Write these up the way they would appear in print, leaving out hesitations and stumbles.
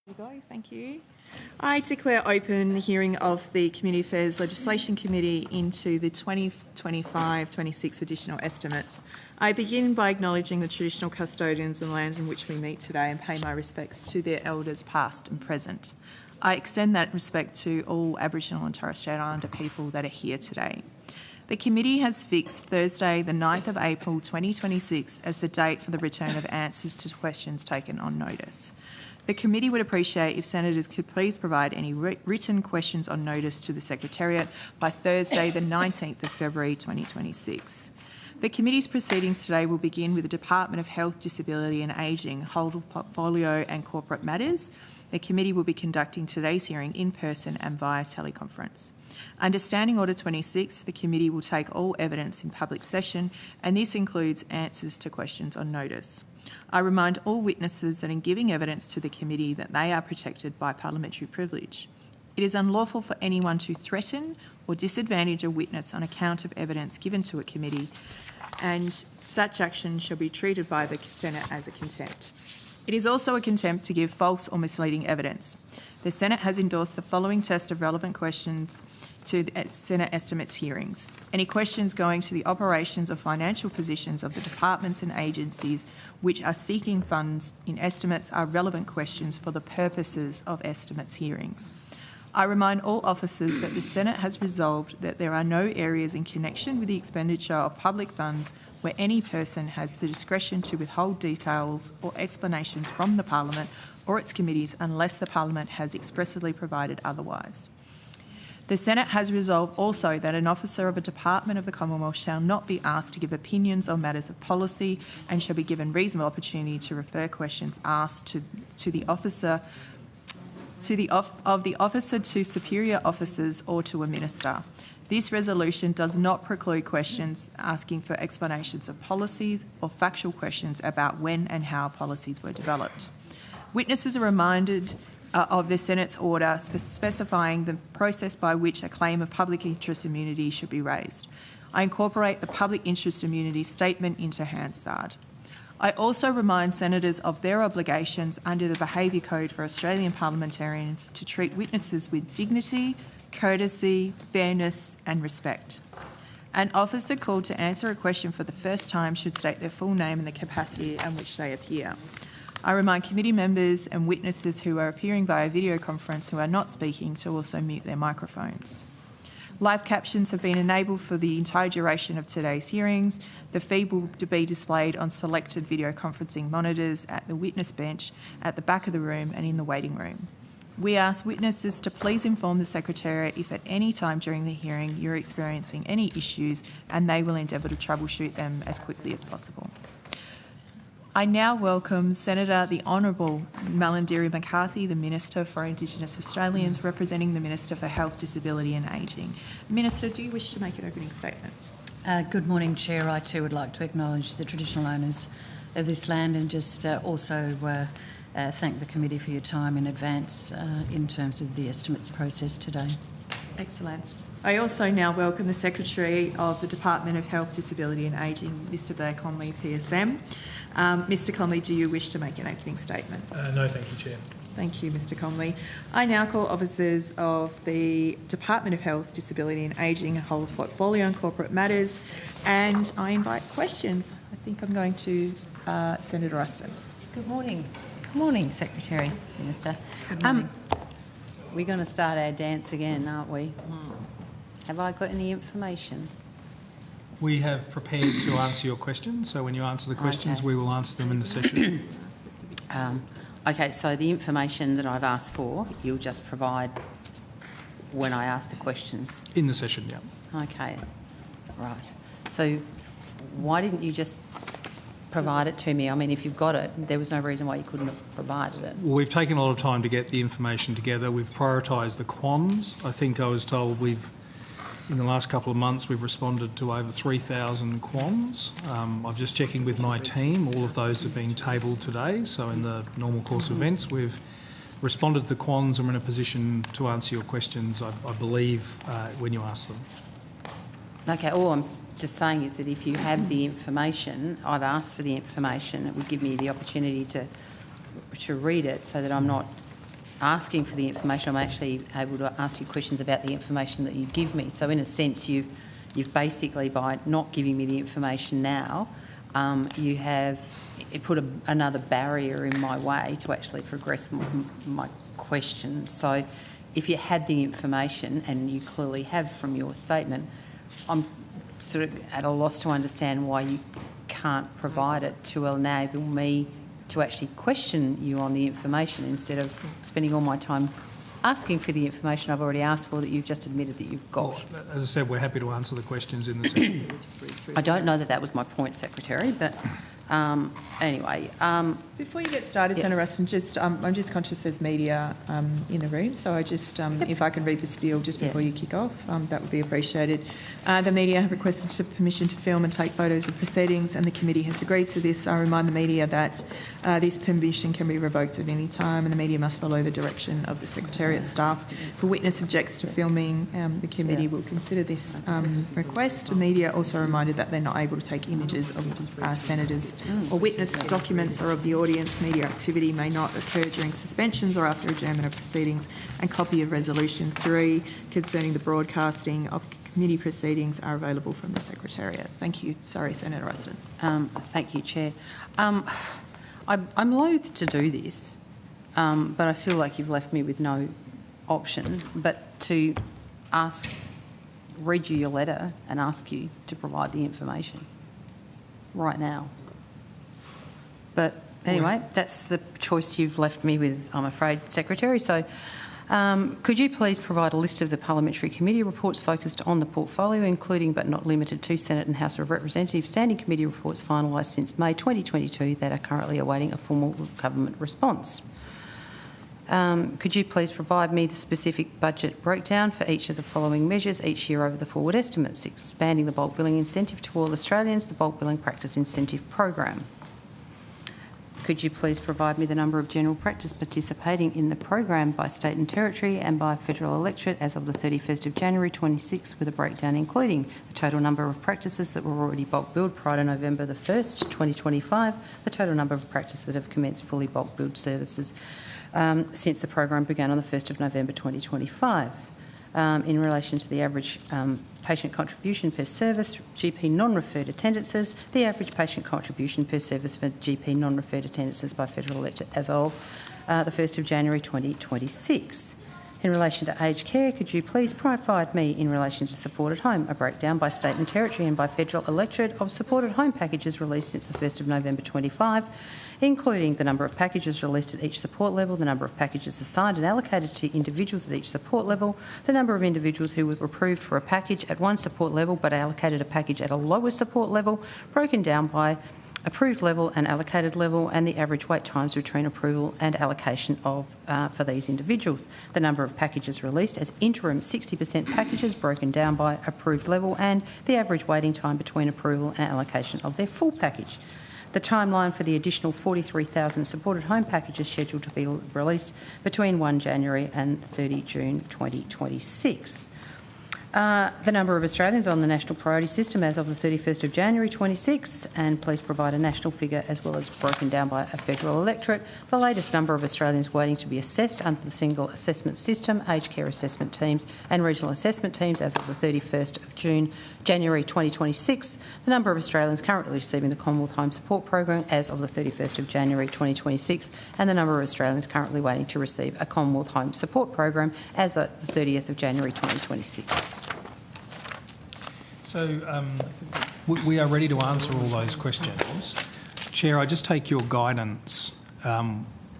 There we go, thank you. I declare open the hearing of the Community Affairs Legislation Committee into the 2025-26 additional estimates. I begin by acknowledging the traditional custodians and lands in which we meet today and pay my respects to their elders past and present. I extend that respect to all Aboriginal and Torres Strait Islander people that are here today. The committee has fixed Thursday the 9th of April 2026 as the date for the return of answers to questions taken on notice. The committee would appreciate if senators could please provide any written questions on notice to the Secretariat by Thursday the 19th of February 2026. The committee's proceedings today will begin with the Department of Health, Disability and Ageing, Whole Portfolio and Corporate Matters. The committee will be conducting today's hearing in person and via teleconference. Under Standing Order 26, the committee will take all evidence in public session, and this includes answers to questions on notice. I remind all witnesses that in giving evidence to the committee that they are protected by parliamentary privilege. It is unlawful for anyone to threaten or disadvantage a witness on account of evidence given to a committee, and such action shall be treated by the Senate as a contempt. It is also a contempt to give false or misleading evidence. The Senate has endorsed the following test of relevant questions to the Senate estimates hearings. Any questions going to the operations or financial positions of the departments and agencies which are seeking funds in estimates are relevant questions for the purposes of estimates hearings. I remind all officers that the Senate has resolved that there are no areas in connection with the expenditure of public funds where any person has the discretion to withhold details or explanations from the Parliament or its committees unless the Parliament has expressly provided otherwise. The Senate has resolved also that an officer of a department of the Commonwealth shall not be asked to give opinions on matters of policy and shall be given reasonable opportunity to refer questions asked to the officer to superior officers or to a minister. This resolution does not preclude questions asking for explanations of policies or factual questions about when and how policies were developed. Witnesses are reminded of the Senate's order specifying the process by which a claim of public interest immunity should be raised. I incorporate the public interest immunity statement into Hansard. I also remind senators of their obligations under the Behaviour Code for Australian parliamentarians to treat witnesses with dignity, courtesy, fairness and respect. An officer called to answer a question for the first time should state their full name and the capacity in which they appear. I remind committee members and witnesses who are appearing via video conference who are not speaking to also mute their microphones. Live captions have been enabled for the entire duration of today's hearings. The feed will be displayed on selected video conferencing monitors at the witness bench, at the back of the room and in the waiting room. We ask witnesses to please inform the Secretariat if at any time during the hearing you're experiencing any issues, and they will endeavour to troubleshoot them as quickly as possible. I now welcome Senator the Honourable Malarndirri McCarthy, the Minister for Indigenous Australians, representing the Minister for Health, Disability and Ageing. Minister, do you wish to make an opening statement? Good morning, Chair. I too would like to acknowledge the traditional owners of this land and just also thank the committee for your time in advance in terms of the estimates process today. Excellent. I also now welcome the Secretary of the Department of Health, Disability and Ageing, Mr Blair Conley, PSM. Mr Conley, do you wish to make an opening statement? No, thank you, Chair. Thank you, Mr Conley. I now call officers of the Department of Health, Disability and Ageing, Whole Portfolio and Corporate Matters, and I invite questions. I think I'm going to Senator Ruston. Good morning. Good morning, Secretary, Minister. Good morning. We're going to start our dance again, aren't we? Have I got any information? We have prepared to answer your questions, so when you answer the questions, we will answer them in the session. Okay, so the information that I've asked for, you'll just provide when I ask the questions? In the session, yeah. Okay, right. So why didn't you just provide it to me? I mean, if you've got it, there was no reason why you couldn't have provided it. Well, we've taken a lot of time to get the information together. We've prioritised the quants. I think I was told in the last couple of months, we've responded to over 3,000 quants. I'm just checking with my team. All of those have been tabled today. So in the normal course of events, we've responded to the quants and we're in a position to answer your questions, I believe, when you ask them. Okay, all I'm just saying is that if you have the information, I've asked for the information, it would give me the opportunity to read it so that I'm not asking for the information, I'm actually able to ask you questions about the information that you give me. So in a sense, you've basically, by not giving me the information now, you have put another barrier in my way to actually progress my questions. So if you had the information, and you clearly have from your statement, I'm sort of at a loss to understand why you can't provide it to enable me to actually question you on the information instead of spending all my time asking for the information I've already asked for that you've just admitted that you've got. Well, as I said, we're happy to answer the questions in the session. I don't know that was my point, Secretary, but anyway. Before you get started, Senator Ruston, I'm just conscious there's media in the room, so I just, if I can read the spiel just before you kick off, that would be appreciated. The media have requested permission to film and take photos of proceedings, and the committee has agreed to this. I remind the media that this permission can be revoked at any time, and the media must follow the direction of the Secretariat staff. If a witness objects to filming, the committee will consider this request. The media also reminded that they're not able to take images of senators or witness documents or of the audience. Media activity may not occur during suspensions or after adjournment of proceedings, and copy of Resolution 3 concerning the broadcasting of committee proceedings are available from the Secretariat. Thank you. Sorry, Senator Ruston. Thank you, Chair. I'm loath to do this, but I feel like you've left me with no option but to read you your letter and ask you to provide the information right now. But anyway, that's the choice you've left me with, I'm afraid, Secretary. So could you please provide a list of the parliamentary committee reports focused on the portfolio, including but not limited to Senate and House of Representatives standing committee reports finalised since May 2022 that are currently awaiting a formal government response? Could you please provide me the specific budget breakdown for each of the following measures each year over the forward estimates? Expanding the bulk billing incentive to all Australians, the bulk billing practice incentive program. Could you please provide me the number of general practice participating in the program by state and territory and by federal electorate as of the 31st of January 26, with a breakdown including the total number of practices that were already bulk billed prior to November the 1st, 2025, the total number of practices that have commenced fully bulk billed services since the program began on the 1st of November 2025. In relation to the average patient contribution per service, GP non-referred attendances, the average patient contribution per service for GP non-referred attendances by federal electorate as of the 1st of January 2026. In relation to aged care, could you please provide me, in relation to supported home, a breakdown by state and territory and by federal electorate of supported home packages released since the 1st of November 25, including the number of packages released at each support level, the number of packages assigned and allocated to individuals at each support level, the number of individuals who were approved for a package at one support level but allocated a package at a lower support level, broken down by approved level and allocated level, and the average wait times between approval and allocation of for these individuals. The number of packages released as interim 60% packages broken down by approved level, and the average waiting time between approval and allocation of their full package. The timeline for the additional 43,000 supported home packages scheduled to be released between 1 January and 30 June 2026. The number of Australians on the National Priority System as of the 31st of January 26, and please provide a national figure as well as broken down by a federal electorate. The latest number of Australians waiting to be assessed under the single assessment system, aged care assessment teams and regional assessment teams as of the 31st of January 2026. The number of Australians currently receiving the Commonwealth Home Support Program as of the 31st of January 2026, and the number of Australians currently waiting to receive a Commonwealth Home Support Program as of the 30th of January 2026. So we are ready to answer all those questions. Chair, I just take your guidance.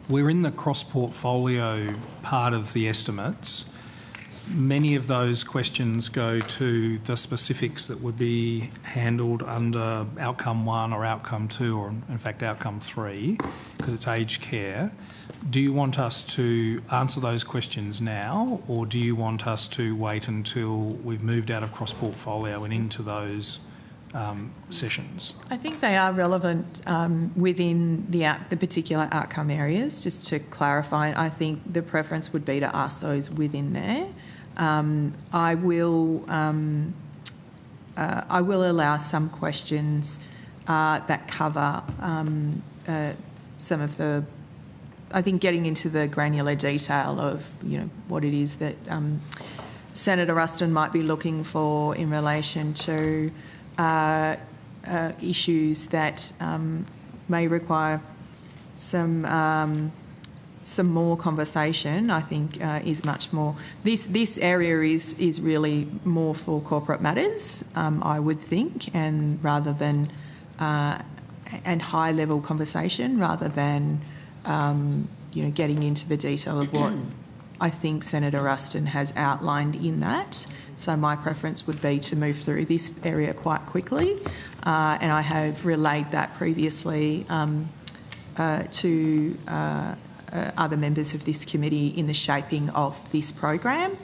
We're in the cross-portfolio part of the estimates. Many of those questions go to the specifics that would be handled under Outcome 1 or Outcome 2 or, in fact, Outcome 3, because it's aged care. Do you want us to answer those questions now, or do you want us to wait until we've moved out of cross-portfolio and into those sessions? I think they are relevant within the particular outcome areas. Just to clarify, I think the preference would be to ask those within there. I will allow some questions that cover some of the I think getting into the granular detail of, what it is that Senator Ruston might be looking for in relation to issues that may require some more conversation, I think, is much more. This area is really more for corporate matters, I would think, and rather than and high level conversation rather than getting into the detail of what I think Senator Ruston has outlined in that. So my preference would be to move through this area quite quickly, and I have relayed that previously to other members of this committee in the shaping of this program,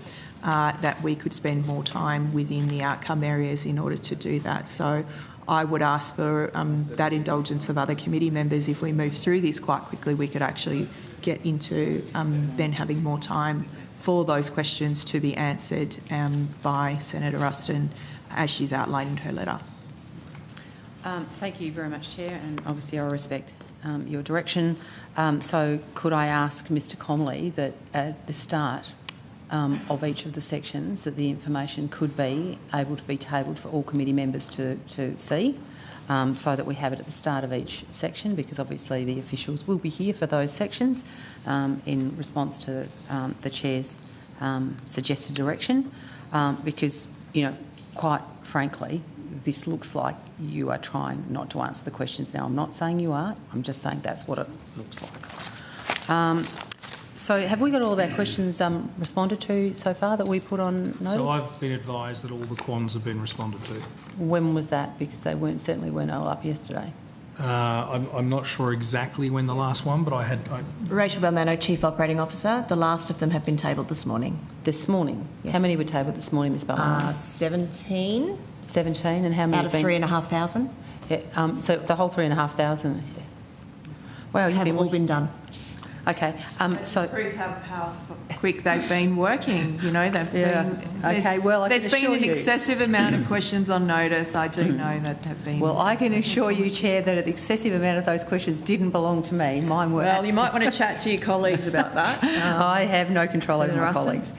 that we could spend more time within the outcome areas in order to do that. So I would ask for that indulgence of other committee members. If we move through this quite quickly, we could actually get into then having more time for those questions to be answered by Senator Ruston as she's outlined in her letter. Thank you very much, Chair, and obviously I respect your direction. So could I ask Mr Connolly that at the start of each of the sections that the information could be able to be tabled for all committee members to see, so that we have it at the start of each section, because obviously the officials will be here for those sections in response to the Chair's suggested direction, because, quite frankly, this looks like you are trying not to answer the questions. Now, I'm not saying you are, I'm just saying that's what it looks like. So have we got all of our questions responded to so far that we put on notice? So I've been advised that all the quans have been responded to. When was that? Because they certainly weren't all up yesterday. I'm not sure exactly when the last one, but Rachel Balmano, Chief Operating Officer. The last of them have been tabled this morning. This morning? Yes. How many were tabled this morning, Ms Balmano? 17. 17, and how many out of 3,500? Yeah, so the whole 3,500. Wow, you've have all been done. Okay, so proves how quick they've been working. They've been. Okay, well, there's been an excessive amount of questions on notice. I do know that have been. Well, I can assure you, Chair, that an excessive amount of those questions didn't belong to me. Mine were. Well, you might want to chat to your colleagues about that. I have no control over my colleagues.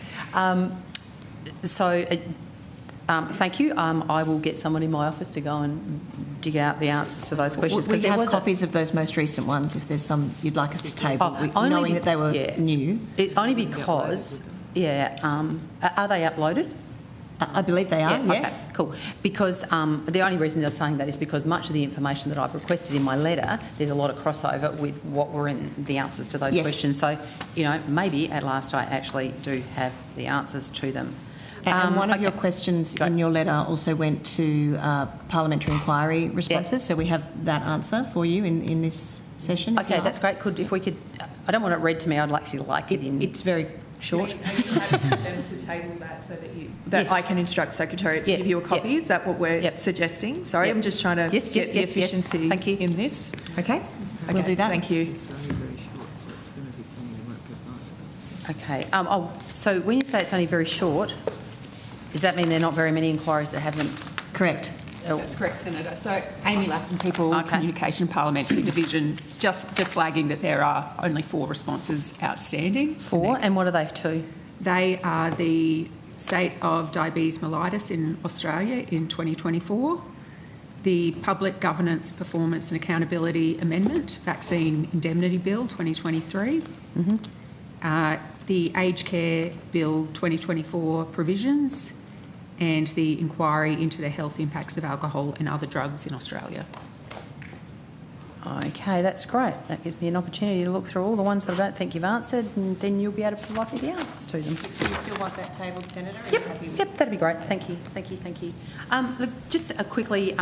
Thank you. I will get someone in my office to go and dig out the answers to those questions. We have copies of those most recent ones if there's some you'd like us to table, knowing that they were new. Only because, are they uploaded? I believe they are, yes. Okay, cool. Because the only reason they're saying that is because much of the information that I've requested in my letter, there's a lot of crossover with what were in the answers to those questions. So, maybe at last I actually do have the answers to them. And one of your questions in your letter also went to parliamentary inquiry responses, so we have that answer for you in this session. Okay, that's great. If we could, I don't want it read to me. I'd actually like it in. It's very short. Are you happy for them to table that so that I can instruct Secretariat to give you a copy? Is that what we're suggesting? Sorry, I'm just trying to get the efficiency in this. Okay, we'll do that. Thank you. Okay. So when you say it's only very short, does that mean there are not very many inquiries that haven't? Correct. That's correct, Senator. So Amy Laffin, People Communication Parliamentary Division, just flagging that there are only 4 responses outstanding. 4, and what are they to? They are the state of diabetes mellitus in Australia in 2024, the Public Governance, Performance and Accountability Amendment, Vaccine Indemnity Bill 2023, the Aged Care Bill 2024 provisions, and the inquiry into the health impacts of alcohol and other drugs in Australia. Okay, that's great. That gives me an opportunity to look through all the ones that I don't think you've answered, and then you'll be able to provide me the answers to them. Do you still want that tabled, Senator? Yep, that'd be great. Thank you. Look, just quickly,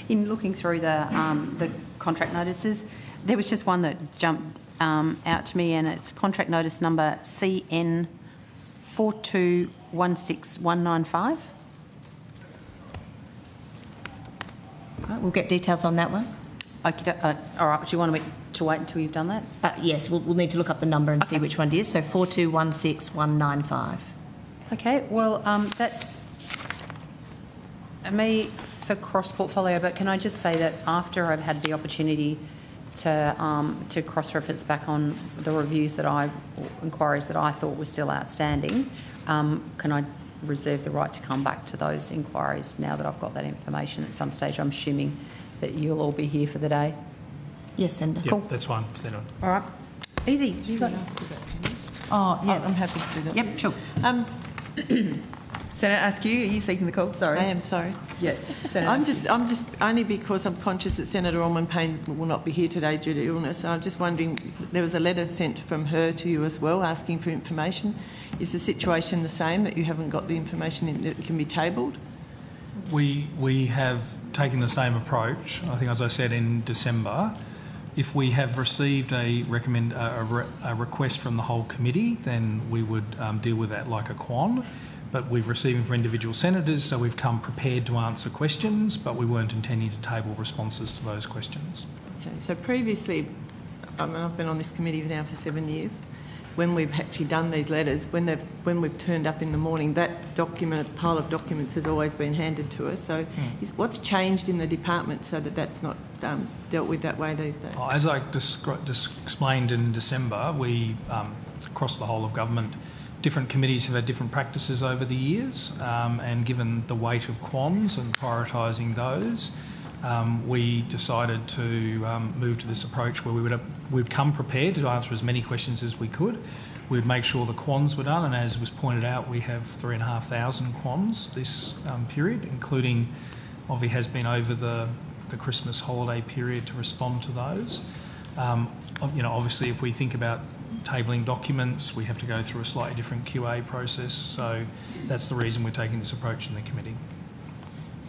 in looking through the contract notices, there was just one that jumped out to me, and it's contract notice number CN 4216195. Right, we'll get details on that one. Okay, all right, do you want me to wait until you've done that? Yes, we'll need to look up the number and see which one it is. So 4216195. Okay, well, that's me for cross-portfolio, but can I just say that after I've had the opportunity to cross-reference back on the reviews inquiries that I thought were still outstanding. Can I reserve the right to come back to those inquiries now that I've got that information at some stage? I'm assuming that you'll all be here for the day. Yes, Senator. Yeah, that's fine. Stand on. All right. Easy. You got Oh, yeah, I'm happy to do that. Yep, sure. Senator Askew, are you seeking the call? Sorry. I am sorry. Yes, Senator. I'm just only because I'm conscious that Senator Allman-Payne will not be here today due to illness, and I'm just wondering, there was a letter sent from her to you as well asking for information. Is the situation the same, that you haven't got the information that can be tabled? We have taken the same approach. I think, as I said in December, if we have received a request from the whole committee, then we would deal with that like a quan. But we've received them from individual senators, so we've come prepared to answer questions, but we weren't intending to table responses to those questions. Okay, so previously, I've been on this committee now for 7 years. When we've actually done these letters, when we've turned up in the morning, that pile of documents has always been handed to us. So what's changed in the department so that that's not dealt with that way these days? As I explained in December, we, across the whole of government, different committees have had different practices over the years, and given the weight of quans and prioritising those, we decided to move to this approach where we'd come prepared to answer as many questions as we could. We'd make sure the quans were done, and as was pointed out, we have 3,500 quans this period, including obviously has been over the Christmas holiday period to respond to those. Obviously, if we think about tabling documents, we have to go through a slightly different QA process. So that's the reason we're taking this approach in the committee.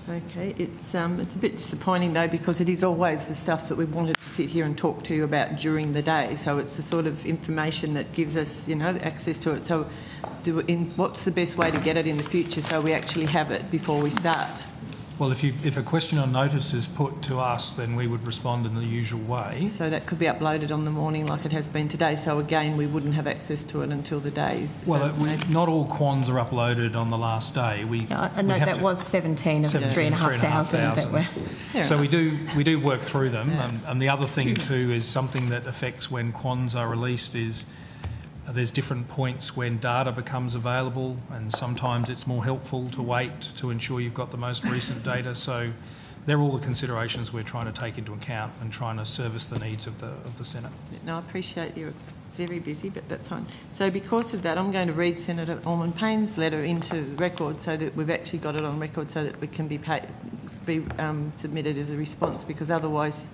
Okay, it's a bit disappointing though, because it is always the stuff that we wanted to sit here and talk to you about during the day. So it's the sort of information that gives us, access to it. So what's the best way to get it in the future so we actually have it before we start? Well, if a question on notice is put to us, then we would respond in the usual way. So that could be uploaded on the morning like it has been today. So again, we wouldn't have access to it until the day. Well, not all quans are uploaded on the last day. I know that was 17 of the 3,500 that were. So we do work through them. And the other thing too is something that affects when quans are released is there's different points when data becomes available, and sometimes it's more helpful to wait to ensure you've got the most recent data. So they're all the considerations we're trying to take into account and trying to service the needs of the Senate. No, I appreciate you're very busy, but that's fine. So because of that, I'm going to read Senator Allman-Payne's letter into the record so that we've actually got it on record so that we can be submitted as a response, because otherwise,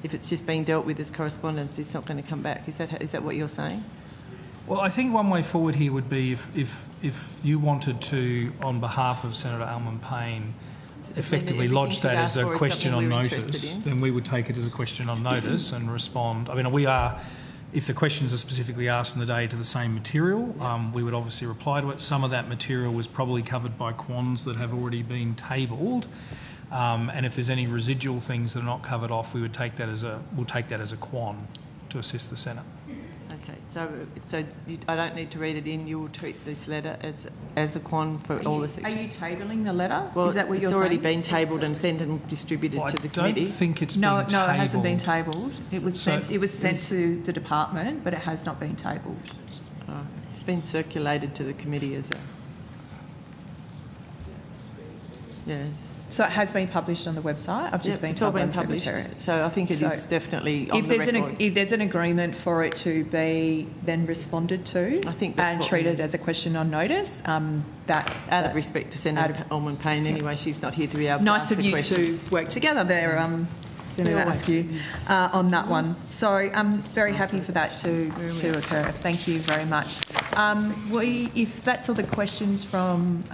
if it's just being dealt with as correspondence, it's not going to come back. Is that what you're saying? Well, I think one way forward here would be if you wanted to, on behalf of Senator Allman-Payne, effectively lodge that as a question on notice, then we would take it as a question on notice and respond. I mean, if the questions are specifically asked in the day to the same material, we would obviously reply to it. Some of that material was probably covered by quans that have already been tabled. And if there's any residual things that are not covered off, we'll take that as a quan to assist the Senate. Okay, so I don't need to read it in. You will treat this letter as a quan for all the sections. Are you tabling the letter? Well, is that what you're it's already saying? been tabled and sent and distributed to the committee. I don't think it's been tabled. No, it hasn't been tabled. It was sent to the department, but it has not been tabled. It's been circulated to the committee as a... Yes. So it has been published on the website. I've just been told by the Secretariat. So I think it is definitely on the record. If there's an agreement for it to be then responded to, I think that's and treated as a question on notice, that out of respect to Senator Allman-Payne, anyway, she's not here to be able to nice ask of you questions. to work together there, Senator Askew, on that one. So I'm very happy for that to occur. Thank you very much. If that's all the questions from.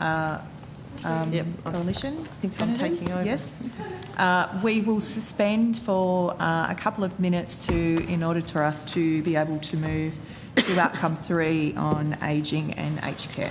Coalition, I think I'm taking over. Yes. We will suspend for a couple of minutes in order for us to be able to move to outcome 3 on ageing and aged care.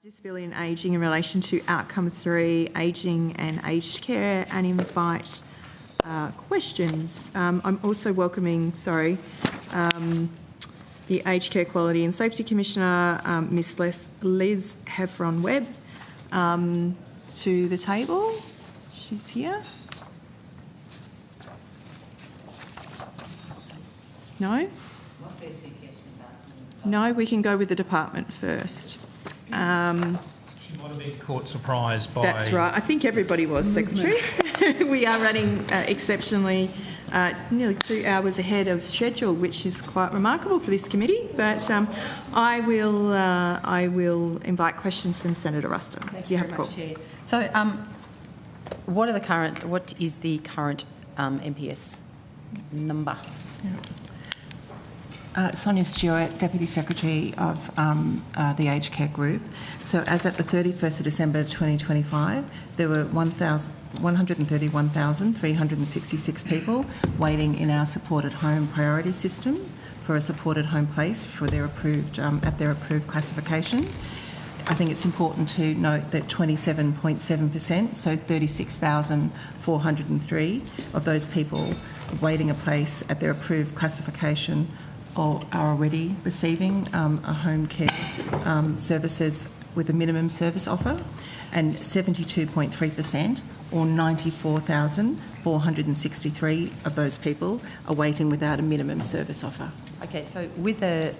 Disability and Ageing in relation to outcome 3, ageing and aged care, and invite questions. I'm also welcoming, the Aged Care Quality and Safety Commissioner, Miss Liz Heffron-Webb, to the table. She's here. No? No, we can go with the department first. She might have been caught surprised by... That's right. I think everybody was, Secretary. We are running exceptionally nearly 2 hours ahead of schedule, which is quite remarkable for this committee. But I will invite questions from Senator Ruston. You have the call. Chair. So, what is the current MPS number? Sonia Stewart, Deputy Secretary of the Aged Care Group. So as at the 31st of December 2025, there were 131,366 people waiting in our supported home priority system for a supported home place for their approved at their approved classification. I think it's important to note that 27.7%, so 36,403 of those people waiting a place at their approved classification or are already receiving a home care services with a minimum service offer, and 72.3% or 94,463 of those people are waiting without a minimum service offer. Okay, so with the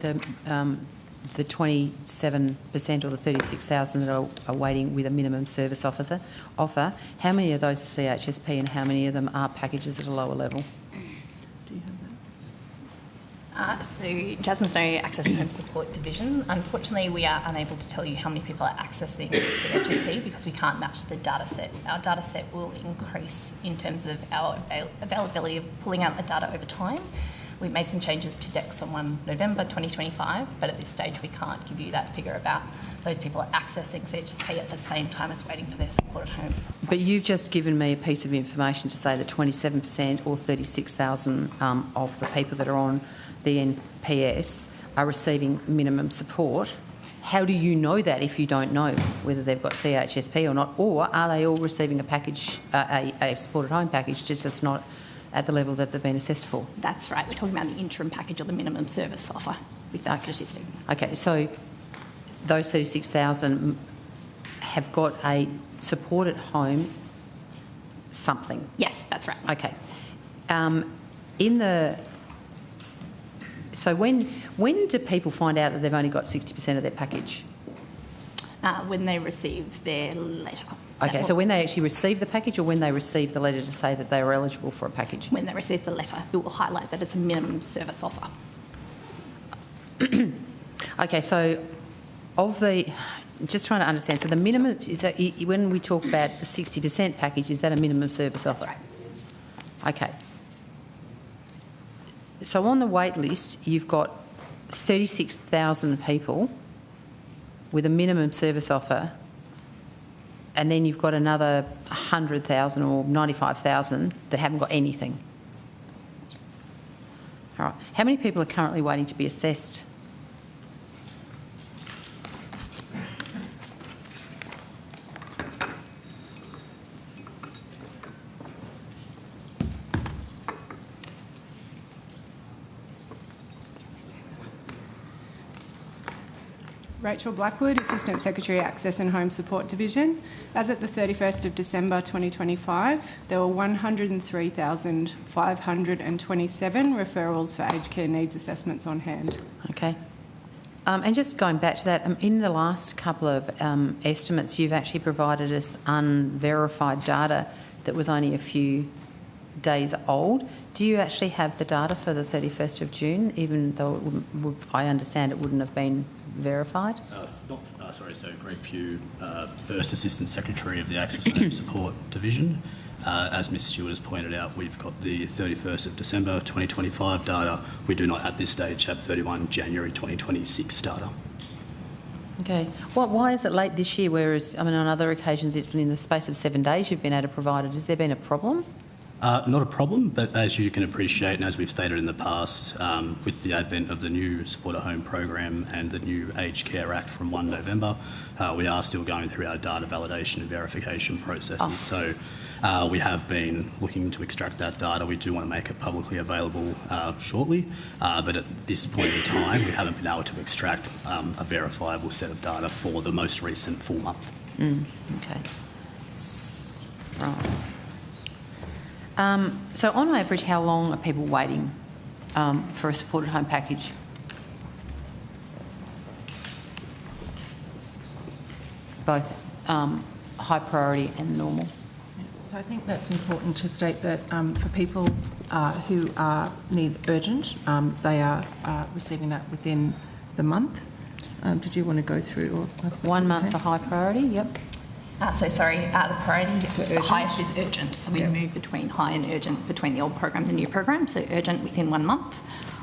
27% or the 36,000 that are waiting with a minimum service offer, how many of those are CHSP and how many of them are packages at a lower level? So Jasmine Snow, Access and Home Support Division. Unfortunately, we are unable to tell you how many people are accessing CHSP because we can't match the data set. Our data set will increase in terms of our availability of pulling out the data over time. We've made some changes to DEX on 1 November 2025, but at this stage we can't give you that figure about those people are accessing CHSP at the same time as waiting for their supported home. But you've just given me a piece of information to say that 27% or 36,000 of the people that are on the NPS are receiving minimum support. How do you know that if you don't know whether they've got CHSP or not? Or are they all receiving a package, a supported home package, just it's not at the level that they've been assessed for? That's right. We're talking about the interim package or the minimum service offer with that statistic. Okay, so those 36,000 have got a supported home something? Yes, that's right. Okay. So when do people find out that they've only got 60% of their package? When they receive their letter. Okay, so when they actually receive the package or when they receive the letter to say that they are eligible for a package? When they receive the letter, it will highlight that it's a minimum service offer. Okay, so just trying to understand, so the minimum, is that when we talk about the 60% package, is that a minimum service offer? That's right. Okay. So on the wait list, you've got 36,000 people with a minimum service offer, and then you've got another 100,000 or 95,000 that haven't got anything. All right. How many people are currently waiting to be assessed? Rachel Blackwood, Assistant Secretary, Access and Home Support Division. As at the 31st of December 2025, there were 103,527 referrals for aged care needs assessments on hand. Okay. And just going back to that, in the last couple of estimates, you've actually provided us unverified data that was only a few days old. Do you actually have the data for the 31st of June, even though I understand it wouldn't have been verified? So Greg Pugh, First Assistant Secretary of the Access and Home Support Division. As Ms Stewart has pointed out, we've got the 31st of December 2025 data. We do not at this stage have 31 January 2026 data. Okay. Why is it late this year, whereas, on other occasions it's been in the space of 7 days you've been able to provide it? Has there been a problem? Not a problem, but as you can appreciate and as we've stated in the past, with the advent of the new Support at Home program and the new Aged Care Act from 1 November, we are still going through our data validation and verification processes. So we have been looking to extract that data. We do want to make it publicly available shortly, but at this point in time, we haven't been able to extract a verifiable set of data for the most recent full month. Okay. Right. So on average, how long are people waiting for a supported home package? Both high priority and normal. So I think that's important to state that for people who need urgent, they are receiving that within the month. Did you want to go through? Or 1 month for high priority, yep. The priority, the highest is urgent. So we move between high and urgent between the old program and the new program. So urgent within 1 month.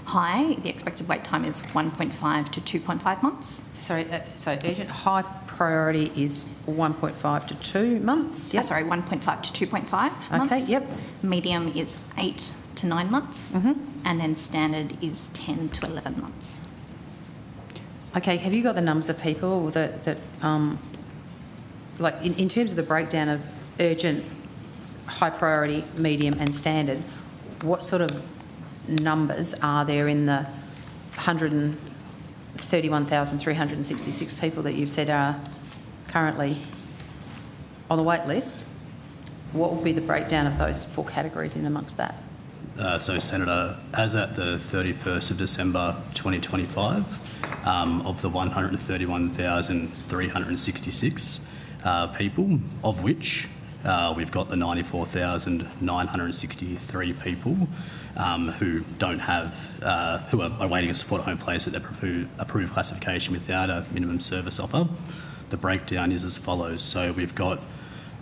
High, the expected wait time is 1.5 to 2.5 months. Sorry, so urgent high priority is 1.5 to 2 months? Yep. 1.5 to 2.5 months. Okay, yep. Medium is 8 to 9 months. And then standard is 10 to 11 months. Okay, have you got the numbers of people that like in terms of the breakdown of urgent, high priority, medium and standard, what sort of numbers are there in the 131,366 people that you've said are currently on the wait list? What will be the breakdown of those 4 categories in amongst that? So, Senator, as at the 31st of December 2025, of the 131,366 people, of which we've got the 94,963 people who don't have, who are awaiting a support home place at their approved classification without a minimum service offer. The breakdown is as follows. So we've got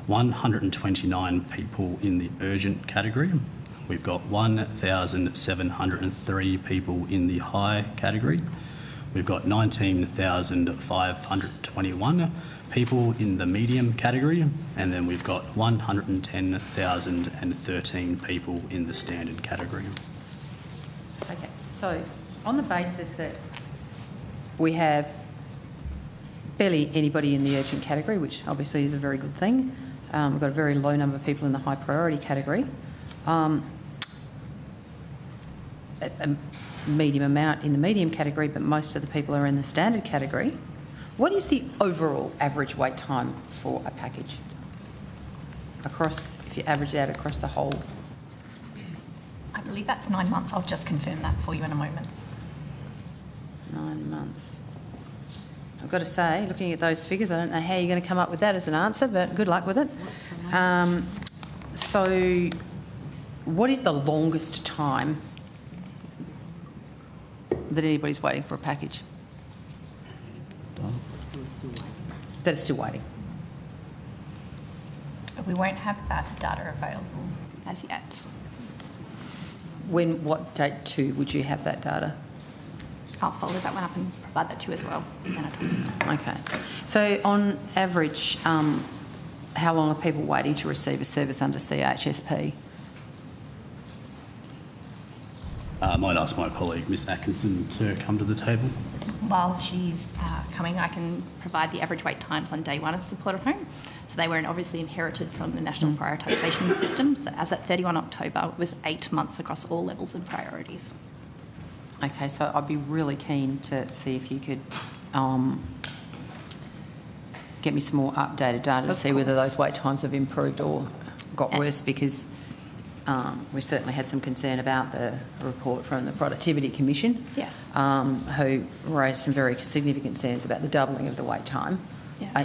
129 people in the urgent category. We've got 1,703 people in the high category. We've got 19,521 people in the medium category, and then we've got 110,013 people in the standard category. Okay, so on the basis that we have barely anybody in the urgent category, which obviously is a very good thing, we've got a very low number of people in the high priority category, a medium amount in the medium category, but most of the people are in the standard category. What is the overall average wait time for a package across, if you average it out across the whole? I believe that's 9 months. I'll just confirm that for you in a moment. 9 months. I've got to say, looking at those figures, I don't know how you're going to come up with that as an answer, but good luck with it. So what is the longest time that anybody's waiting for a package? That is still waiting. We won't have that data available as yet. What date too would you have that data? I'll follow that one up and provide that to you as well, Senator. Okay. So on average, how long are people waiting to receive a service under CHSP? I might ask my colleague, Ms Atkinson, to come to the table. While she's coming, I can provide the average wait times on day 1 of support at home. So they were obviously inherited from the National Prioritisation System. So as at 31 October, it was 8 months across all levels and priorities. Okay, so I'd be really keen to see if you could get me some more updated data to see whether those wait times have improved or got worse, because we certainly had some concern about the report from the Productivity Commission, Yes. who raised some very significant concerns about the doubling of the wait time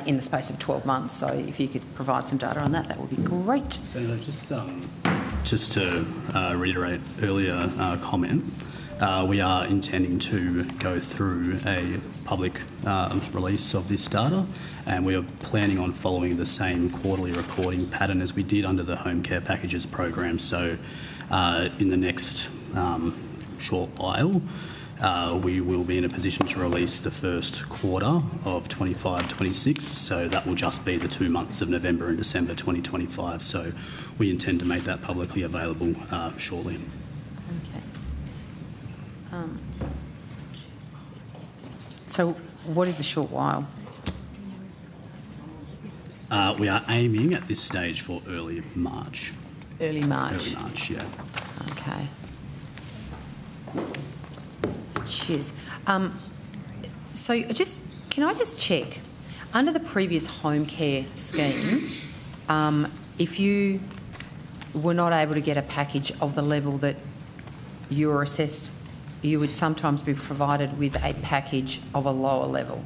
in the space of 12 months. So if you could provide some data on that, that would be great. Senator, just to reiterate earlier comment, we are intending to go through a public release of this data, and we are planning on following the same quarterly reporting pattern as we did under the Home Care Packages program. So in the next short while, we will be in a position to release the first quarter of 25-26, so that will just be the 2 months of November and December 2025. So we intend to make that publicly available shortly. Okay. So what is a short while? We are aiming at this stage for early March. Early March? Early March, yeah. Okay. Cheers. So can I just check, under the previous home care scheme, if you were not able to get a package of the level that you were assessed, you would sometimes be provided with a package of a lower level.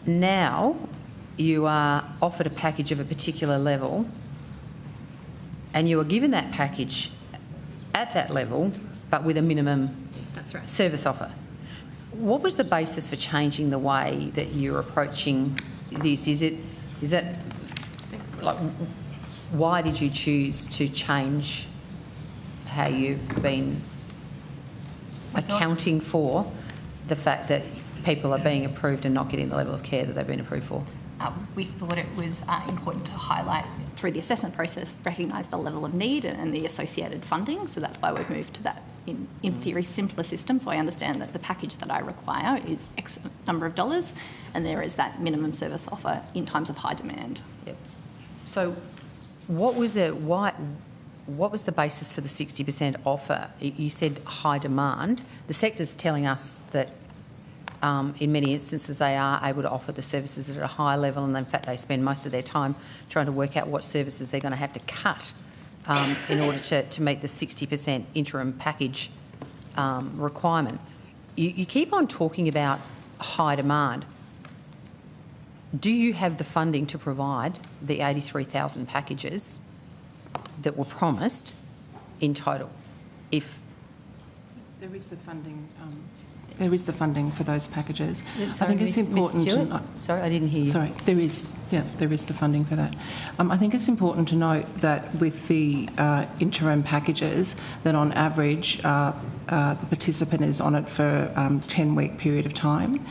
Now you are offered a package of a particular level and you are given that package at that level but with a minimum service offer. What was the basis for changing the way that you're approaching this? Is that like, why did you choose to change how you've been accounting for the fact that people are being approved and not getting the level of care that they've been approved for? We thought it was important to highlight through the assessment process, recognise the level of need and the associated funding. So that's why we've moved to that, in theory, simpler system. So I understand that the package that I require is X number of dollars, and there is that minimum service offer in times of high demand. Yep. So what was the basis for the 60% offer? You said high demand. The sector's telling us that in many instances they are able to offer the services at a high level, and in fact they spend most of their time trying to work out what services they're going to have to cut in order to meet the 60% interim package requirement. You keep on talking about high demand. Do you have the funding to provide the 83,000 packages that were promised in total? If there is the funding. There is the funding for those packages. Sorry, I think it's important to note. Sorry, I didn't hear you. Sorry, there is the funding for that. I think it's important to note that with the interim packages, that on average the participant is on it for a 10-week period of time.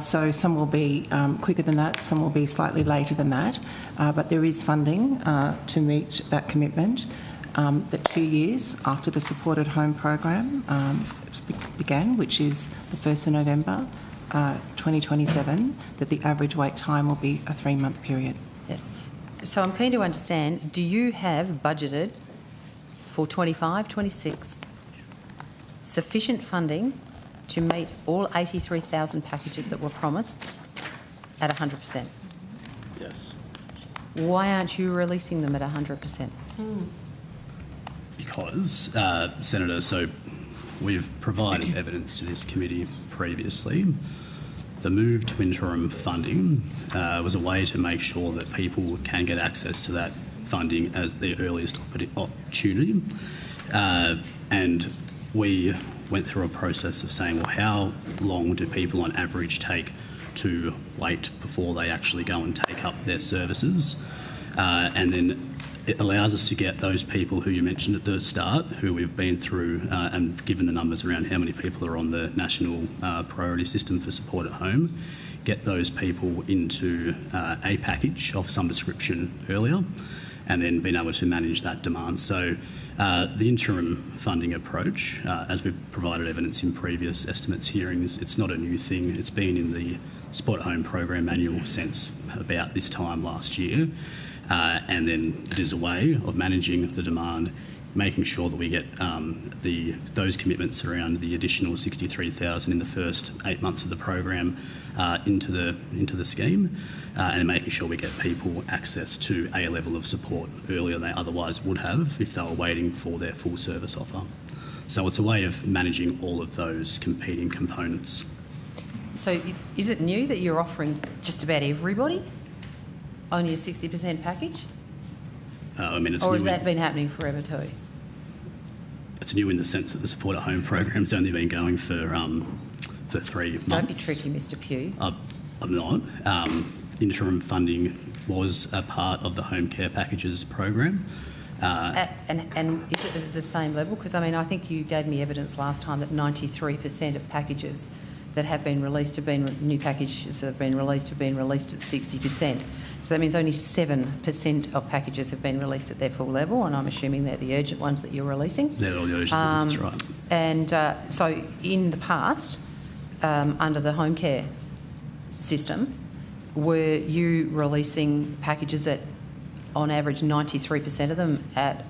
So some will be quicker than that, some will be slightly later than that, but there is funding to meet that commitment. That 2 years after the supported home program began, which is the 1st of November 2027, that the average wait time will be a 3-month period. Yeah. So I'm keen to understand, do you have budgeted for 25-26 sufficient funding to meet all 83,000 packages that were promised at 100%? Yes. Why aren't you releasing them at 100%? Because, Senator, so we've provided evidence to this committee previously. The move to interim funding was a way to make sure that people can get access to that funding as their earliest opportunity. And we went through a process of saying, well, how long do people on average take to wait before they actually go and take up their services? And then it allows us to get those people who you mentioned at the start, who we've been through and given the numbers around how many people are on the national priority system for support at home, get those people into a package of some description earlier, and then being able to manage that demand. So the interim funding approach, as we've provided evidence in previous estimates hearings, it's not a new thing. It's been in the Support at Home program manual since about this time last year. And then it is a way of managing the demand, making sure that we get those commitments around the additional 63,000 in the first 8 months of the program into the scheme, and making sure we get people access to a level of support earlier than they otherwise would have if they were waiting for their full service offer. So it's a way of managing all of those competing components. So is it new that you're offering just about everybody only a 60% package? I mean, it's or new has that been happening forever too? It's new in the sense that the Support at Home program's only been going for 3 months. Don't be tricky, Mr. Pugh. I'm not. Interim funding was a part of the home care packages program. And is it at the same level? Because, I mean, I think you gave me evidence last time that 93% of packages that have been released new packages that have been released at 60%. So that means only 7% of packages have been released at their full level, and I'm assuming they're the urgent ones that you're releasing. They're all the urgent ones, that's right. And so in the past, under the home care system, were you releasing packages at, on average, 93% of them at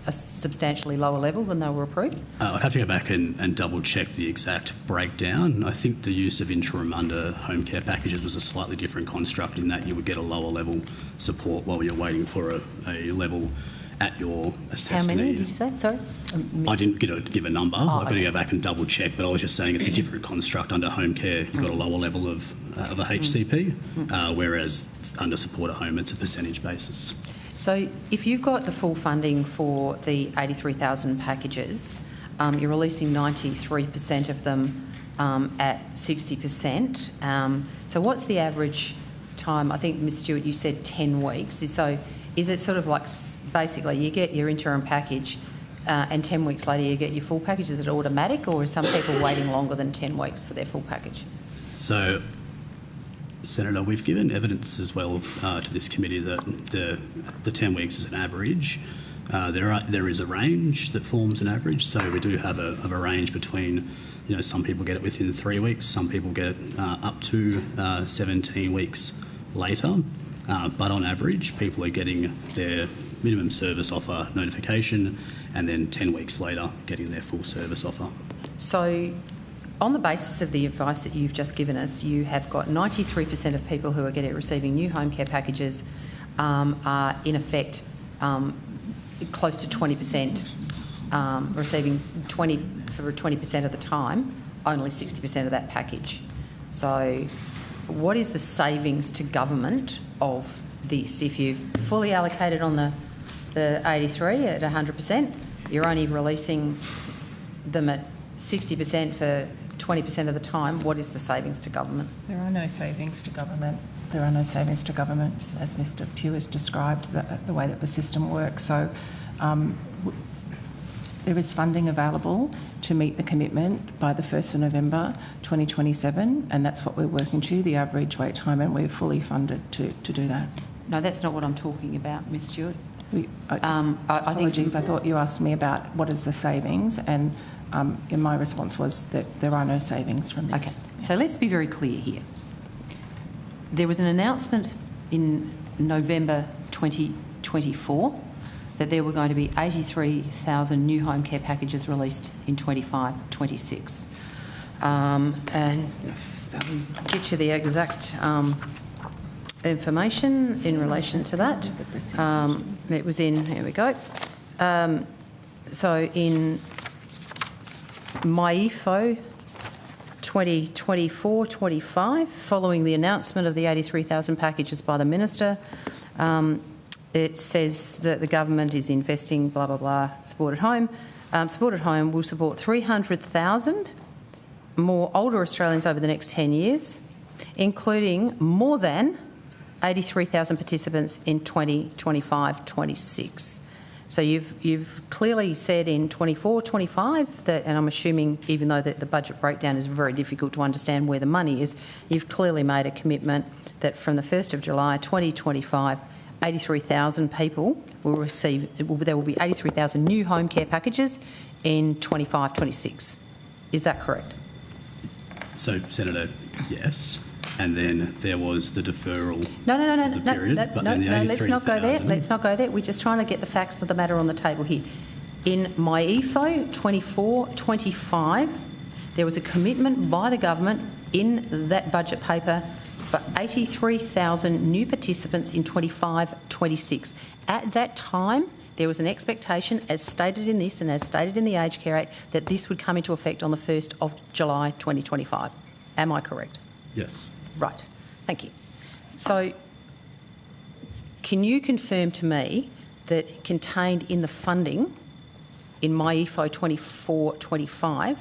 a substantially lower level than they were approved? I'd have to go back and double check the exact breakdown. I think the use of interim under home care packages was a slightly different construct in that you would get a lower level support while you're waiting for a level at your assessed How many need. did you say? Sorry? I didn't give a number. I've got to go back and double check, but I was just saying it's a different construct. Under home care, you've got a lower level of a HCP, whereas under support at home, it's a percentage basis. So if you've got the full funding for the 83,000 packages, you're releasing 93% of them at 60%. So what's the average time? I think, Ms Stewart, you said 10 weeks. So is it sort of like basically you get your interim package and 10 weeks later you get your full package? Is it automatic, or are some people waiting longer than 10 weeks for their full package? So, Senator, we've given evidence as well to this committee that the 10 weeks is an average. There is a range that forms an average, so we do have a range between, you know, some people get it within 3 weeks, some people get it up to 17 weeks later, but on average people are getting their minimum service offer notification and then 10 weeks later getting their full service offer. So on the basis of the advice that you've just given us, you have got 93% of people who are receiving new home care packages are in effect close to 20%, receiving 20% of the time, only 60% of that package. So what is the savings to government of this? If you've fully allocated on the 83 at 100%, you're only releasing them at 60% for 20% of the time. What is the savings to government? There are no savings to government. There are no savings to government, as Mr Pugh has described, the way that the system works. So there is funding available to meet the commitment by the 1st of November 2027, and that's what we're working to, the average wait time, and we're fully funded to do that. No, that's not what I'm talking about, Ms Stewart. Apologies, I thought you asked me about what is the savings, and my response was that there are no savings from this. Okay, so let's be very clear here. There was an announcement in November 2024 that there were going to be 83,000 new home care packages released in 25-26. And I'll get you the exact information in relation to that. It was in, here we go. So in MyEFO 2024-25, following the announcement of the 83,000 packages by the Minister, it says that the government is investing, blah, blah, blah, Support at Home. Support at Home will support 300,000 more older Australians over the next 10 years, including more than 83,000 participants in 2025-26. So you've clearly said in 24-25 that, and I'm assuming even though the budget breakdown is very difficult to understand where the money is, you've clearly made a commitment that from the 1st of July 2025, 83,000 people will receive, there will be 83,000 new home care packages in 25-26. Is that correct? So, Senator, yes. And then there was the deferral No, let's not go there. Let's not go there. We're just trying to get the facts of the matter on the table here. In MyEFO 24-25, there was a commitment by the government in that budget paper for 83,000 new participants in 25-26. At that time, there was an expectation, as stated in this and as stated in the Aged Care Act, that this would come into effect on the 1st of July 2025. Am I correct? Yes. Right. Thank you. So can you confirm to me that contained in the funding in MyEFO 24-25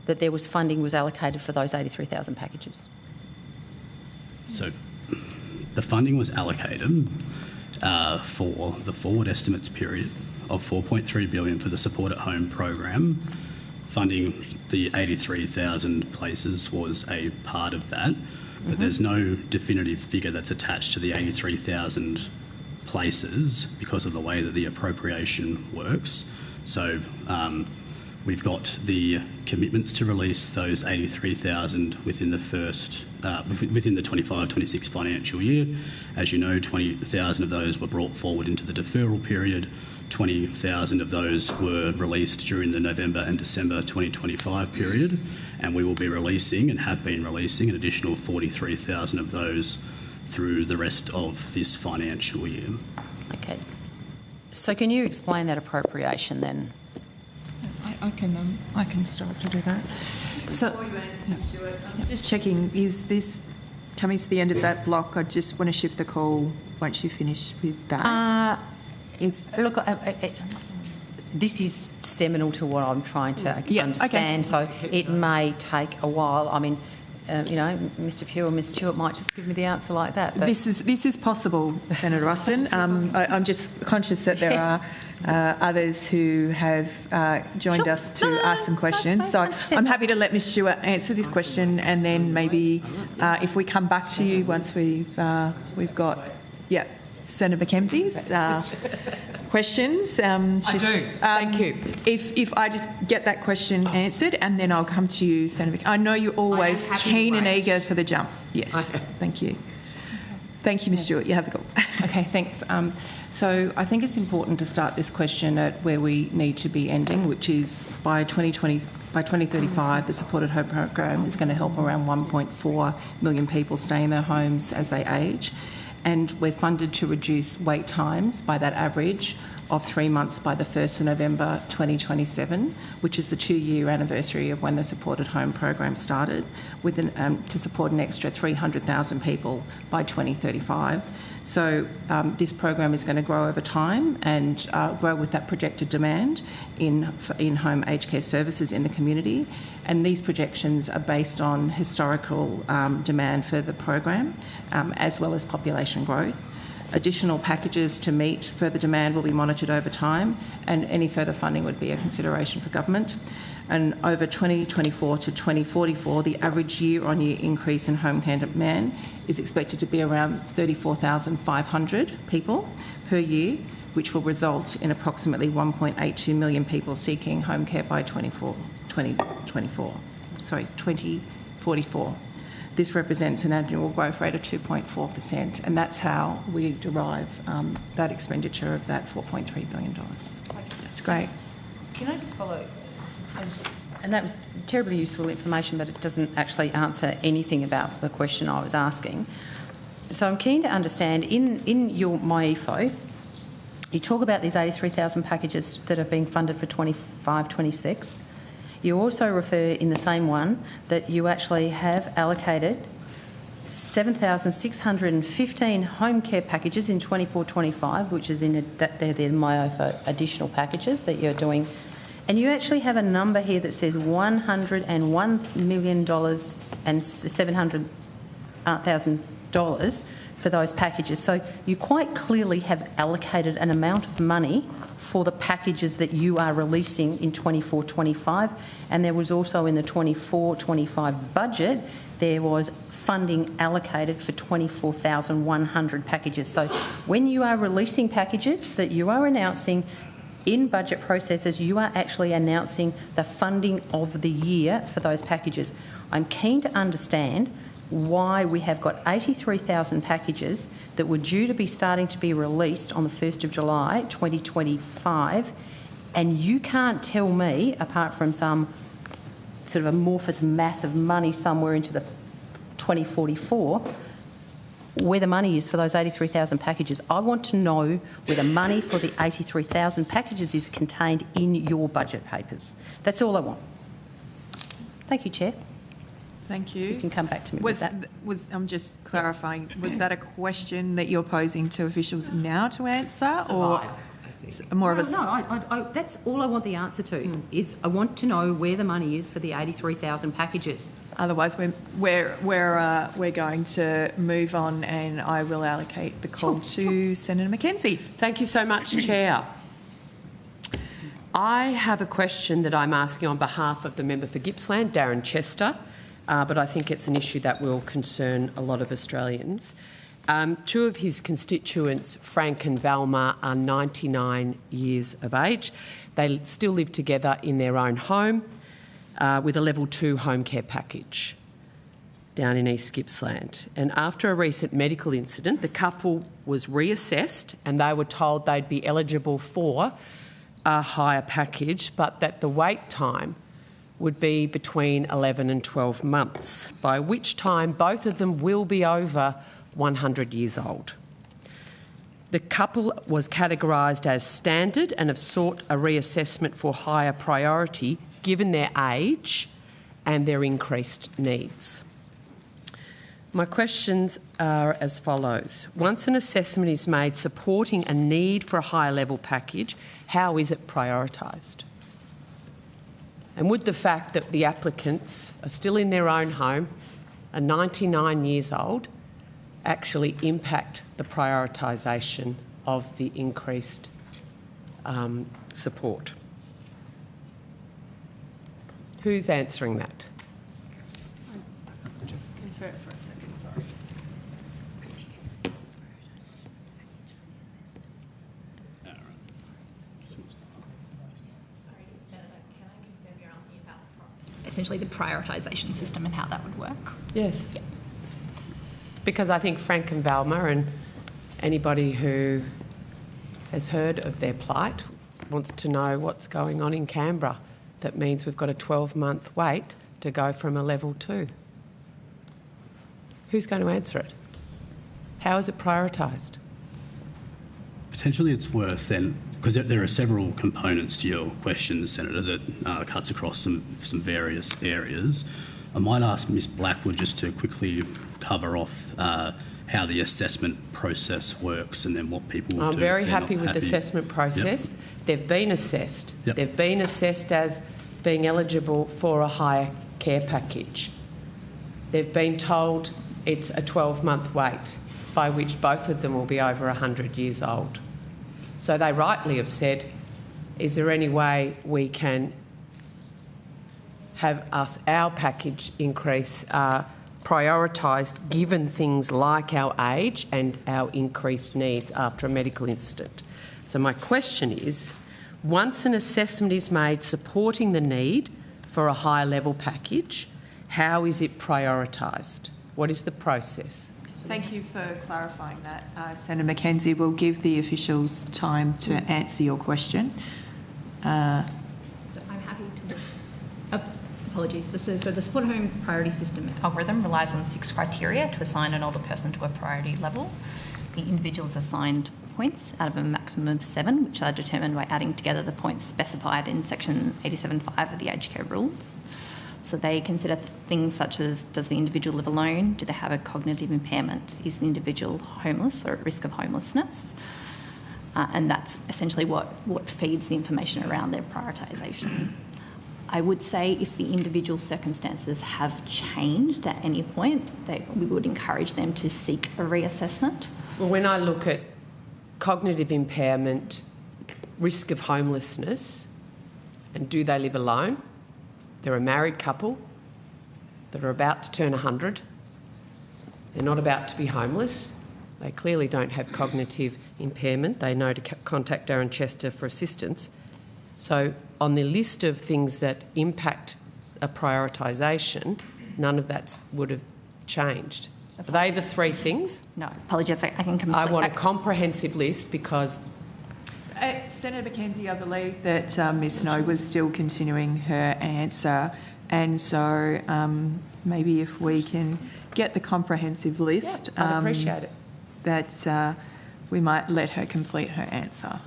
that there was funding was allocated for those 83,000 packages? So the funding was allocated, for the forward estimates period of $4.3 billion for the Support at Home program. Funding the 83,000 places was a part of that, but there's no definitive figure that's attached to the 83,000 places because of the way that the appropriation works. So we've got the commitments to release those 83,000 within the first within the 25-26 financial year. As you know, 20,000 of those were brought forward into the deferral period. 20,000 of those were released during the November and December 2025 period, and we will be releasing and have been releasing an additional 43,000 of those through the rest of this financial year. Okay. So can you explain that appropriation then? I can start to do that. So, just checking, is this coming to the end of that block? I just want to shift the call once you finish with that. Look, this is seminal to what I'm trying to understand, so it may take a while. I mean, Mr. Pugh or Ms. Stewart might just give me the answer like that. But this is possible, Senator Austin. I'm just conscious that there are others who have joined us to ask some questions. So I'm happy to let Ms. Stewart answer this question, and then maybe if we come back to you once we've got Senator McKenzie's questions. Thank you. If I just get that question answered, and then I'll come to you, Senator I know you're always keen and eager for the jump. Yes, thank you. Thank you, Ms. Stewart. You have the call. Okay, thanks. So I think it's important to start this question at where we need to be ending, which is by 2035, the Support at Home program is going to help around 1.4 million people stay in their homes as they age. And we're funded to reduce wait times by that average of 3 months by the 1st of November 2027, which is the 2-year anniversary of when the Support at Home program started, with to support an extra 300,000 people by 2035. So this program is going to grow over time and grow with that projected demand in home aged care services in the community. And these projections are based on historical demand for the program, as well as population growth. Additional packages to meet further demand will be monitored over time, and any further funding would be a consideration for government. And over 2024 to 2044, the average year-on-year increase in home care demand is expected to be around 34,500 people per year, which will result in approximately 1.82 million people seeking home care by 2044. This represents an annual growth rate of 2.4%, and that's how we derive that expenditure of that $4.3 billion. That's great. Can I just follow? And that was terribly useful information, but it doesn't actually answer anything about the question I was asking. So I'm keen to understand, in your MyEFO, you talk about these 83,000 packages that are being funded for 25-26. You also refer in the same one that you actually have allocated 7,615 home care packages in 24-25, which is they're the MyEFO additional packages that you're doing. And you actually have a number here that says $101 million and $700,000 for those packages. So you quite clearly have allocated an amount of money for the packages that you are releasing in 24-25, and there was also in the 24-25 budget, there was funding allocated for 24,100 packages. So when you are releasing packages that you are announcing in budget processes, you are actually announcing the funding of the year for those packages. I'm keen to understand why we have got 83,000 packages that were due to be starting to be released on the 1st of July 2025, and you can't tell me, apart from some sort of amorphous mass of money somewhere into the 2044, where the money is for those 83,000 packages. I want to know where the money for the 83,000 packages is contained in your budget papers. That's all I want. Thank you, Chair. Thank you. You can come back to me with that. I'm just clarifying, was that a question that you're posing to officials now to answer, or more of a... No, that's all I want the answer to, is I want to know where the money is for the 83,000 packages. Otherwise, we're going to move on, and I will allocate the call to Senator McKenzie. Thank you so much, Chair. I have a question that I'm asking on behalf of the member for Gippsland, Darren Chester, but I think it's an issue that will concern a lot of Australians. Two of his constituents, Frank and Valma, are 99 years of age. They still live together in their own home with a level 2 home care package down in East Gippsland. And after a recent medical incident, the couple was reassessed and they were told they'd be eligible for a higher package, but that the wait time would be between 11 and 12 months, by which time both of them will be over 100 years old. The couple was categorised as standard and have sought a reassessment for higher priority given their age and their increased needs. My questions are as follows. Once an assessment is made supporting a need for a higher level package, how is it prioritised? And would the fact that the applicants are still in their own home, are 99 years old, actually impact the prioritisation of the increased support? Who's answering that? Just confer for a second, sorry. Essentially the prioritisation system and how that would work. Yes. Yeah. Because I think Frank and Valma and anybody who has heard of their plight wants to know what's going on in Canberra. That means we've got a 12-month wait to go from a level 2. Who's going to answer it? How is it prioritised? Potentially it's worth then, because there are several components to your question, Senator, that cuts across some various areas. I might ask Ms Blackwood just to quickly cover off how the assessment process works and then what people will do. I'm very if they're happy not with the happy. assessment process. Yep. They've been assessed. Yep. They've been assessed as being eligible for a higher care package. They've been told it's a 12-month wait, by which both of them will be over 100 years old. So they rightly have said, is there any way we can have our package increase prioritised given things like our age and our increased needs after a medical incident? So my question is, once an assessment is made supporting the need for a higher level package, how is it prioritised? What is the process? Thank you for clarifying that, Senator McKenzie. We'll give the officials time to answer your question. So I'm happy to... apologies. So the Support Home Priority System algorithm relies on 6 criteria to assign an older person to a priority level. The individuals assigned points out of a maximum of 7, which are determined by adding together the points specified in section 87.5 of the Aged Care Rules. So they consider things such as, does the individual live alone? Do they have a cognitive impairment? Is the individual homeless or at risk of homelessness? And that's essentially what feeds the information around their prioritisation. I would say if the individual circumstances have changed at any point, we would encourage them to seek a reassessment. Well, when I look at cognitive impairment, risk of homelessness, and do they live alone? They're a married couple that are about to turn 100. They're not about to be homeless. They clearly don't have cognitive impairment. They know to contact Darren Chester for assistance. So on the list of things that impact a prioritisation, none of that would have changed. Are they the 3 things? No, apologies, I can complete. I want a comprehensive list because... Senator McKenzie, I believe that Ms Snow was still continuing her answer, and so maybe if we can get the comprehensive list, I'd appreciate it. That we might let her complete her answer.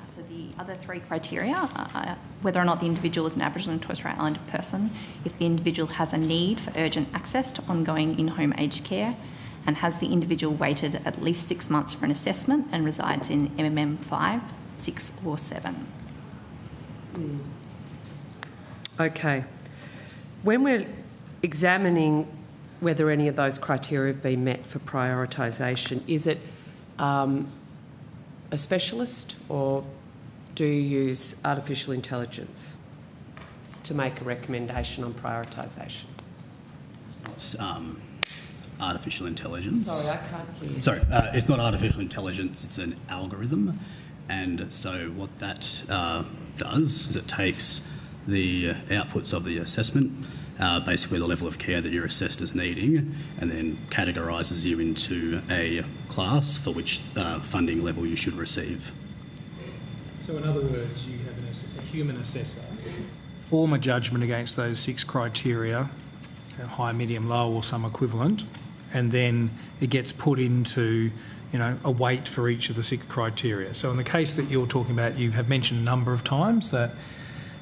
So the other 3 criteria are whether or not the individual is an Aboriginal and Torres Strait Islander person, if the individual has a need for urgent access to ongoing in-home aged care, and has the individual waited at least 6 months for an assessment and resides in MMM 5, 6 or 7. Okay. When we're examining whether any of those criteria have been met for prioritisation, is it a specialist, or do you use artificial intelligence to make a recommendation on prioritisation? It's artificial intelligence. Sorry, I can't hear you. Sorry, it's not artificial intelligence, it's an algorithm. And so what that does is it takes the outputs of the assessment, basically the level of care that you're assessed as needing, and then categorises you into a class for which funding level you should receive. So in other words, you have a human assessor form a judgment against those 6 criteria, high, medium, low or some equivalent, and then it gets put into, you know, a weight for each of the 6 criteria. So in the case that you're talking about, you have mentioned a number of times that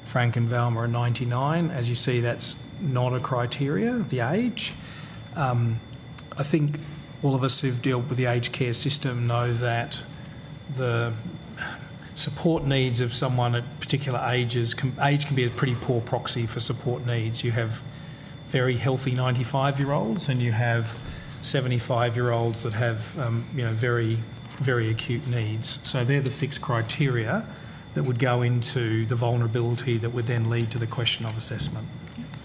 Frank and Valma are 99. As you see, that's not a criteria, the age. I think all of us who've dealt with the aged care system know that the support needs of someone at particular ages, age can be a pretty poor proxy for support needs. You have very healthy 95-year-olds and you have 75-year-olds that have, you know, very, very acute needs. So they're the 6 criteria that would go into the vulnerability that would then lead to the question of assessment.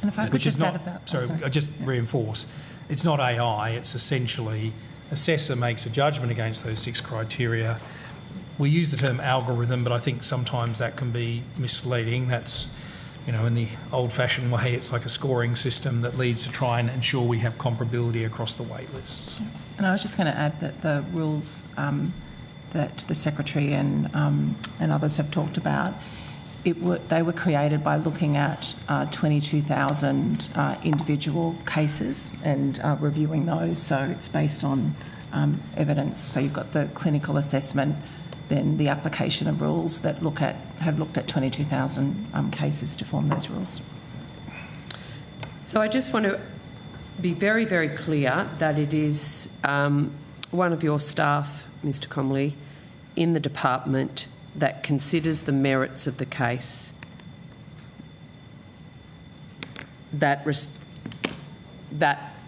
And if I could just add about... I just reinforce, it's not AI, it's essentially assessor makes a judgment against those 6 criteria. We use the term algorithm, but I think sometimes that can be misleading. That's, you know, in the old-fashioned way, it's like a scoring system that leads to try and ensure we have comparability across the wait lists. And I was just going to add that the rules that the Secretary and others have talked about, they were created by looking at 22,000 individual cases and reviewing those. So it's based on evidence. So you've got the clinical assessment, then the application of rules that have looked at 22,000 cases to form those rules. So I just want to be very, very clear that it is one of your staff, Mr Comley, in the department that considers the merits of the case, that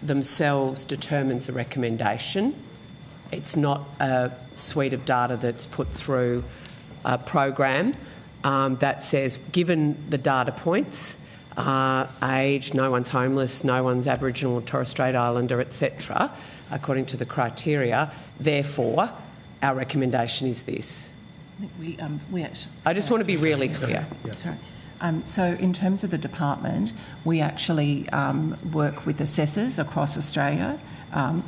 themselves determines a recommendation. It's not a suite of data that's put through a program that says, given the data points, age, no one's homeless, no one's Aboriginal or Torres Strait Islander, etc., according to the criteria, therefore, our recommendation is this. I just want to be really clear. Sorry. So in terms of the department, we actually work with assessors across Australia.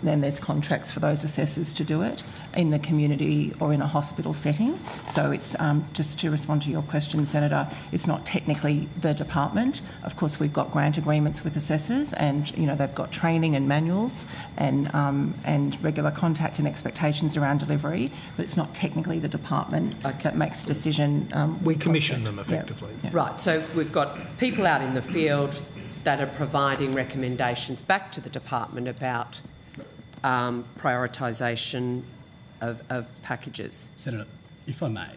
Then there's contracts for those assessors to do it in the community or in a hospital setting. So it's, just to respond to your question, Senator, it's not technically the department. Of course, we've got grant agreements with assessors and, you know, they've got training and manuals and regular contact and expectations around delivery, but it's not technically the department that makes a decision. We commission them effectively. Yeah. Right, so we've got people out in the field that are providing recommendations back to the department about prioritisation of packages. Senator, if I may,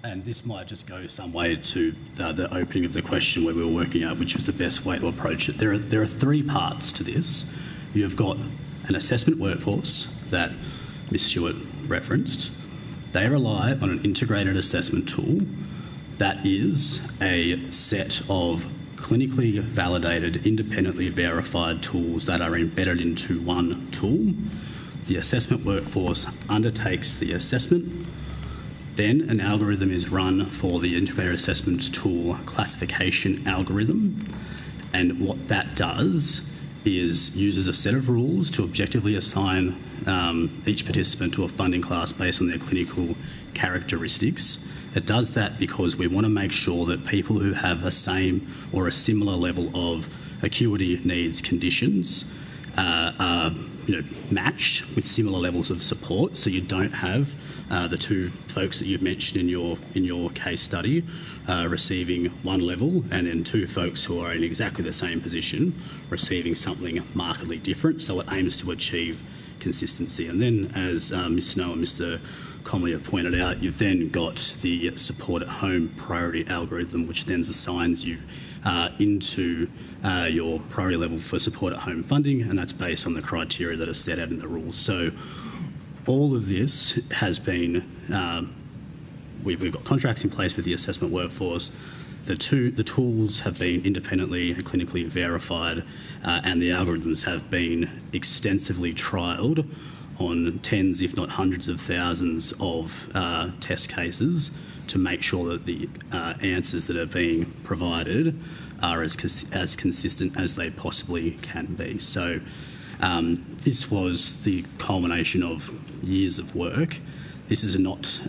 and this might just go some way to the opening of the question where we were working out which was the best way to approach it. There are 3 parts to this. You've got an assessment workforce that Ms Stewart referenced. They rely on an integrated assessment tool that is a set of clinically validated, independently verified tools that are embedded into one tool. The assessment workforce undertakes the assessment. Then an algorithm is run for the integrated assessment tool classification algorithm. And what that does is uses a set of rules to objectively assign each participant to a funding class based on their clinical characteristics. It does that because we want to make sure that people who have a same or a similar level of acuity needs conditions are matched with similar levels of support, so you don't have the 2 folks that you've mentioned in your case study receiving one level and then 2 folks who are in exactly the same position receiving something markedly different. So it aims to achieve consistency. And then, as Ms Snow and Mr Comley have pointed out, you've then got the support at home priority algorithm, which then assigns you into your priority level for support at home funding, and that's based on the criteria that are set out in the rules. So all of this has been, we've got contracts in place with the assessment workforce. The tools have been independently and clinically verified, and the algorithms have been extensively trialled on tens, if not hundreds of thousands of test cases to make sure that the answers that are being provided are as consistent as they possibly can be. So this was the culmination of years of work. This is not,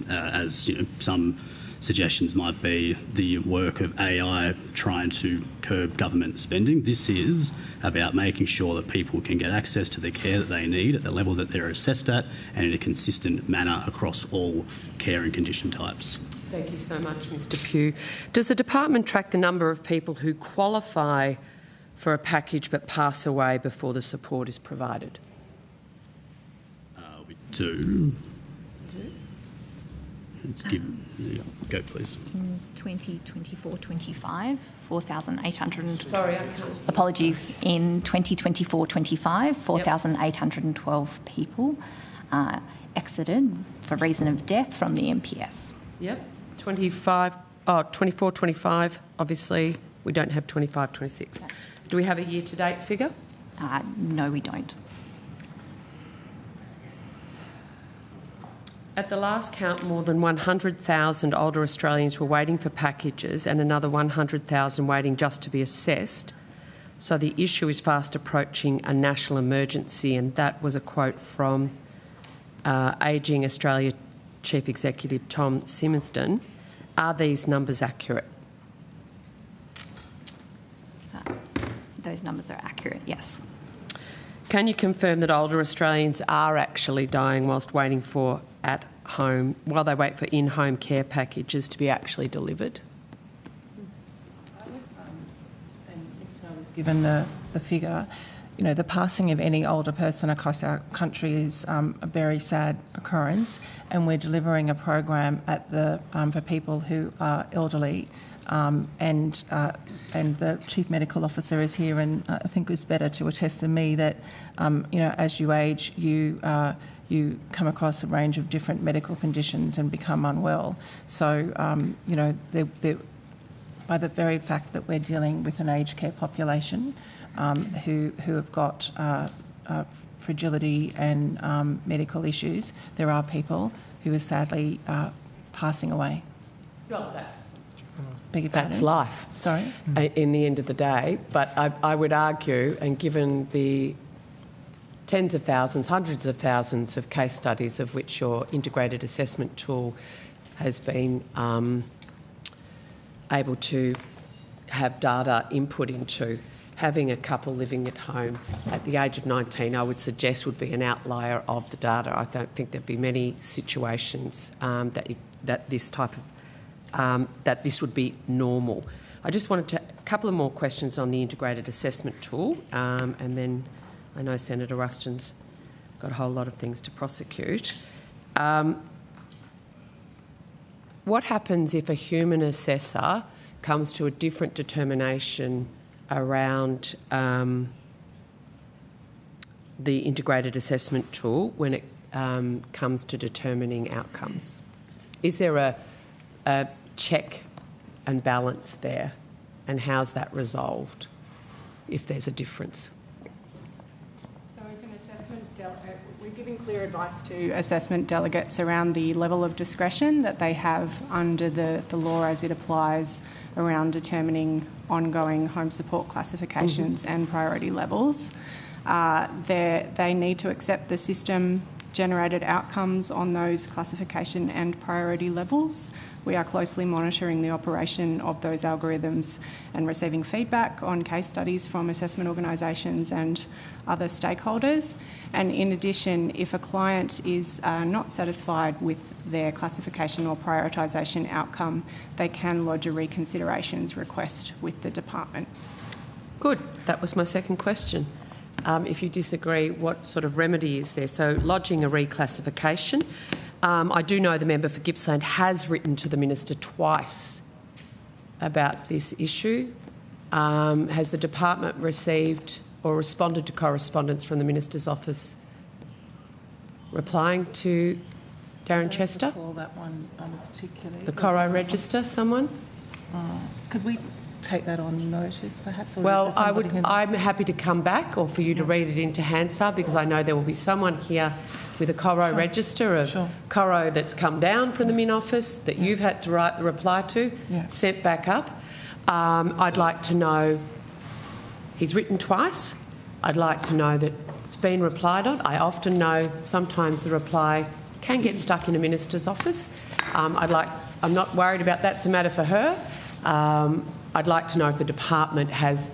as you know, some suggestions might be, the work of AI trying to curb government spending. This is about making sure that people can get access to the care that they need at the level that they're assessed at and in a consistent manner across all care and condition types. Thank you so much, Mr Pugh. Does the department track the number of people who qualify for a package but pass away before the support is provided? We do. Let's give, go please. 2024-25, 4,800. Sorry, I can't. Apologies. In 2024-25, 4,812 people exited for reason of death from the MPS. Yep. 24-25, obviously we don't have 25-26. Do we have a year-to-date figure? No, we don't. At the last count, more than 100,000 older Australians were waiting for packages and another 100,000 waiting just to be assessed. So the issue is fast approaching a national emergency, and that was a quote from Ageing Australia Chief Executive Tom Simmersden. Are these numbers accurate? Those numbers are accurate, yes. Can you confirm that older Australians are actually dying whilst waiting for at home, while they wait for in-home care packages to be actually delivered? Given the figure, you know, the passing of any older person across our country is a very sad occurrence, and we're delivering a program at the for people who are elderly, and the Chief Medical Officer is here, and I think it's better to attest than me that you know, as you age, you come across a range of different medical conditions and become unwell. So you know, by the very fact that we're dealing with an aged care population who have got fragility and medical issues, there are people who are sadly passing away. Well, that's life. Sorry? In the end of the day. But I would argue, and given the tens of thousands, hundreds of thousands of case studies of which your integrated assessment tool has been able to have data input into, having a couple living at home at the age of 19, I would suggest would be an outlier of the data. I don't think there'd be many situations that this type of that this would be normal. I just wanted to, a couple of more questions on the integrated assessment tool, and then I know Senator Ruston's got a whole lot of things to prosecute. What happens if a human assessor comes to a different determination around the integrated assessment tool when it comes to determining outcomes? Is there a check and balance there, and how's that resolved if there's a difference? So if an assessment we're giving clear advice to assessment delegates around the level of discretion that they have under the law as it applies around determining ongoing home support classifications and priority levels. They need to accept the system-generated outcomes on those classification and priority levels. We are closely monitoring the operation of those algorithms and receiving feedback on case studies from assessment organisations and other stakeholders. And in addition, if a client is not satisfied with their classification or prioritisation outcome, they can lodge a reconsiderations request with the department. Good. That was my second question. If you disagree, what sort of remedy is there? So lodging a reclassification. I do know the member for Gippsland has written to the Minister twice about this issue. Has the department received or responded to correspondence from the Minister's office replying to Darren Chester? Call that one particularly. The Coro Register, someone? Could we take that on notice, perhaps? Or Well, is there somebody who- I'm happy to come back or for you to read it into Hansard, because I know there will be someone here with a Coro Register of Coro that's come down from the Min office that you've had to write the reply to, sent back up. I'd like to know, he's written twice, I'd like to know that it's been replied on. I often know sometimes the reply can get stuck in a minister's office. I'm not worried about that, it's a matter for her. I'd like to know if the department has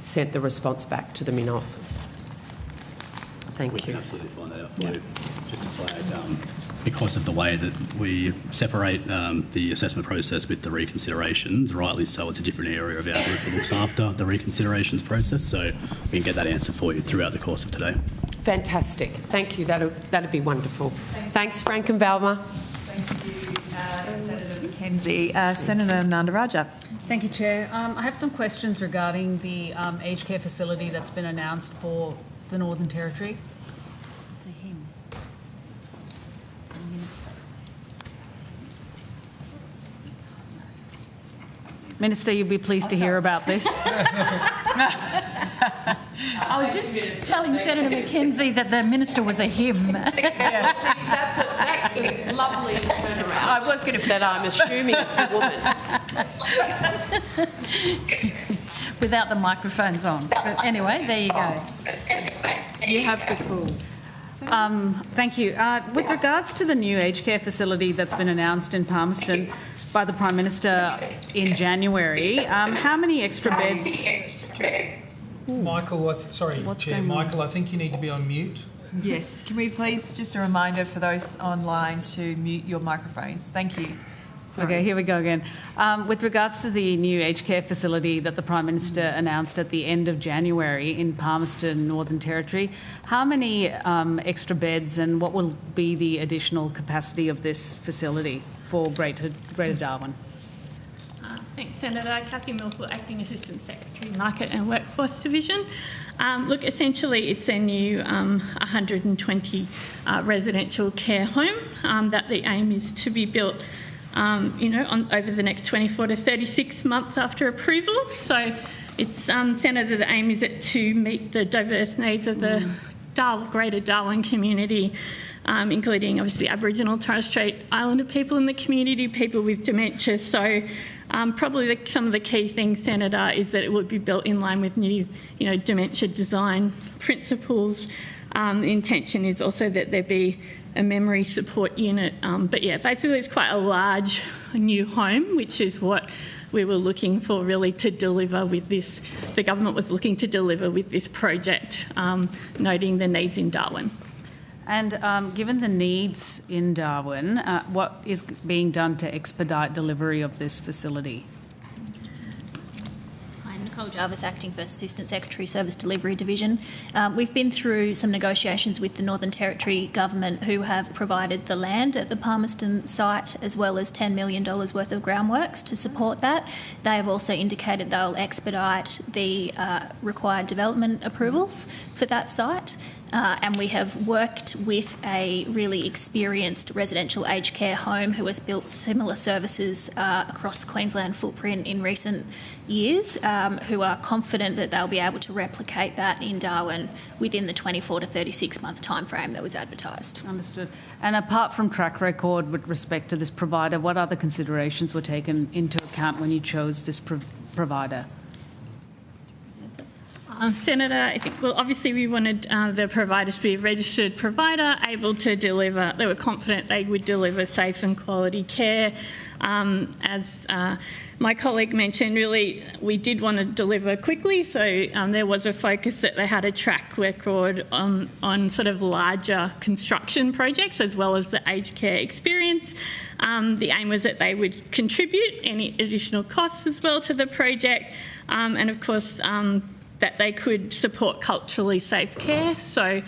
sent the response back to the Min office. Thank We you. can absolutely find that out for you. Just to flag, because of the way that we separate the assessment process with the reconsiderations, rightly so, it's a different area of our group that looks after the reconsiderations process, so we can get that answer for you throughout the course of today. Fantastic. Thank you. That'd be wonderful. Thanks, Frank and Valma. Thank you, Senator McKenzie. Senator Nandaraja. Thank you, Chair. I have some questions regarding the aged care facility that's been announced for the Northern Territory. It's a him. The Minister. Minister, you'll be pleased to hear about this. I was just telling Senator McKenzie that the Minister was a him. That's a lovely turnaround. I was going to that I'm assuming it's a woman. Without the microphones on. But anyway, there you go. You have the call. Thank you. With regards to the new aged care facility that's been announced in Palmerston by the Prime Minister in January, how many extra beds... Michael, Chair, Michael, I think you need to be on mute. Yes. Can we please, just a reminder for those online to mute your microphones? Thank you. Sorry. Okay, here we go again. With regards to the new aged care facility that the Prime Minister announced at the end of January in Palmerston, Northern Territory, how many extra beds and what will be the additional capacity of this facility for Greater Darwin? Thanks, Senator. Cathy Milford, Acting Assistant Secretary, Market and Workforce Division. Look, essentially it's a new 120 residential care home that the aim is to be built over the next 24 to 36 months after approval. So it's, Senator, the aim is to meet the diverse needs of the Greater Darwin community, including obviously Aboriginal, Torres Strait Islander people in the community, people with dementia. So probably some of the key things, Senator, is that it would be built in line with new, dementia design principles. The intention is also that there be a memory support unit. But yeah, basically it's quite a large new home, which is what we were looking for really to deliver with this. The government was looking to deliver with this project, noting the needs in Darwin. And given the needs in Darwin, what is being done to expedite delivery of this facility? I'm Nicole Jarvis, Acting First Assistant Secretary, Service Delivery Division. We've been through some negotiations with the Northern Territory Government, who have provided the land at the Palmerston site as well as $10 million worth of groundworks to support that. They have also indicated they'll expedite the required development approvals for that site. And we have worked with a really experienced residential aged care home who has built similar services across the Queensland footprint in recent years, who are confident that they'll be able to replicate that in Darwin within the 24 to 36 month timeframe that was advertised. Understood. And apart from track record with respect to this provider, what other considerations were taken into account when you chose this provider? Senator, I think, well, obviously we wanted the provider to be a registered provider, able to deliver, they were confident they would deliver safe and quality care. As my colleague mentioned, really, we did want to deliver quickly, so there was a focus that they had a track record on sort of larger construction projects as well as the aged care experience. The aim was that they would contribute any additional costs as well to the project, and of course, that they could support culturally safe care. So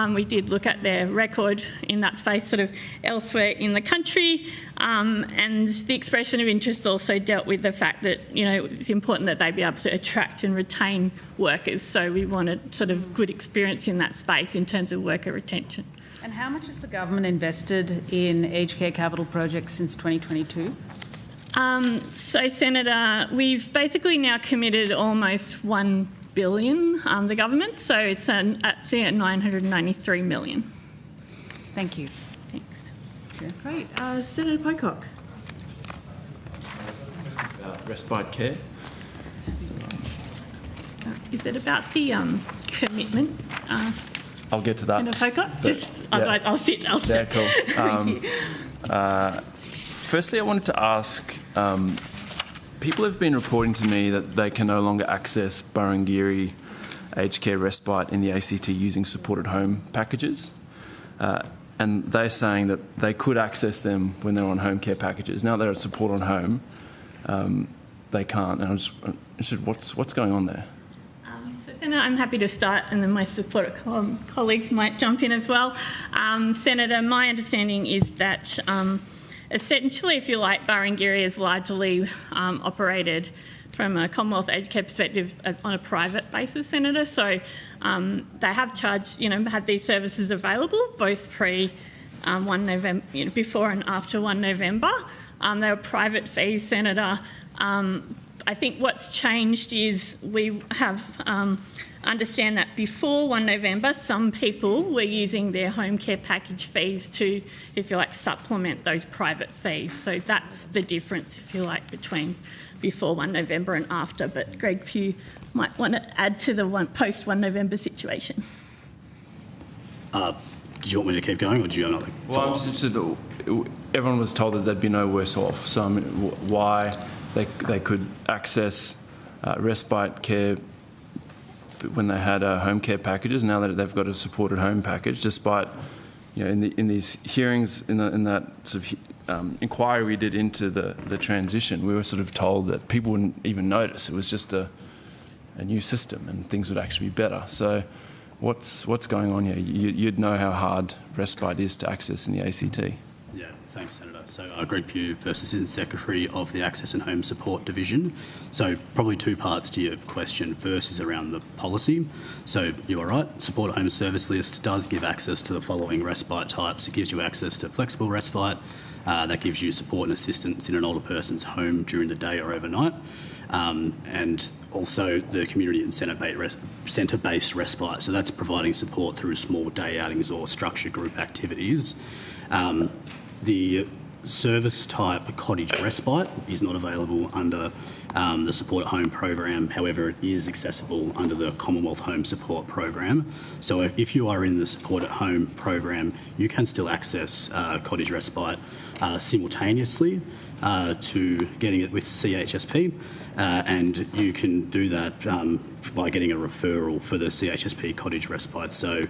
we did look at their record in that space sort of elsewhere in the country, and the expression of interest also dealt with the fact that, it's important that they be able to attract and retain workers. So we wanted sort of good experience in that space in terms of worker retention. And how much has the government invested in aged care capital projects since 2022? So, Senator, we've basically now committed almost $1 billion, the government, so it's actually at $993 million. Thank you. Thanks. Great. Senator Pocock. Respite care. Is it about the commitment? I'll get to that. Senator Pocock? Otherwise I'll sit. Yeah, cool. Firstly, I wanted to ask, people have been reporting to me that they can no longer access Barangiri aged care respite in the ACT using supported home packages. And they're saying that they could access them when they're on home care packages. Now they're at support on home, they can't. And I'm just interested, what's going on there? Senator, I'm happy to start, and then my supporter colleagues might jump in as well. Senator, my understanding is that essentially, if you like, Barangiri is largely operated from a Commonwealth aged care perspective on a private basis, Senator. So they have charged, had these services available both pre 1 November, before and after 1 November. They were private fees, Senator. I think what's changed is we have understand that before 1 November, some people were using their home care package fees to, if you like, supplement those private fees. So that's the difference, if you like, between before 1 November and after. But Greg Pugh might want to add to the post-1 November situation. Did you want me to keep going, or do you have another? Well, I'm just interested, everyone was told that they'd be no worse off. So I mean, why they could access respite care when they had home care packages, now that they've got a supported home package, despite, in these hearings, in that sort of inquiry we did into the transition, we were sort of told that people wouldn't even notice. It was just a new system and things would actually be better. So what's going on here? You'd know how hard respite is to access in the ACT. Yeah, thanks, Senator. So Greg Pugh, First Assistant Secretary of the Access and Home Support Division. So probably two parts to your question. First is around the policy. So you are right, Support Home Service List does give access to the following respite types. It gives you access to flexible respite. That gives you support and assistance in an older person's home during the day or overnight. And also the community and centre-based respite. So that's providing support through small day outings or structured group activities. The service type cottage respite is not available under the Support at Home program. However, it is accessible under the Commonwealth Home Support program. So if you are in the Support at Home program, you can still access cottage respite simultaneously to getting it with CHSP, and you can do that by getting a referral for the CHSP cottage respite. So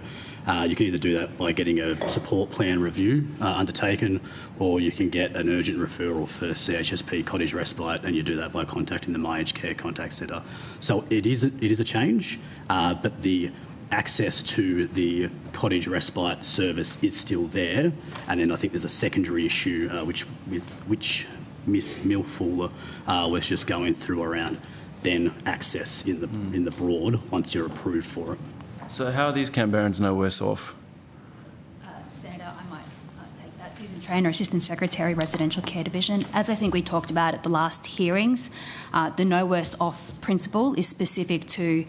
you can either do that by getting a support plan review undertaken, or you can get an urgent referral for CHSP cottage respite, and you do that by contacting the My Aged Care Contact Centre. So it is a change, but the access to the cottage respite service is still there. And then I think there's a secondary issue which Miss Milfuller was just going through around then access in the broad once you're approved for it. So how are these Canberrans no worse off? Senator, I might take that. Susan Trainer, Assistant Secretary, Residential Care Division. As I think we talked about at the last hearings, the no worse off principle is specific to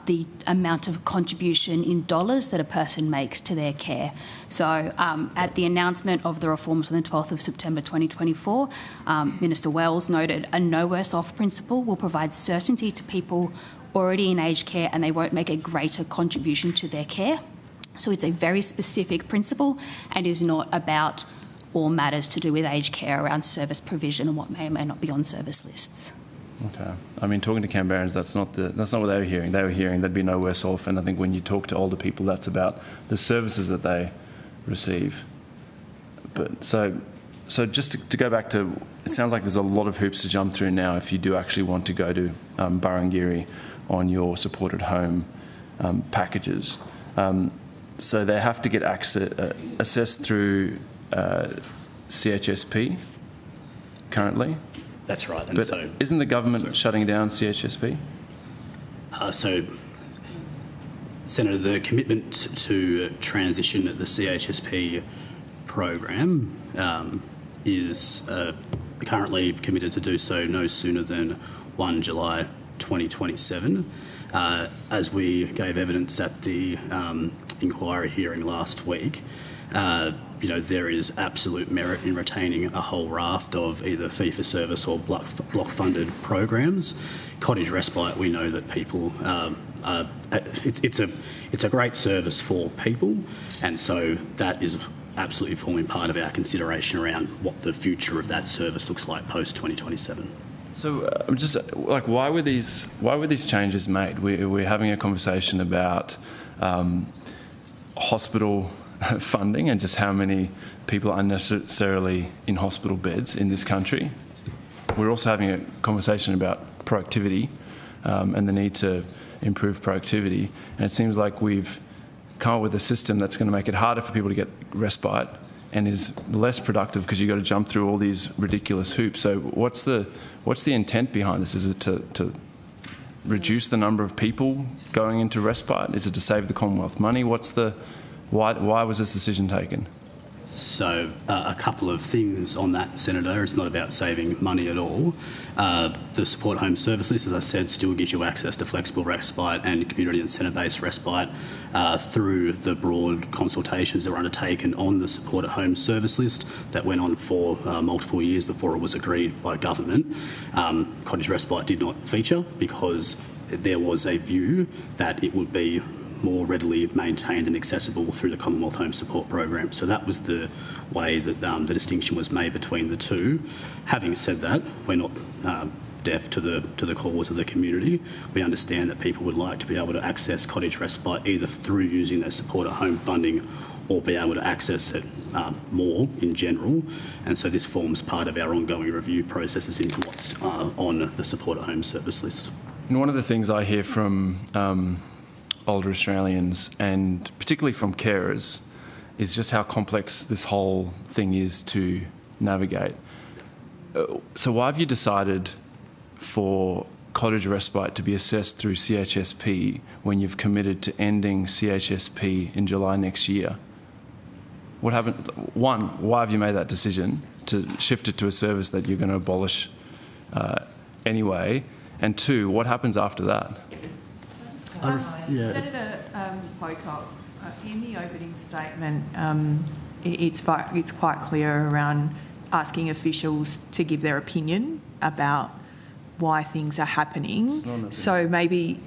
the amount of contribution in dollars that a person makes to their care. So at the announcement of the reforms on the 12th of September 2024, Minister Wells noted a no worse off principle will provide certainty to people already in aged care, and they won't make a greater contribution to their care. So it's a very specific principle and is not about all matters to do with aged care around service provision and what may or may not be on service lists. Okay. I mean, talking to Canberrans, that's not what they were hearing. They were hearing they'd be no worse off, and I think when you talk to older people, that's about the services that they receive. But so So just to go back to, it sounds like there's a lot of hoops to jump through now if you do actually want to go to Burrangiri on your supported home packages. So they have to get assessed through CHSP currently. That's right. And but so, isn't the government shutting down CHSP? So, Senator, the commitment to transition the CHSP program is currently committed to do so no sooner than 1 July 2027. As we gave evidence at the inquiry hearing last week, there is absolute merit in retaining a whole raft of either fee-for-service or block-funded programs. Cottage respite, we know that people, it's a great service for people, and so that is absolutely forming part of our consideration around what the future of that service looks like post-2027. So I'm just like, why were these changes made? We're having a conversation about hospital funding and just how many people are unnecessarily in hospital beds in this country. We're also having a conversation about productivity and the need to improve productivity. And it seems like we've come up with a system that's going to make it harder for people to get respite and is less productive because you've got to jump through all these ridiculous hoops. So what's the intent behind this? Is it to reduce the number of people going into respite? Is it to save the Commonwealth money? Why was this decision taken? So a couple of things on that, Senator. It's not about saving money at all. The support home service list, as I said, still gives you access to flexible respite and community and centre-based respite through the broad consultations that were undertaken on the support at home service list that went on for multiple years before it was agreed by government. Cottage respite did not feature because there was a view that it would be more readily maintained and accessible through the Commonwealth Home Support Program. So that was the way that the distinction was made between the two. Having said that, we're not deaf to the calls of the community. We understand that people would like to be able to access cottage respite either through using their support at home funding or be able to access it more in general. And so this forms part of our ongoing review processes into what's on the support at home service list. And one of the things I hear from older Australians, and particularly from carers, is just how complex this whole thing is to navigate. So why have you decided for cottage respite to be assessed through CHSP when you've committed to ending CHSP in July next year? What happened? One, why have you made that decision to shift it to a service that you're going to abolish anyway? And two, what happens after that? Senator Pocock, in the opening statement, it's quite clear around asking officials to give their opinion about why things are happening. So maybe,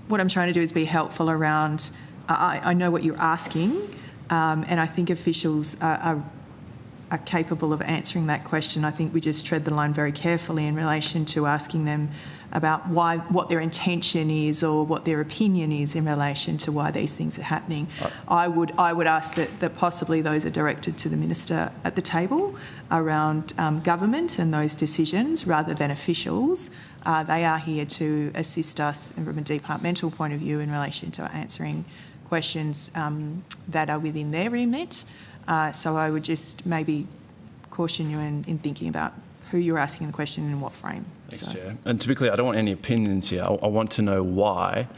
what I'm trying to do is be helpful around, I know what you're asking, and I think officials are capable of answering that question. I think we just tread the line very carefully in relation to asking them about what their intention is or what their opinion is in relation to why these things are happening. I would ask that possibly those are directed to the Minister at the table around government and those decisions rather than officials. They are here to assist us from a departmental point of view in relation to answering questions that are within their remit. So I would just maybe caution you in thinking about who you're asking the question and in what frame. Thanks, Chair. And to be clear, I don't want any opinions here. I want to know why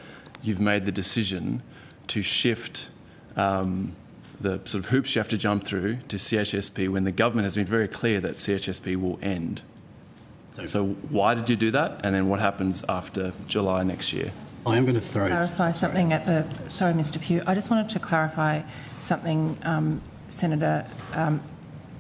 you've made the decision to shift the sort of hoops you have to jump through to CHSP when the government has been very clear that CHSP will end. So why did you do that? And then what happens after July next year? I am going to clarify something at the... Sorry, Mr Pugh. I just wanted to clarify something, Senator,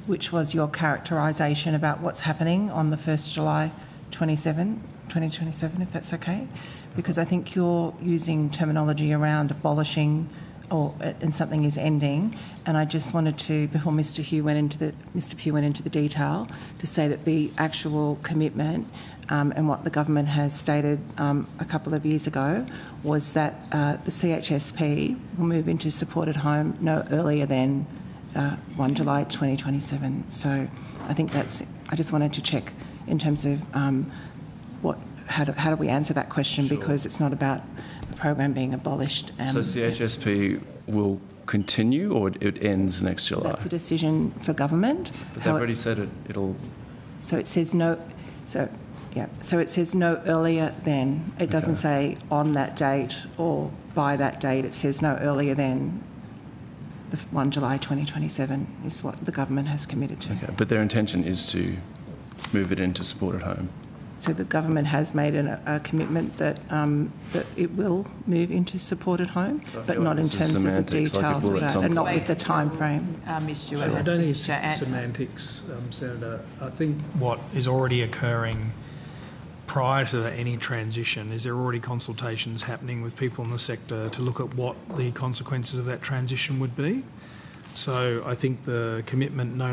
which was your characterisation about what's happening on the 1st July 2027, if that's okay, because I think you're using terminology around abolishing and something is ending, and I just wanted to, before Mr Pugh went into the detail, to say that the actual commitment and what the government has stated a couple of years ago was that the CHSP will move into supported home no earlier than 1 July 2027. So I think that's, I just wanted to check in terms of how do we answer that question, because it's not about the program being abolished. So CHSP will continue, or it ends next July? That's a decision for government. But they've already said it'll... So it says no... So it says no earlier than. It doesn't say on that date or by that date. It says no earlier than the 1 July 2027 is what the government has committed to. Okay, but their intention is to move it into support at home. So the government has made a commitment that that it will move into support at home, but not in terms of the details of that, and not with the time frame. Ms Stewart, I don't think it's semantics, Senator. I think what is already occurring prior to any transition is there are already consultations happening with people in the sector to look at what the consequences of that transition would be. So I think the commitment no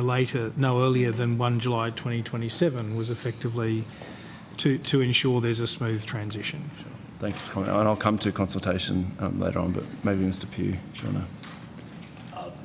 earlier than 1 July 2027 was effectively to ensure there's a smooth transition. Sure. Thanks for commenting. And I'll come to consultation later on, but maybe Mr Pugh, do you want to...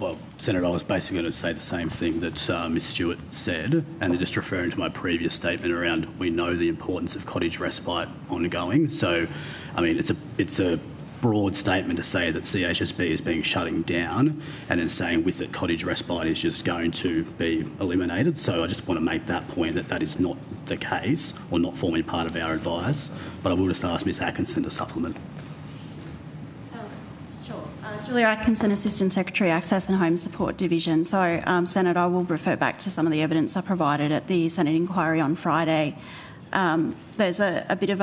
Well, Senator, I was basically going to say the same thing that Ms Stewart said, and just referring to my previous statement around we know the importance of cottage respite ongoing. So, I mean, it's a broad statement to say that CHSP is being shutting down, and then saying with it cottage respite is just going to be eliminated. So I just want to make that point that is not the case, or not forming part of our advice. But I will just ask Ms Atkinson to supplement. Sure. Julia Atkinson, Assistant Secretary, Access and Home Support Division. So, Senator, I will refer back to some of the evidence I provided at the Senate inquiry on Friday. There's a bit of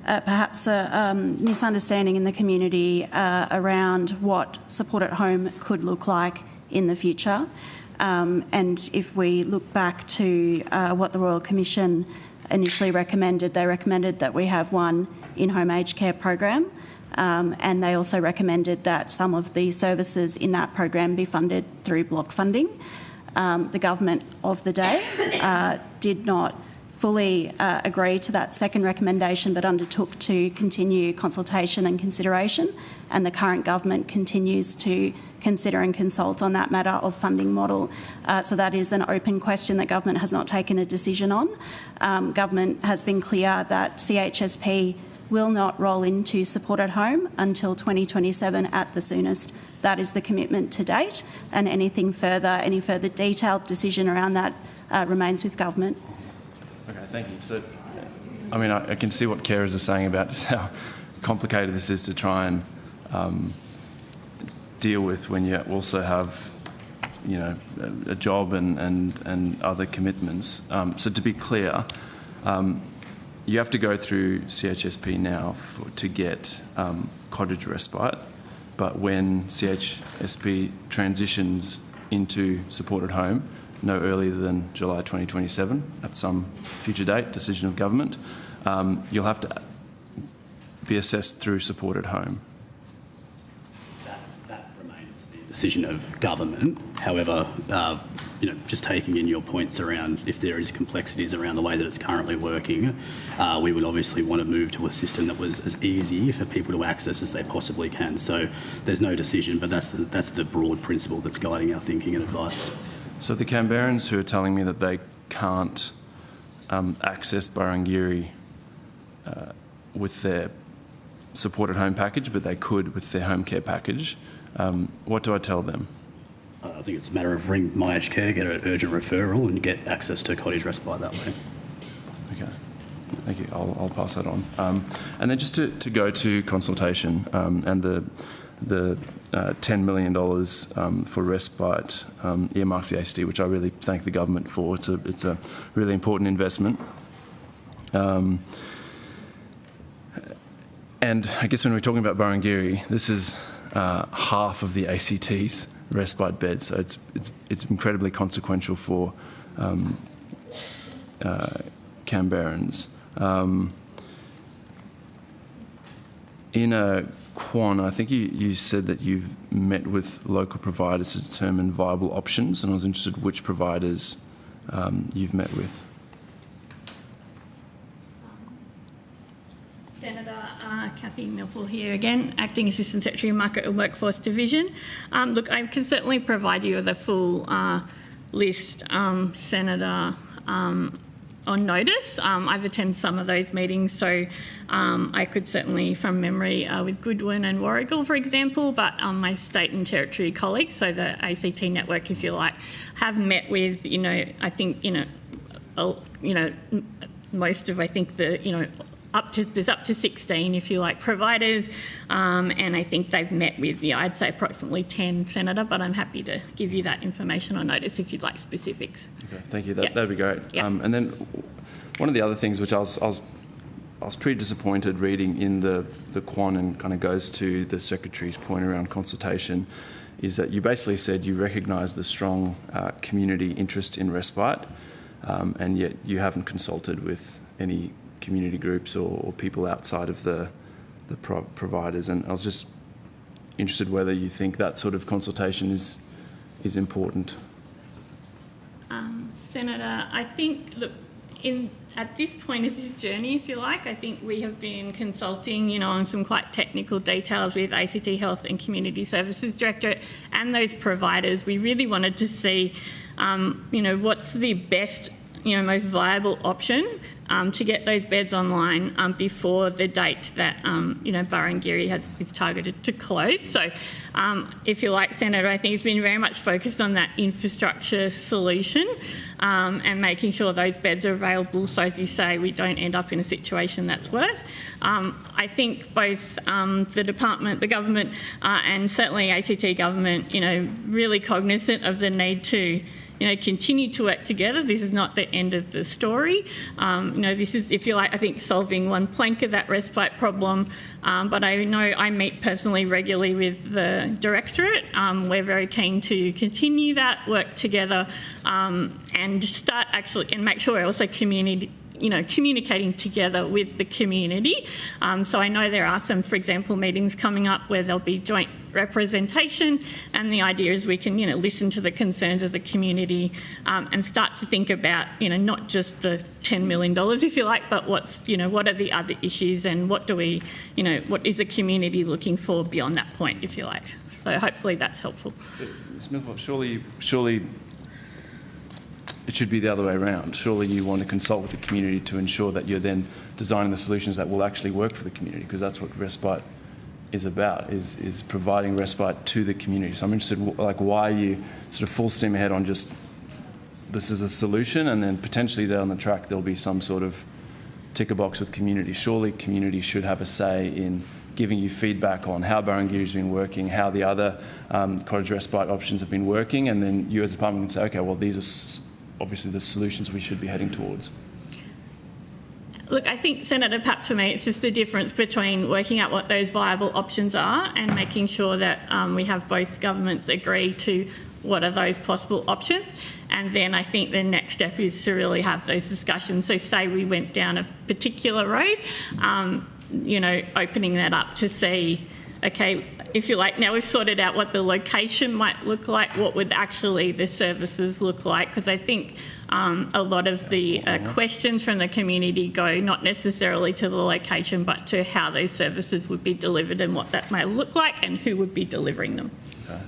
perhaps a misunderstanding in the community around what support at home could look like in the future. And if we look back to what the Royal Commission initially recommended, they recommended that we have one in-home aged care program, and they also recommended that some of the services in that program be funded through block funding. The government of the day did not fully agree to that second recommendation, but undertook to continue consultation and consideration, and the current government continues to consider and consult on that matter of funding model. So that is an open question that government has not taken a decision on. Government has been clear that CHSP will not roll into support at home until 2027 at the soonest. That is the commitment to date, and any further detailed decision around that remains with government. Okay, thank you. So, I mean, I can see what carers are saying about just how complicated this is to try and deal with when you also have, you know, a job and other commitments. So to be clear, you have to go through CHSP now to get cottage respite, but when CHSP transitions into support at home, no earlier than July 2027, at some future date, decision of government, you'll have to be assessed through support at home. That remains to be a decision of government. However, you know, just taking in your points around if there is complexities around the way that it's currently working, we would obviously want to move to a system that was as easy for people to access as they possibly can. So there's no decision, but that's the broad principle that's guiding our thinking and advice. So the Canberrans who are telling me that they can't access Barangiri with their support at home package, but they could with their home care package, what do I tell them? I think it's a matter of ring My Aged Care, get an urgent referral and get access to cottage respite that way. Okay, thank you. I'll pass that on. And then just to go to consultation and the $10 million for respite earmarked for the ACT, which I really thank the government for. It's a really important investment. And I guess when we're talking about Barangiri, this is half of the ACT's respite beds, so it's incredibly consequential for Canberrans. In a Quan, I think you said that you've met with local providers to determine viable options, and I was interested which providers you've met with. Senator, Kathy Kathy Milford here again, Acting Assistant Secretary of Market and Workforce Division. Look, I can certainly provide you with a full list, Senator, on notice. I've attended some of those meetings, so I could certainly, from memory, with Goodwin and Warrigal, for example, but my state and territory colleagues, so the ACT network, if you like, have met with, I think, most of, I think, the, there's up to 16, if you like, providers, and I think they've met with, I'd say approximately 10, Senator, but I'm happy to give you that information on notice if you'd like specifics. Okay, thank you. That'd be great. And then one of the other things which I was pretty disappointed reading in the Quan, and kind of goes to the Secretary's point around consultation, is that you basically said you recognise the strong community interest in respite, and yet you haven't consulted with any community groups or people outside of the providers. And I was just interested whether you think that sort of consultation is important. Senator, I think, look, at this point of this journey, if you like, I think we have been consulting, on some quite technical details with ACT Health and Community Services Directorate and those providers. We really wanted to see, what's the best, most viable option to get those beds online before the date that, Burrangiri is targeted to close. So, if you like, Senator, I think it's been very much focused on that infrastructure solution and making sure those beds are available, so as you say, we don't end up in a situation that's worse. I think both the department, the government, and certainly ACT government, really cognisant of the need to continue to work together. This is not the end of the story. This is, if you like, I think solving one plank of that respite problem. But I know I meet personally regularly with the Directorate. We're very keen to continue that work together and start actually, and make sure we're also communicating together with the community. So I know there are some, for example, meetings coming up where there'll be joint representation, and the idea is we can, listen to the concerns of the community and start to think about, not just the $10 million, if you like, but what are the other issues, and what do we, what is the community looking for beyond that point, if you like. So hopefully that's helpful. Ms. Milford, surely it should be the other way around. Surely you want to consult with the community to ensure that you're then designing the solutions that will actually work for the community, because that's what respite is about, is providing respite to the community. So I'm interested, why are you sort of full steam ahead on just this is a solution, and then potentially down the track there'll be some sort of ticker box with community? Surely community should have a say in giving you feedback on how Burrangiri's been working, how the other cottage respite options have been working, and then you as a department can say, okay, well, these are obviously the solutions we should be heading towards. Look, I think, Senator, perhaps for me, it's just the difference between working out what those viable options are and making sure that we have both governments agree to what are those possible options. And then I think the next step is to really have those discussions. So say we went down a particular road, opening that up to see, okay, if you like, now we've sorted out what the location might look like, what would actually the services look like? Because I think a lot of the questions from the community go not necessarily to the location, but to how those services would be delivered and what that may look like and who would be delivering them. Okay.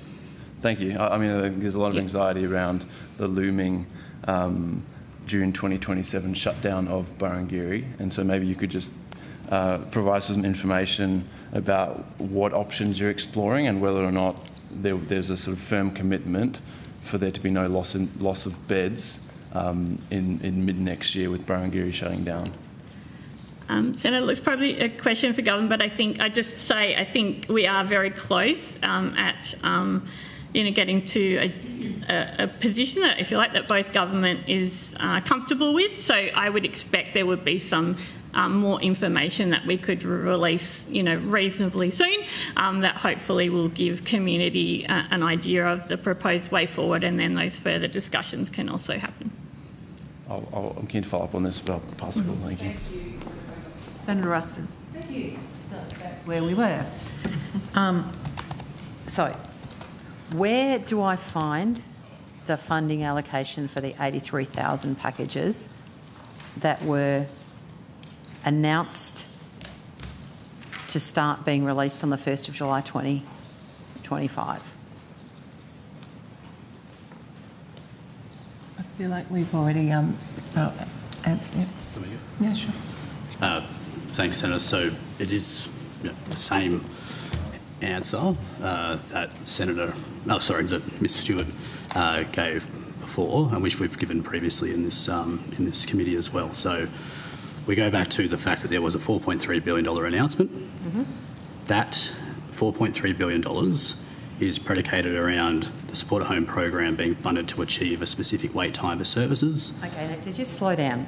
Thank you. I mean, there's a lot of anxiety around the looming June 2027 shutdown of Burrangiri, and so maybe you could just provide some information about what options you're exploring and whether or not there's a sort of firm commitment for there to be no loss of beds in mid-next year with Burrangiri shutting down. Senator, looks probably a question for government, but I think we are very close at getting to a position that, if you like, that both government is comfortable with. So I would expect there would be some more information that we could release, reasonably soon, that hopefully will give community an idea of the proposed way forward, and then those further discussions can also happen. I'm keen to follow up on this, but I'll pass the call. Thank you. Senator Ruston. Thank you. So that's where we were. So, where do I find the funding allocation for the 83,000 packages that were announced to start being released on the 1st of July 2025? I feel like we've already answered it. Yeah, sure. Thanks, Senator. So it is the same answer that Ms Stewart gave before, and which we've given previously in this committee as well. So we go back to the fact that there was a $4.3 billion announcement. Mm-hmm. That $4.3 billion is predicated around the Support at Home program being funded to achieve a specific wait time for services. Okay, now just slow down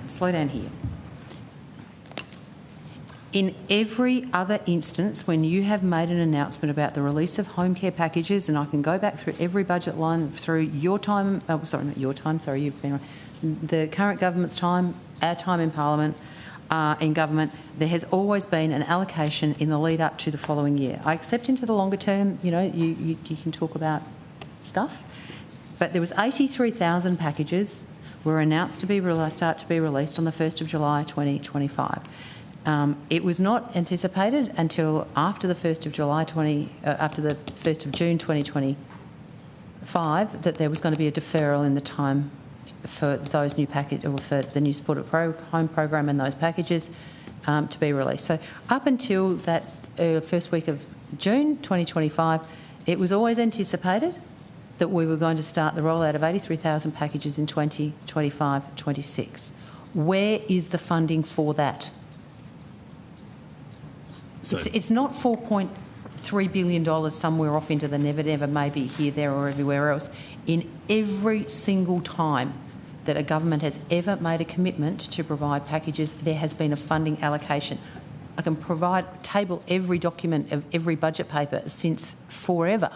here. In every other instance, when you have made an announcement about the release of home care packages, and I can go back through every budget line through your time, you've been the current government's time, our time in Parliament, in government, there has always been an allocation in the lead up to the following year. I accept into the longer term, you can talk about stuff, but there was 83,000 packages were announced to start to be released on the 1st of July 2025. It was not anticipated until after the 1st of after the 1st of June 2025 that there was going to be a deferral in the time for those new package, or for the new Support at Home program and those packages to be released. So up until that first week of June 2025, it was always anticipated that we were going to start the rollout of 83,000 packages in 2025-26. Where is the funding for that? So It's not $4.3 billion somewhere off into the never, maybe here, there or everywhere else. In every single time that a government has ever made a commitment to provide packages, there has been a funding allocation. I can table every document of every budget paper since forever.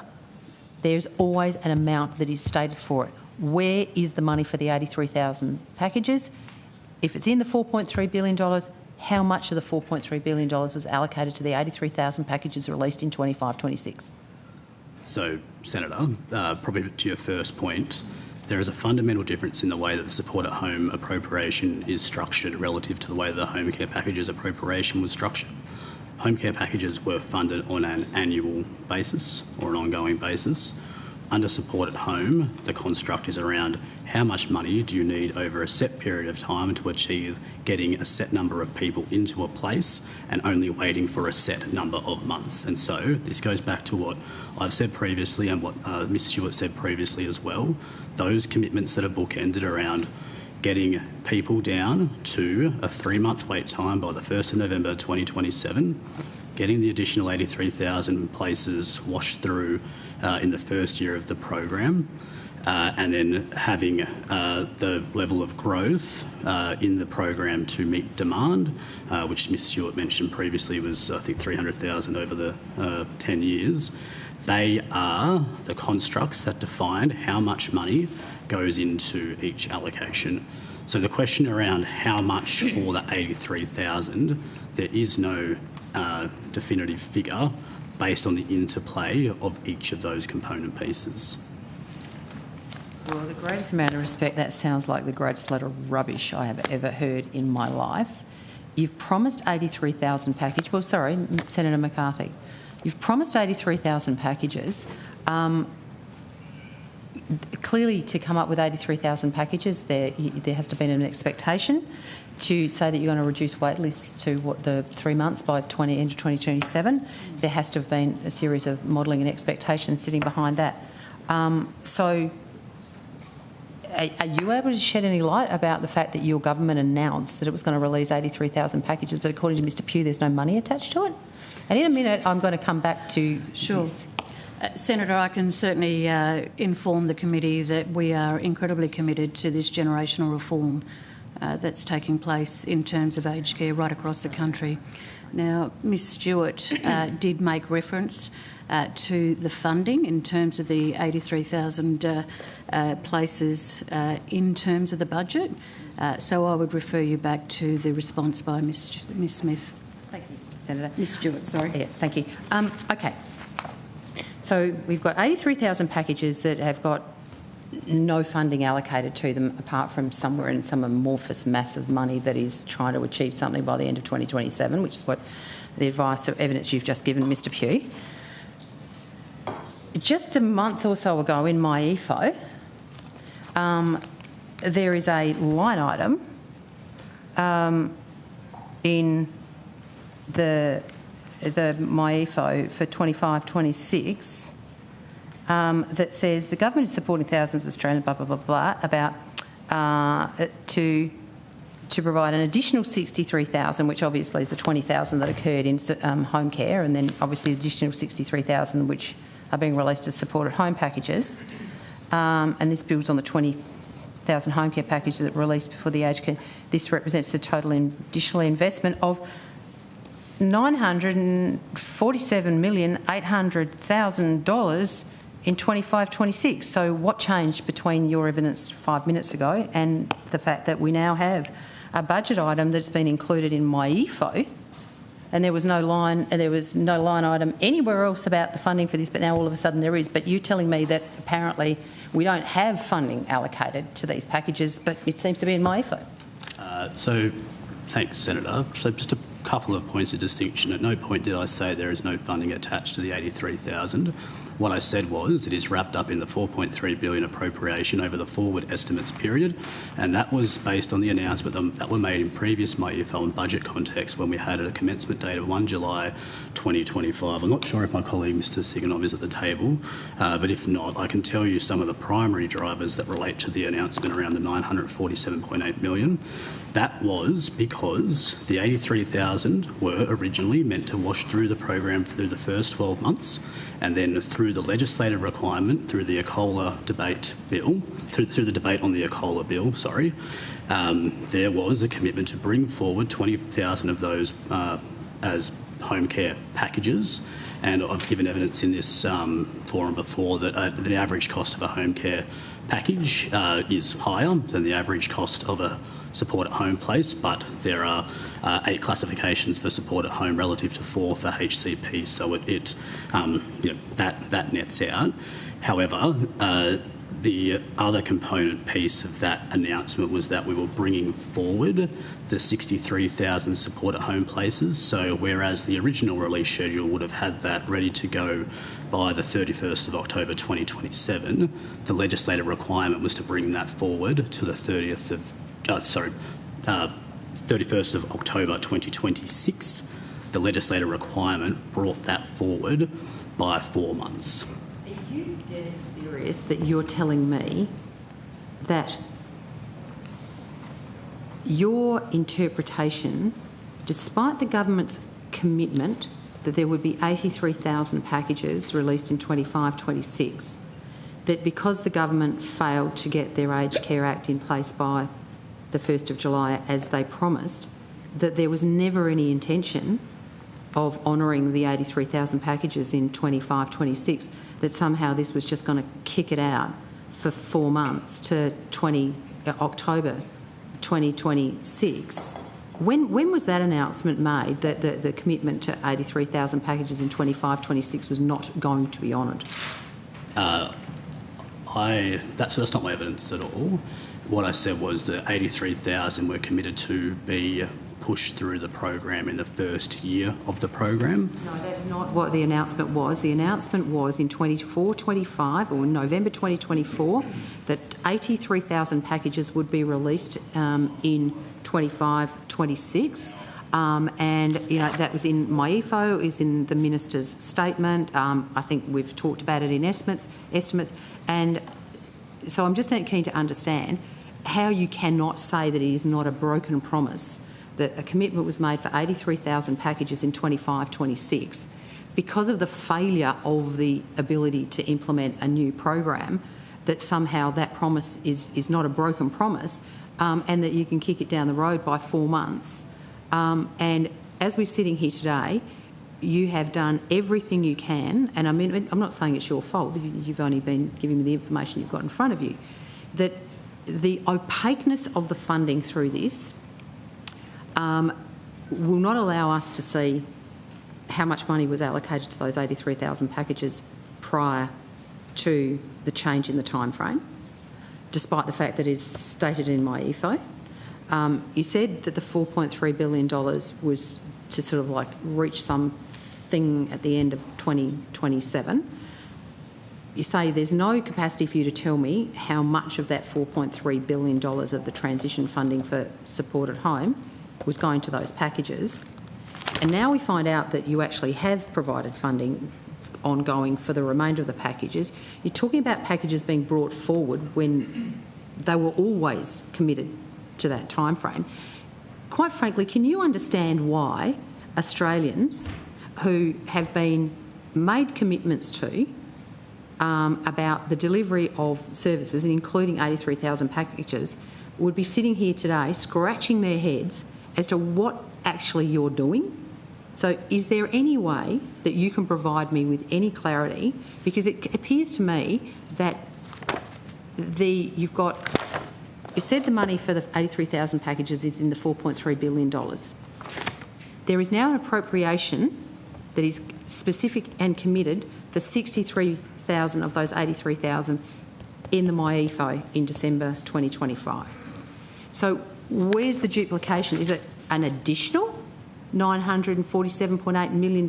There's always an amount that is stated for it. Where is the money for the 83,000 packages? If it's in the $4.3 billion, how much of the $4.3 billion was allocated to the 83,000 packages released in 25-26? So, Senator, probably to your first point, there is a fundamental difference in the way that the Support at Home appropriation is structured relative to the way the home care packages appropriation was structured. Home care packages were funded on an annual basis or an ongoing basis. Under Support at Home, the construct is around how much money do you need over a set period of time to achieve getting a set number of people into a place and only waiting for a set number of months. And so this goes back to what I've said previously and what Ms Stewart said previously as well. Those commitments that are bookended around getting people down to a 3-month wait time by the 1st of November 2027, getting the additional 83,000 places washed through in the first year of the program, and then having the level of growth in the program to meet demand, which Ms Stewart mentioned previously was, I think, 300,000 over the 10 years. They are the constructs that define how much money goes into each allocation. So the question around how much for the 83,000, there is no definitive figure based on the interplay of each of those component pieces. Well, with the greatest amount of respect, that sounds like the greatest load of rubbish I have ever heard in my life. You've promised 83,000 packages. Well, sorry, Senator McCarthy. You've promised 83,000 packages. Clearly, to come up with 83,000 packages, there has to be an expectation to say that you're going to reduce wait lists to the 3 months by end of 2027. There has to have been a series of modelling and expectations sitting behind that. So, are you able to shed any light about the fact that your government announced that it was going to release 83,000 packages, but according to Mr Pugh, there's no money attached to it? And in a minute, I'm going to come back to... Sure. Senator, I can certainly inform the committee that we are incredibly committed to this generational reform that's taking place in terms of aged care right across the country. Now, Ms Stewart did make reference to the funding in terms of the 83,000 places in terms of the budget. So I would refer you back to the response by Ms Smith. Thank you, Senator. Ms Stewart, sorry. Yeah, thank you. Okay. So we've got 83,000 packages that have got no funding allocated to them apart from somewhere in some amorphous mass of money that is trying to achieve something by the end of 2027, which is what the advice or evidence you've just given, Mr Pugh. Just a month or so ago in my EFO, there is a line item in the MyEFO for 25-26 that says the government is supporting thousands of Australians, blah, blah, blah, blah, about to provide an additional 63,000, which obviously is the 20,000 that occurred in home care, and then obviously the additional 63,000 which are being released as supported home packages. And this builds on the 20,000 home care packages that were released before the aged care. This represents the total additional investment of $947,800,000 in 25-26. So what changed between your evidence 5 minutes ago and the fact that we now have a budget item that's been included in MyEFO, and there was no line item anywhere else about the funding for this, but now all of a sudden there is. But you're telling me that apparently we don't have funding allocated to these packages, but it seems to be in MyEFO. So thanks, Senator. So just a couple of points of distinction. At no point did I say there is no funding attached to the 83,000. What I said was it is wrapped up in the $4.3 billion appropriation over the forward estimates period, and that was based on the announcement that were made in previous MyEFO and budget context when we had a commencement date of 1 July 2025. I'm not sure if my colleague Mr Siganov is at the table, but if not, I can tell you some of the primary drivers that relate to the announcement around the $947.8 million. That was because the 83,000 were originally meant to wash through the program through the first 12 months, and then through the legislative requirement, through the ACOLA debate bill, through the debate on the ACOLA bill, there was a commitment to bring forward 20,000 of those as home care packages. And I've given evidence in this forum before that the average cost of a home care package is higher than the average cost of a support at home place, but there are 8 classifications for support at home relative to 4 for HCP, so that nets out. However, the other component piece of that announcement was that we were bringing forward the 63,000 support at home places. So whereas the original release schedule would have had that ready to go by the 31st of October 2027, the legislative requirement was to bring that forward to the 31st of October 2026. The legislative requirement brought that forward by 4 months. Are you dead serious that you're telling me that your interpretation, despite the government's commitment that there would be 83,000 packages released in 25-26, that because the government failed to get their Aged Care Act in place by the 1st of July as they promised, that there was never any intention of honouring the 83,000 packages in 25-26, that somehow this was just going to kick it out for 4 months to October 2026. When was that announcement made, that the commitment to 83,000 packages in 25-26 was not going to be honoured? That's not my evidence at all. What I said was that 83,000 were committed to be pushed through the program in the first year of the program. No, that's not what the announcement was. The announcement was in 24-25 or November 2024 that 83,000 packages would be released in 25-26. And that was in MyEFO, is in the minister's statement. I think we've talked about it in estimates, and so I'm just keen to understand how you cannot say that it is not a broken promise, that a commitment was made for 83,000 packages in 25-26 because of the failure of the ability to implement a new program, that somehow that promise is not a broken promise, and that you can kick it down the road by 4 months. And as we're sitting here today, you have done everything you can, and I mean, I'm not saying it's your fault, you've only been giving me the information you've got in front of you, that the opaqueness of the funding through this will not allow us to see how much money was allocated to those 83,000 packages prior to the change in the time frame. despite the fact that it's stated in my EFO. You said that the $4.3 billion was to sort of like reach something at the end of 2027. You say there's no capacity for you to tell me how much of that $4.3 billion of the transition funding for support at home was going to those packages. And now we find out that you actually have provided funding ongoing for the remainder of the packages. You're talking about packages being brought forward when they were always committed to that time frame. Quite frankly, can you understand why Australians who have been made commitments to about the delivery of services, including 83,000 packages, would be sitting here today scratching their heads as to what actually you're doing? So is there any way that you can provide me with any clarity? Because it appears to me that you said the money for the 83,000 packages is in the $4.3 billion. There is now an appropriation that is specific and committed for 63,000 of those 83,000 in the MyEFO in December 2025. So where's the duplication? Is it an additional $947.8 million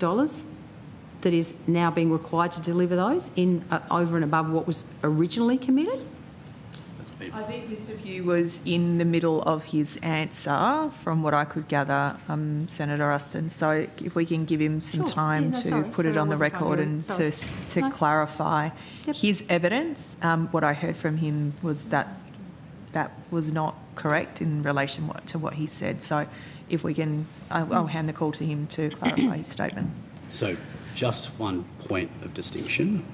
that is now being required to deliver those in over and above what was originally committed? I think Mr Pugh was in the middle of his answer, from what I could gather, Senator Ruston. So if we can give him some time to put it on the record and to clarify his evidence. What I heard from him was that was not correct in relation to what he said. So if we can, I'll hand the call to him to clarify his statement. So just one point of distinction.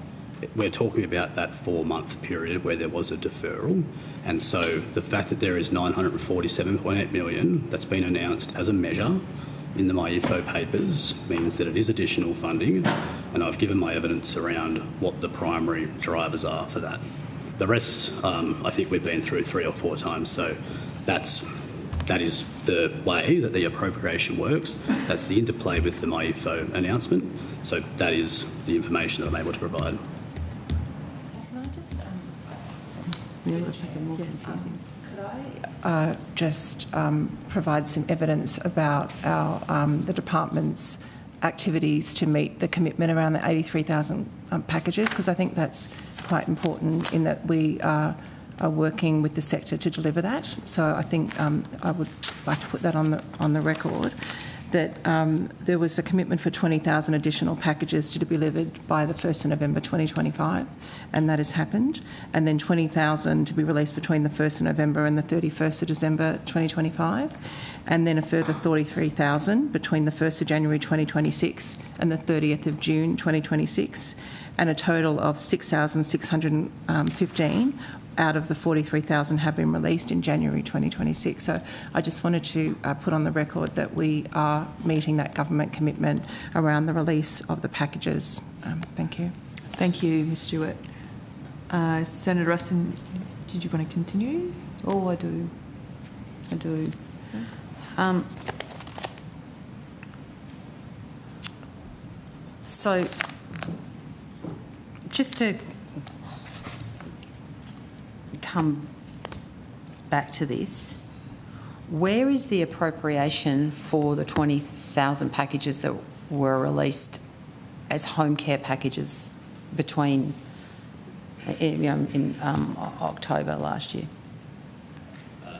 We're talking about that 4-month period where there was a deferral, and so the fact that there is $947.8 million that's been announced as a measure in the MyEFO papers means that it is additional funding, and I've given my evidence around what the primary drivers are for that. The rest, I think we've been through 3 or 4 times, so that is the way that the appropriation works. That's the interplay with the MyEFO announcement, so that is the information that I'm able to provide. Could I just provide some evidence about the department's activities to meet the commitment around the 83,000 packages? Because I think that's quite important in that we are working with the sector to deliver that. So I think I would like to put that on the record, that there was a commitment for 20,000 additional packages to be delivered by the 1st of November 2025, and that has happened, and then 20,000 to be released between the 1st of November and the 31st of December 2025, and then a further 33,000 between the 1st of January 2026 and the 30th of June 2026, and a total of 6,615 out of the 43,000 have been released in January 2026. So I just wanted to put on the record that we are meeting that government commitment around the release of the packages. Thank you. Thank you, Ms Stewart. Senator Ruston, did you want to continue? Oh, I do. I do. So just to come back to this, where is the appropriation for the 20,000 packages that were released as home care packages between in October last year?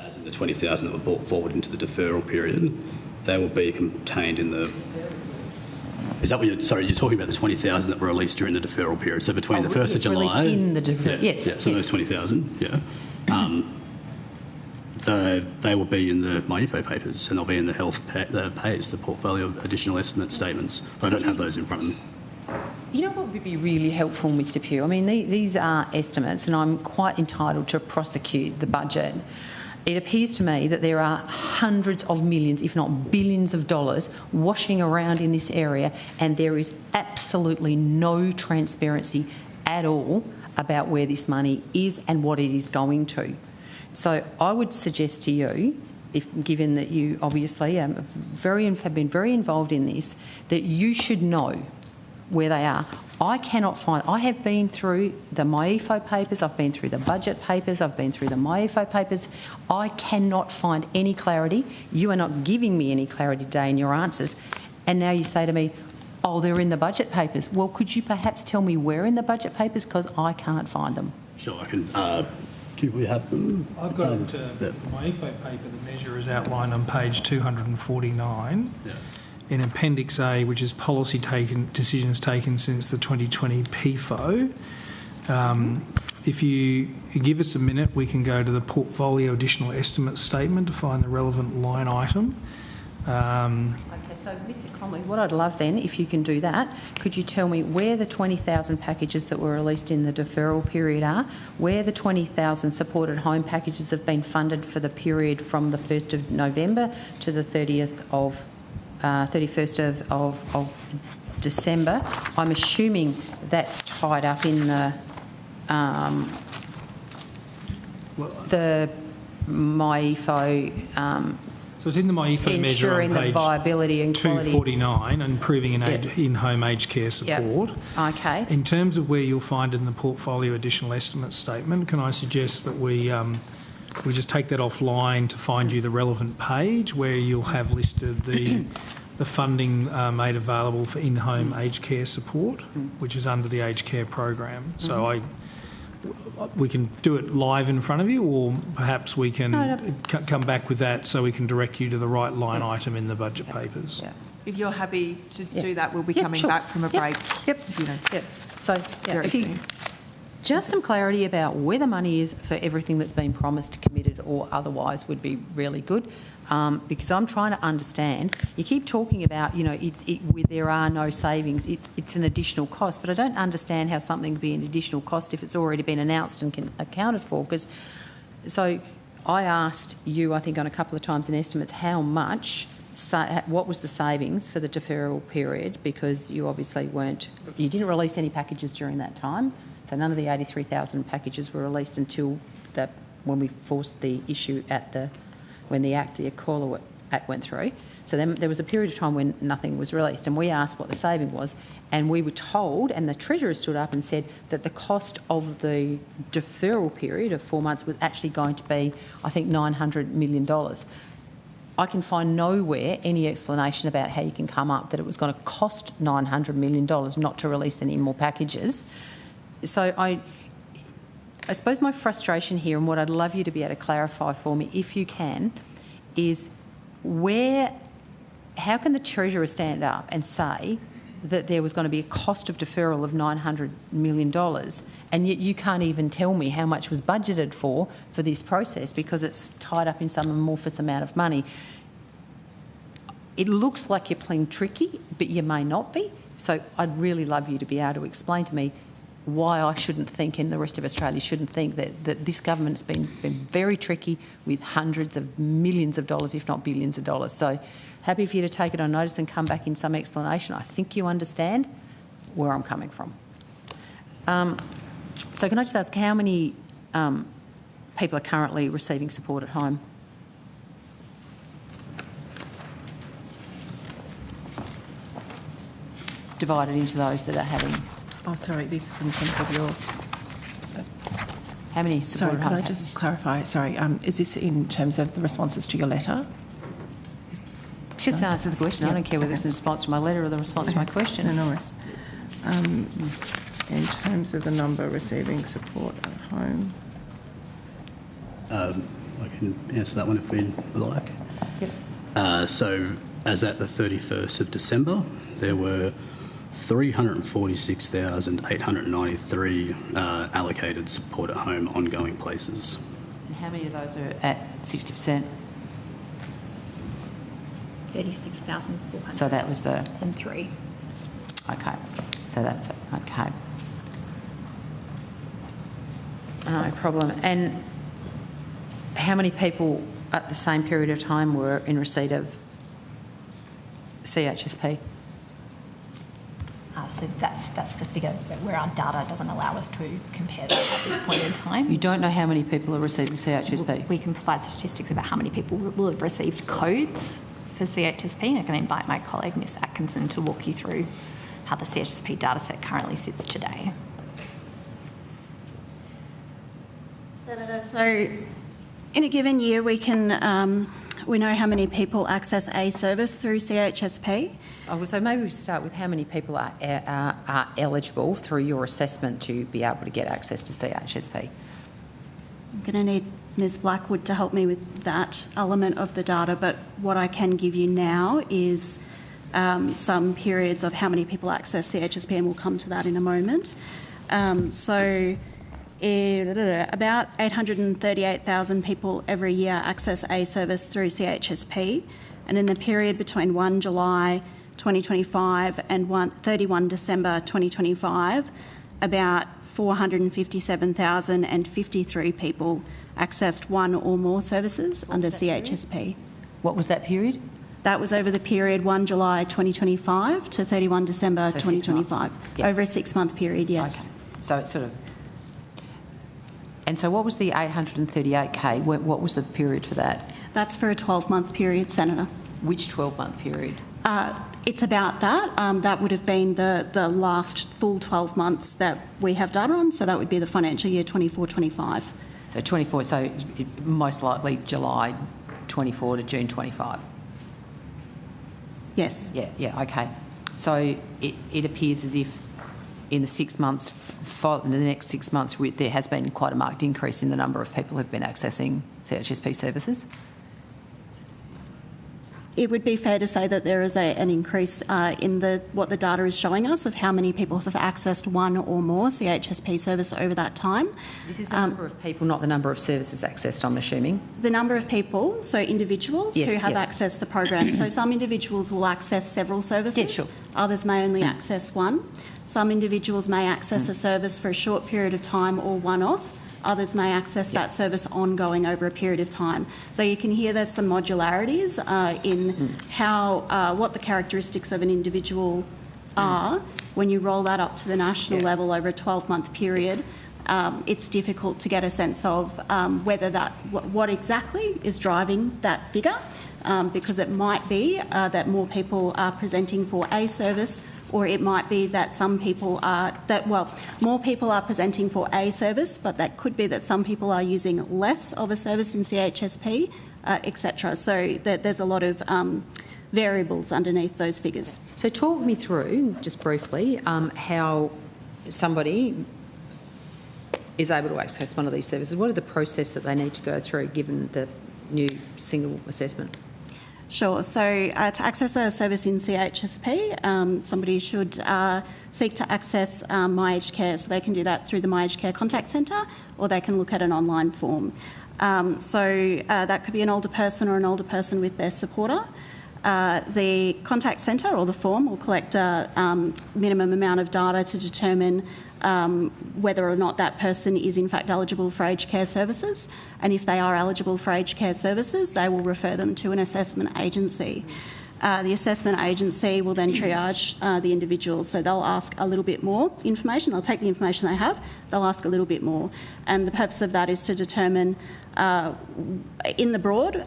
As in the 20,000 that were brought forward into the deferral period, they will be contained in the... Is that what you're... Sorry, you're talking about the 20,000 that were released during the deferral period. So between the 1st of July... in the deferral, yes. Yeah, so those 20,000, yeah. They will be in the MyEFO papers, and they'll be in the the portfolio of additional estimate statements. But I don't have those in front of me. You know what would be really helpful, Mr Pugh? I mean, these are estimates, and I'm quite entitled to prosecute the budget. It appears to me that there are hundreds of millions, if not billions of dollars washing around in this area, and there is absolutely no transparency at all about where this money is and what it is going to. So I would suggest to you, given that you obviously have been very involved in this, that you should know where they are. I cannot find, I have been through the MyEFO papers, I've been through the budget papers, I've been through the MyEFO papers. I cannot find any clarity. You are not giving me any clarity today in your answers. And now you say to me, oh, they're in the budget papers. Well, could you perhaps tell me where in the budget papers? Because I can't find them. Sure, I can. Do we have them? I've got my EFO paper, the measure is outlined on page 249. Yeah. In Appendix A, which is policy decisions taken since the 2020 PFO. If you give us a minute, we can go to the portfolio additional estimate statement to find the relevant line item. Okay, so Mr Conley, what I'd love then, if you can do that, could you tell me where the 20,000 packages that were released in the deferral period are, where the 20,000 supported home packages have been funded for the period from the 1st of November to the 31st of December. I'm assuming that's tied up in the MyEFO. So it's in the MyEFO measure on page viability and 249, and proving in-home aged care support. Yep. Okay. In terms of where you'll find it in the portfolio additional estimate statement, can I suggest that we just take that offline to find you the relevant page where you'll have listed the funding made available for in-home aged care support, which is under the aged care program. So we can do it live in front of you, or perhaps we can come back with that so we can direct you to the right line item in the budget papers. Yeah. If you're happy to do that, we'll be coming back from a break. So very soon. Just some clarity about where the money is for everything that's been promised, committed or otherwise would be really good. Because I'm trying to understand, you keep talking about, there are no savings, it's an additional cost, but I don't understand how something can be an additional cost if it's already been announced and accounted for. So I asked you, I think on a couple of times in estimates, how much, what was the savings for the deferral period, because you obviously you didn't release any packages during that time, so none of the 83,000 packages were released until when we forced the issue when the Accola Act went through. So then there was a period of time when nothing was released, and we asked what the saving was, and we were told, and the Treasurer stood up and said that the cost of the deferral period of 4 months was actually going to be, I think, $900 million. I can find nowhere any explanation about how you can come up that it was going to cost $900 million not to release any more packages. So I suppose my frustration here, and what I'd love you to be able to clarify for me, if you can, is how can the Treasurer stand up and say that there was going to be a cost of deferral of $900 million, and yet you can't even tell me how much was budgeted for this process because it's tied up in some amorphous amount of money? It looks like you're playing tricky, but you may not be. So I'd really love you to be able to explain to me why I shouldn't think, and the rest of Australia shouldn't think, that this government's been very tricky with hundreds of millions of dollars, if not billions of dollars. So happy for you to take it on notice and come back in some explanation. I think you understand where I'm coming from. So can I just ask how many people are currently receiving support at home? Divided into those that are having... Oh, sorry, this is in terms of your... How many Sorry, supported can home I just clarify? Sorry, is this in terms of the responses to your letter? Just answer the question. I don't care whether it's in response to my letter or the response to my question. No worries. In terms of the number receiving support at home... I can answer that one if we like. Yep. So as at the 31st of December, there were 346,893 allocated support at home ongoing places. And how many of those are at 60%? 36,400. So that was the... And 3. Okay. So that's it. Okay. No problem. And how many people at the same period of time were in receipt of CHSP? So that's the figure where our data doesn't allow us to compare that at this point in time. You don't know how many people are receiving CHSP? We can provide statistics about how many people will have received codes for CHSP. I can invite my colleague, Ms Atkinson, to walk you through how the CHSP dataset currently sits today. Senator, so in a given year we can we know how many people access a service through CHSP. Oh, so maybe we start with how many people are eligible through your assessment to be able to get access to CHSP. I'm going to need Ms Blackwood to help me with that element of the data, but what I can give you now is some periods of how many people access CHSP, and we'll come to that in a moment. About 838,000 people every year access a service through CHSP, and in the period between 1 July 2025 and 31 December 2025, about 457,053 people accessed one or more services under CHSP. What was that period? That was over the period 1 July 2025 to 31 December 2025. Yep. Over a 6-month period, yes. Okay. So it's sort of... And so what was the 838K? What was the period for that? That's for a 12-month period, Senator. Which 12-month period? It's about that. That would have been the last full 12 months that we have data on, so that would be the financial year 24-25. So 24, so most likely July 24 to June 25. Yes. Yeah, okay. So it appears as if in the 6 months, in the next 6 months, there has been quite a marked increase in the number of people who've been accessing CHSP services. It would be fair to say that there is an increase in what the data is showing us of how many people have accessed one or more CHSP service over that time. This is the number of people, not the number of services accessed, I'm assuming. The number of people, so individuals who have accessed the program. So some individuals will access several services. Yeah, sure. Others may only access one. Some individuals may access a service for a short period of time or one-off. Others may access that service ongoing over a period of time. So you can hear there's some modularities in how what the characteristics of an individual are. When you roll that up to the national level over a 12-month period, it's difficult to get a sense of whether what exactly is driving that figure, because it might be that more people are presenting for a service, or it might be that some people are, more people are presenting for a service, but that could be that some people are using less of a service in CHSP, etc. So there's a lot of variables underneath those figures. So talk me through, just briefly, how somebody is able to access one of these services. What are the process that they need to go through given the new single assessment? Sure. So to access a service in CHSP, somebody should seek to access My Aged Care. So they can do that through the My Aged Care contact centre, or they can look at an online form. So that could be an older person or an older person with their supporter. The contact centre or the form will collect a minimum amount of data to determine whether or not that person is in fact eligible for aged care services, and if they are eligible for aged care services, they will refer them to an assessment agency. The assessment agency will then triage the individuals, so they'll ask a little bit more information. They'll take the information they have, they'll ask a little bit more, and the purpose of that is to determine in the broad,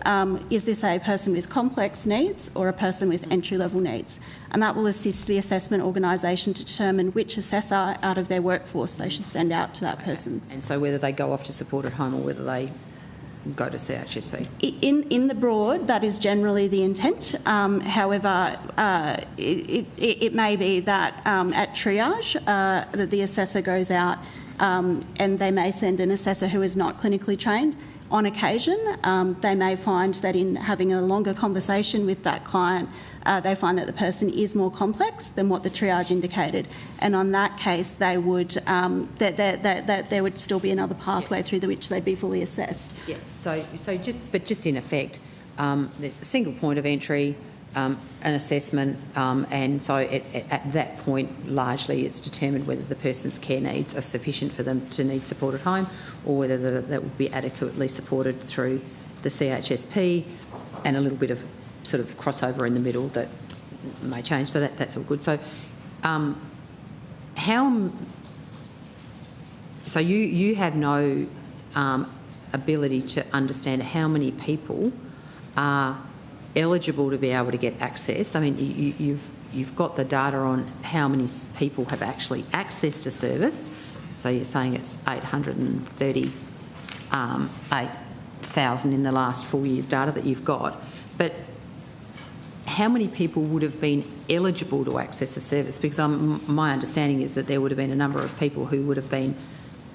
is this a person with complex needs or a person with entry-level needs? And that will assist the assessment organisation to determine which assessor out of their workforce they should send out to that person. And so whether they go off to supported home or whether they go to CHSP? In the broad, that is generally the intent. However, it may be that at triage, that the assessor goes out and they may send an assessor who is not clinically trained. On occasion, they may find that in having a longer conversation with that client, they find that the person is more complex than what the triage indicated, and on that case, they would that there would still be another pathway through which they'd be fully assessed. Yeah. So just in effect, there's a single point of entry, an assessment, and so at that point, largely, it's determined whether the person's care needs are sufficient for them to need support at home, or whether that will be adequately supported through the CHSP, and a little bit of sort of crossover in the middle that may change. So that's all good. So, So you have no ability to understand how many people are eligible to be able to get access. I mean, you've got the data on how many people have actually accessed a service. So you're saying it's 838,000 in the last 4 years' data that you've got. But how many people would have been eligible to access a service? Because my understanding is that there would have been a number of people who would have been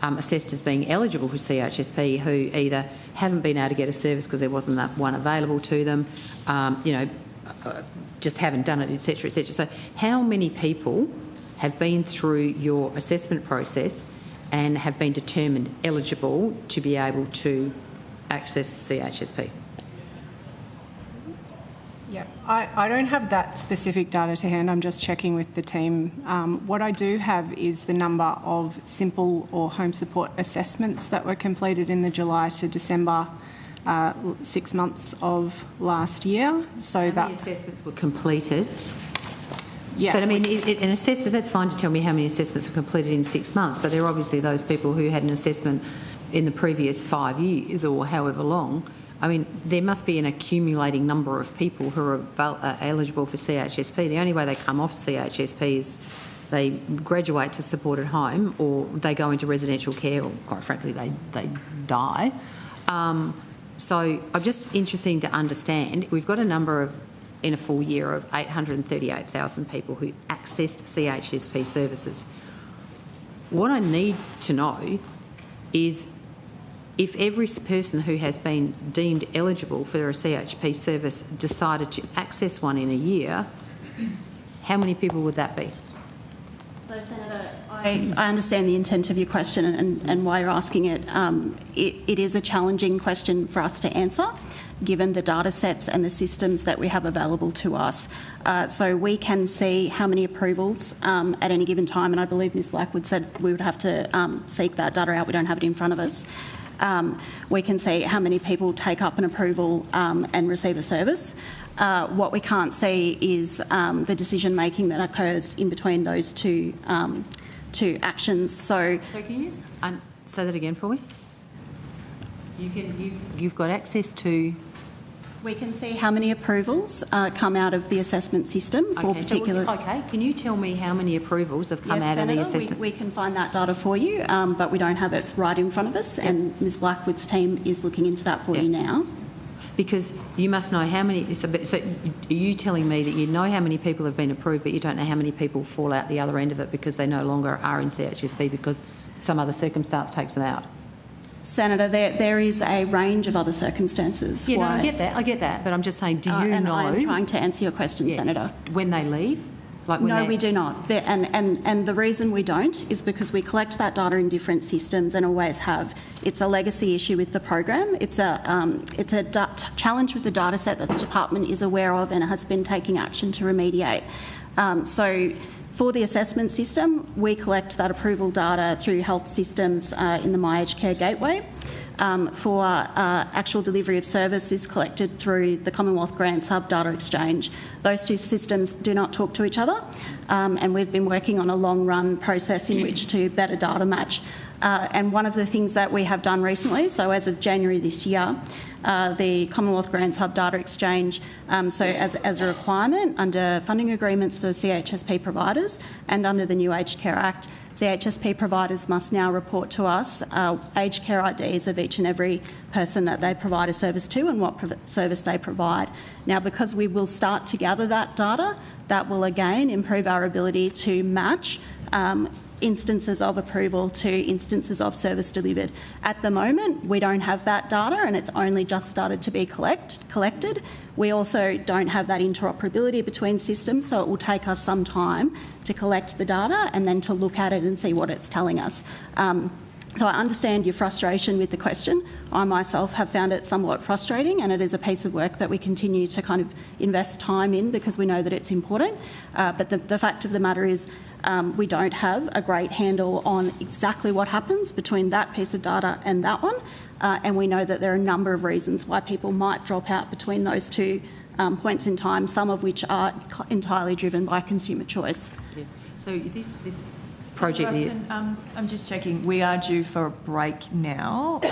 assessed as being eligible for CHSP who either haven't been able to get a service because there wasn't one available to them, just haven't done it, etc., etc. So how many people have been through your assessment process and have been determined eligible to be able to access CHSP? Yeah, I don't have that specific data to hand. I'm just checking with the team. What I do have is the number of simple or home support assessments that were completed in the July to December 6 months of last year. So how many assessments were completed? Yeah, but I mean, an assessment, that's fine to tell me how many assessments were completed in 6 months, but there are obviously those people who had an assessment in the previous 5 years or however long. I mean, there must be an accumulating number of people who are eligible for CHSP. The only way they come off CHSP is they graduate to supported home or they go into residential care or, quite frankly, they die. So I'm just interested to understand, we've got a number of, in a full year, of 838,000 people who accessed CHSP services. What I need to know is if every person who has been deemed eligible for a CHP service decided to access one in a year, how many people would that be? So, Senator, I understand the intent of your question and why you're asking it. It is a challenging question for us to answer, given the data sets and the systems that we have available to us. So we can see how many approvals at any given time, and I believe Ms Blackwood said we would have to seek that data out. We don't have it in front of us. We can see how many people take up an approval and receive a service. What we can't see is the decision making that occurs in between those two actions. So can you just say that again for me? You've got access to. We can see how many approvals come out of the assessment system for particular. Okay, can you tell me how many approvals have come out of the assessment? We can find that data for you, but we don't have it right in front of us, and Ms Blackwood's team is looking into that for you now. Because you must know how many. So are you telling me that you know how many people have been approved, but you don't know how many people fall out the other end of it because they no longer are in CHSP because some other circumstance takes them out? Senator, there is a range of other circumstances. Yeah, no, I get that, but I'm just saying, do you know? I'm trying to answer your question, Senator. When they leave? No, we do not. And the reason we don't is because we collect that data in different systems and always have. It's a legacy issue with the program. It's a challenge with the data set that the department is aware of and has been taking action to remediate. So for the assessment system, we collect that approval data through health systems in the My Aged Care Gateway. For actual delivery of service is collected through the Commonwealth Grants Hub Data Exchange. Those two systems do not talk to each other, and we've been working on a long-run process in which to better data match. And one of the things that we have done recently, so as of January this year, the Commonwealth Grants Hub Data Exchange, so as a requirement under funding agreements for CHSP providers and under the new Aged Care Act, CHSP providers must now report to us aged care IDs of each and every person that they provide a service to and what service they provide. Now, because we will start to gather that data, that will again improve our ability to match instances of approval to instances of service delivered. At the moment, we don't have that data and it's only just started to be collected. We also don't have that interoperability between systems, so it will take us some time to collect the data and then to look at it and see what it's telling us. So I understand your frustration with the question. I myself have found it somewhat frustrating, and it is a piece of work that we continue to kind of invest time in because we know that it's important. But the fact of the matter is we don't have a great handle on exactly what happens between that piece of data and that one. And we know that there are a number of reasons why people might drop out between those two points in time, some of which are entirely driven by consumer choice. Yeah. So this project. Rustin, I'm just checking. We are due for a break now. I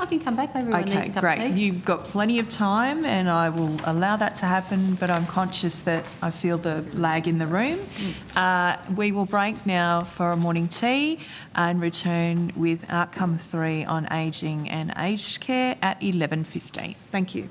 can come back. Everyone needs a cup great. of tea. You've got plenty of time, and I will allow that to happen. But I'm conscious that I feel the lag in the room. We will break now for a morning tea and return with outcome 3 on ageing and aged care at 11:15. Thank you.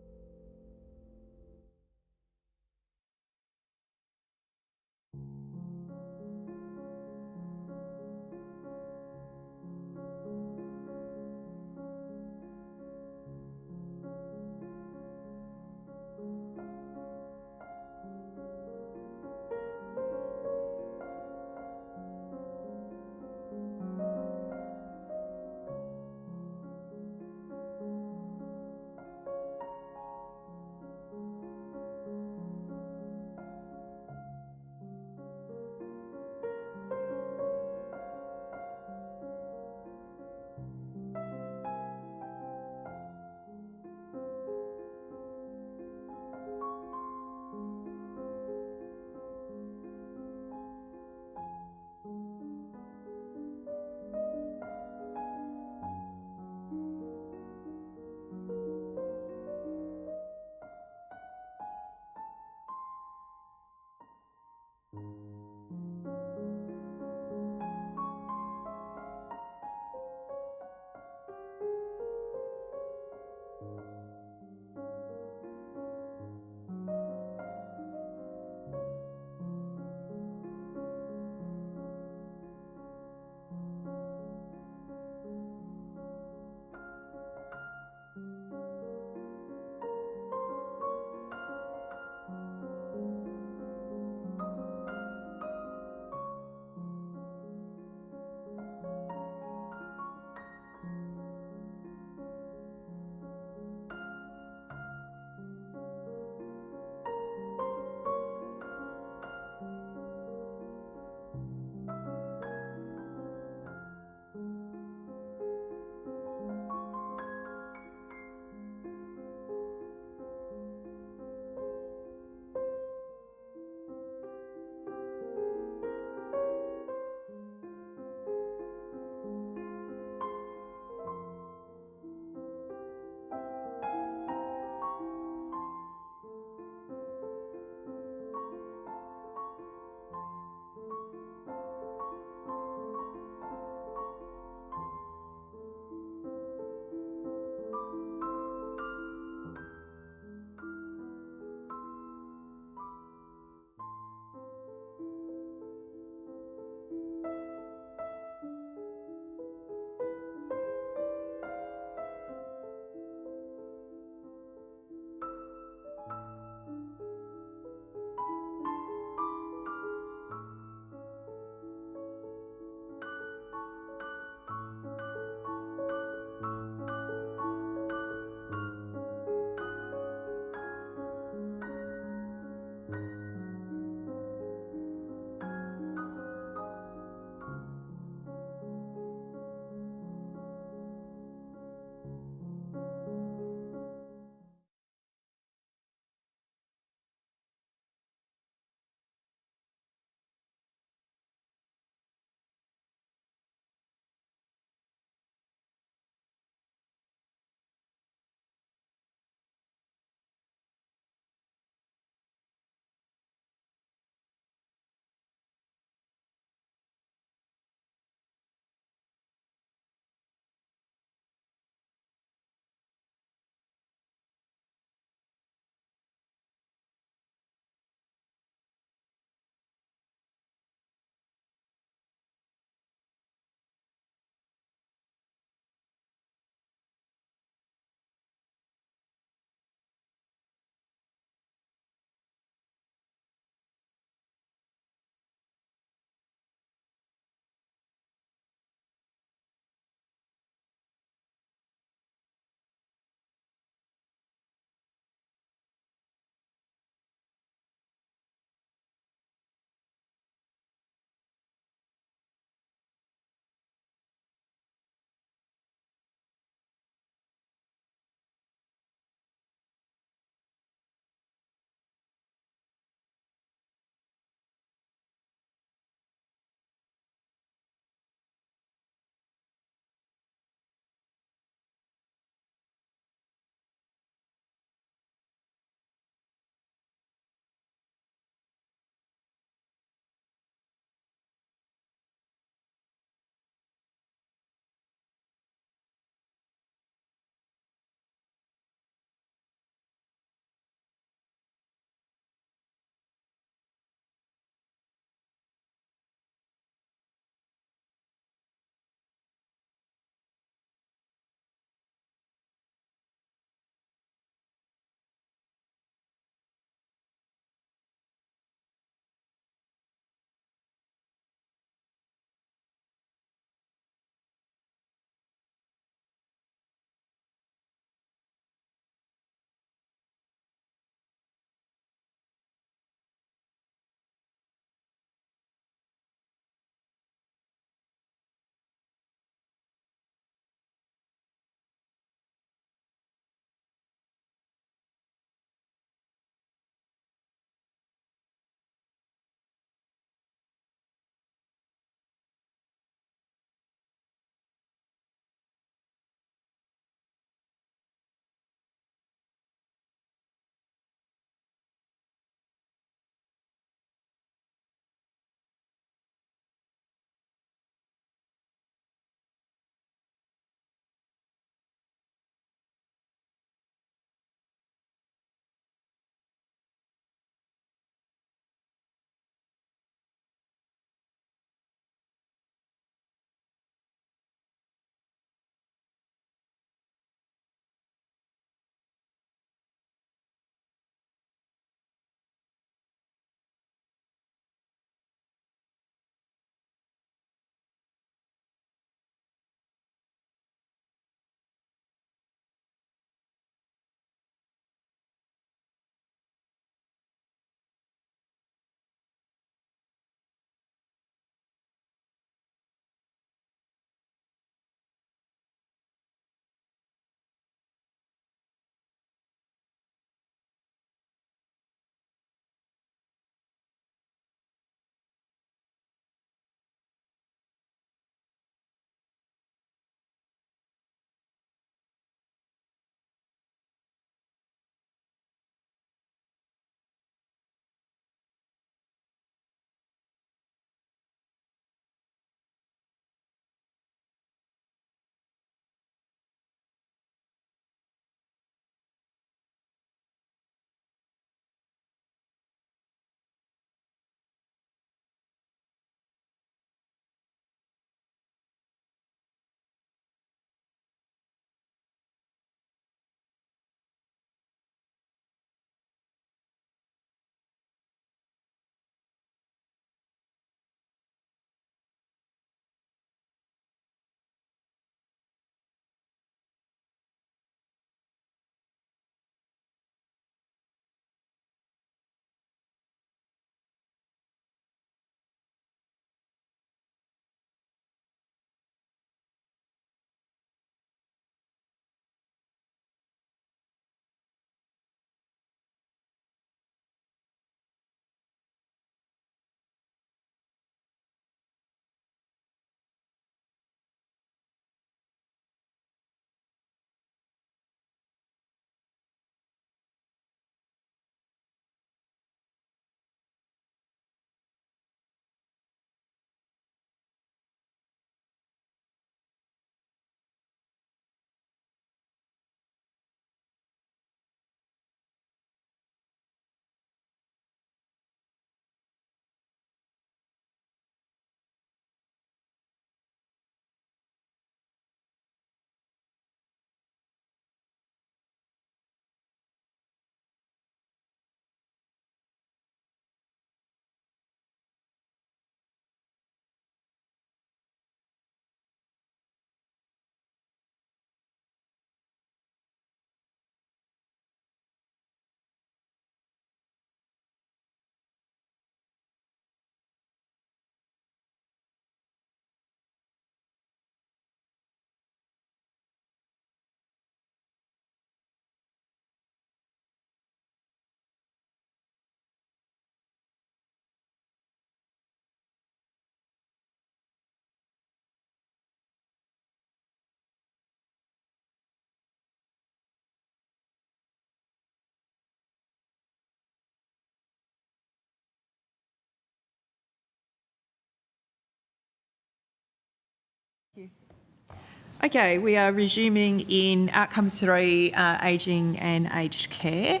Okay, we are resuming in outcome 3, ageing and aged care.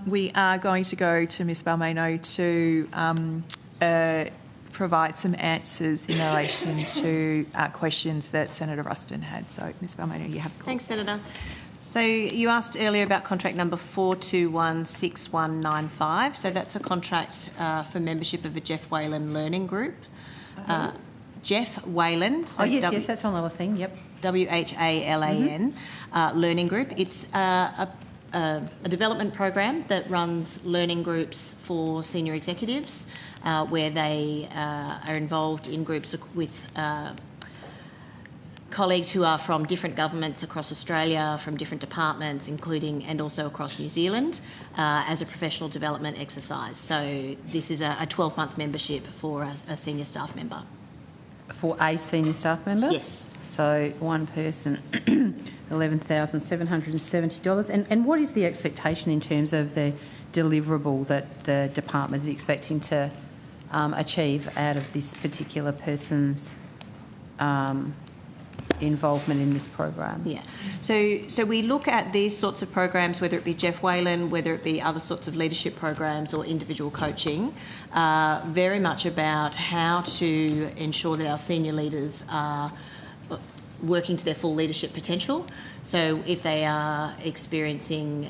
We are going to go to Ms Balmeno to provide some answers in relation to questions that Senator Ruston had. So, Ms Balmeno, you have the call. Thanks, Senator. So you asked earlier about contract number 4216195. So that's a contract for membership of a Jeff Whalen Learning Group. Jeff Whalen. So yes, that's another thing, yep. WHALAN Learning Group. It's a development program that runs learning groups for senior executives where they are involved in groups with colleagues who are from different governments across Australia, from different departments, including and also across New Zealand, as a professional development exercise. So this is a 12-month membership for a senior staff member. For a senior staff member? Yes. So one person, $11,770. And what is the expectation in terms of the deliverable that the department is expecting to achieve out of this particular person's involvement in this program? Yeah. So we look at these sorts of programs, whether it be Jeff Whalen, whether it be other sorts of leadership programs or individual coaching, very much about how to ensure that our senior leaders are working to their full leadership potential. So if they are experiencing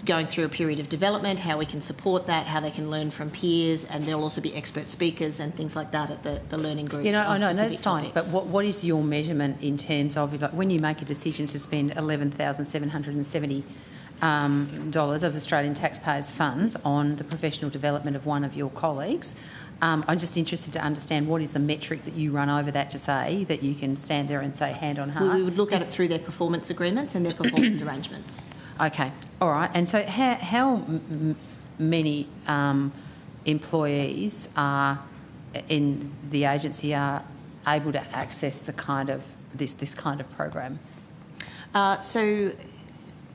going through a period of development, how we can support that, how they can learn from peers, and there'll also be expert speakers and things like that at the learning groups. You know, I know that's topics. fine, but what is your measurement in terms of, like, when you make a decision to spend $11,770 of Australian taxpayers' funds on the professional development of one of your colleagues? I'm just interested to understand what is the metric that you run over that to say that you can stand there and say hand on heart? Well, we would look at it through their performance agreements and their performance arrangements. Okay, all right. And so how many employees are in the agency are able to access the kind of this kind of program? So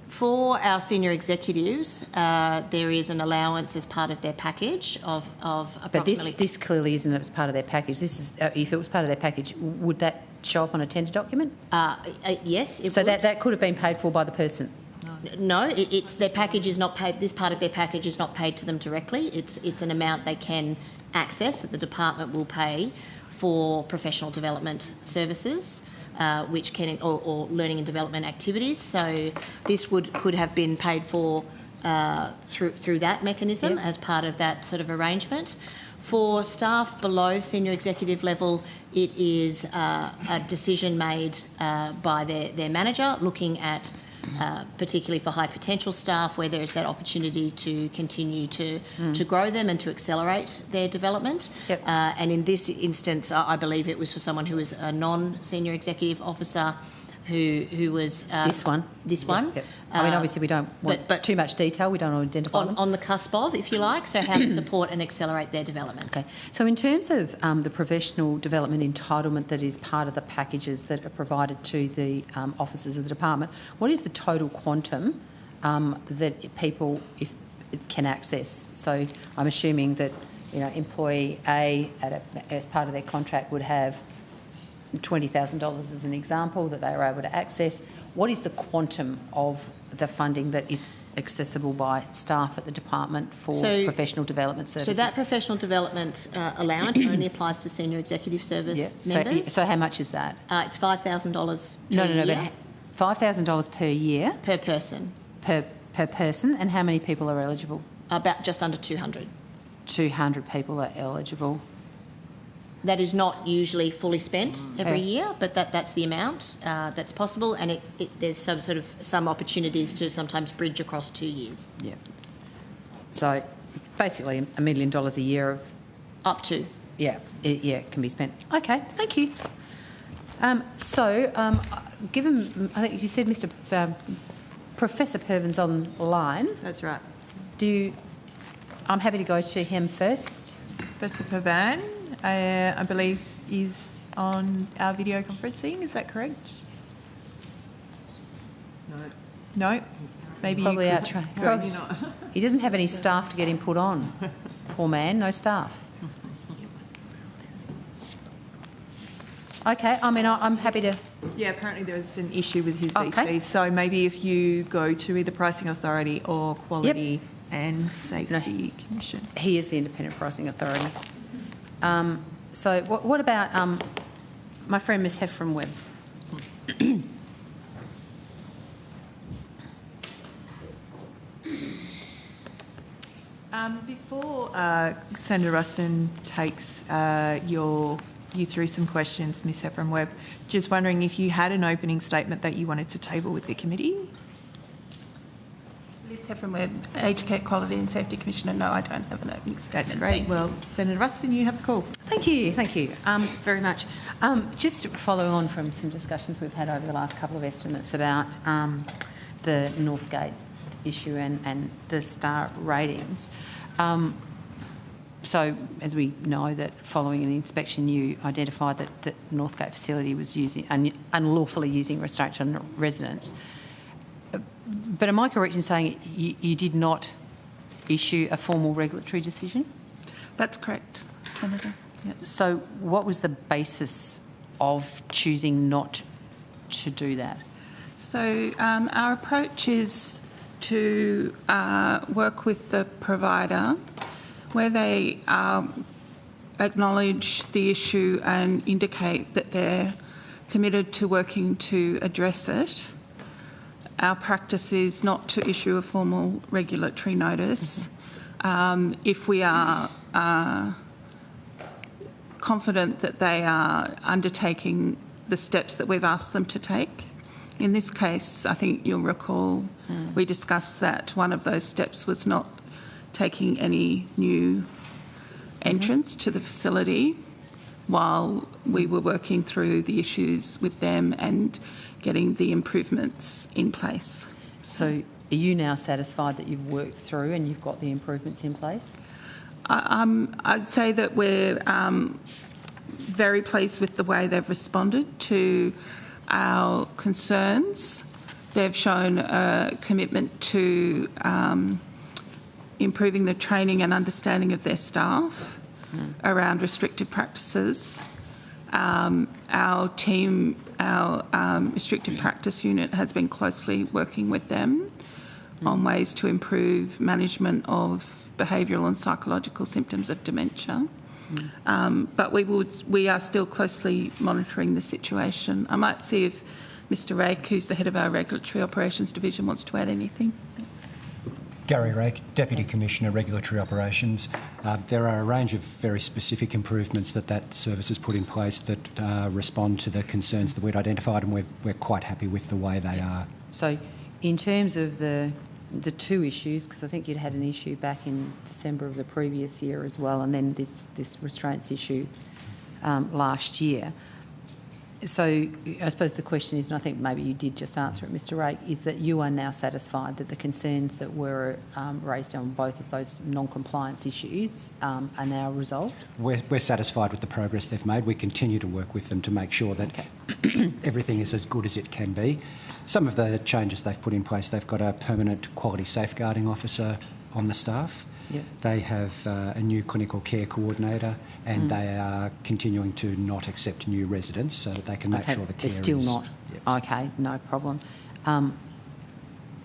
for our senior executives, there is an allowance as part of their package of approximately... But this clearly isn't as part of their package. This is if it was part of their package, would that show up on a tender document? Yes, it would. So that could have been paid for by the person? No, it's their package is not paid. This part of their package is not paid to them directly. It's an amount they can access that the department will pay for professional development services, which can or learning and development activities. So this could have been paid for through that mechanism as part of that sort of arrangement. For staff below senior executive level, it is a decision made by their manager, looking at particularly for high potential staff where there is that opportunity to continue to grow them and to accelerate their development. Yep. And in this instance, I believe it was for someone who was a non-senior executive officer who was... this one? This one. Yep. I mean, obviously we don't want too much detail. We don't identify them. On the cusp of, if you like, so how to support and accelerate their development. Okay. So in terms of the professional development entitlement that is part of the packages that are provided to the officers of the department, what is the total quantum that people can access? So I'm assuming that, you know, employee A as part of their contract would have $20,000 as an example that they are able to access. What is the quantum of the funding that is accessible by staff at the department for professional development services? So that professional development allowance only applies to senior executive service members. So how much is that? It's $5,000 per year. But $5,000 per year? Per person. Per person. And how many people are eligible? About just under 200. 200 people are eligible. That is not usually fully spent every year, but that's the amount that's possible, and there's some opportunities to sometimes bridge across 2 years. Yeah. So basically $1 million a year of... Up to. Yeah, it can be spent. Okay, thank you. Given, I think you said Professor Pervin's online. That's right. I'm happy to go to him first. Professor Pervan, I believe, is on our video conferencing. Is that correct? No? Maybe probably you out could... Probably not. He doesn't have any staff to get him put on. Poor man, no staff. Okay, I mean, I'm happy to... Yeah, apparently there was an issue with his Okay. VC. So maybe if you go to either Pricing Authority or Quality and Safety Commission. He is the Independent Pricing Authority. So what about my friend Ms Heffron Webb? Before Senator Ruston takes you through some questions, Ms Heffron Webb, just wondering if you had an opening statement that you wanted to table with the committee? Liz Heffron Webb, Aged Care Quality and Safety Commissioner. No, I don't have an opening statement. That's great. Well, Senator Ruston, you have the call. Thank you very much. Just following on from some discussions we've had over the last couple of estimates about the Northgate issue and the star ratings. So, as we know, that following an inspection, you identified that the Northgate facility was unlawfully using restraints on residents. But am I correct in saying you did not issue a formal regulatory decision? That's correct, Senator. Yes. So, what was the basis of choosing not to do that? So, our approach is to work with the provider where they acknowledge the issue and indicate that they're committed to working to address it. Our practice is not to issue a formal regulatory notice. If we are confident that they are undertaking the steps that we've asked them to take. In this case, I think you'll recall we discussed that one of those steps was not taking any new entrants to the facility while we were working through the issues with them and getting the improvements in place. So are you now satisfied that you've worked through and you've got the improvements in place? I'd say that we're very pleased with the way they've responded to our concerns. They've shown a commitment to improving the training and understanding of their staff around restrictive practices. Our team, our restrictive practice unit has been closely working with them on ways to improve management of behavioural and psychological symptoms of dementia. But we are still closely monitoring the situation. I might see if Mr Rake, who's the head of our Regulatory Operations Division, wants to add anything. Gary Rake, Deputy Commissioner, Regulatory Operations. There are a range of very specific improvements that service has put in place that respond to the concerns that we'd identified, and we're quite happy with the way they are. So in terms of the two issues, because I think you'd had an issue back in December of the previous year as well, and then this restraints issue last year. So I suppose the question is, and I think maybe you did just answer it, Mr Rake, is that you are now satisfied that the concerns that were raised on both of those non-compliance issues are now resolved? We're satisfied with the progress they've made. We continue to work with them to make sure that everything is as good as it can be. Some of the changes they've put in place, they've got a permanent quality safeguarding officer on the staff. Yep. They have a new clinical care coordinator, and they are continuing to not accept new residents so that they can make sure the care is... They're still not? Yep. Okay, no problem. And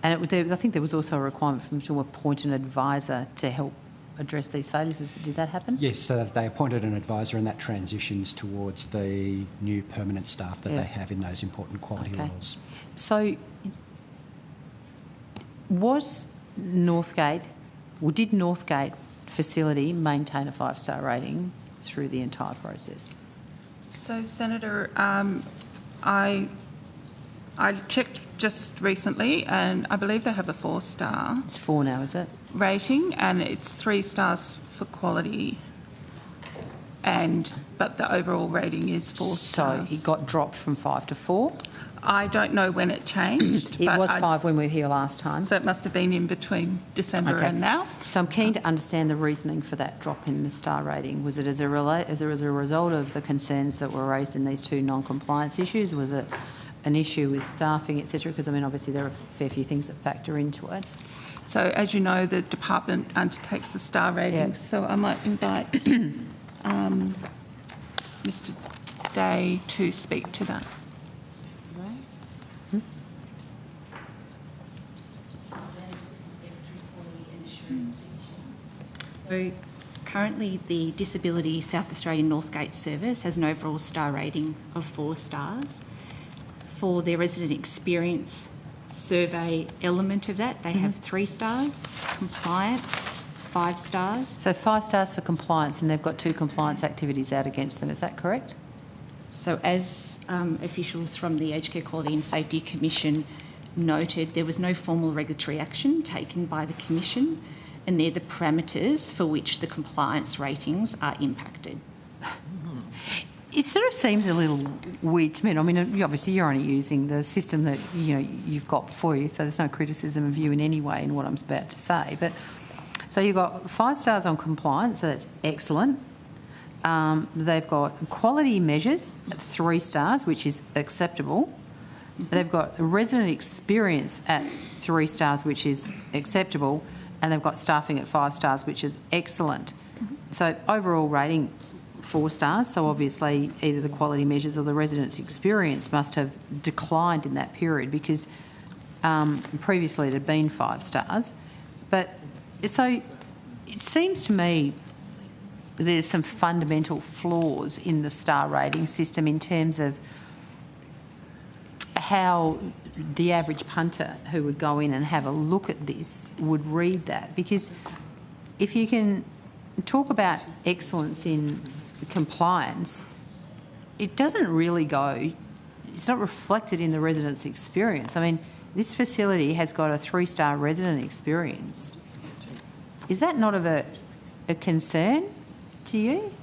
I think there was also a requirement for them to appoint an advisor to help address these failures. Did that happen? Yes, so they appointed an advisor, and that transitions towards the new permanent staff that they have in those important quality roles. So was Northgate... Well, did Northgate facility maintain a 5-star rating through the entire process? So, Senator, I checked just recently, and I believe they have a 4-star. It's 4 now, is it? Rating, and it's 3 stars for quality, but the overall rating is 4 stars. So it got dropped from 5 to 4? I don't know when it changed. It was 5 when we were here last time. So it must have been in between December and now. So I'm keen to understand the reasoning for that drop in the star rating. Was it as a result of the concerns that were raised in these 2 non-compliance issues? Was it an issue with staffing, etc.? Because, I mean, obviously there are a fair few things that factor into it. So, as you know, the department undertakes the star ratings. So I might invite Mr Day to speak to that. So currently the Disability South Australian Northgate service has an overall star rating of 4 stars. For their resident experience survey element of that, they have 3 stars. Compliance, 5 stars. So 5 stars for compliance, and they've got 2 compliance activities out against them. Is that correct? So as officials from the Aged Care Quality and Safety Commission noted, there was no formal regulatory action taken by the Commission, and they're the parameters for which the compliance ratings are impacted. It sort of seems a little weird to me. I mean, obviously you're only using the system that you've got before you, so there's no criticism of you in any way in what I'm about to say. But so you've got 5 stars on compliance, so that's excellent. They've got quality measures, 3 stars, which is acceptable. They've got resident experience at 3 stars, which is acceptable, and they've got staffing at 5 stars, which is excellent. So overall rating 4 stars, so obviously either the quality measures or the residents' experience must have declined in that period, because previously it had been 5 stars. But so it seems to me there's some fundamental flaws in the star rating system in terms of how the average punter who would go in and have a look at this would read that. Because if you can talk about excellence in compliance, it doesn't really go, it's not reflected in the resident's experience. I mean, this facility has got a 3-star resident experience. Is that not of a concern to you?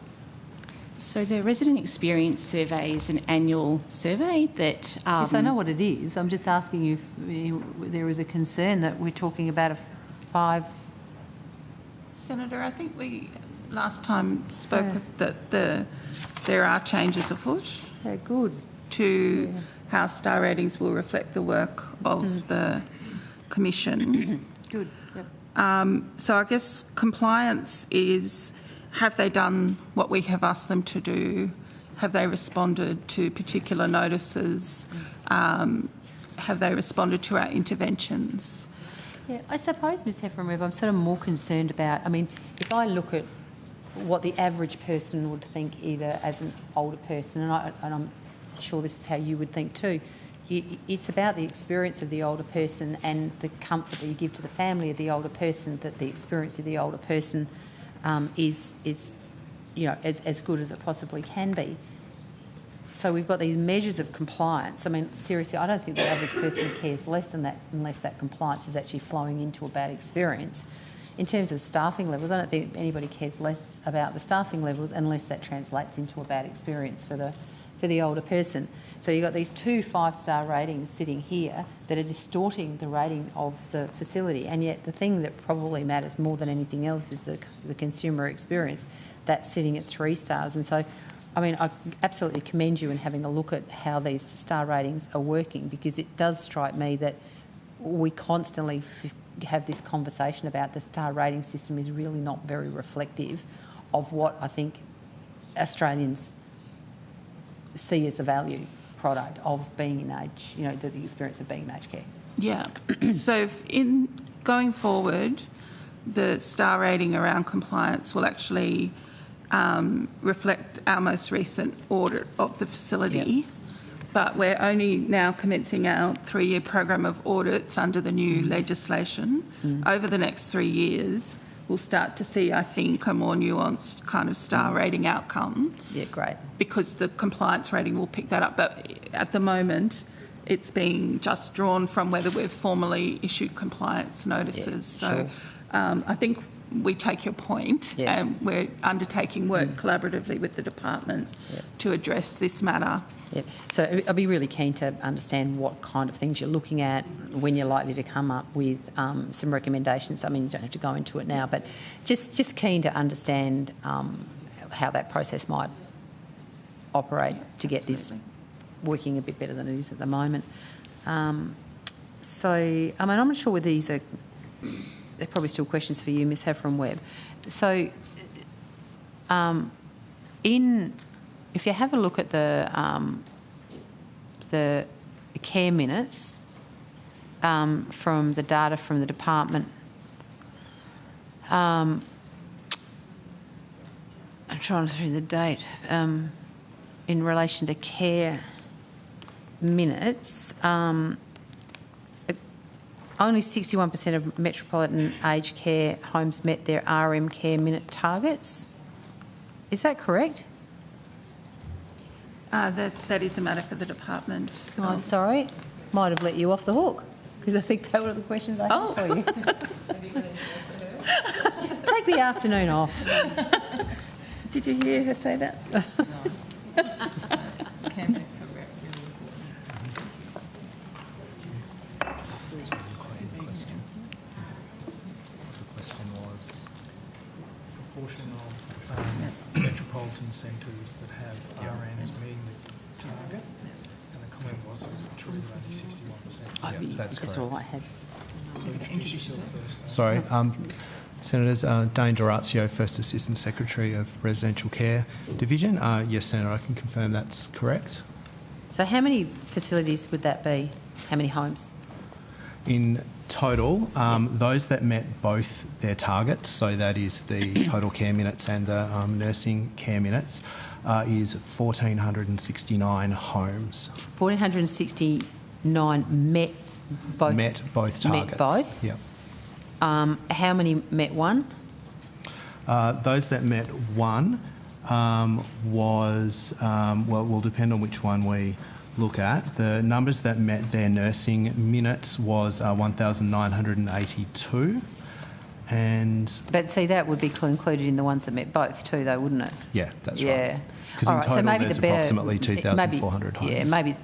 So the resident experience survey is an annual survey that... Yes, I know what it is. I'm just asking you if there is a concern that we're talking about a 5... Senator, I think we last time spoke that there are changes afoot. Yeah, good. To how star ratings will reflect the work of the Commission. Good, yep. So I guess compliance is, have they done what we have asked them to do? Have they responded to particular notices? Have they responded to our interventions? Yeah, I suppose, Ms Heffron, I'm sort of more concerned about, I mean, if I look at what the average person would think either as an older person, and I'm sure this is how you would think too, it's about the experience of the older person and the comfort that you give to the family of the older person, that the experience of the older person is as good as it possibly can be. So we've got these measures of compliance. I mean, seriously, I don't think the average person cares less than that unless that compliance is actually flowing into a bad experience. In terms of staffing levels, I don't think anybody cares less about the staffing levels unless that translates into a bad experience for the older person. So you've got these 2 5-star ratings sitting here that are distorting the rating of the facility, and yet the thing that probably matters more than anything else is the consumer experience. That's sitting at 3 stars. And so, I mean, I absolutely commend you in having a look at how these star ratings are working, because it does strike me that we constantly have this conversation about the star rating system is really not very reflective of what I think Australians see as the value product of being in aged, the experience of being in aged care. Yeah. So in going forward, the star rating around compliance will actually reflect our most recent audit of the facility. Yep. But we're only now commencing our 3-year program of audits under the new legislation. Over the next 3 years, we'll start to see, I think, a more nuanced kind of star rating outcome. Yeah, great. Because the compliance rating will pick that up. But at the moment, it's being just drawn from whether we've formally issued compliance notices. Yeah, so I think we take your point, and we're undertaking work collaboratively with the department to address this matter. Yeah. So I'd be really keen to understand what kind of things you're looking at, when you're likely to come up with some recommendations. I mean, you don't have to go into it now, but just keen to understand how that process might operate to get this working a bit better than it is at the moment. So, I mean, I'm not sure whether these are... They're probably still questions for you, Ms Heffron Webb. So, in if you have a look at the care minutes from the data from the department, I'm trying to through the date in relation to care minutes. Only 61% of metropolitan aged care homes met their RM care minute targets. Is that correct? That is a matter for the department. Oh, sorry. Might have let you off the hook because I think they were the questions I had for you. Take the afternoon off. Did you hear her say that? Metropolitan centres that have RNs meeting the target, and the comment was, is it true that only 61%? That's correct. All I had. So introduce yourself first. Sorry, Senators, Dane Dorazio, First Assistant Secretary of Residential Care Division. Yes, Senator, I can confirm that's correct. So how many facilities would that be? How many homes? In total, those that met both their targets, so that is the total care minutes and the nursing care minutes, is 1,469 homes. 1,469 met both? Met both targets. Met both? Yep. How many met one? Those that met one was, will depend on which one we look at. The numbers that met their nursing minutes was 1,982. But see, that would be included in the ones that met both too, though, wouldn't it? Yeah, that's right. Yeah. Because in total there's approximately 2,400 homes. Yeah, maybe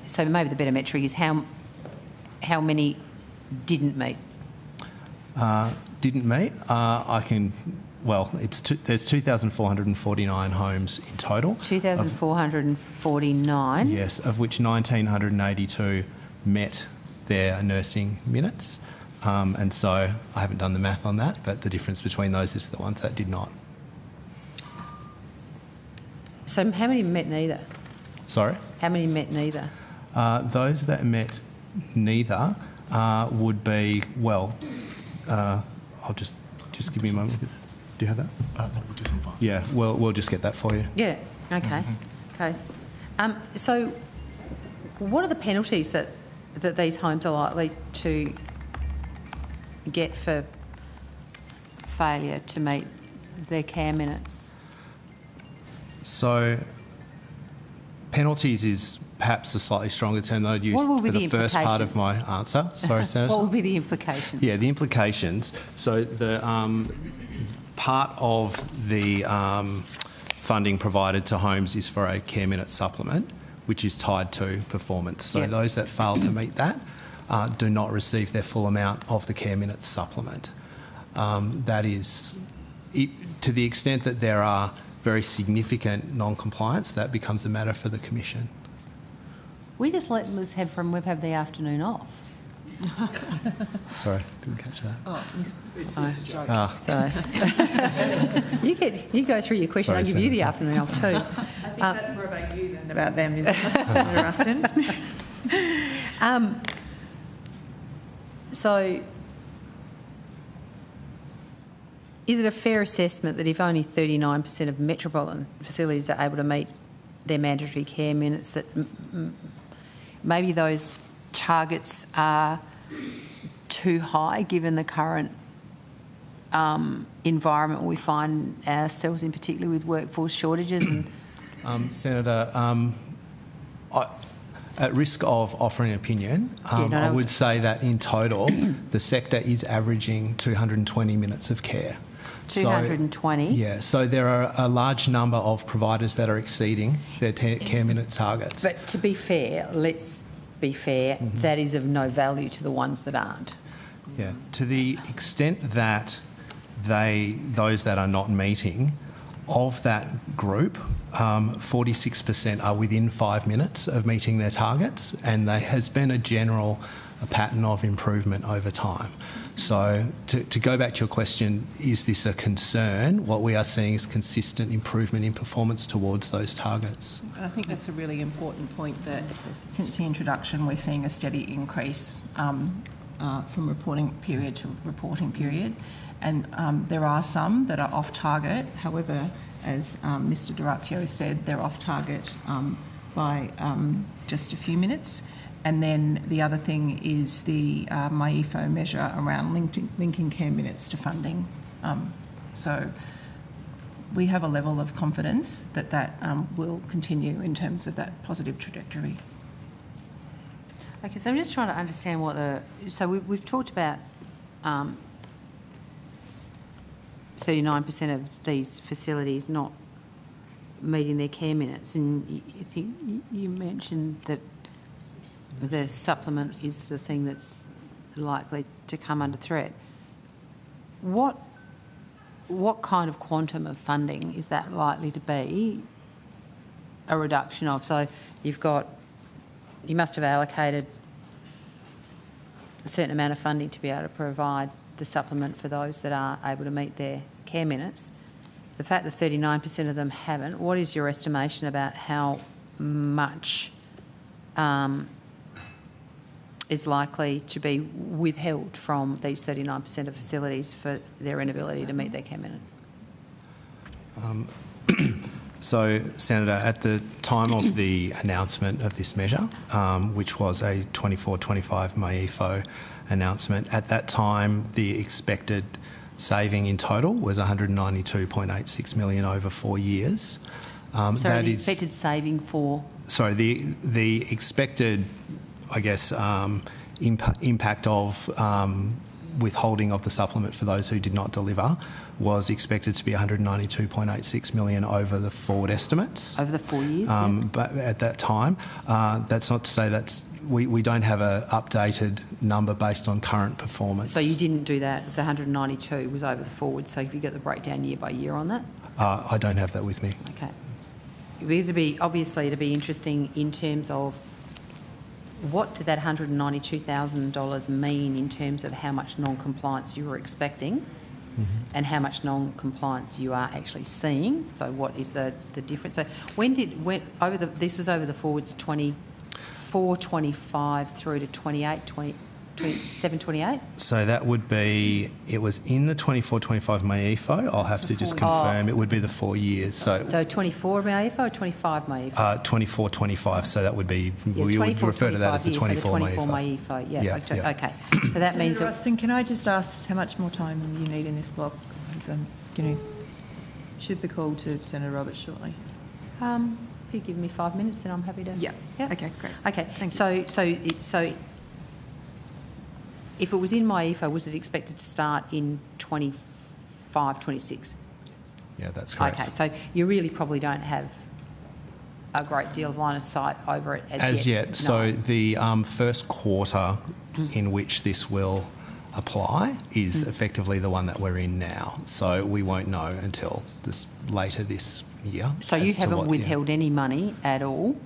the better metric is how many didn't meet. Didn't meet. There's 2,449 homes in total. 2,449? Yes, of which 1,982 met their nursing minutes. And so I haven't done the math on that, but the difference between those is the ones that did not. So how many met neither? Sorry? How many met neither? Those that met neither would be, I'll just give me a moment. Do you have that? No, we'll do some fast. Yeah, we'll just get that for you. Yeah, okay. Okay. So what are the penalties that these homes are likely to get for failure to meet their care minutes? So penalties is perhaps a slightly stronger term that I'd use for the first part of my answer. Sorry, Senator. What would be the implications? Yeah, the implications. So the part of the funding provided to homes is for a care minute supplement, which is tied to performance. So those that fail to meet that do not receive their full amount of the care minute supplement. That is, to the extent that there are very significant non-compliance, that becomes a matter for the Commission. We just let Liz have the afternoon off. Sorry, didn't catch that. Oh, it's a joke. Sorry. You go through your question. I'll give you the afternoon off too. I think that's more about you than about them, isn't it, Senator Ruston? So, is it a fair assessment that if only 39% of metropolitan facilities are able to meet their mandatory care minutes, that maybe those targets are too high given the current environment we find ourselves in, particularly with workforce shortages? And Senator, at risk of offering an opinion, I would say that in total the sector is averaging 220 minutes of care. 220? So there are a large number of providers that are exceeding their care minute targets. But to be fair, let's be fair, that is of no value to the ones that aren't. Yeah, to the extent that those that are not meeting, of that group, 46% are within 5 minutes of meeting their targets, and there has been a pattern of improvement over time. So to go back to your question, is this a concern? What we are seeing is consistent improvement in performance towards those targets. And I think that's a really important point, that since the introduction we're seeing a steady increase from reporting period to reporting period, and there are some that are off target. However, as Mr D'Orazio said, they're off target by just a few minutes. And then the other thing is the MyEFO measure around linking care minutes to funding. So we have a level of confidence that that will continue in terms of that positive trajectory. Okay, so I'm just trying to understand what so we've talked about 39% of these facilities not meeting their care minutes, and I think you mentioned that the supplement is the thing that's likely to come under threat. What kind of quantum of funding is that likely to be a reduction of? So you must have allocated a certain amount of funding to be able to provide the supplement for those that are able to meet their care minutes. The fact that 39% of them haven't, what is your estimation about how much is likely to be withheld from these 39% of facilities for their inability to meet their care minutes? So, Senator, at the time of the announcement of this measure, which was a 24-25 MyEFO announcement, at that time the expected saving in total was $192.86 million over 4 years. Sorry, the expected saving for? Sorry, the expected, I guess, impact of withholding of the supplement for those who did not deliver was expected to be $192.86 million over the forward estimates. Over the 4 years, But at that time, that's not to say we don't have an updated number based on current performance. So you didn't do that? The 192 was over the forward, so have you got the breakdown year by year on that? I don't have that with me. Okay. Because it'd be interesting in terms of what did that $192,000 mean in terms of how much non-compliance you were expecting and how much non-compliance you are actually seeing? So what is the difference? So this was over the forwards 24, 25 through to 28, 27, 28? So that would be, it was in the 24-25 MyEFO. I'll have to just confirm. It would be the 4 years. So 24 MyEFO or 25 MyEFO? 24-25. So that would be, we would refer to that as the 24 MyEFO. Yeah. Okay. So that means... Senator Ruston, can I just ask how much more time you need in this block? Because I'm going to shift the call to Senator Roberts shortly. If you give me 5 minutes, then I'm happy to... Yeah. Okay, great. Okay. Thanks. So if it was in MyEFO, was it expected to start in 25, 26? Yeah, that's correct. Okay, so you really probably don't have a great deal of line of sight over it as yet. No. So the first quarter in which this will apply is effectively the one that we're in now. So we won't know until later this year. So you haven't withheld any money at all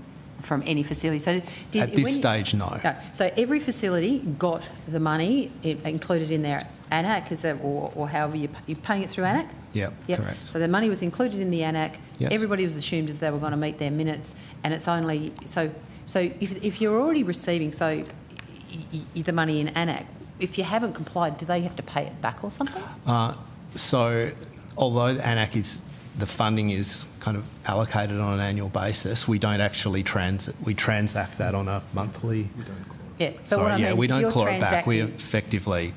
from any facility? So at this stage, no. So every facility got the money included in their ANAC, or however you're paying it through ANAC? Yep, correct. So the money was included in the ANAC. Yes. Everybody was assumed as they were going to meet their minutes, and it's only... So if you're already receiving the money in ANAC, if you haven't complied, do they have to pay it back or something? So although the ANAC is... the funding is kind of allocated on an annual basis, we don't actually transact that on a monthly... we don't claw it back. We effectively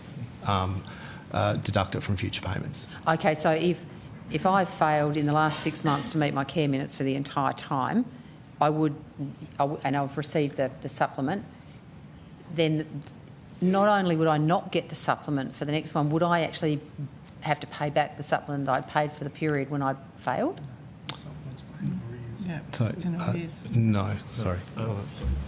deduct it from future payments. Okay, so if I failed in the last 6 months to meet my care minutes for the entire time, and I've received the supplement, then not only would I not get the supplement for the next one, would I actually have to pay back the supplement I paid for the period when I failed? Yeah. So, no, sorry.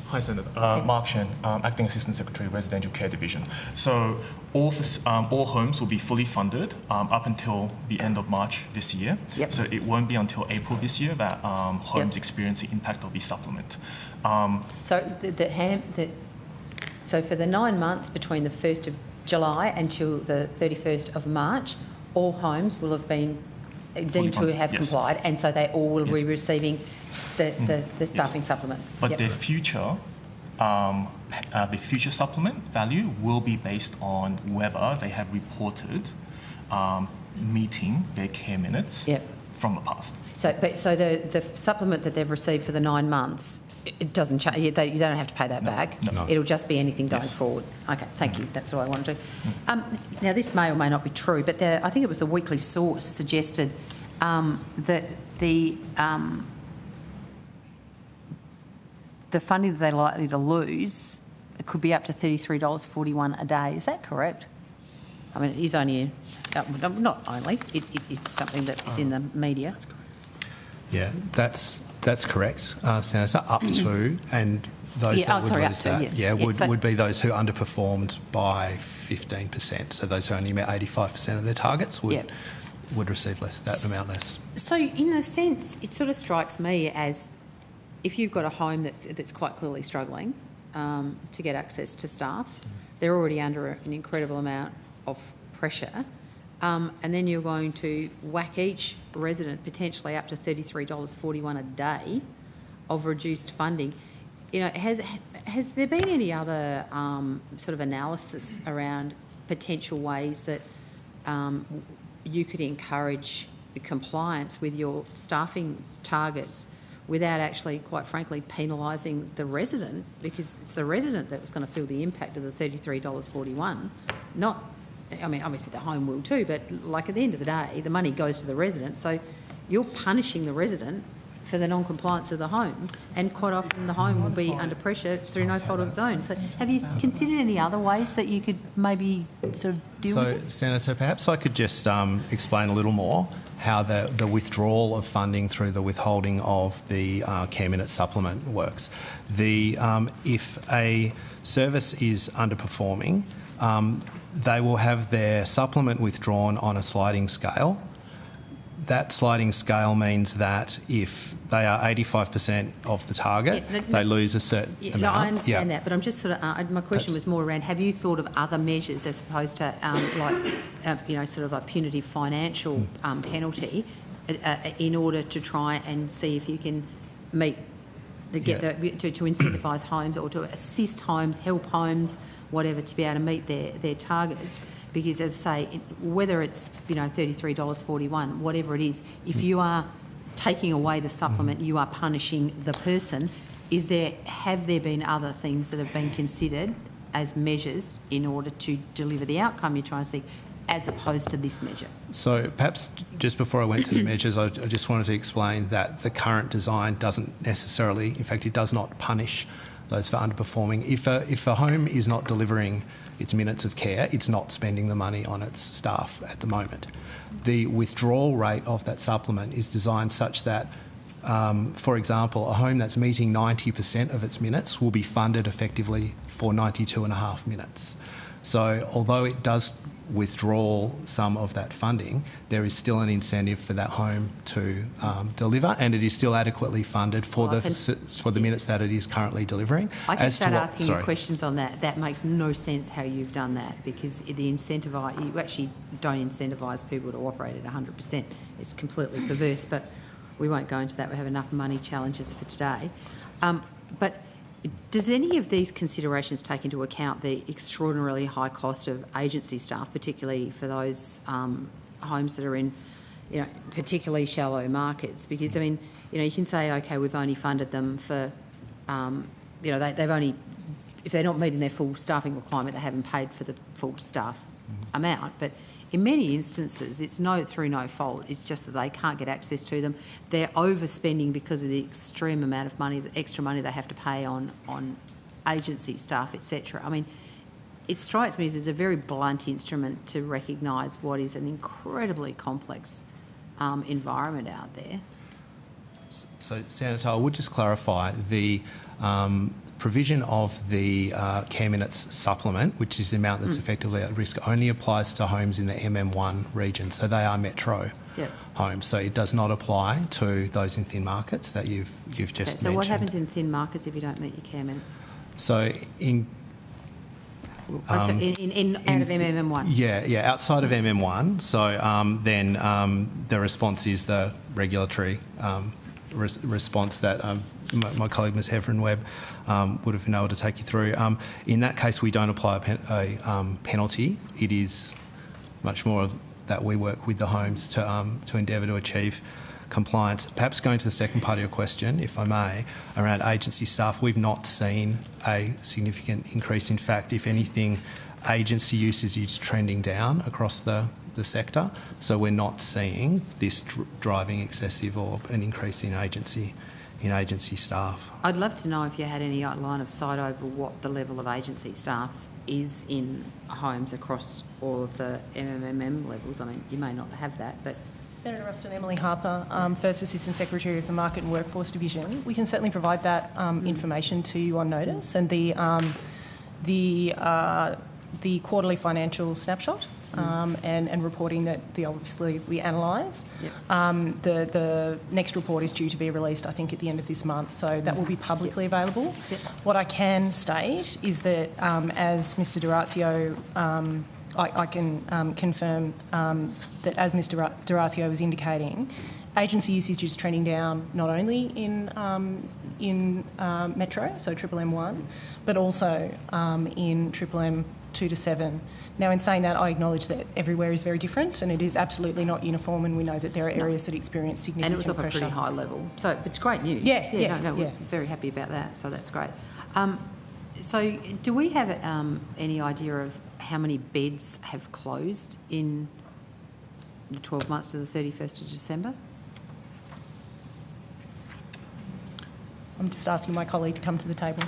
Hi, Senator. Mark Shen, Acting Assistant Secretary, Residential Care Division. So all homes will be fully funded up until the end of March this year. Yep. So it won't be until April this year that homes experience the impact of the supplement. So for the 9 months between the 1st of July until the 31st of March, all homes will have been deemed to have complied, and so they all will be receiving the staffing supplement. But their future, the future supplement value will be based on whether they have reported meeting their care minutes from the past. So the supplement that they've received for the 9 months, it doesn't change. You don't have to pay that back. No. It'll just be anything going forward. Okay, thank you. That's what I want to do. Now, this may or may not be true, but I think it was the Weekly Source suggested that the funding that they're likely to lose, it could be up to $33.41 a day. Is that correct? I mean, it is only, not only, it's something that is in the media. Yeah, that's correct, Senator. Up to, and those that would lose that, would be those who underperformed by 15%. So those who only met 85% of their targets would receive that amount less. So, in a sense, it sort of strikes me as if you've got a home that's quite clearly struggling to get access to staff, they're already under an incredible amount of pressure, and then you're going to whack each resident potentially up to $33.41 a day of reduced funding. You know, has there been any other sort of analysis around potential ways that you could encourage compliance with your staffing targets without actually, quite frankly, penalising the resident, because it's the resident that was going to feel the impact of the $33.41, not, I mean, obviously the home will too, but like at the end of the day, the money goes to the resident, so you're punishing the resident for the non-compliance of the home, and quite often the home will be under pressure through no fault of its own. So have you considered any other ways that you could maybe sort of deal with this? Senator, perhaps I could just explain a little more how the withdrawal of funding through the withholding of the care minute supplement works. If a service is underperforming, they will have their supplement withdrawn on a sliding scale. That sliding scale means that if they are 85% of the target, they lose a certain amount. No, I understand that, but I'm just sort of, my question was more around, have you thought of other measures as opposed to sort of a punitive financial penalty in order to try and see if you can meet to incentivise homes or to assist homes, help homes, whatever, to be able to meet their targets? Because, as I say, whether it's $33.41, whatever it is, if you are taking away the supplement, you are punishing the person. Have there been other things that have been considered as measures in order to deliver the outcome you're trying to seek, as opposed to this measure? So perhaps just before I went to the measures, I just wanted to explain that the current design doesn't necessarily, in fact, it does not punish those for underperforming. If a home is not delivering its minutes of care, it's not spending the money on its staff at the moment. The withdrawal rate of that supplement is designed such that, for example, a home that's meeting 90% of its minutes will be funded effectively for 92.5 minutes. So although it does withdraw some of that funding, there is still an incentive for that home to deliver, and it is still adequately funded for the minutes that it is currently delivering. I can start asking you questions on that. That makes no sense how you've done that, because you actually don't incentivise people to operate at 100%. It's completely perverse, but we won't go into that. We have enough money challenges for today. But does any of these considerations take into account the extraordinarily high cost of agency staff, particularly for those homes that are in, particularly shallow markets? Because, I mean, you can say, okay, we've only funded them for, they've only, if they're not meeting their full staffing requirement, they haven't paid for the full staff amount. But in many instances, it's through no fault. It's just that they can't get access to them. They're overspending because of the extreme amount of money, the extra money they have to pay on agency staff, etc. I mean, it strikes me as a very blunt instrument to recognise what is an incredibly complex environment out there. So, Senator, I would just clarify the provision of the care minutes supplement, which is the amount that's effectively at risk, only applies to homes in the MM1 region. So they are metro homes. So it does not apply to those in thin markets that you've just mentioned. So what happens in thin markets if you don't meet your care minutes? So out of MMM1? Yeah, outside of MM1. So then the response is the regulatory response that my colleague Ms Heverin-Webb would have been able to take you through. In that case, we don't apply a penalty. It is much more of that we work with the homes to endeavour to achieve compliance. Perhaps going to the second part of your question, if I may, around agency staff, we've not seen a significant increase. In fact, if anything, agency usage is trending down across the sector. So we're not seeing this driving excessive or an increase in agency staff. I'd love to know if you had any line of sight over what the level of agency staff is in homes across all of the MMM levels. I mean, you may not have that, but... Senator Ruston, Emily Harper, First Assistant Secretary of the Market and Workforce Division. We can certainly provide that information to you on notice, and the quarterly financial snapshot and reporting that obviously we analyse. Yep. The next report is due to be released, I think, at the end of this month, so that will be publicly available. Yep. What I can state is that, as Mr D'Orazio, I can confirm that, as Mr D'Orazio was indicating, agency usage is trending down not only in Metro, so Triple M1, but also in Triple M 2 to 7. Now, in saying that, I acknowledge that everywhere is very different and it is absolutely not uniform, and we know that there are areas that experience significant pressure. And it was off a pretty high level. So it's great news. We're very happy about that, so that's great. So do we have any idea of how many beds have closed in the 12 months to the 31st of December? I'm just asking my colleague to come to the table.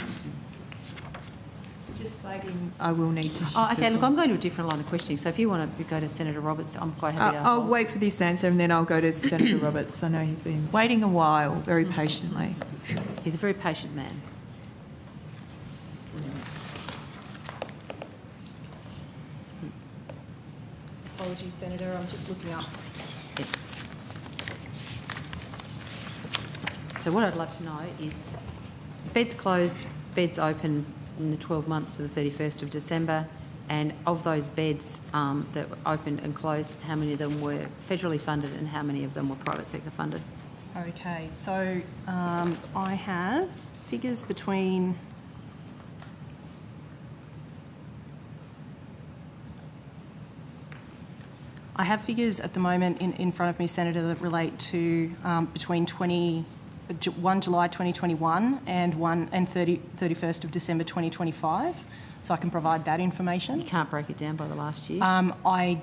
Just flagging, I will need to... Oh, okay, look, I'm going to a different line of questioning, so if you want to go to Senator Roberts, I'm quite happy to... I'll wait for this answer and then I'll go to Senator Roberts. I know he's been waiting a while, very patiently. He's a very patient man. Apologies, Senator, I'm just looking up. So what I'd love to know is beds closed, beds open in the 12 months to the 31st of December, and of those beds that were opened and closed, how many of them were federally funded and how many of them were private sector funded? Okay, so I have figures between... I have figures at the moment in front of me, Senator, that relate to between 1 July 2021 and 31st of December 2025, so I can provide that information. You can't break it down by the last year? I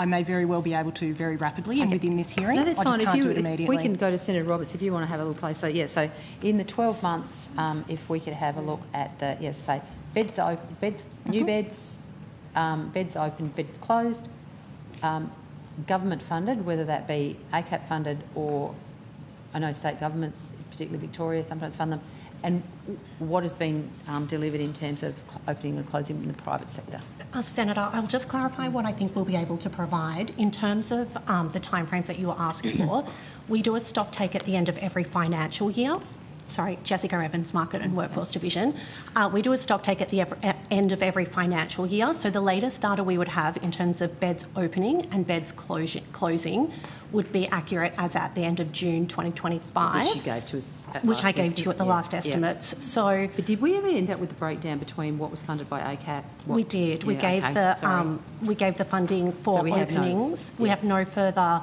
may very well be able to very rapidly and within this hearing. No, that's fine. I just can't do it immediately. We can go to Senator Roberts if you want to have a little play. So, yeah, so in the 12 months, if we could have a look at the, say, beds open, new beds, beds open, beds closed, government funded, whether that be ACAP funded or I know state governments, particularly Victoria, sometimes fund them, and what has been delivered in terms of opening and closing in the private sector? Senator, I'll just clarify what I think we'll be able to provide. In terms of the timeframes that you were asking for, we do a stock take at the end of every financial year. Sorry, Jessica Evans, Market and Workforce Division. We do a stock take at the end of every financial year. So the latest data we would have in terms of beds opening and beds closing would be accurate as at the end of June 2025. Which you gave to us at Which I gave to you at the last estimates. Yeah. So, but did we ever end up with the breakdown between what was funded by ACAP? We did. We gave the funding for openings. We have no further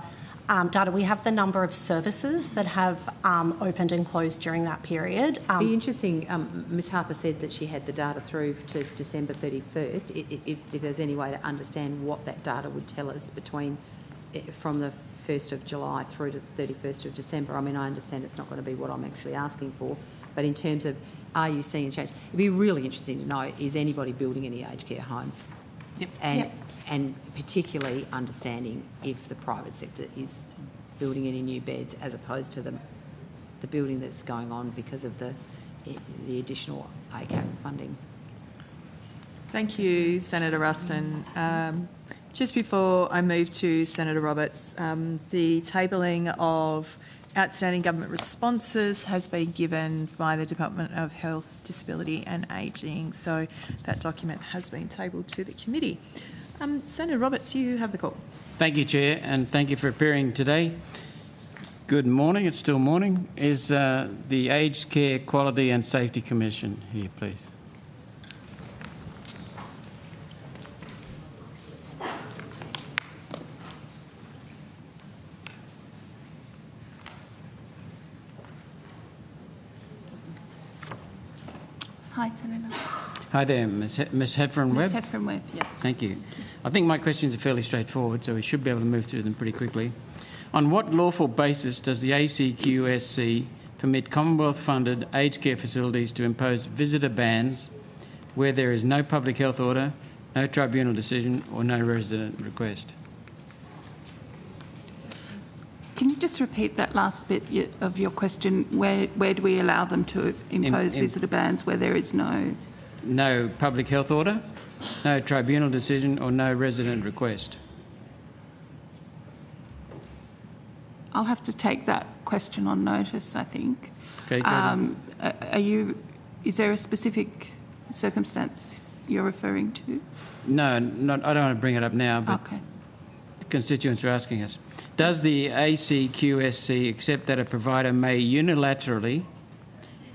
data. We have the number of services that have opened and closed during that period. It'd be interesting, Ms Harper said that she had the data through to December 31st. If there's any way to understand what that data would tell us from the 1st of July through to the 31st of December. I mean, I understand it's not going to be what I'm actually asking for, but in terms of are you seeing a change? It'd be really interesting to know, is anybody building any aged care homes? Yep. And particularly understanding if the private sector is building any new beds as opposed to the building that's going on because of the additional ACAP funding. Thank you, Senator Ruston. Just before I move to Senator Roberts, the tabling of Outstanding government responses has been given by the Department of Health, Disability and Ageing. So that document has been tabled to the committee. Senator Roberts, you have the call. Thank you, Chair, and thank you for appearing today. Good morning, it's still morning. Is the Aged Care Quality and Safety Commission here, please? Hi, Senator. Hi there, Ms. Heffron-Webb. Ms. Heffron-Webb, yes. Thank you. I think my questions are fairly straightforward, so we should be able to move through them pretty quickly. On what lawful basis does the ACQSC permit Commonwealth-funded aged care facilities to impose visitor bans where there is no public health order, no tribunal decision or no resident request? Can you just repeat that last bit of your question? Where do we allow them to impose visitor bans where there is no... No public health order, no tribunal decision or no resident request? I'll have to take that question on notice, I think. Okay, is there a specific circumstance you're referring to? No, I don't want to bring it up now, but okay. The constituents are asking us. Does the ACQSC accept that a provider may unilaterally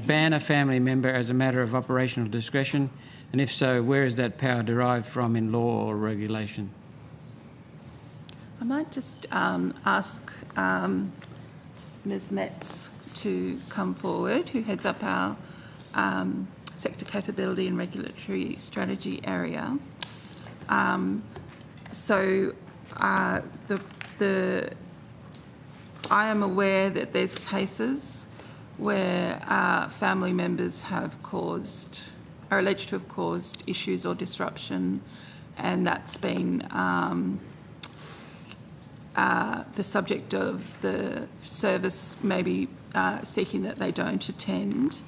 ban a family member as a matter of operational discretion? And if so, where is that power derived from in law or regulation? I might just ask Ms. Metz to come forward, who heads up our sector capability and regulatory strategy area. I am aware that there's cases where family members are alleged to have caused issues or disruption, and that's been the subject of the service maybe seeking that they don't attend.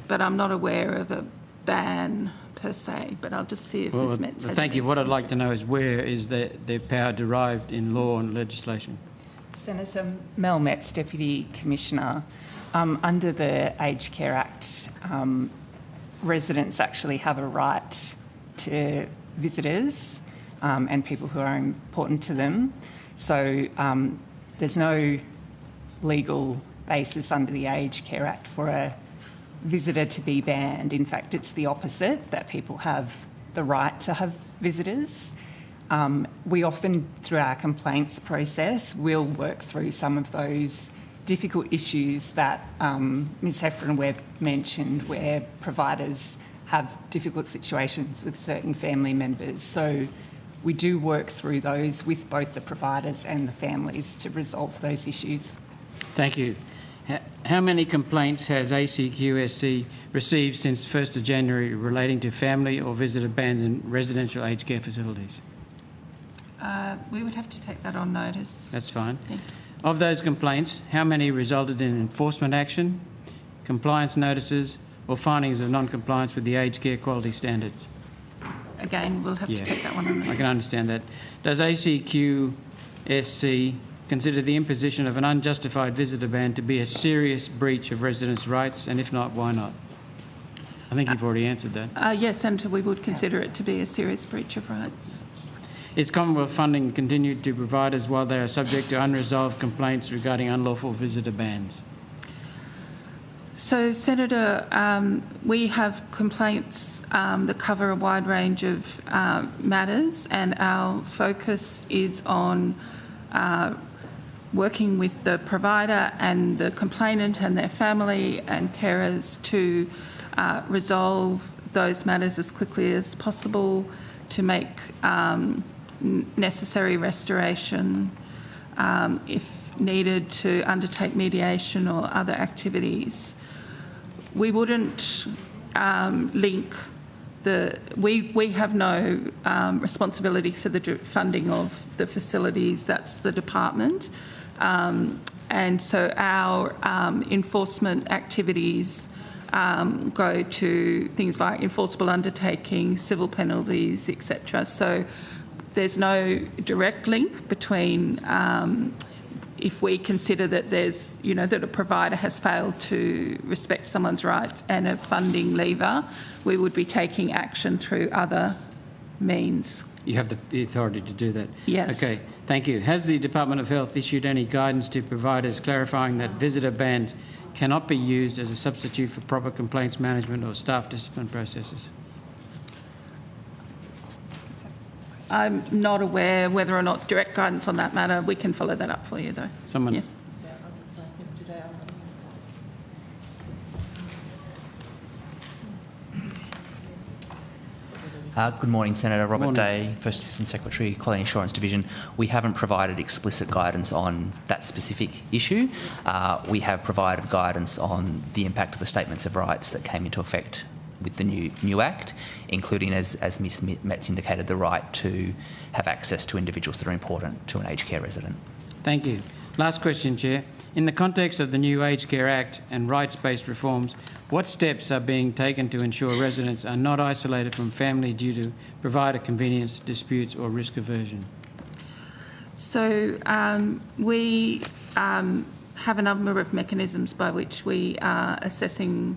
But I'm not aware of a ban per se, but I'll just see if Ms. Metz has... Thank you. What I'd like to know is where is their power derived in law and legislation? Senator Mel Metz, Deputy Commissioner. Under the Aged Care Act, residents actually have a right to visitors and people who are important to them. So there's no legal basis under the Aged Care Act for a visitor to be banned. In fact, it's the opposite, that people have the right to have visitors. We often, through our complaints process, will work through some of those difficult issues that Ms. Heffron-Webb mentioned, where providers have difficult situations with certain family members. So we do work through those with both the providers and the families to resolve those issues. Thank you. How many complaints has ACQSC received since 1st of January relating to family or visitor bans in residential aged care facilities? We would have to take that on notice. That's fine. Thank you. Of those complaints, how many resulted in enforcement action, compliance notices or findings of non-compliance with the aged care quality standards? Again, we'll have to take that one on notice. I can understand that. Does ACQSC consider the imposition of an unjustified visitor ban to be a serious breach of residents' rights, and if not, why not? I think you've already answered that. Yes, Senator, we would consider it to be a serious breach of rights. Is Commonwealth funding continued to providers while they are subject to unresolved complaints regarding unlawful visitor bans? So, Senator, we have complaints that cover a wide range of matters, and our focus is on working with the provider and the complainant and their family and carers to resolve those matters as quickly as possible, to make necessary restoration, if needed, to undertake mediation or other activities. We wouldn't link we have no responsibility for the funding of the facilities. That's the department. And so our enforcement activities go to things like enforceable undertakings, civil penalties, etc. So there's no direct link between if we consider that there's, that a provider has failed to respect someone's rights and a funding lever, we would be taking action through other means. You have the authority to do that? Yes. Okay, thank you. Has the Department of Health issued any guidance to providers clarifying that visitor bans cannot be used as a substitute for proper complaints management or staff discipline processes? I'm not aware whether or not direct guidance on that matter. We can follow that up for you, though. Someone. Yeah. Good morning, Senator. Robert Day, First Assistant Secretary, Quality Assurance Division. We haven't provided explicit guidance on that specific issue. We have provided guidance on the impact of the statements of rights that came into effect with the new Act, including, as Ms Metz indicated, the right to have access to individuals that are important to an aged care resident. Thank you. Last question, Chair. In the context of the new Aged Care Act and rights-based reforms, what steps are being taken to ensure residents are not isolated from family due to provider convenience, disputes or risk aversion? So we have a number of mechanisms by which we are assessing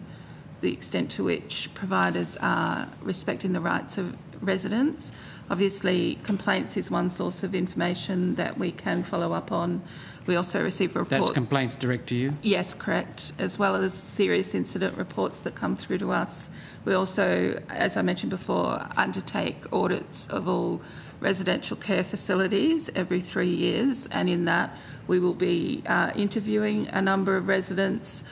the extent to which providers are respecting the rights of residents. Obviously, complaints is one source of information that we can follow up on. We also receive reports. That's complaints direct to you? Yes, correct, as well as serious incident reports that come through to us. We also, as I mentioned before, undertake audits of all residential care facilities every 3 years, and in that we will be interviewing a number of residents,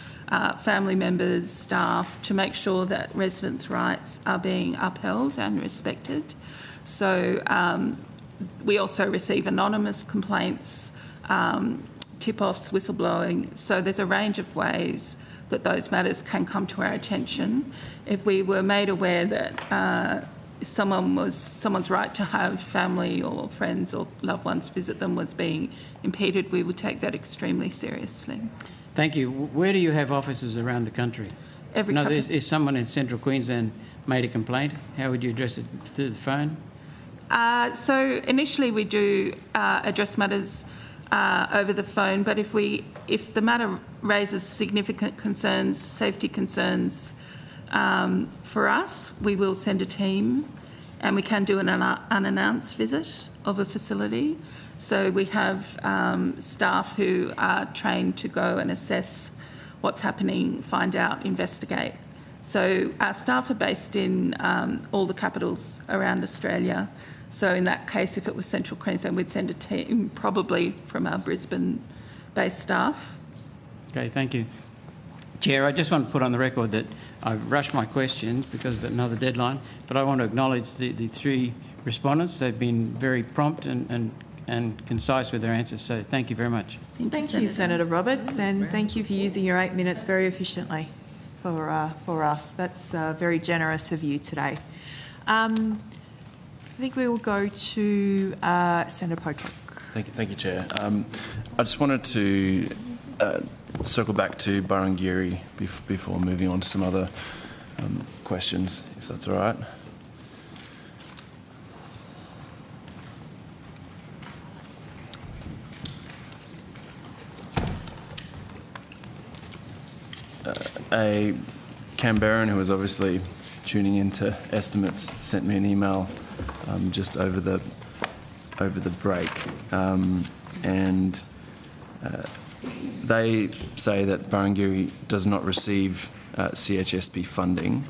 family members, staff, to make sure that residents' rights are being upheld and respected. So we also receive anonymous complaints, tip-offs, whistleblowing. So there's a range of ways that those matters can come to our attention. If we were made aware that someone's right to have family or friends or loved ones visit them was being impeded, we would take that extremely seriously. Thank you. Where do you have offices around the country? If someone in central Queensland made a complaint, how would you address it? Through the phone? So initially we do address matters over the phone, but if the matter raises significant concerns, safety concerns for us, we will send a team, and we can do an unannounced visit of a facility. So we have staff who are trained to go and assess what's happening, find out, investigate. So our staff are based in all the capitals around Australia. So in that case, if it was Central Queensland, we'd send a team probably from our Brisbane-based staff. Okay, thank you. Chair, I just want to put on the record that I've rushed my questions because of another deadline, but I want to acknowledge the three respondents. They've been very prompt and concise with their answers, so thank you very much. Thank you, Senator Roberts, and thank you for using your 8 minutes very efficiently for us. That's very generous of you today. I think we will go to Senator Pocock. Thank you, Chair. I just wanted to circle back to Barangiri before moving on to some other questions, if that's all right. A Canberran who was obviously tuning into estimates sent me an email just over the break, and they say that Barangiri does not receive CHSP funding,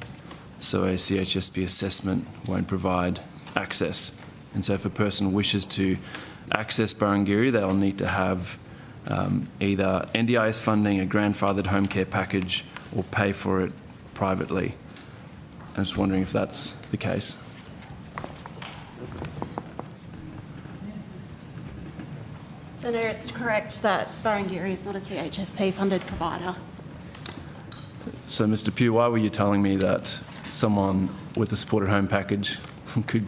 so a CHSP assessment won't provide access. And so if a person wishes to access Barangiri, they'll need to have either NDIS funding, a grandfathered home care package, or pay for it privately. I'm just wondering if that's the case. Senator, it's correct that Barangiri is not a CHSP funded provider. So, Mr. Pugh, why were you telling me that someone with a supported home package could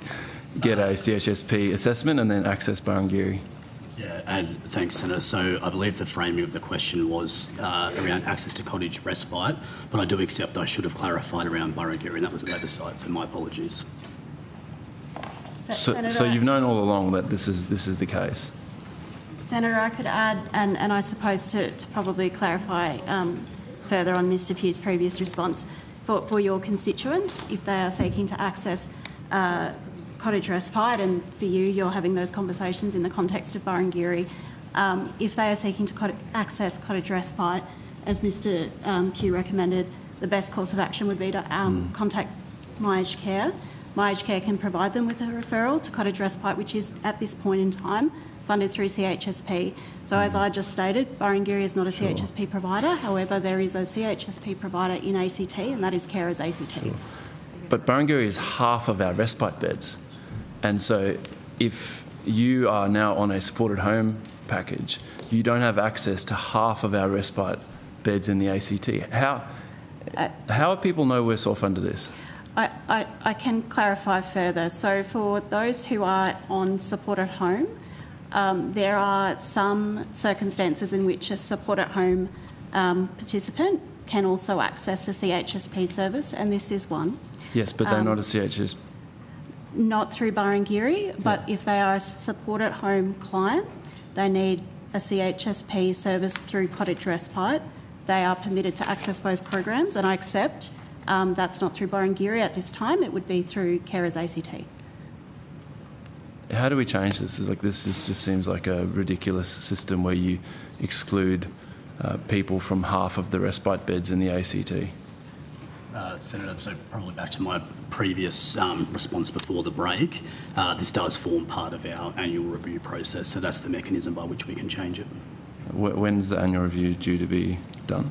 get a CHSP assessment and then access Barangiri? Yeah, and thanks, Senator. So I believe the framing of the question was around access to cottage respite, but I do accept I should have clarified around Barangiri, and that was an oversight, so my apologies. So you've known all along that this is the case? Senator, I could add, and I suppose to probably clarify further on Mr Pugh's previous response, for your constituents, if they are seeking to access cottage respite, and for you, you're having those conversations in the context of Barangiri, if they are seeking to access cottage respite, as Mr Pugh recommended, the best course of action would be to contact My Aged Care. My Aged Care can provide them with a referral to cottage respite, which is at this point in time funded through CHSP. So as I just stated, Barangiri is not a CHSP provider. However, there is a CHSP provider in ACT, and that is Carers ACT. But Barangiri is half of our respite beds. And so if you are now on a supported home package, you don't have access to half of our respite beds in the ACT. How are people no worse off under this? I can clarify further. So for those who are on supported home, there are some circumstances in which a supported home participant can also access a CHSP service, and this is one. Yes, but they're not a CHSP. Not through Barangiri, but if they are a supported home client, they need a CHSP service through cottage respite. They are permitted to access both programs, and I accept that's not through Barangiri at this time. It would be through Carers ACT. How do we change this? This just seems like a ridiculous system where you exclude people from half of the respite beds in the ACT. Senator, so probably back to my previous response before the break, this does form part of our annual review process, so that's the mechanism by which we can change it. When's the annual review due to be done?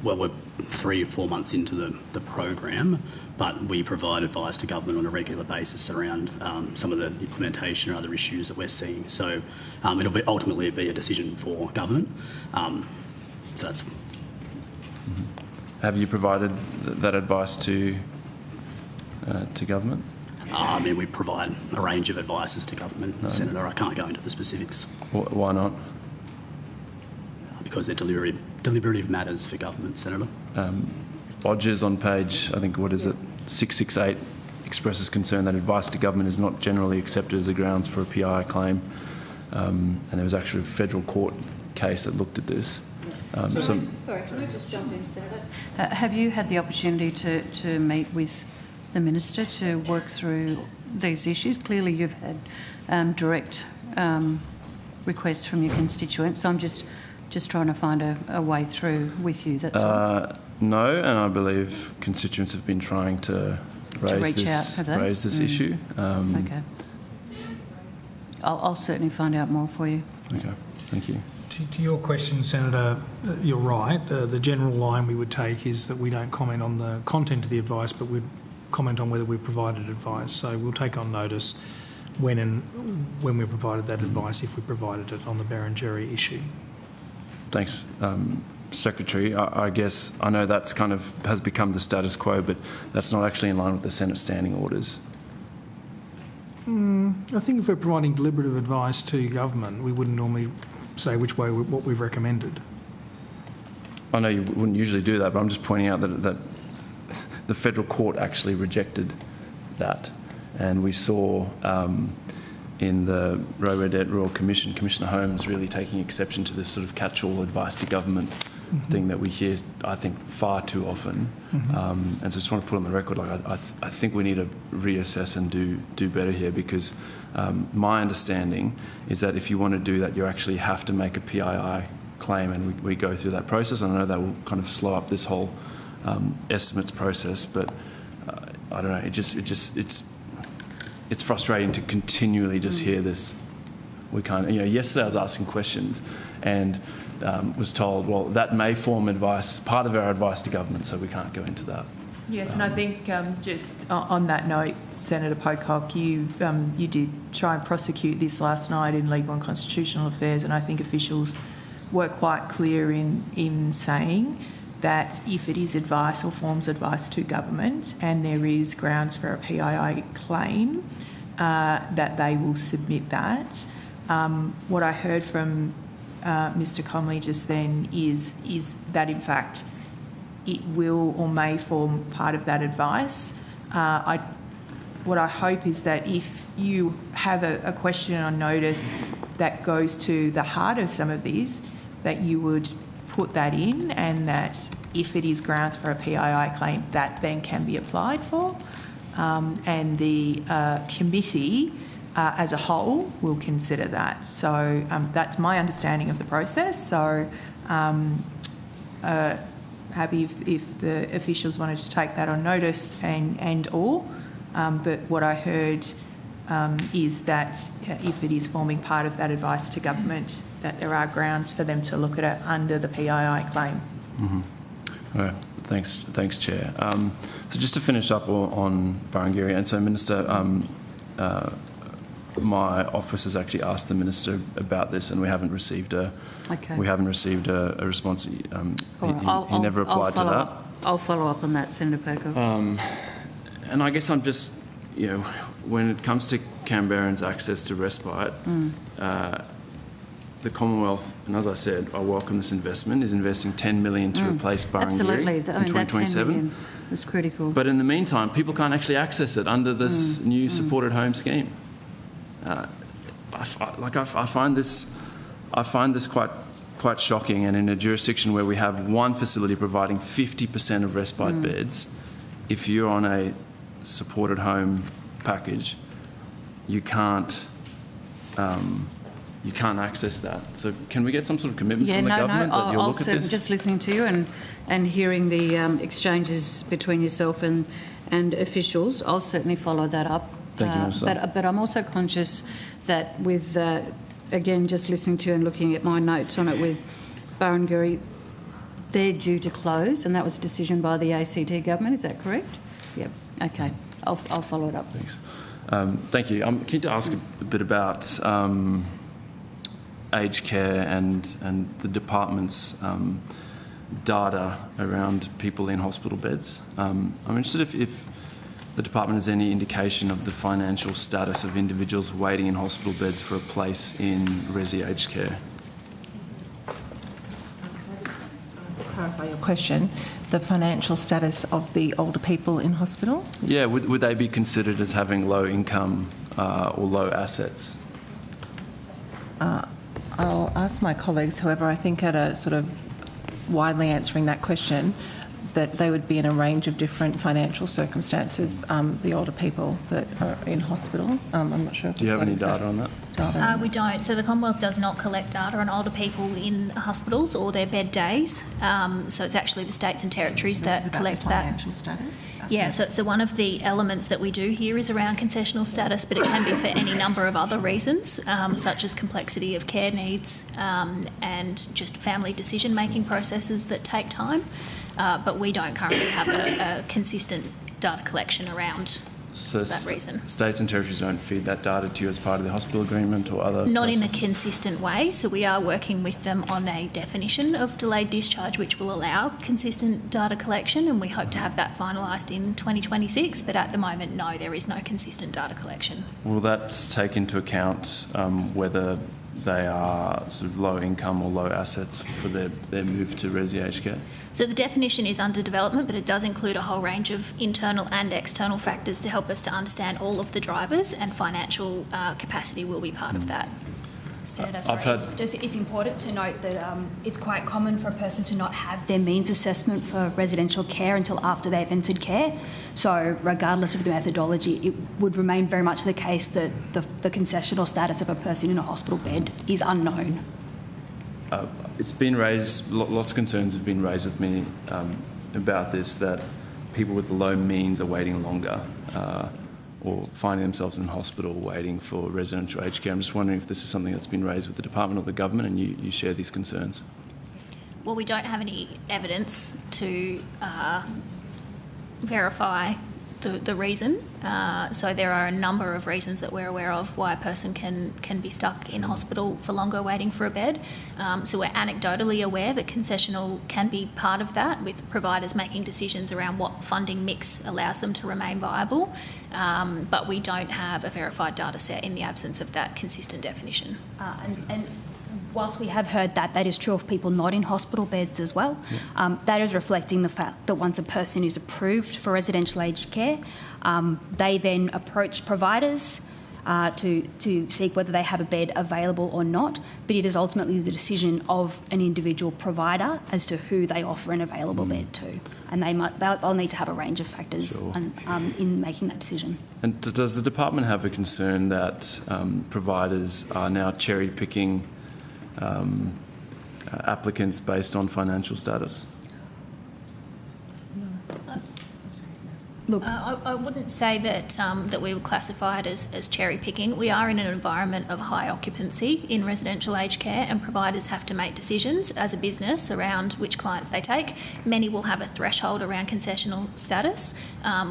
Well, we're 3 or 4 months into the program, but we provide advice to government on a regular basis around some of the implementation or other issues that we're seeing. So it'll ultimately be a decision for government. So that's... Have you provided that advice to government? I mean, we provide a range of advices to government, no. Senator. I can't go into the specifics. Why not? Because they're deliberative matters for government, Senator. Odgers on page, I think, 668, expresses concern that advice to government is not generally accepted as a grounds for a PI claim. And there was actually a federal court case that looked at this. Sorry, can I just jump in, Senator? Have you had the opportunity to meet with the Minister to work through these issues? Clearly you've had direct requests from your constituents, so I'm just trying to find a way through with you. That's all. No, and I believe constituents have been trying to raise this issue. Okay. I'll certainly find out more for you. Okay, thank you. To your question, Senator, you're right. The general line we would take is that we don't comment on the content of the advice, but we'd comment on whether we've provided advice. So we'll take on notice when we provided that advice, if we provided it on the Barangiri issue. Thanks, Secretary. I guess I know that's kind of has become the status quo, but that's not actually in line with the Senate standing orders. I think if we're providing deliberative advice to government, we wouldn't normally say what we've recommended. I know you wouldn't usually do that, but I'm just pointing out that the federal court actually rejected that, and we saw in the Roe-Redette Royal Commission, Commissioner Holmes really taking exception to this sort of catch-all advice to government thing that we hear, I think, far too often. And so I just want to put on the record, I think we need to reassess and do better here, because my understanding is that if you want to do that, you actually have to make a PII claim, and we go through that process. And I know that will kind of slow up this whole estimates process, but I don't know. It's frustrating to continually just hear this. We can't. Yesterday I was asking questions, and was told, well, that may form advice, part of our advice to government, so we can't go into that. Yes, and I think just on that note, Senator Pocock, you did try and prosecute this last night in Legal and Constitutional Affairs, and I think officials were quite clear in saying that if it is advice or forms advice to government and there is grounds for a PII claim, that they will submit that. What I heard from Mr Comley just then is that in fact it will or may form part of that advice. What I hope is that if you have a question on notice that goes to the heart of some of these, that you would put that in, and that if it is grounds for a PII claim, that then can be applied for. And the committee as a whole will consider that. So that's my understanding of the process. So happy if the officials wanted to take that on notice and or. But what I heard is that if it is forming part of that advice to government, that there are grounds for them to look at it under the PII claim. Mm-hmm. All right. Thanks, Chair. So just to finish up on Barangiri, and so Minister, my office has actually asked the Minister about this, and we haven't received a response. He never replied to that. I'll follow up on that, Senator Perko. And I guess I'm just, when it comes to Canberrans' access to respite, the Commonwealth, and as I said, I welcome this investment, is investing $10 million to replace Barangiri in 2027. That $10 million is critical. But in the meantime, people can't actually access it under this new supported home scheme. I find this quite shocking, and in a jurisdiction where we have one facility providing 50% of respite beds, if you're on a supported home package, you can't access that. So can we get some sort of commitment from the government that you'll look at this? Just listening to you and hearing the exchanges between yourself and officials, I'll certainly follow that up. Thank you, Minister. But I'm also conscious that with, again, just listening to you and looking at my notes on it with Barangiri, they're due to close, and that was a decision by the ACT government. Is that correct? Yep. Okay. I'll follow it up. Thanks. Thank you. I'm keen to ask a bit about aged care and the department's data around people in hospital beds. I'm interested if the department has any indication of the financial status of individuals waiting in hospital beds for a place in resi aged care. Clarify your question. The financial status of the older people in hospital? Yeah, would they be considered as having low income or low assets? I'll ask my colleagues, however, I think at a sort of widely answering that question, that they would be in a range of different financial circumstances, the older people that are in hospital. I'm not sure if do you have any data on that? We don't. So the Commonwealth does not collect data on older people in hospitals or their bed days. So it's actually the states and territories that collect that. Financial status? Yeah, so one of the elements that we do here is around concessional status, but it can be for any number of other reasons, such as complexity of care needs and just family decision-making processes that take time. But we don't currently have a consistent data collection around that reason. States and territories don't feed that data to you as part of the hospital agreement or other Not processes? in a consistent way, so we are working with them on a definition of delayed discharge which will allow consistent data collection, and we hope to have that finalised in 2026, but at the moment, no, there is no consistent data collection. Will that take into account whether they are sort of low income or low assets for their move to resi aged care? So the definition is under development, but it does include a whole range of internal and external factors to help us to understand all of the drivers, and financial capacity will be part of that. Senator, it's important to note that it's quite common for a person to not have their means assessment for residential care until after they've entered care. So regardless of the methodology, it would remain very much the case that the concessional status of a person in a hospital bed is unknown. It's been raised, lots of concerns have been raised with me about this, that people with low means are waiting longer or finding themselves in hospital waiting for residential aged care. I'm just wondering if this is something that's been raised with the department or the government, and you share these concerns. Well, we don't have any evidence to verify the reason. So there are a number of reasons that we're aware of why a person can be stuck in hospital for longer waiting for a bed. So we're anecdotally aware that concessional can be part of that, with providers making decisions around what funding mix allows them to remain viable. But we don't have a verified data set in the absence of that consistent definition. And whilst we have heard that is true of people not in hospital beds as well. That is reflecting the fact that once a person is approved for residential aged care, they then approach providers to seek whether they have a bed available or not, but it is ultimately the decision of an individual provider as to who they offer an available bed to, and they'll need to have a range of factors in making that decision. And does the department have a concern that providers are now cherry-picking applicants based on financial status? Look, I wouldn't say that that we would classify it as cherry picking. We are in an environment of high occupancy in residential aged care, and providers have to make decisions as a business around which clients they take. Many will have a threshold around concessional status,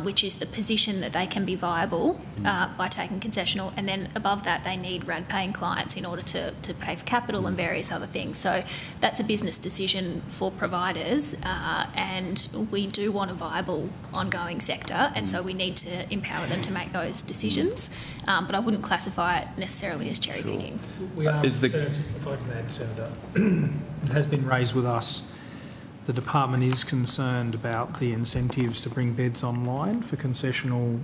which is the position that they can be viable by taking concessional, and then above that they need RAD paying clients in order to pay for capital and various other things. So that's a business decision for providers, and we do want a viable ongoing sector. And so we need to empower them to make those decisions, but I wouldn't classify it necessarily as cherry picking. We are concerned, if I can add, Senator, it has been raised with us. The department is concerned about the incentives to bring beds online for concessional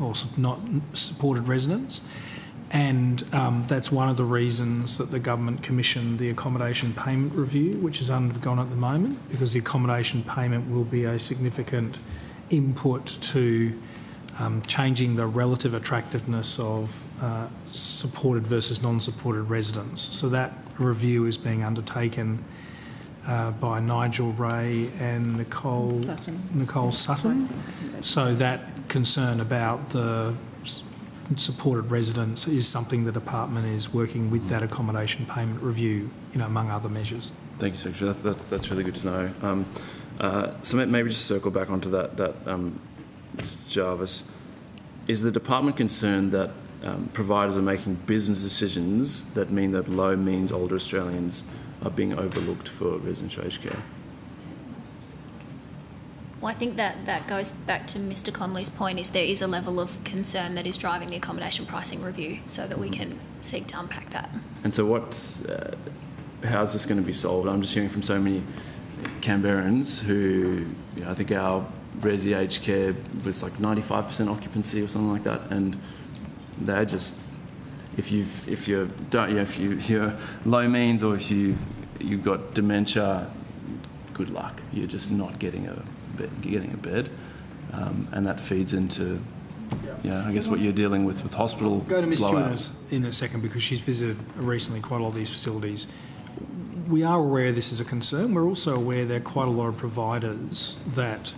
or not supported residents. And that's one of the reasons that the government commissioned the accommodation payment review, which is undergone at the moment, because the accommodation payment will be a significant input to changing the relative attractiveness of supported versus non-supported residents. So that review is being undertaken by Nigel Ray and Nicole Sutton. So that concern about the supported residents is something the department is working with that accommodation payment review, among other measures. Thank you, Secretary. That's really good to know. So maybe just circle back onto that Ms. Jarvis. Is the department concerned that providers are making business decisions that mean that low means older Australians are being overlooked for residential aged care? Well, I think that goes back to Mr Comley's point, is there is a level of concern that is driving the accommodation pricing review so that we can seek to unpack that. And so how's this going to be solved? I'm just hearing from so many Canberrans who, I think our resi aged care was like 95% occupancy or something like that, and they're just, if you're low means or if you've got dementia, good luck. You're just not getting a bed, and that feeds into, I guess, what you're dealing with hospital blowouts. Go to Ms Stewart in a second, because she's visited recently quite a lot of these facilities. We are aware this is a concern. We're also aware there are quite a lot of providers that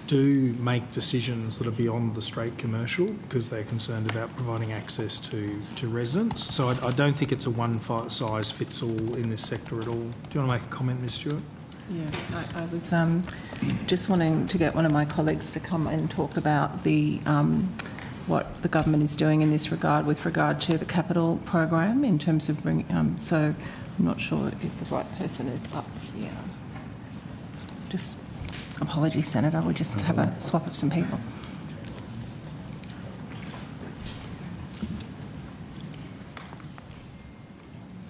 do make decisions that are beyond the straight commercial because they're concerned about providing access to residents. So I don't think it's a one-size-fits-all in this sector at all. Do you want to make a comment, Ms Stewart? Yeah, I was just wanting to get one of my colleagues to come and talk about the what the government is doing in this regard with regard to the capital program in terms of bringing. So I'm not sure if the right person is up here. Just apologies, Senator. We'll just have a swap of some people.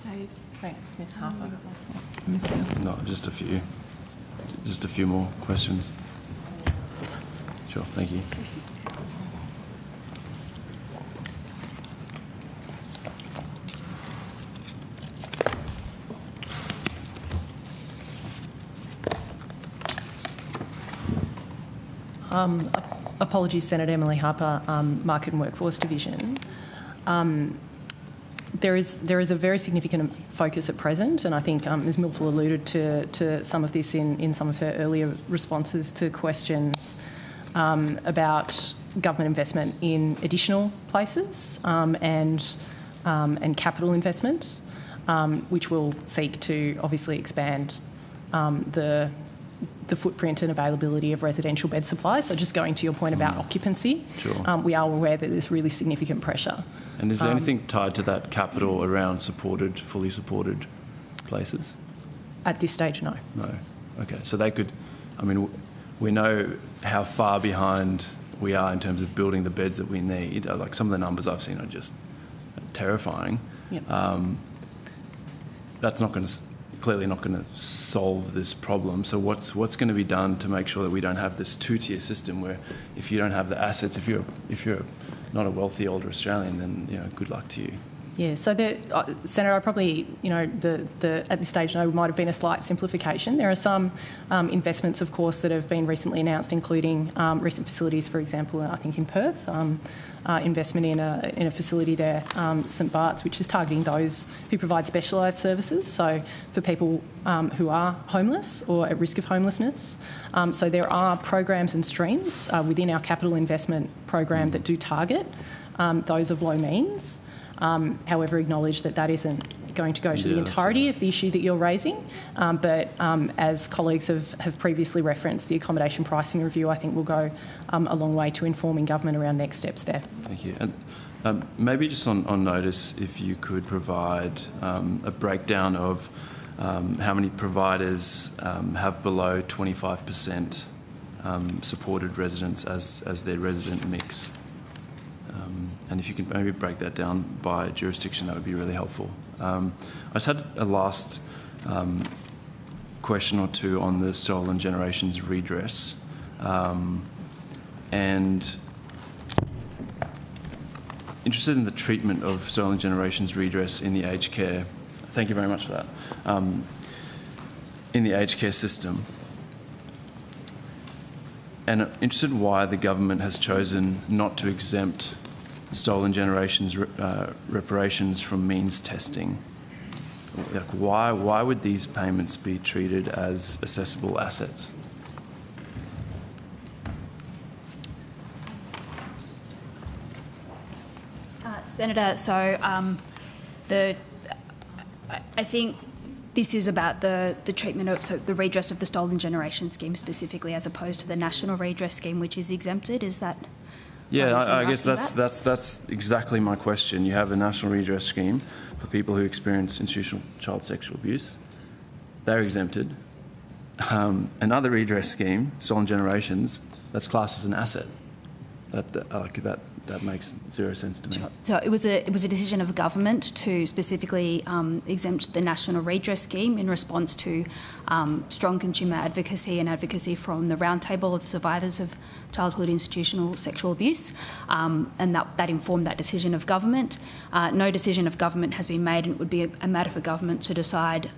Dave, thanks, Ms Harper. No, just a few more questions. Sure, thank you. Apologies, Senator Emily Harper, Market and Workforce Division. There is a very significant focus at present, and I think Ms Milford alluded to some of this in some of her earlier responses to questions about government investment in additional places and capital investment, which will seek to obviously expand the footprint and availability of residential bed supply. So just going to your point about occupancy, sure. We are aware that there's really significant pressure. And is there anything tied to that capital around fully supported places? At this stage, no. No. Okay. So they could, we know how far behind we are in terms of building the beds that we need. Like some of the numbers I've seen are just terrifying. Yep. That's clearly not going to solve this problem. So what's going to be done to make sure that we don't have this two-tier system where if you don't have the assets, if you're not a wealthy older Australian, then good luck to you. Yeah, so Senator, I probably, at this stage, know might have been a slight simplification. There are some investments, of course, that have been recently announced, including recent facilities, for example, I think in Perth, investment in a facility there, St Bart's, which is targeting those who provide specialised services, so for people who are homeless or at risk of homelessness. So there are programs and streams within our capital investment program that do target those of low means. However, acknowledge that isn't going to go to the entirety of the issue that you're raising. But as colleagues have previously referenced, the accommodation pricing review, I think, will go a long way to informing government around next steps there. Thank you. And maybe just on notice, if you could provide a breakdown of how many providers have below 25% supported residents as their resident mix. And if you could maybe break that down by jurisdiction, that would be really helpful. I just had a last question or two on the stolen generations redress. And interested in the treatment of stolen generations redress in the aged care. Thank you very much for that. In the aged care system. And I'm interested why the government has chosen not to exempt stolen generations reparations from means testing. Like why would these payments be treated as assessable assets? Senator, so I think this is about the treatment of the redress of the stolen generation scheme specifically, as opposed to the national redress scheme, which is exempted. Is that? Yeah, I guess that's exactly my question. You have a national redress scheme for people who experience institutional child sexual abuse. They're exempted. Another redress scheme, stolen generations, that's classed as an asset. That makes zero sense to me. So it was a decision of government to specifically exempt the national redress scheme in response to strong consumer advocacy and advocacy from the Roundtable of Survivors of Childhood Institutional Sexual Abuse, and that informed that decision of government. No decision of government has been made, and it would be a matter for government to decide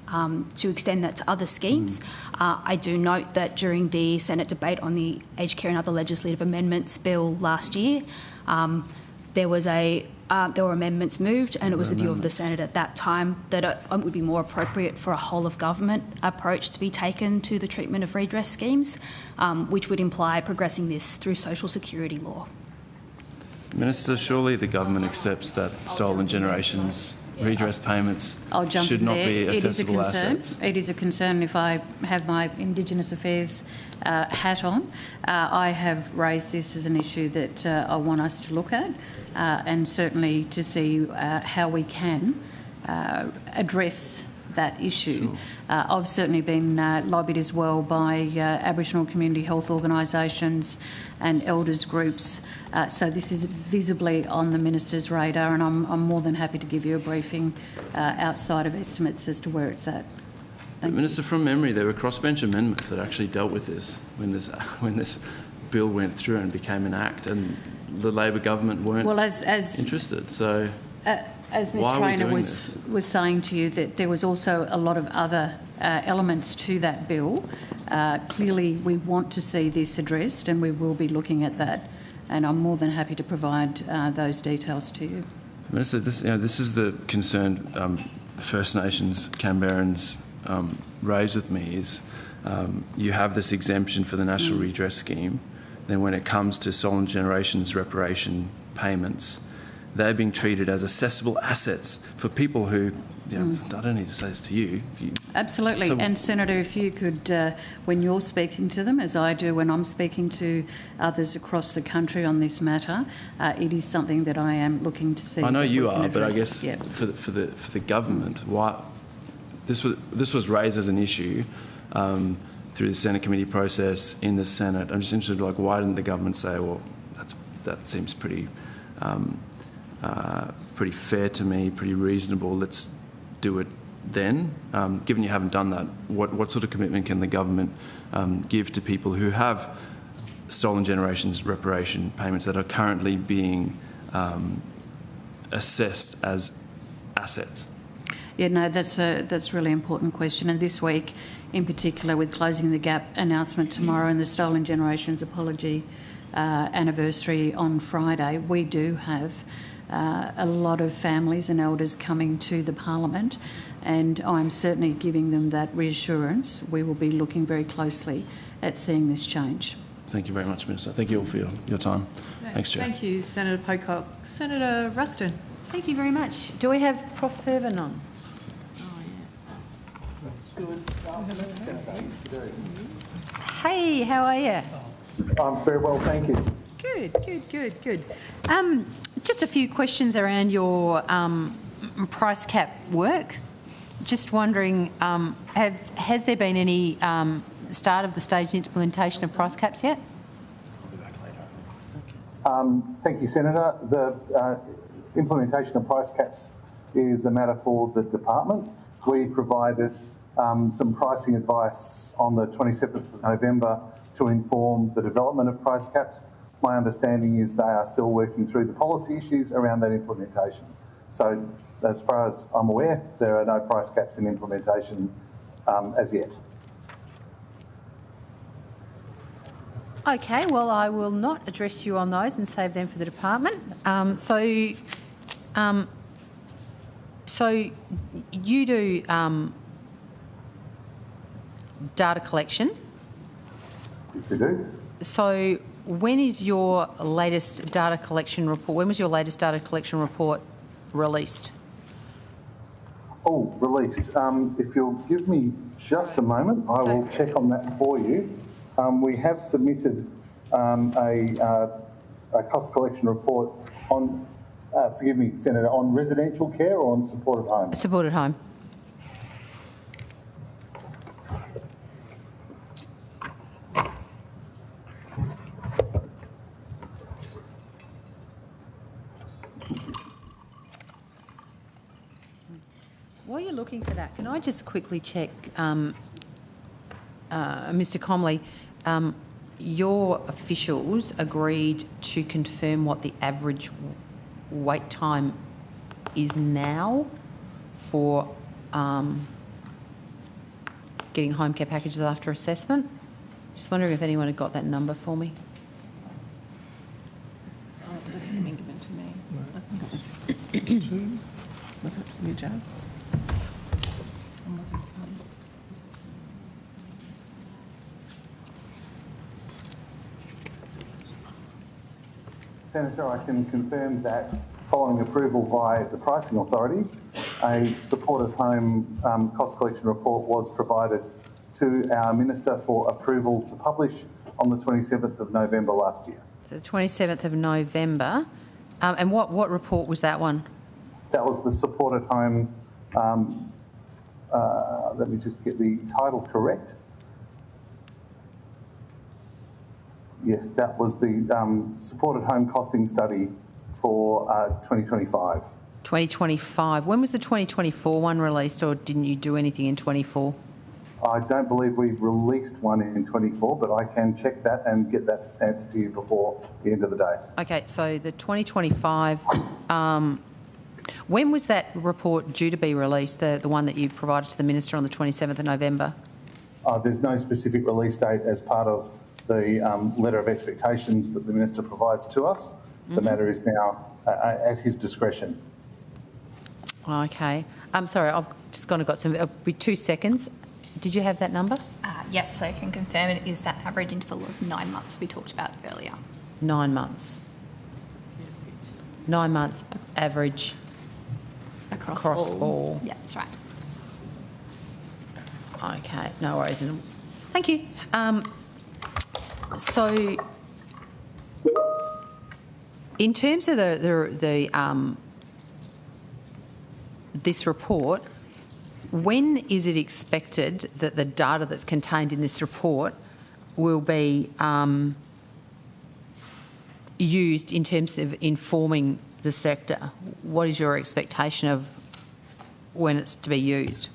to extend that to other schemes. I do note that during the Senate debate on the Aged Care and Other Legislative Amendments Bill last year, there were amendments moved, and it was the view of the Senate at that time that it would be more appropriate for a whole-of-government approach to be taken to the treatment of redress schemes, which would imply progressing this through social security law. Minister, surely the government accepts that stolen generations redress payments should not be assessable assets. It is a concern if I have my Indigenous Affairs hat on. I have raised this as an issue that I want us to look at and certainly to see how we can address that issue. Sure. I've certainly been lobbied as well by Aboriginal community health organisations and elders groups. So this is visibly on the Minister's radar, and I'm more than happy to give you a briefing outside of estimates as to where it's at. Minister, from memory, there were crossbench amendments that actually dealt with this when this bill went through and became an act, and the Labor government weren't interested. So. As Ms Traynor was saying to you, that there was also a lot of other elements to that bill. Clearly, we want to see this addressed, and we will be looking at that. And I'm more than happy to provide those details to you. Minister, this is the concern First Nations Canberrans raised with me is you have this exemption for the National Redress Scheme. Then when it comes to stolen generations reparation payments, they're being treated as assessable assets for people who, I don't need to say this to you. Absolutely. And Senator, if you could, when you're speaking to them, as I do when I'm speaking to others across the country on this matter, it is something that I am looking to see. I know you are, but I guess for the government, why this was raised as an issue through the Senate committee process in the Senate. I'm just interested, why didn't the government say, well, that seems pretty fair to me, pretty reasonable, let's do it then? Given you haven't done that, what sort of commitment can the government give to people who have stolen generations reparation payments that are currently being assessed as assets? Yeah, no, that's a really important question. And this week, in particular, with Closing the Gap announcement tomorrow and the Stolen Generations apology anniversary on Friday, we do have a lot of families and elders coming to the Parliament, and I'm certainly giving them that reassurance. We will be looking very closely at seeing this change. Thank you very much, Minister. Thank you all for your time. Thanks, Chair. Thank you, Senator Pocock. Senator Ruston. Thank you very much. Do we have Prof Pervin on? Hey, how are you? I'm very well, thank you. Good. Just a few questions around your price cap work. Just wondering, has there been any start of the staged implementation of price caps yet? Thank you, Senator. The implementation of price caps is a matter for the department. We provided some pricing advice on the 27th of November to inform the development of price caps. My understanding is they are still working through the policy issues around that implementation. So as far as I'm aware, there are no price caps in implementation as yet. Okay, well, I will not address you on those and save them for the department. So you do data collection? Yes, we do. So when is your latest data collection report? When was your latest data collection report released? Oh, released. If you'll give me just a moment, I will check on that for you. We have submitted a cost collection report on, forgive me, Senator, on residential care or on supported home? Supported home. While you're looking for that, can I just quickly check, Mr. Comley, your officials agreed to confirm what the average wait time is now for getting home care packages after assessment? Just wondering if anyone had got that number for me. Oh, that's been given to me. I think it was 2. Was it you, Jazz? Senator, I can confirm that following approval by the Pricing Authority, a supported home cost collection report was provided to our Minister for approval to publish on the 27th of November last year. So the 27th of November. And what report was that one? That was the supported home, let me just get the title correct. Yes, that was the supported home costing study for 2025. 2025. When was the 2024 one released, or didn't you do anything in 24? I don't believe we've released one in 24, but I can check that and get that answer to you before the end of the day. Okay, so the 2025, when was that report due to be released, the one that you provided to the Minister on the 27th of November? There's no specific release date as part of the letter of expectations that the Minister provides to us. The matter is now at his discretion. Okay. I'm sorry, I've just got some, it'll be 2 seconds. Did you have that number? Yes, so I can confirm it is that average interval of 9 months we talked about earlier. 9 months. 9 months average across all. Yeah, that's right. Okay, no worries. Thank you. So, in terms of this report, when is it expected that the data that's contained in this report will be used in terms of informing the sector? What is your expectation of when it's to be used?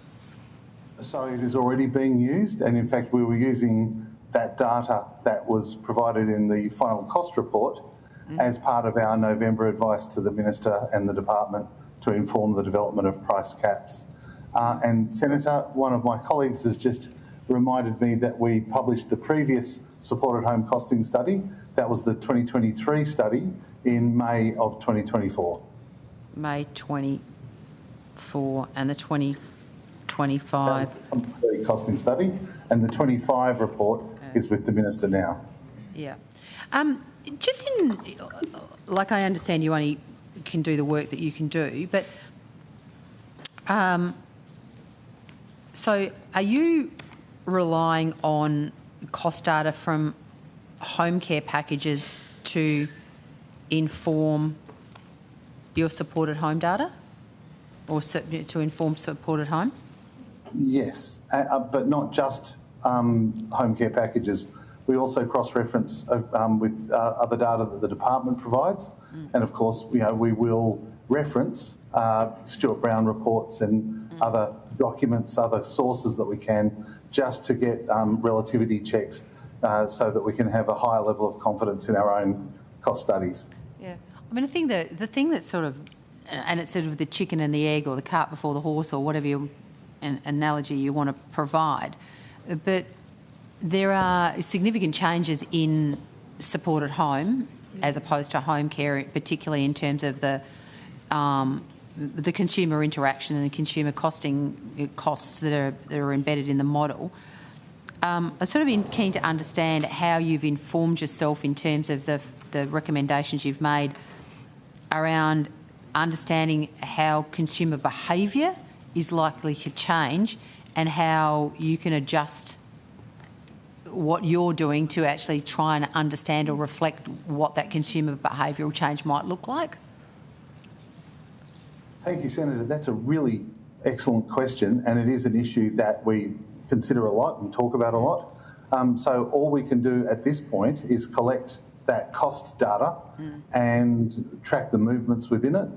So it is already being used, and in fact we were using that data that was provided in the final cost report as part of our November advice to the Minister and the Department to inform the development of price caps. And Senator, one of my colleagues has just reminded me that we published the previous supported home costing study. That was the 2023 study in May of 2024. May 24 and the 2025. The costing study, and the 25 report is with the Minister now. Yeah. Just in, like, I understand you only can do the work that you can do, but so are you relying on cost data from home care packages to inform your supported home data, or to inform supported home? Yes, but not just home care packages. We also cross-reference with other data that the department provides, and of course, we will reference Stuart Brown reports and other documents, other sources that we can, just to get relativity checks, so that we can have a higher level of confidence in our own cost studies. Yeah, I mean, I think the thing that sort of, and it's sort of the chicken and the egg, or the cart before the horse, or whatever analogy you want to provide, but there are significant changes in supported home as opposed to home care, particularly in terms of the consumer interaction and the consumer costing costs that are embedded in the model. I'm sort of keen to understand how you've informed yourself in terms of the recommendations you've made around understanding how consumer behaviour is likely to change, and how you can adjust what you're doing to actually try and understand or reflect what that consumer behavioural change might look like? Thank you, Senator. That's a really excellent question, and it is an issue that we consider a lot and talk about a lot. So all we can do at this point is collect that cost data and track the movements within it.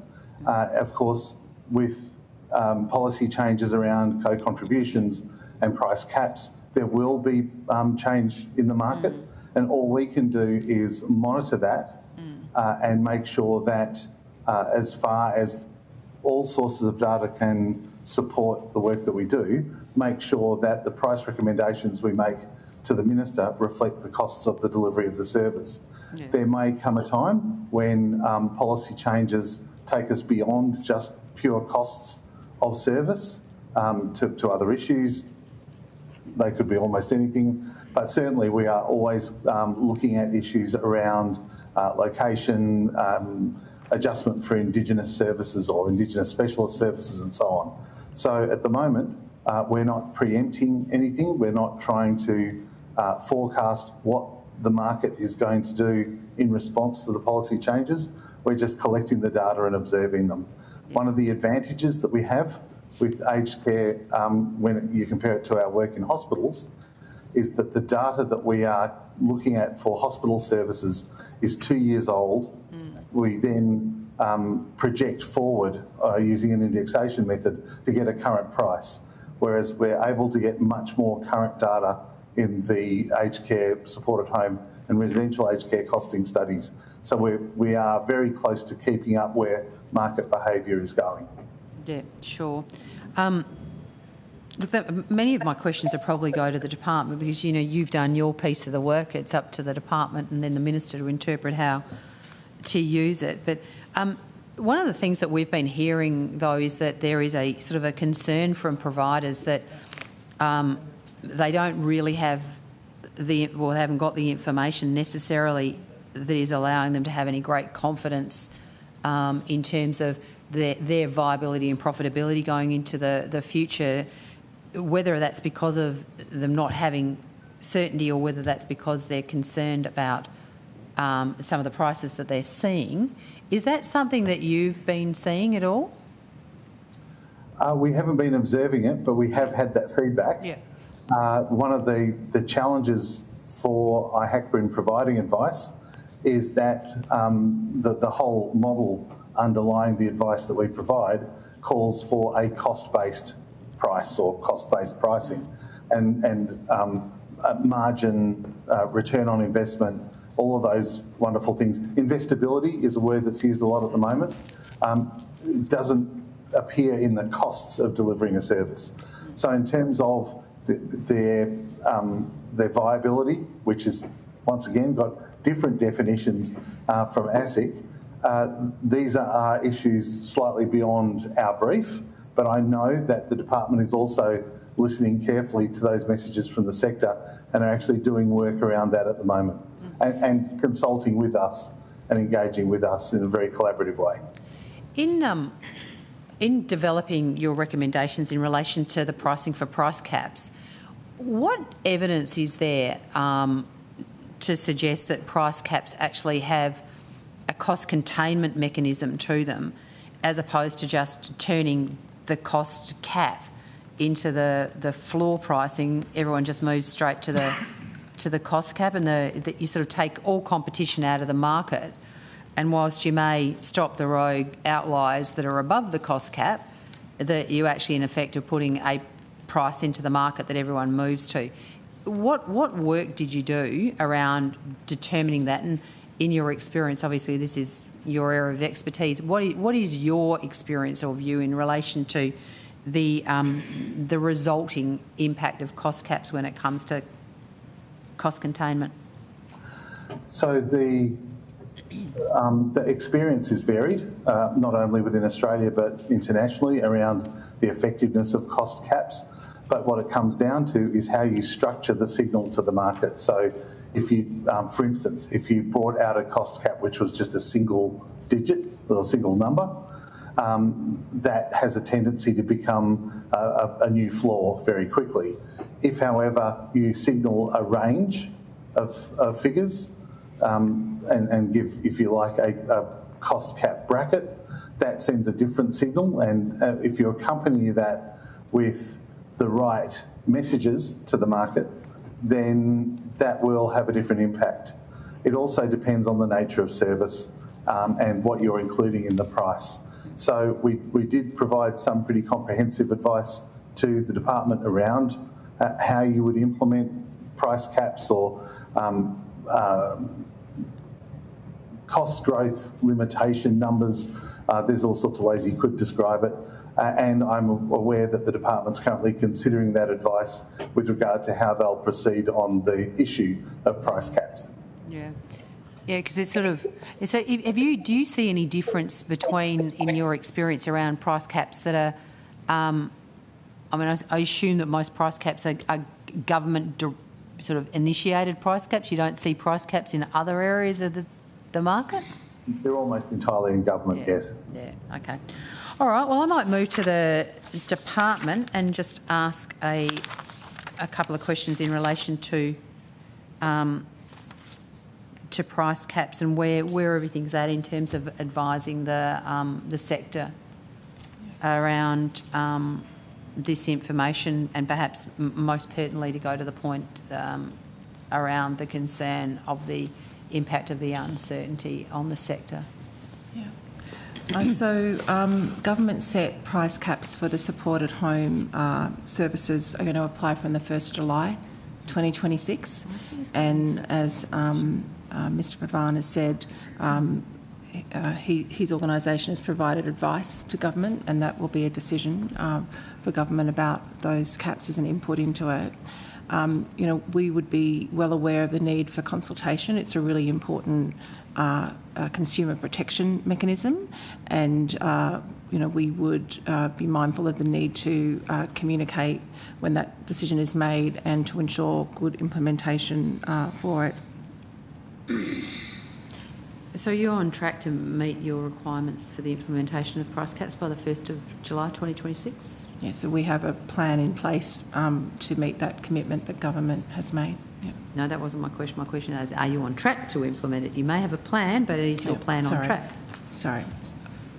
Of course, with policy changes around co-contributions and price caps, there will be change in the market, and all we can do is monitor that and make sure that as far as all sources of data can support the work that we do, make sure that the price recommendations we make to the Minister reflect the costs of the delivery of the service. Yeah. There may come a time when policy changes take us beyond just pure costs of service to other issues. They could be almost anything, but certainly we are always looking at issues around location, adjustment for Indigenous services or Indigenous specialist services and so on. So at the moment, we're not preempting anything. We're not trying to forecast what the market is going to do in response to the policy changes. We're just collecting the data and observing them. One of the advantages that we have with aged care, when you compare it to our work in hospitals, is that the data that we are looking at for hospital services is 2 years old. We then project forward using an indexation method to get a current price, whereas we're able to get much more current data in the aged care, supported home and residential aged care costing studies. So we are very close to keeping up where market behaviour is going. Yeah, sure. Look, many of my questions will probably go to the department because, you've done your piece of the work. It's up to the department and then the Minister to interpret how to use it. But one of the things that we've been hearing, though, is that there is a sort of a concern from providers that they don't really have haven't got the information necessarily that is allowing them to have any great confidence in terms of their viability and profitability going into the future, whether that's because of them not having certainty or whether that's because they're concerned about some of the prices that they're seeing. Is that something that you've been seeing at all? We haven't been observing it, but we have had that feedback. Yeah. One of the challenges for IHACPA in providing advice is that the whole model underlying the advice that we provide calls for a cost-based price or cost-based pricing, and margin, return on investment all of those wonderful things. Investability is a word that's used a lot at the moment. It doesn't appear in the costs of delivering a service. So in terms of their viability, which has once again got different definitions from ASIC, these are issues slightly beyond our brief, but I know that the department is also listening carefully to those messages from the sector and are actually doing work around that at the moment and consulting with us and engaging with us in a very collaborative way. In developing your recommendations in relation to the pricing for price caps, what evidence is there to suggest that price caps actually have a cost containment mechanism to them, as opposed to just turning the cost cap into the floor pricing? Everyone just moves straight to the cost cap, and that you sort of take all competition out of the market. And whilst you may stop the rogue outliers that are above the cost cap, that you actually in effect are putting a price into the market that everyone moves to. What work did you do around determining that? And in your experience, obviously this is your area of expertise, what is your experience or view in relation to the resulting impact of cost caps when it comes to cost containment? So the experience is varied, not only within Australia but internationally, around the effectiveness of cost caps. But what it comes down to is how you structure the signal to the market. So if you, for instance, if you brought out a cost cap which was just a single digit or a single number, that has a tendency to become a new floor very quickly. If, however, you signal a range of figures, and give, if you like, a cost cap bracket, that sends a different signal. And if you accompany that with the right messages to the market, then that will have a different impact. It also depends on the nature of service and what you're including in the price. So we did provide some pretty comprehensive advice to the department around how you would implement price caps or cost growth limitation numbers. There's all sorts of ways you could describe it. And I'm aware that the department's currently considering that advice with regard to how they'll proceed on the issue of price caps. Yeah, because it's sort of. So, do you see any difference between, in your experience, around price caps that are? I mean, I assume that most price caps are government sort of initiated price caps. You don't see price caps in other areas of the market? They're almost entirely in government, yes. Yeah, okay. All right, well, I might move to the department and just ask a couple of questions in relation to price caps and where everything's at in terms of advising the sector around this information, and perhaps most pertinently to go to the point around the concern of the impact of the uncertainty on the sector. Yeah. So government set price caps for the supported home services are going to apply from the 1st of July 2026. And as Mr Pravan has said, his organisation has provided advice to government, and that will be a decision for government about those caps as an input into it. We would be well aware of the need for consultation. It's a really important consumer protection mechanism, and we would be mindful of the need to communicate when that decision is made and to ensure good implementation for it. So you're on track to meet your requirements for the implementation of price caps by the 1st of July 2026? Yeah, so we have a plan in place to meet that commitment that government has made. Yeah. No, that wasn't my question. My question is, are you on track to implement it? You may have a plan, but is your plan on track? Sorry.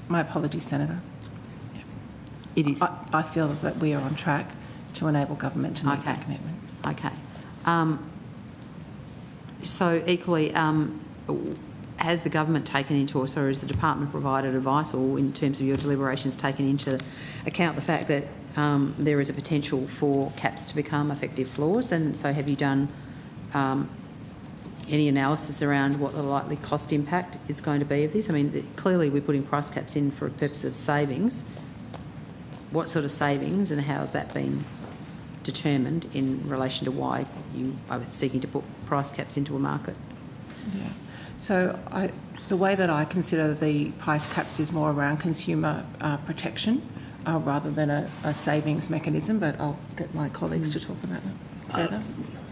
My apologies, Senator. Yeah. It is. I feel that we are on track to enable government to meet that commitment. Okay. So equally, has the government taken into, or has the department provided advice, or in terms of your deliberations taken into account the fact that there is a potential for caps to become effective floors? And so have you done any analysis around what the likely cost impact is going to be of this? I mean, clearly we're putting price caps in for a purpose of savings. What sort of savings and how has that been determined in relation to why you are seeking to put price caps into a market? Yeah. So the way that I consider the price caps is more around consumer protection rather than a savings mechanism, but I'll get my colleagues to talk about that further.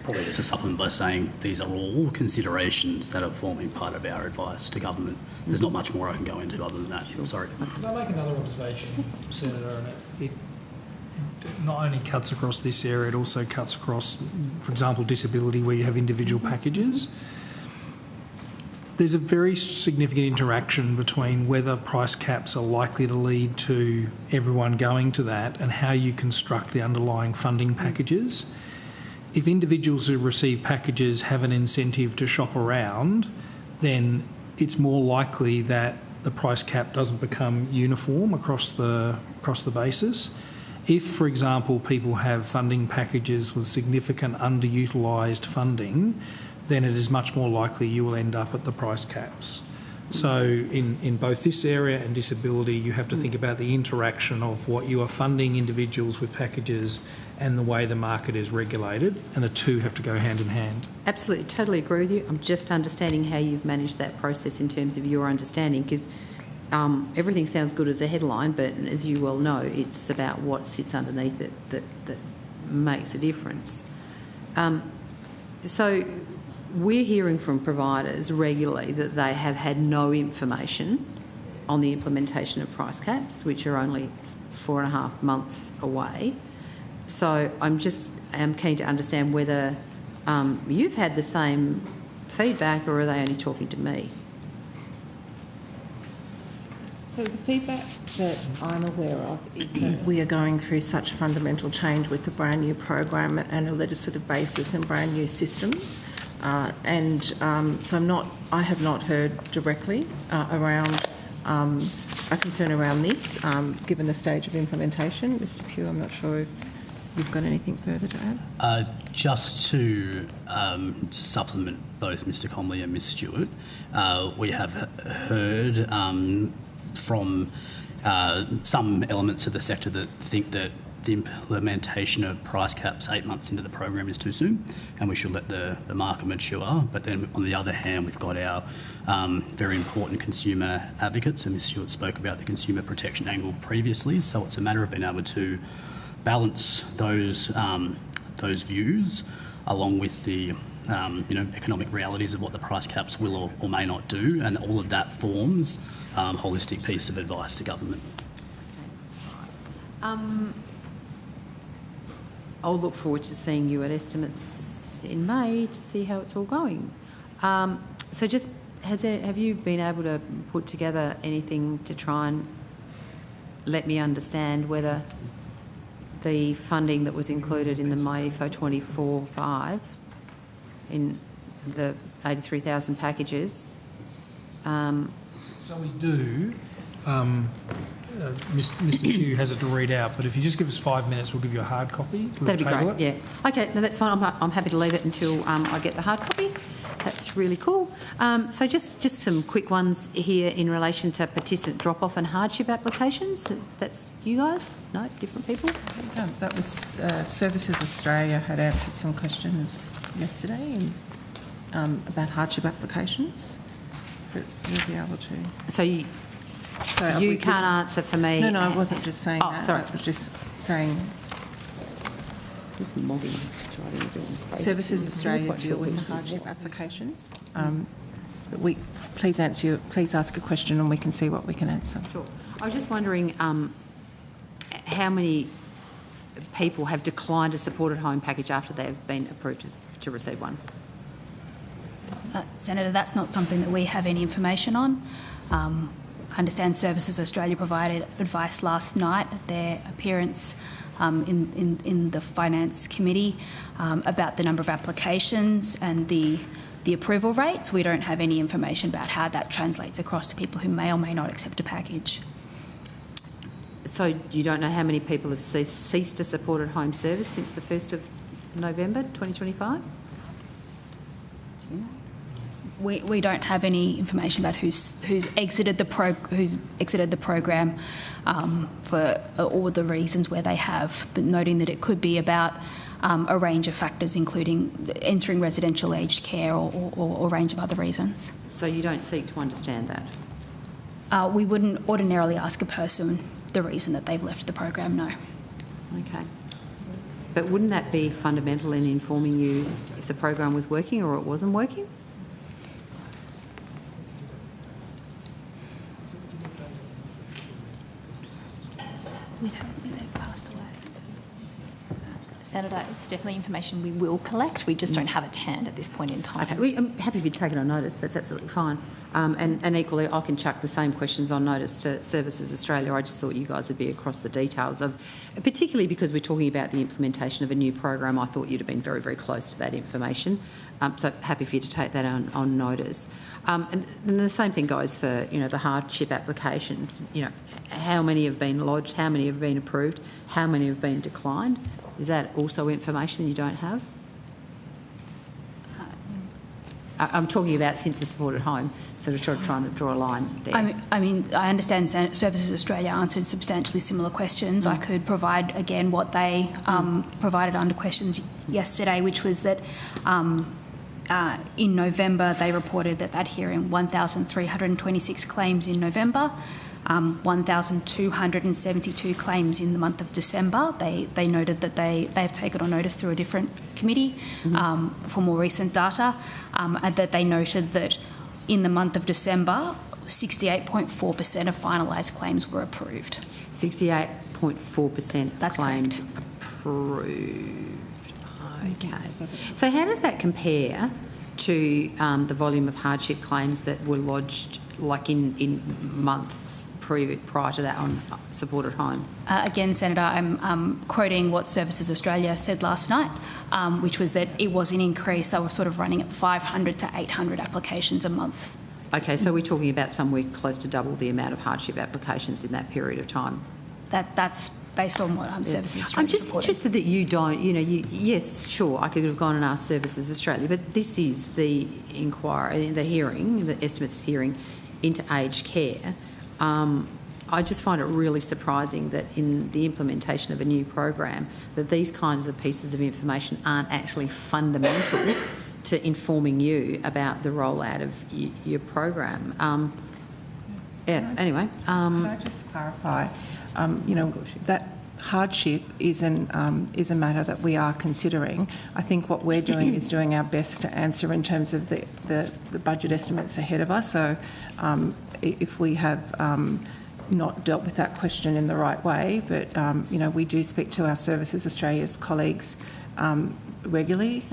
Probably just a supplement by saying these are all considerations that are forming part of our advice to government. There's not much more I can go into other than that. Sure. Sorry. Can I make another observation, Senator? And it not only cuts across this area, it also cuts across, for example, disability, where you have individual packages. There's a very significant interaction between whether price caps are likely to lead to everyone going to that and how you construct the underlying funding packages. If individuals who receive packages have an incentive to shop around, then it's more likely that the price cap doesn't become uniform across the basis. If, for example, people have funding packages with significant underutilised funding, then it is much more likely you will end up at the price caps. So in both this area and disability, you have to think about the interaction of what you are funding individuals with packages and the way the market is regulated, and the two have to go hand in hand. Absolutely, totally agree with you. I'm just understanding how you've managed that process in terms of your understanding, because everything sounds good as a headline, but as you well know, it's about what sits underneath it that makes a difference. So we're hearing from providers regularly that they have had no information on the implementation of price caps, which are only 4.5 months away. So I'm keen to understand whether you've had the same feedback, or are they only talking to me? So the feedback that I'm aware of is that we are going through such fundamental change with the brand new program and a legislative basis and brand new systems. So I have not heard directly around a concern around this, given the stage of implementation. Mr. Pugh, I'm not sure if you've got anything further to add? Just to supplement both Mr. Comley and Ms. Stewart, we have heard from some elements of the sector that think that the implementation of price caps 8 months into the program is too soon, and we should let the market mature. But then on the other hand, we've got our very important consumer advocates, and Ms. Stewart spoke about the consumer protection angle previously, so it's a matter of being able to balance those views along with the economic realities of what the price caps will or may not do, and all of that forms a holistic piece of advice to government. I'll look forward to seeing you at estimates in May to see how it's all going. So just have you been able to put together anything to try and let me understand whether the funding that was included in the MyEFO 24/5 in the 83,000 packages? So we do. Mr. Pugh has it to read out, but if you just give us 5 minutes, we'll give you a hard copy. That'd be great, yeah. Okay, no, that's fine. I'm happy to leave it until I get the hard copy. That's really cool. So just some quick ones here in relation to participant drop-off and hardship applications. That's you guys? No, different people? That was Services Australia had answered some questions yesterday about hardship applications. But you'll be able to. So you can't answer for me? No, I wasn't just saying that. Sorry. I was just saying. This mobbing is driving me crazy. Services Australia deal with hardship applications. Please ask a question and we can see what we can answer. Sure. I was just wondering how many people have declined a supported home package after they've been approved to receive one? Senator, that's not something that we have any information on. I understand Services Australia provided advice last night at their appearance in the Finance Committee about the number of applications and the approval rates. We don't have any information about how that translates across to people who may or may not accept a package. So you don't know how many people have ceased a supported home service since the 1st of November 2025? We don't have any information about who's exited the program for all the reasons where they have, but noting that it could be about a range of factors, including entering residential aged care or a range of other reasons. So you don't seek to understand that? We wouldn't ordinarily ask a person the reason that they've left the program, no. Okay. But wouldn't that be fundamental in informing you if the program was working or it wasn't working? They've passed away. Senator, it's definitely information we will collect. We just don't have it to hand at this point in time. Okay, I'm happy if you take it on notice. That's absolutely fine. And equally, I can chuck the same questions on notice to Services Australia. I just thought you guys would be across the details of, particularly because we're talking about the implementation of a new program, I thought you'd have been very, very close to that information. So happy for you to take that on notice. And the same thing goes for, the hardship applications. How many have been lodged, how many have been approved, how many have been declined? Is that also information you don't have? I'm talking about since the supported home, sort of trying to draw a line there. I understand Services Australia answered substantially similar questions. I could provide again what they provided under questions yesterday, which was that in November they reported that hearing 1,326 claims in November, 1,272 claims in the month of December. They noted that they have taken on notice through a different committee for more recent data, and that they noted that in the month of December, 68.4% of finalised claims were approved. 68.4% claims approved. Okay. So how does that compare to the volume of hardship claims that were lodged like in months prior to that on supported home? Again, Senator, I'm quoting what Services Australia said last night, which was that it was an increase. They were sort of running at 500 to 800 applications a month. Okay, so we're talking about somewhere close to double the amount of hardship applications in that period of time. That's based on what Services Australia I'm just reported. interested that you don't, yes, sure, I could have gone and asked Services Australia, but this is the inquiry, the hearing, the estimates hearing into aged care. I just find it really surprising that in the implementation of a new program that these kinds of pieces of information aren't actually fundamental to informing you about the rollout of your program. Anyway. Can I just clarify? That hardship is a matter that we are considering. I think what we're doing is doing our best to answer in terms of the budget estimates ahead of us. So if we have not dealt with that question in the right way, but we do speak to our Services Australia's colleagues regularly.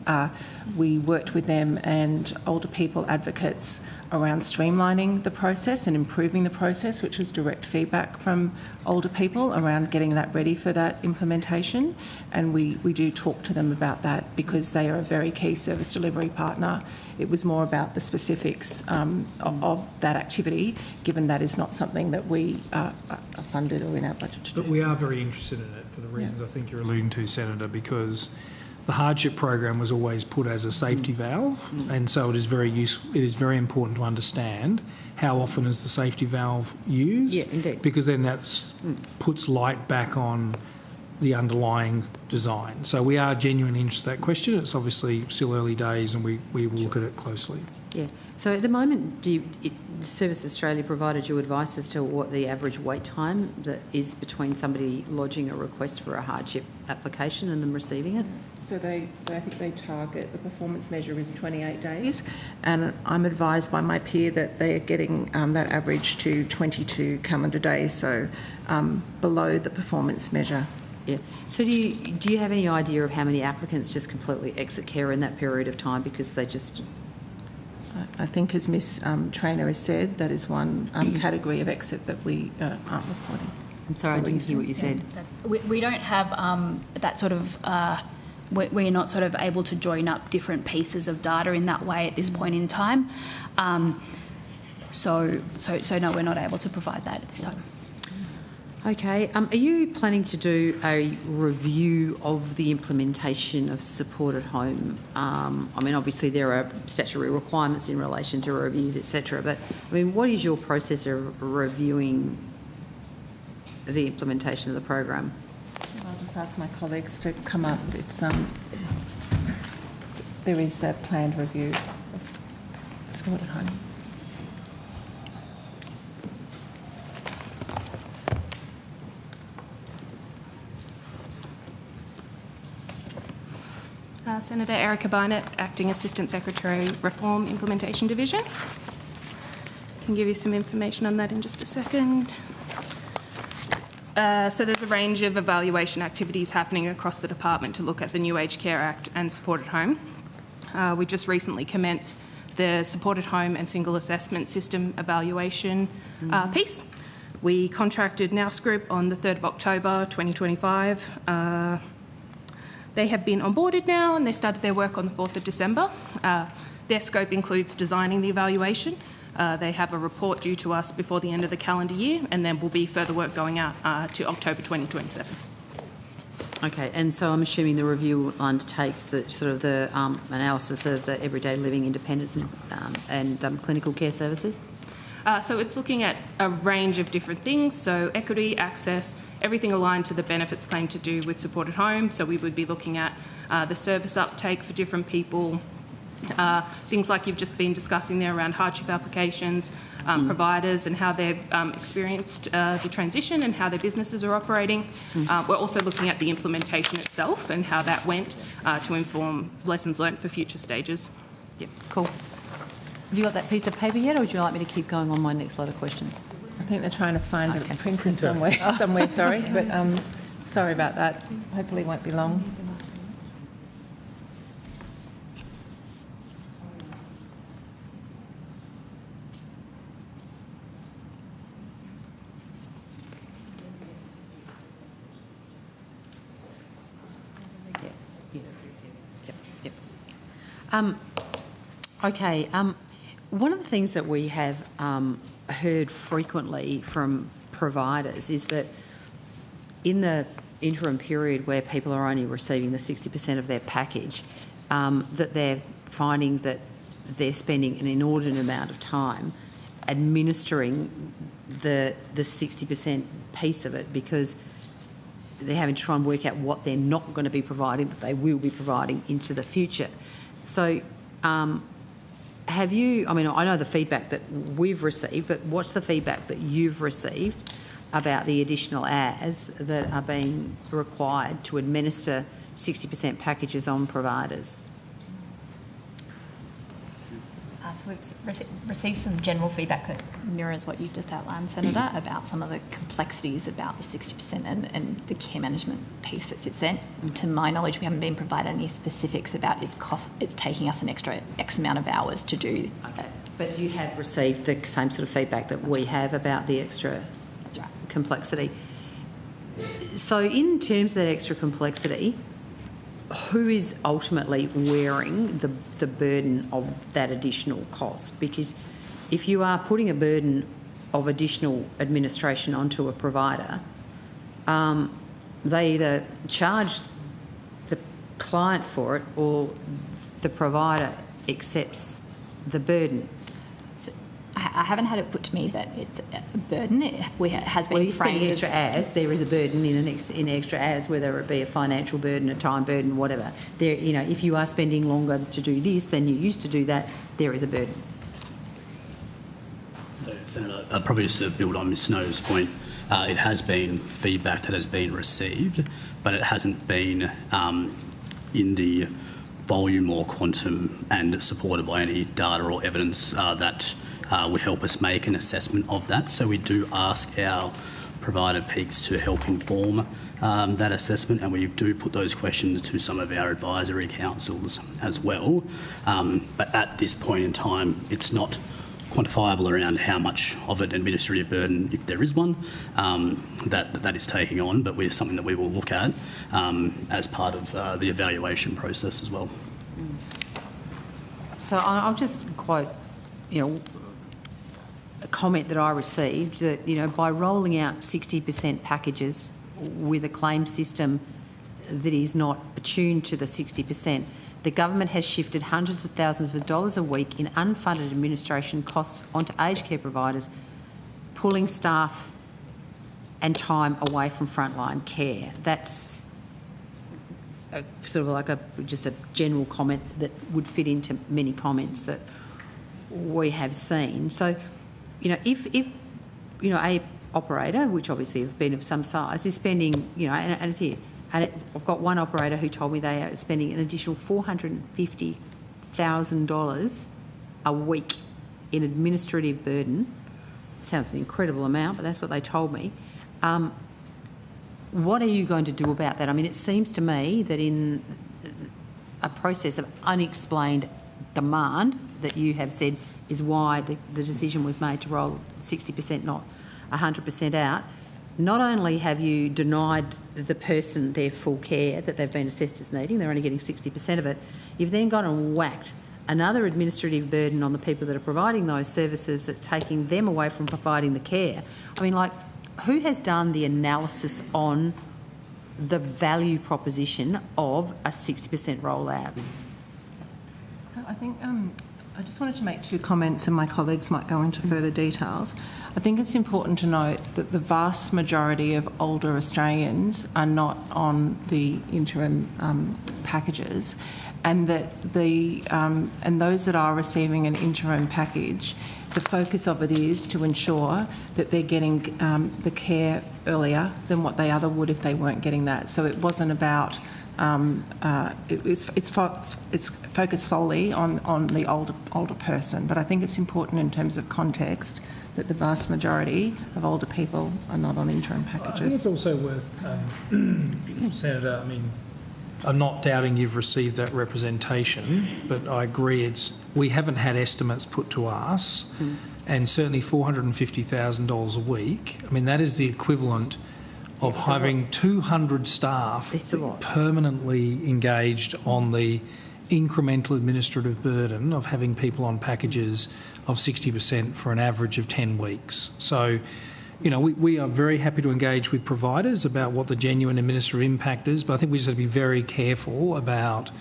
We worked with them and older people advocates around streamlining the process and improving the process, which was direct feedback from older people around getting that ready for that implementation. And we do talk to them about that because they are a very key service delivery partner. It was more about the specifics of that activity, given that is not something that we are funded or in our budget to do. But we are very interested in it for the reasons I think you're alluding to, Senator, because the hardship program was always put as a safety valve, and so it is very useful. It is very important to understand how often is the safety valve used. Yeah, indeed. Because then that puts light back on the underlying design. So we are genuinely interested in that question. It's obviously still early days, and we will look at it closely. Yeah. So at the moment, Services Australia provided you advice as to what the average wait time that is between somebody lodging a request for a hardship application and them receiving it? So I think they target, the performance measure is 28 days, and I'm advised by my peer that they are getting that average to 22 calendar days, so below the performance measure. Yeah. So do you have any idea of how many applicants just completely exit care in that period of time because they just... I think, as Ms Traynor has said, that is one category of exit that we aren't reporting. I'm sorry, I didn't hear what you said. We don't have that sort of... we're not sort of able to join up different pieces of data in that way at this point in time. So no, we're not able to provide that at this time. Okay. Are you planning to do a review of the implementation of supported home? I mean, obviously there are statutory requirements in relation to reviews, etc. But I mean, what is your process of reviewing the implementation of the program? I'll just ask my colleagues to come up. It's there is a planned review of supported home. Senator Erica Barnett, Acting Assistant Secretary, Reform Implementation Division. Can give you some information on that in just a second. So there's a range of evaluation activities happening across the department to look at the new Aged Care Act and supported home. We just recently commenced the supported home and single assessment system evaluation piece. We contracted Nous Group on the 3rd of October 2025. They have been onboarded now and they started their work on the 4th of December. Their scope includes designing the evaluation. They have a report due to us before the end of the calendar year, and then will be further work going out to October 2027. Okay, and so I'm assuming the review will undertake the sort of the analysis of the everyday living independence and clinical care services? So it's looking at a range of different things, so equity, access, everything aligned to the benefits claimed to do with supported home. So we would be looking at the service uptake for different people, things like you've just been discussing there around hardship applications, providers and how they've experienced the transition and how their businesses are operating. We're also looking at the implementation itself and how that went to inform lessons learnt for future stages. Yep, cool. Have you got that piece of paper yet, or would you like me to keep going on my next lot of questions? I think they're trying to find a printer somewhere, sorry, but sorry about that. Hopefully it won't be long. Okay. One of the things that we have heard frequently from providers is that in the interim period where people are only receiving the 60% of their package, that they're finding that they're spending an inordinate amount of time administering the 60% piece of it, because they're having to try and work out what they're not going to be providing that they will be providing into the future. So have you, I mean, I know the feedback that we've received, but what's the feedback that you've received about the additional hours that are being required to administer 60% packages on providers? So we've received some general feedback that mirrors what you've just outlined, Senator, about some of the complexities about the 60% and the care management piece that sits there. To my knowledge, we haven't been provided any specifics about its cost. It's taking us an extra X amount of hours to do. Okay, but you have received the same sort of feedback that we have about the extra complexity. So in terms of that extra complexity, who is ultimately wearing the burden of that additional cost? Because if you are putting a burden of additional administration onto a provider, they either charge the client for it or the provider accepts the burden. I haven't had it put to me that it's a burden. It has been you're framed spending as... extra hours. There is a burden in extra hours, whether it be a financial burden, a time burden, whatever. There, you know, if you are spending longer to do this than you used to do that, there is a burden. So, Senator, probably just to build on Ms Snow's point, it has been feedback that has been received, but it hasn't been in the volume or quantum and supported by any data or evidence that would help us make an assessment of that. So we do ask our provider peaks to help inform that assessment, and we do put those questions to some of our advisory councils as well. But at this point in time, it's not quantifiable around how much of an administrative burden, if there is one, that is taking on, but it's something that we will look at as part of the evaluation process as well. So I'll just quote, comment that I received that, you know, by rolling out 60% packages with a claim system that is not attuned to the 60%, the government has shifted hundreds of thousands of dollars a week in unfunded administration costs onto aged care providers, pulling staff and time away from frontline care. That's sort of like just a general comment that would fit into many comments that we have seen. So, you know, if you know, a operator, which obviously have been of some size, is spending, you know, and it's here, and I've got one operator who told me they are spending an additional $450,000 a week in administrative burden. Sounds an incredible amount, but that's what they told me. What are you going to do about that? I mean, it seems to me that in a process of unexplained demand that you have said is why the decision was made to roll 60%, not 100% out, not only have you denied the person their full care that they've been assessed as needing, they're only getting 60% of it, you've then gone and whacked another administrative burden on the people that are providing those services that's taking them away from providing the care. I mean, like, who has done the analysis on the value proposition of a 60% rollout? So I think I just wanted to make two comments, and my colleagues might go into further details. I think it's important to note that the vast majority of older Australians are not on the interim packages, and that and those that are receiving an interim package, the focus of it is to ensure that they're getting the care earlier than what they other would if they weren't getting that. So it wasn't about it's focused solely on the older person. But I think it's important in terms of context that the vast majority of older people are not on interim packages. I think it's also worth, Senator, I mean, I'm not doubting you've received that representation, but I agree we haven't had estimates put to us, and certainly $450,000 a week. I mean, that is the equivalent of having 200 staff permanently engaged on the incremental administrative burden of having people on packages of 60% for an average of 10 weeks. So, you know, we are very happy to engage with providers about what the genuine administrative impact is, but I think we just have to be very careful about,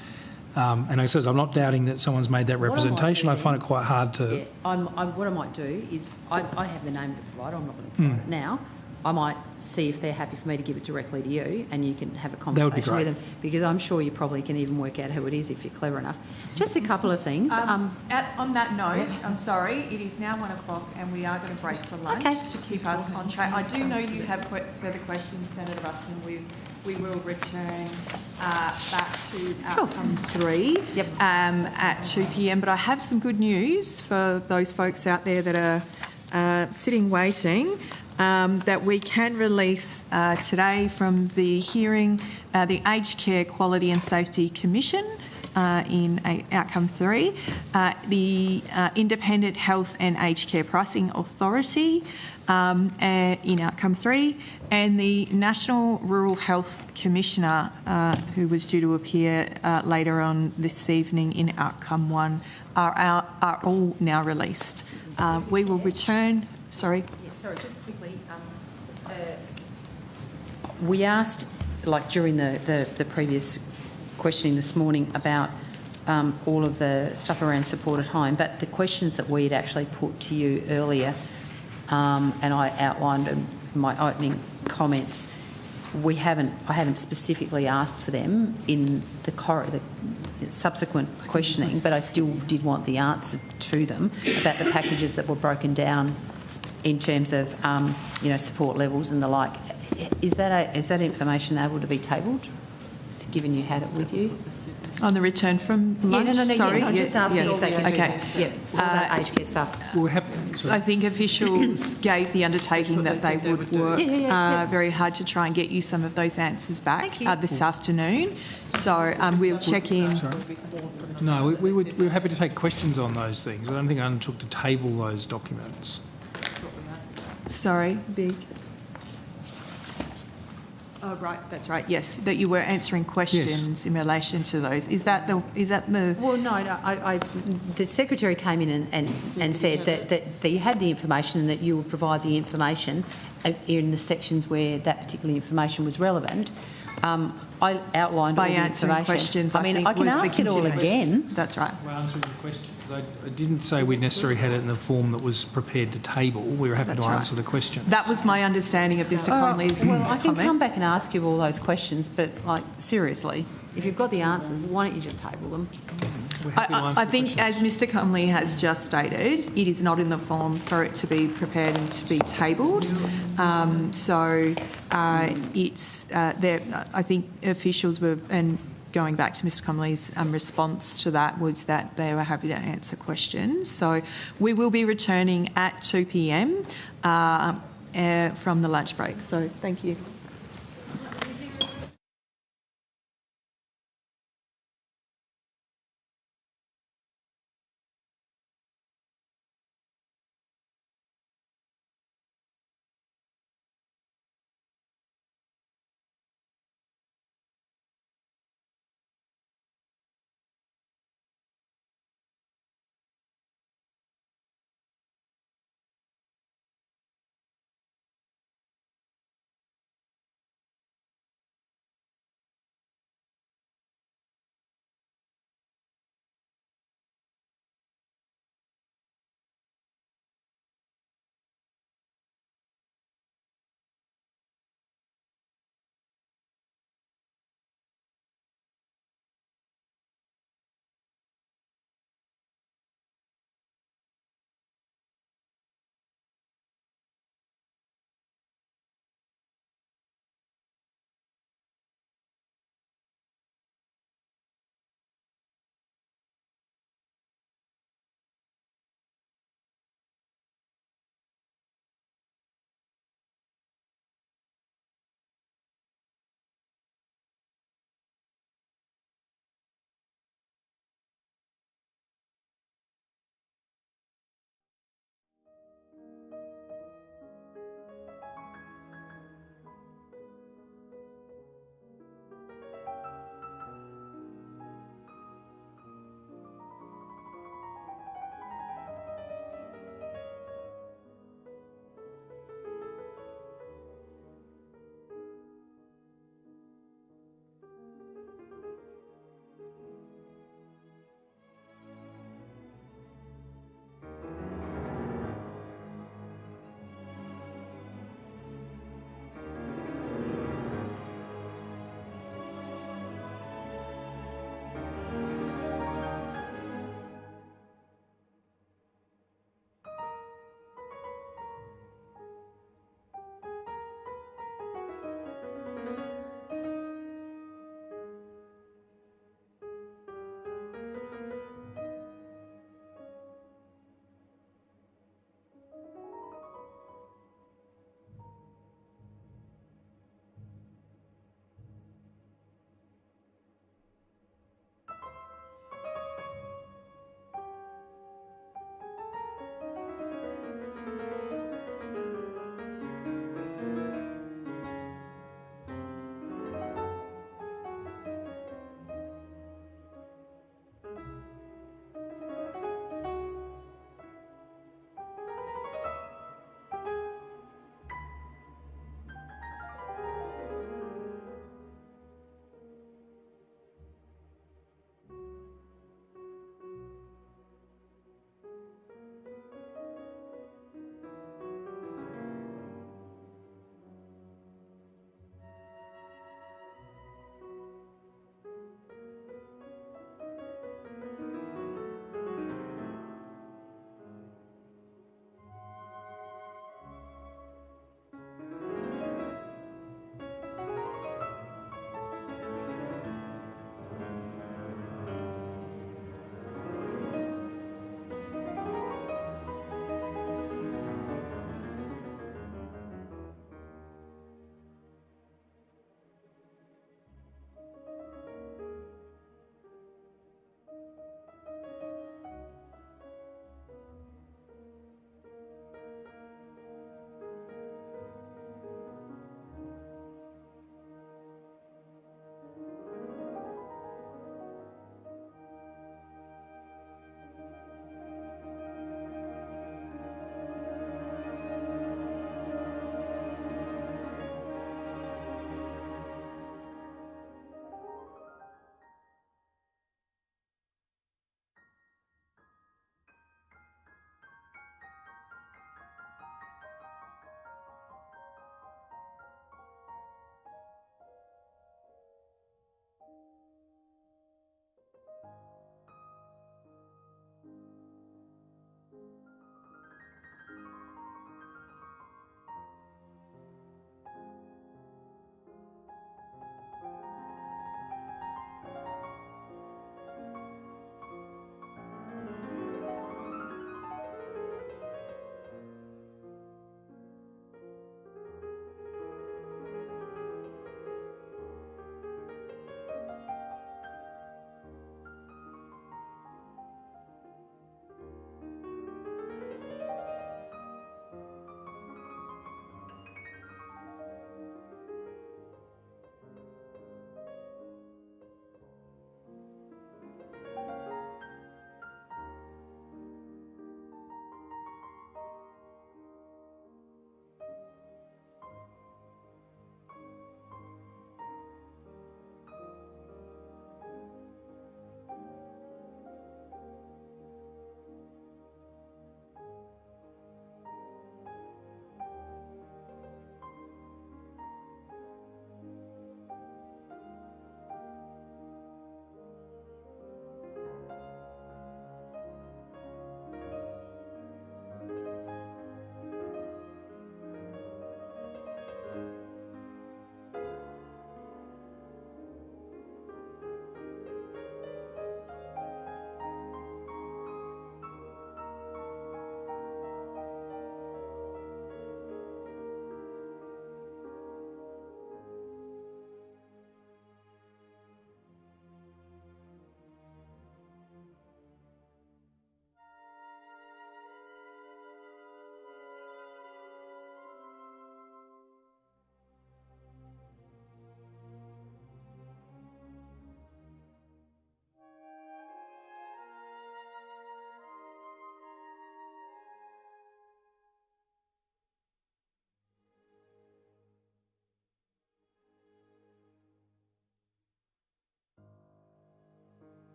and I says I'm not doubting that someone's made that representation. I find it quite hard to... Yeah, what I might do is, I have the name of the provider, I'm not going to provide it now. I might see if they're happy for me to give it directly to you, and you can have a conversation with them, because I'm sure you probably can even work out who it is if you're clever enough. Just a couple of things. On that note, I'm sorry, it is now 1 o'clock and we are going to break for lunch to keep us on track. I do know you have further questions, Senator Ruston. We will return back to outcome 3 at 2 p.m. But I have some good news for those folks out there that are sitting waiting. That we can release today from the hearing, the Aged Care Quality and Safety Commission in Outcome 3, the Independent Health and Aged Care Pricing Authority in Outcome 3, and the National Rural Health Commissioner, who was due to appear later on this evening in Outcome 1, are all now released. We will return... Sorry, just quickly. We asked, like during the previous questioning this morning, about all of the stuff around support at home, but the questions that we had actually put to you earlier, and I outlined in my opening comments, I haven't specifically asked for them in the subsequent questioning, but I still did want the answer to them about the packages that were broken down in terms of support levels and the like. Is that information able to be tabled, given you had it with you? On the return from lunch? Yeah, no, sorry. I'm just asking if they can do okay. that. Yeah, all that aged care stuff. We're happy. I think officials gave the undertaking that they would work very hard to try and get you some of those answers back this afternoon. So we'll check in. No, we were happy to take questions on those things. I don't think I undertook to table those documents. Sorry, Big. Oh, right, that's right, yes, that you were answering questions in relation to those. Is that the... Well, no, the Secretary came in and said that you had the information and that you would provide the information in the sections where that particular information was relevant. I outlined all the information. Questions, I mean, I can ask it all again. That's right. We're answering the questions. I didn't say we necessarily had it in the form that was prepared to table. We were happy to answer the questions. That was my understanding of Mr Conley's Well, I can comment. come back and ask you all those questions, but, like, seriously, if you've got the answers, why don't you just table them? I think, as Mr Conley has just stated, it is not in the form for it to be prepared and to be tabled. It's there. I think officials were, and going back to Mr Conley's response to that, was that they were happy to answer questions. So we will be returning at 2 p.m. From the lunch break. So thank you.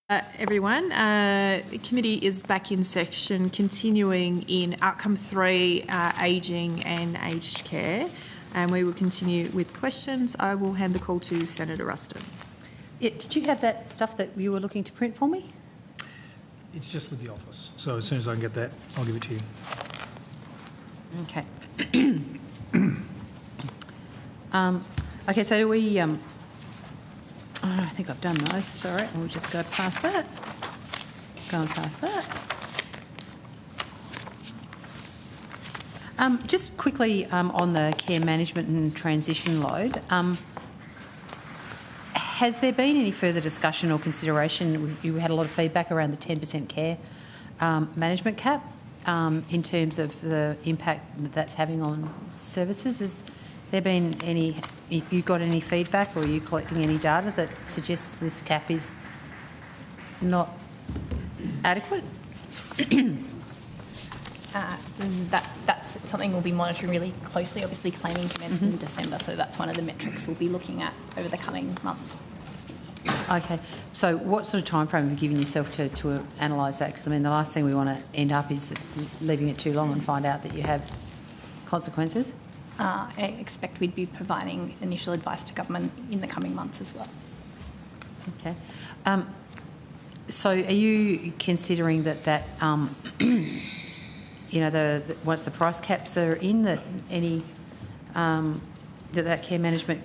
Everyone, the committee is back in session, continuing in outcome 3, ageing and aged care, and we will continue with questions. I will hand the call to Senator Ruston. Yeah, did you have that stuff that you were looking to print for me? It's just with the office, so as soon as I can get that, I'll give it to you. Okay. Okay, so we... I think I've done those, sorry. We'll just go past that. Going past that. Just quickly on the care management and transition load, has there been any further discussion or consideration? You had a lot of feedback around the 10% care management cap in terms of the impact that that's having on services. Has there been any... You got any feedback, or are you collecting any data that suggests this cap is not adequate? That's something we'll be monitoring really closely. Obviously, claiming commenced in December, so that's one of the metrics we'll be looking at over the coming months. Okay, so what sort of time frame have you given yourself to analyse that? Because, I mean, the last thing we want to end up is leaving it too long and find out that you have consequences. I expect we'd be providing initial advice to government in the coming months as well. Okay. So are you considering that you know, once the price caps are in, that any that care management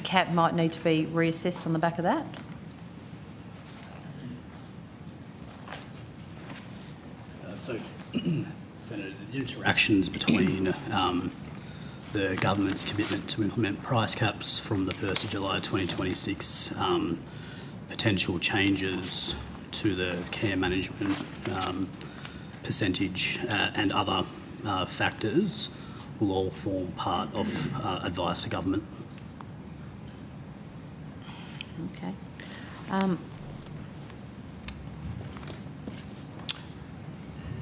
cap might need to be reassessed on the back of that? Senator, the interactions between the government's commitment to implement price caps from the 1st of July 2026, potential changes to the care management percentage and other factors will all form part of advice to government. Okay.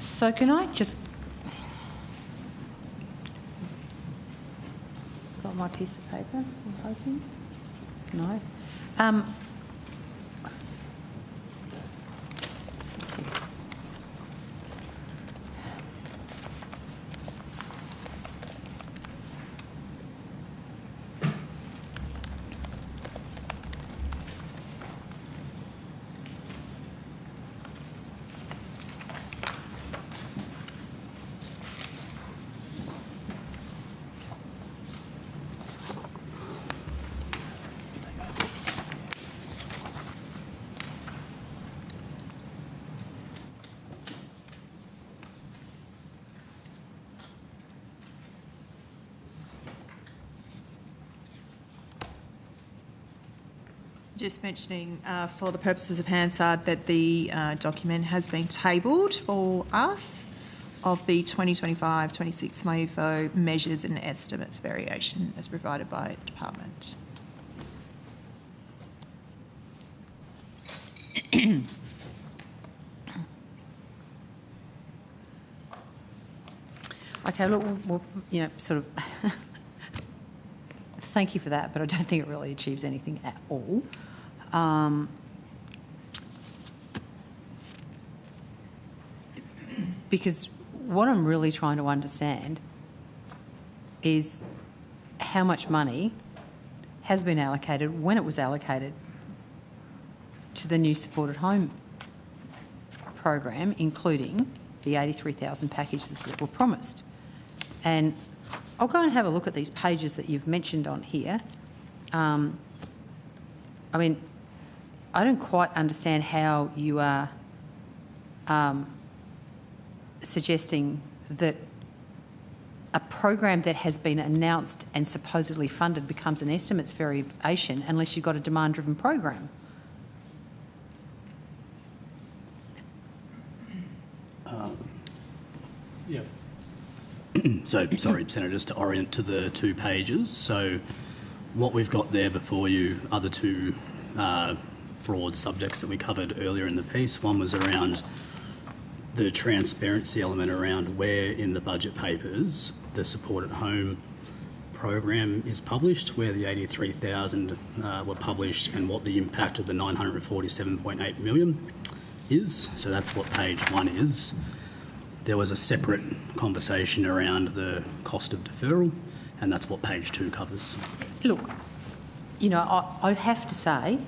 So can I just... Got my piece of paper, I'm hoping? No. Just mentioning for the purposes of Hansard that the document has been tabled for us of the 2025-26 MOFO measures and estimates variation as provided by the department. Okay, look, we'll, you know, sort of... Thank you for that, but I don't think it really achieves anything at all. Because what I'm really trying to understand is how much money has been allocated, when it was allocated, to the new supported home program, including the 83,000 packages that were promised. And I'll go and have a look at these pages that you've mentioned on here. I mean, I don't quite understand how you are suggesting that a program that has been announced and supposedly funded becomes an estimates variation unless you've got a demand-driven program. Yeah. So, sorry, Senator, just to orient to the 2 pages. So what we've got there before you are the 2 broad subjects that we covered earlier in the piece. One was around the transparency element around where in the budget papers the support at home program is published, where the 83,000 were published, and what the impact of the 947.8 million is. So that's what page 1 is. There was a separate conversation around the cost of deferral, and that's what page 2 covers. Look, you know, I have to say,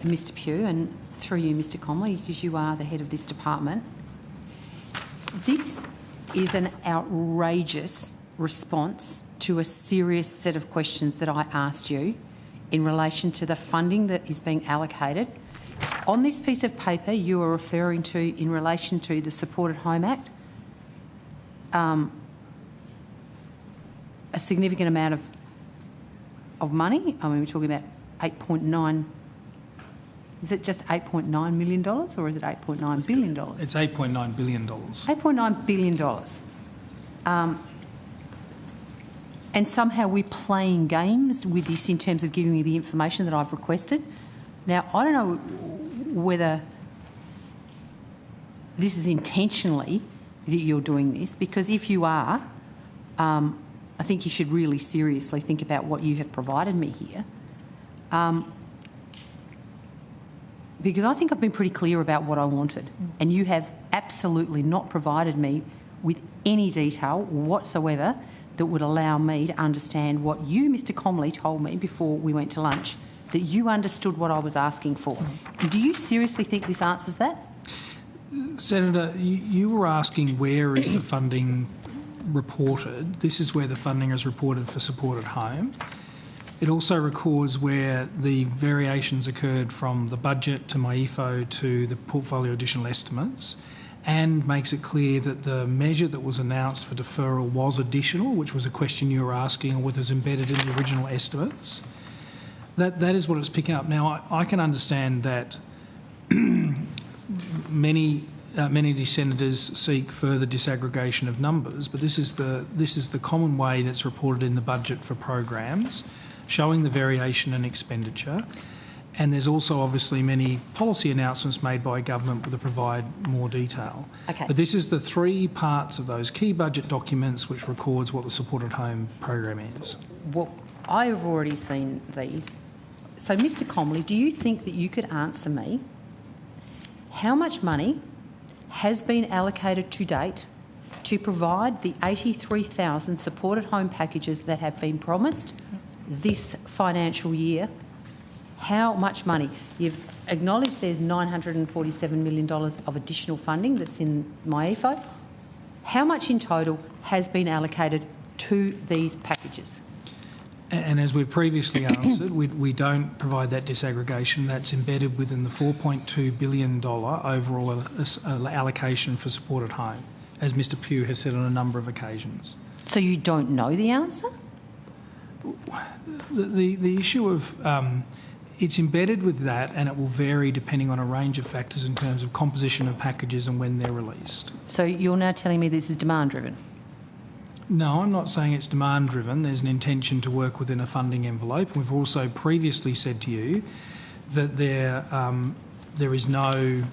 Mr Pugh, and through you, Mr Conley, because you are the head of this department, this is an outrageous response to a serious set of questions that I asked you in relation to the funding that is being allocated. On this piece of paper, you are referring to, in relation to the Support at Home Act, a significant amount of money. I mean, we're talking about 8.9. Is it just $8.9 million or is it $8.9 billion? It's $8.9 billion. $8.9 billion. And somehow we're playing games with this in terms of giving me the information that I've requested. Now, I don't know whether this is intentionally that you're doing this, because if you are, I think you should really seriously think about what you have provided me here. Because I think I've been pretty clear about what I wanted, and you have absolutely not provided me with any detail whatsoever that would allow me to understand what you, Mr Comley, told me before we went to lunch, that you understood what I was asking for. Do you seriously think this answers that? Senator, you were asking where is the funding reported. This is where the funding is reported for Support at Home. It also records where the variations occurred from the budget to MyEFO to the portfolio additional estimates, and makes it clear that the measure that was announced for deferral was additional, which was a question you were asking, or whether it was embedded in the original estimates. That is what it's picking up. Now, I can understand that many senators seek further disaggregation of numbers, but this is the common way that's reported in the budget for programs, showing the variation in expenditure. And there's also obviously many policy announcements made by government that provide more detail. Okay. But this is the 3 parts of those key budget documents which records what the Support at Home program is. Well, I have already seen these. So, Mr Comley, do you think that you could answer me how much money has been allocated to date to provide the 83,000 Support at Home packages that have been promised this financial year? How much money? You've acknowledged there's $947 million of additional funding that's in MyEFO. How much in total has been allocated to these packages? And as we've previously answered, we don't provide that disaggregation. That's embedded within the $4.2 billion overall allocation for Support at Home, as Mr Pugh has said on a number of occasions. So you don't know the answer? The issue of it's embedded with that, and it will vary depending on a range of factors in terms of composition of packages and when they're released. So you're now telling me this is demand-driven? No, I'm not saying it's demand-driven. There's an intention to work within a funding envelope. We've also previously said to you that there is no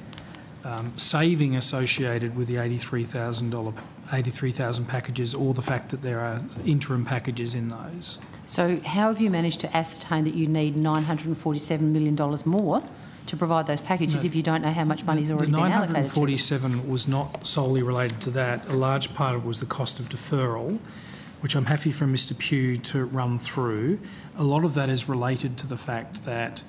saving associated with the $83,000 packages, or the fact that there are interim packages in those. So how have you managed to ascertain that you need $947 million more to provide those packages if you don't know how much money's already been allocated? The 947 was not solely related to that. A large part of it was the cost of deferral, which I'm happy for Mr Pugh to run through. A lot of that is related to the fact that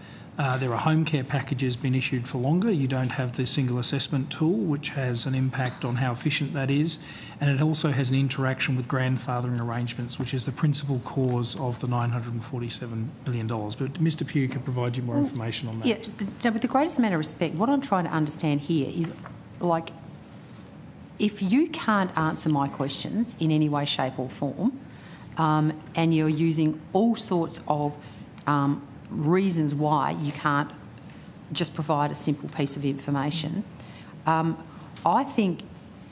there are home care packages being issued for longer. You don't have the single assessment tool, which has an impact on how efficient that is. And it also has an interaction with grandfathering arrangements, which is the principal cause of the $947 million. But Mr Pugh can provide you more information on that. Yeah, no, with the greatest amount of respect, what I'm trying to understand here is, like, if you can't answer my questions in any way, shape or form, and you're using all sorts of reasons why you can't just provide a simple piece of information, I think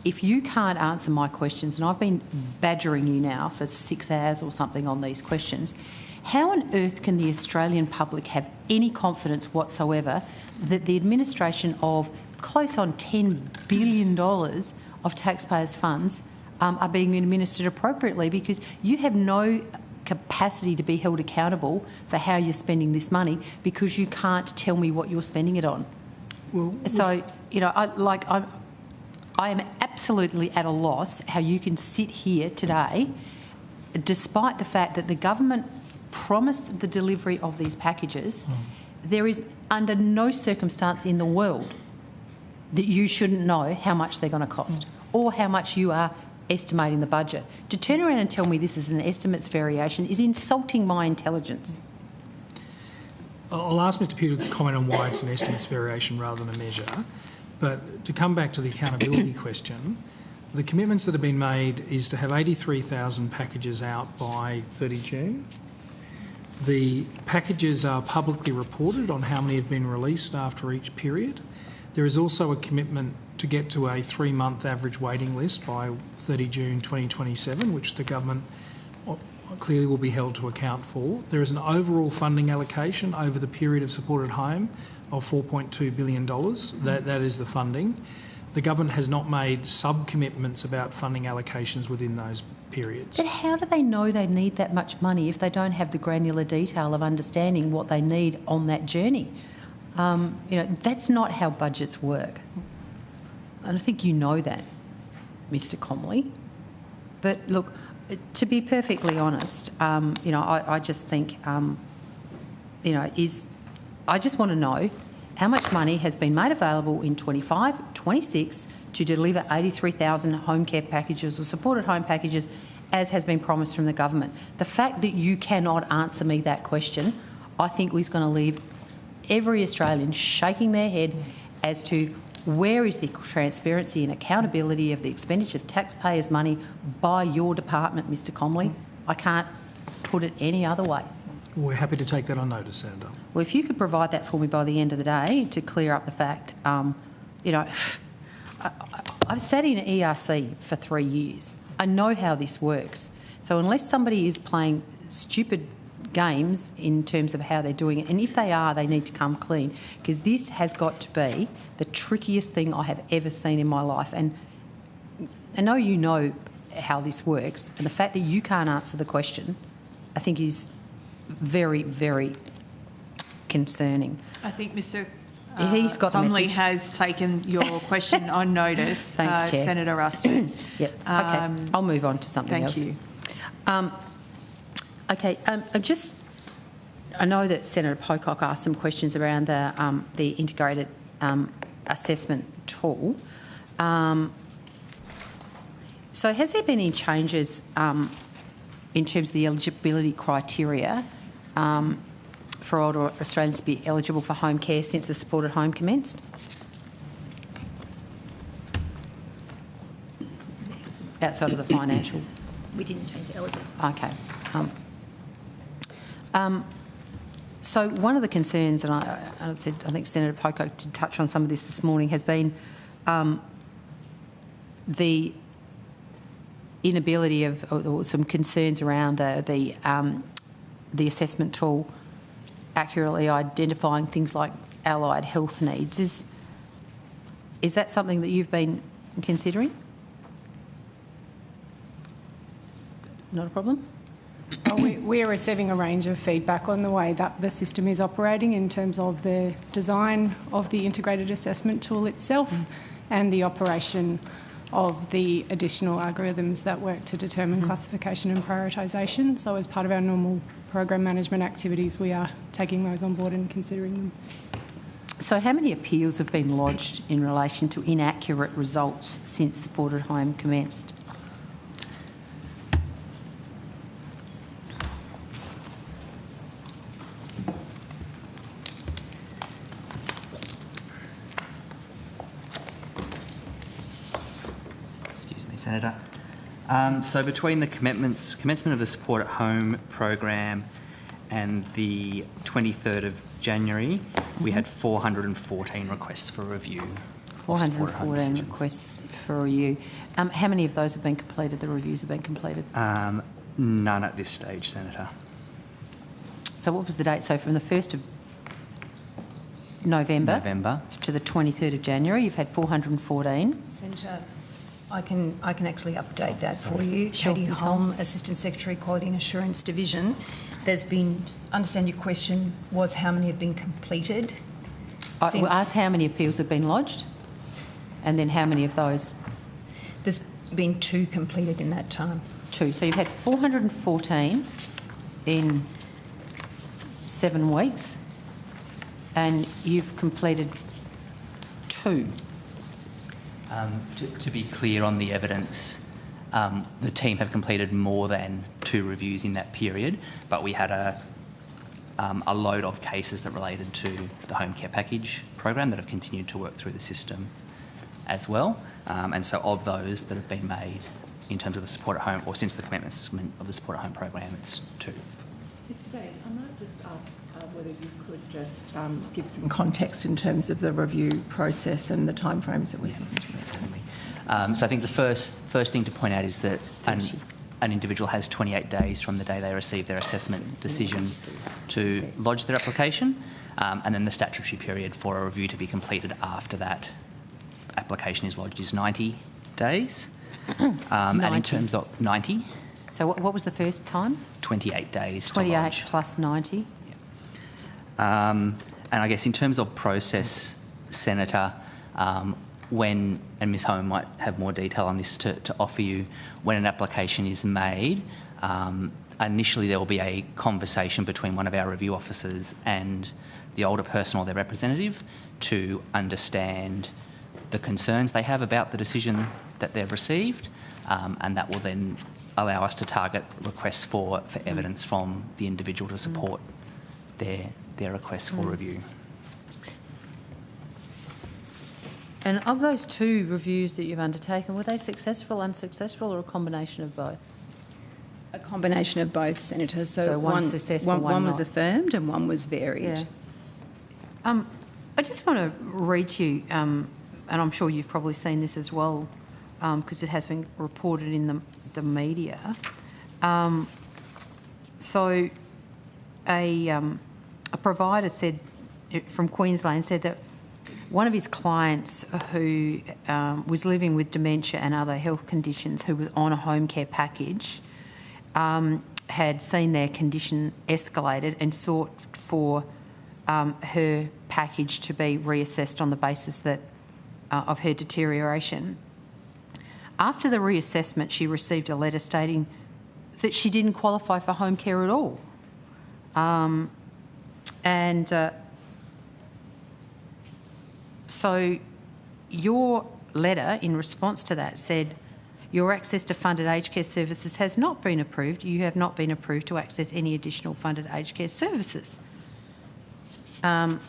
if you can't answer my questions, and I've been badgering you now for 6 hours or something on these questions, how on earth can the Australian public have any confidence whatsoever that the administration of close on $10 billion of taxpayers' funds are being administered appropriately? Because you have no capacity to be held accountable for how you're spending this money because you can't tell me what you're spending it on. Well, so, you know, I am absolutely at a loss how you can sit here today, despite the fact that the government promised the delivery of these packages. There is under no circumstance in the world that you shouldn't know how much they're going to cost or how much you are estimating the budget. To turn around and tell me this is an estimates variation is insulting my intelligence. I'll ask Mr Pugh to comment on why it's an estimates variation rather than a measure. But to come back to the accountability question, the commitments that have been made is to have 83,000 packages out by 30 June. The packages are publicly reported on how many have been released after each period. There is also a commitment to get to a 3-month average waiting list by 30 June 2027, which the government clearly will be held to account for. There is an overall funding allocation over the period of supported home of $4.2 billion. That is the funding. The government has not made sub-commitments about funding allocations within those periods. But how do they know they need that much money if they don't have the granular detail of understanding what they need on that journey? You know, that's not how budgets work. And I think you know that, Mr Comley. But look, to be perfectly honest, you know, I just think, you know, I just want to know how much money has been made available in 25, 26 to deliver 83,000 home care packages or supported home packages as has been promised from the government. The fact that you cannot answer me that question, I think is going to leave every Australian shaking their head as to where is the transparency and accountability of the expenditure of taxpayers' money by your department, Mr Comley. I can't put it any other way. We're happy to take that on notice, Senator. Well, if you could provide that for me by the end of the day to clear up the fact, you know, I've sat in ERC for 3 years. I know how this works. So unless somebody is playing stupid games in terms of how they're doing it, and if they are, they need to come clean, because this has got to be the trickiest thing I have ever seen in my life. And I know you know how this works, and the fact that you can't answer the question, I think is very, very concerning. I think Mr He's got the Comley message. has taken your question on notice, Thanks, Chair. Senator Ruston. Yep. Okay. I'll move on to something else. Thank you. Okay. I know that Senator Pocock asked some questions around the integrated assessment tool. So has there been any changes in terms of the eligibility criteria for older Australians to be eligible for home care since the supported home commenced? Outside of the financial. We didn't change the eligible. Okay. So one of the concerns, and I think Senator Pocock did touch on some of this morning, has been the inability of, or some concerns around the assessment tool accurately identifying things like allied health needs. Is that something that you've been considering? Not a problem? We are receiving a range of feedback on the way that the system is operating in terms of the design of the integrated assessment tool itself and the operation of the additional algorithms that work to determine classification and prioritisation. So as part of our normal program management activities, we are taking those on board and considering them. So how many appeals have been lodged in relation to inaccurate results since supported home commenced? Senator. So between the commencement of the Support at Home program and the 23rd of January, we had 414 requests for review. 414 requests for review. How many of those have been completed, the reviews have been completed? None at this stage, Senator. So what was the date? So from the 1st of November to the 23rd of January, you've had 414. Senator, I can actually update that for you. Sure, Katie Ms. Holm, Assistant Secretary, Quality and Assurance Division. There's been, I understand your question was how many have been completed? I asked how many appeals have been lodged, and then how many of those? There's been 2 completed in that time. 2. So you've had 414 in 7 weeks, and you've completed 2. To be clear on the evidence, the team have completed more than 2 reviews in that period, but we had a load of cases that related to the home care package program that have continued to work through the system as well. And so of those that have been made in terms of the support at home, or since the commencement of the support at home program, it's 2. Mr. Day, I might just ask whether you could just give some context in terms of the review process and the timeframes that we're seeking to So I think the first thing to point out is that an individual has 28 days from the day they receive their assessment decision to lodge their application, and then the statutory period for a review to be completed after that application is lodged is 90 days. And in terms of 90. So what was the first time? 28 days. 28 plus 90. And I guess in terms of process, Senator, when, and Ms Holm might have more detail on this to offer you, when an application is made, initially there will be a conversation between one of our review officers and the older person or their representative to understand the concerns they have about the decision that they've received, and that will then allow us to target requests for evidence from the individual to support their requests for review. And of those 2 reviews that you've undertaken, were they successful, unsuccessful, or a combination of both? A combination of both, Senator. So one successful, one was not. affirmed and one was varied. Yeah. I just want to read to you, and I'm sure you've probably seen this as well, because it has been reported in the media. So a provider said, from Queensland, said that one of his clients who was living with dementia and other health conditions, who was on a home care package, had seen their condition escalated and sought for her package to be reassessed on the basis that of her deterioration. After the reassessment, she received a letter stating that she didn't qualify for home care at all. So your letter in response to that said, your access to funded aged care services has not been approved. You have not been approved to access any additional funded aged care services. So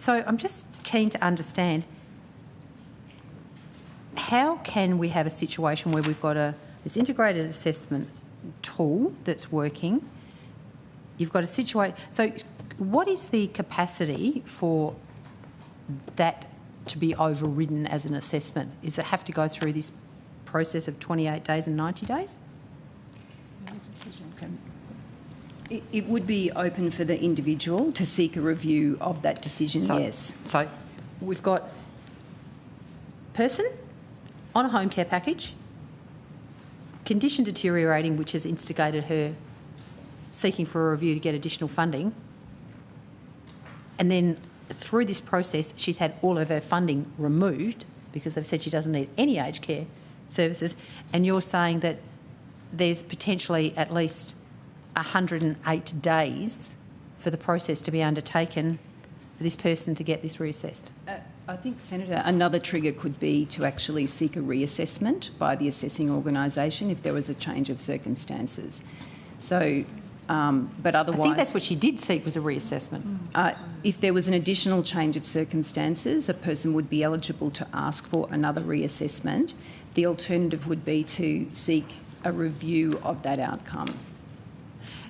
I'm just keen to understand, how can we have a situation where we've got this integrated assessment tool that's working? You've got a situation. So what is the capacity for that to be overridden as an assessment? Does it have to go through this process of 28 days and 90 days? It would be open for the individual to seek a review of that decision, yes. So we've got person on a home care package, condition deteriorating, which has instigated her seeking for a review to get additional funding, and then through this process she's had all of her funding removed because they've said she doesn't need any aged care services, and you're saying that there's potentially at least 108 days for the process to be undertaken for this person to get this reassessed? I think, Senator, another trigger could be to actually seek a reassessment by the assessing organisation if there was a change of circumstances. So, but otherwise... I think that's what she did seek, was a reassessment. If there was an additional change of circumstances, a person would be eligible to ask for another reassessment. The alternative would be to seek a review of that outcome.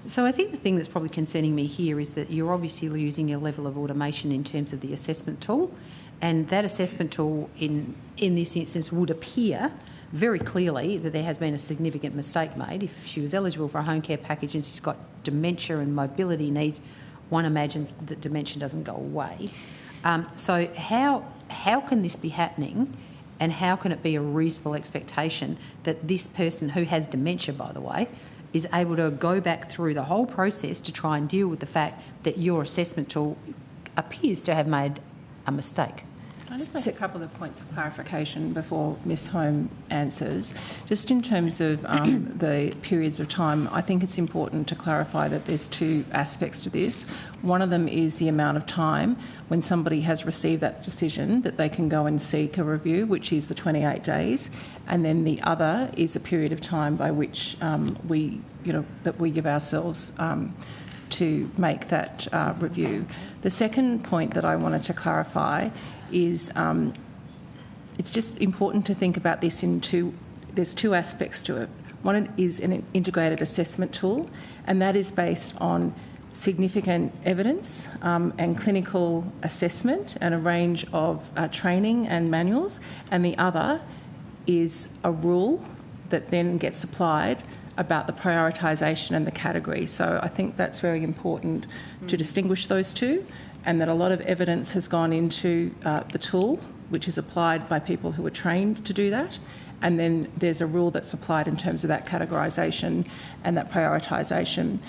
So I think the thing that's probably concerning me here is that you're obviously using a level of automation in terms of the assessment tool, and that assessment tool in this instance would appear very clearly that there has been a significant mistake made. If she was eligible for a home care package and she's got dementia and mobility needs, one imagines that dementia doesn't go away. So how can this be happening And how can it be a reasonable expectation that this person, who has dementia, by the way, is able to go back through the whole process to try and deal with the fact that your assessment tool appears to have made a mistake? Can I just make a couple of points of clarification before Ms Home answers? Just in terms of the periods of time, I think it's important to clarify that there's two aspects to this. One of them is the amount of time when somebody has received that decision that they can go and seek a review, which is the 28 days, and then the other is a period of time by which we give ourselves to make that review. The second point that I wanted to clarify is it's just important to think about this there's two aspects to it. One is an integrated assessment tool, and that is based on significant evidence and clinical assessment and a range of training and manuals, and the other is a rule that then gets applied about the prioritisation and the category. So I think that's very important to distinguish those two, and that a lot of evidence has gone into the tool, which is applied by people who are trained to do that, and then there's a rule that's applied in terms of that categorisation and that prioritisation.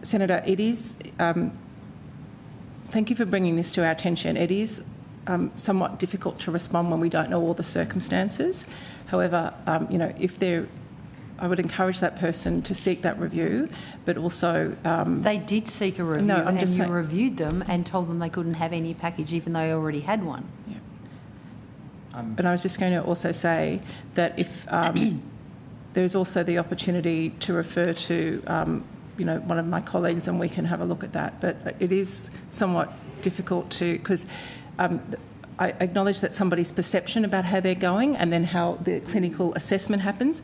Senator, it is, thank you for bringing this to our attention. It is somewhat difficult to respond when we don't know all the circumstances. However, I would encourage that person to seek that review, but also... they did seek a review, and you reviewed them and told them they couldn't have any package even though they already had one. Yeah. And I was just going to also say that if there's also the opportunity to refer to, one of my colleagues, and we can have a look at that. But it is somewhat difficult to... because I acknowledge that somebody's perception about how they're going and then how the clinical assessment happens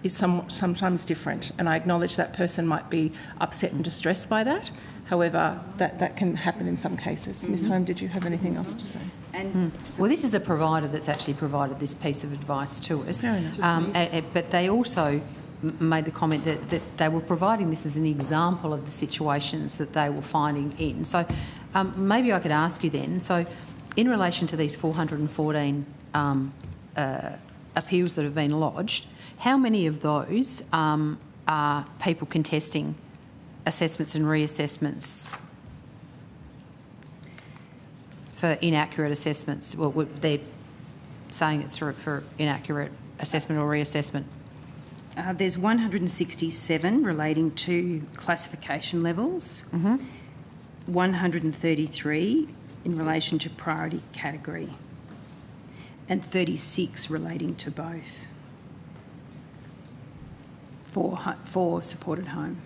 is sometimes different, and I acknowledge that person might be upset and distressed by that. However, that can happen in some cases. Ms Home, did you have anything else to say? Well, this is a provider that's actually provided this piece of advice to us, but they also made the comment that they were providing this as an example of the situations that they were finding in. So maybe I could ask you then, so in relation to these 414 appeals that have been lodged, how many of those are people contesting assessments and reassessments for inaccurate assessments? Well, they're saying it's for inaccurate assessment or reassessment. There's 167 relating to classification levels, 133 in relation to priority category, and 36 relating to both. For supported home.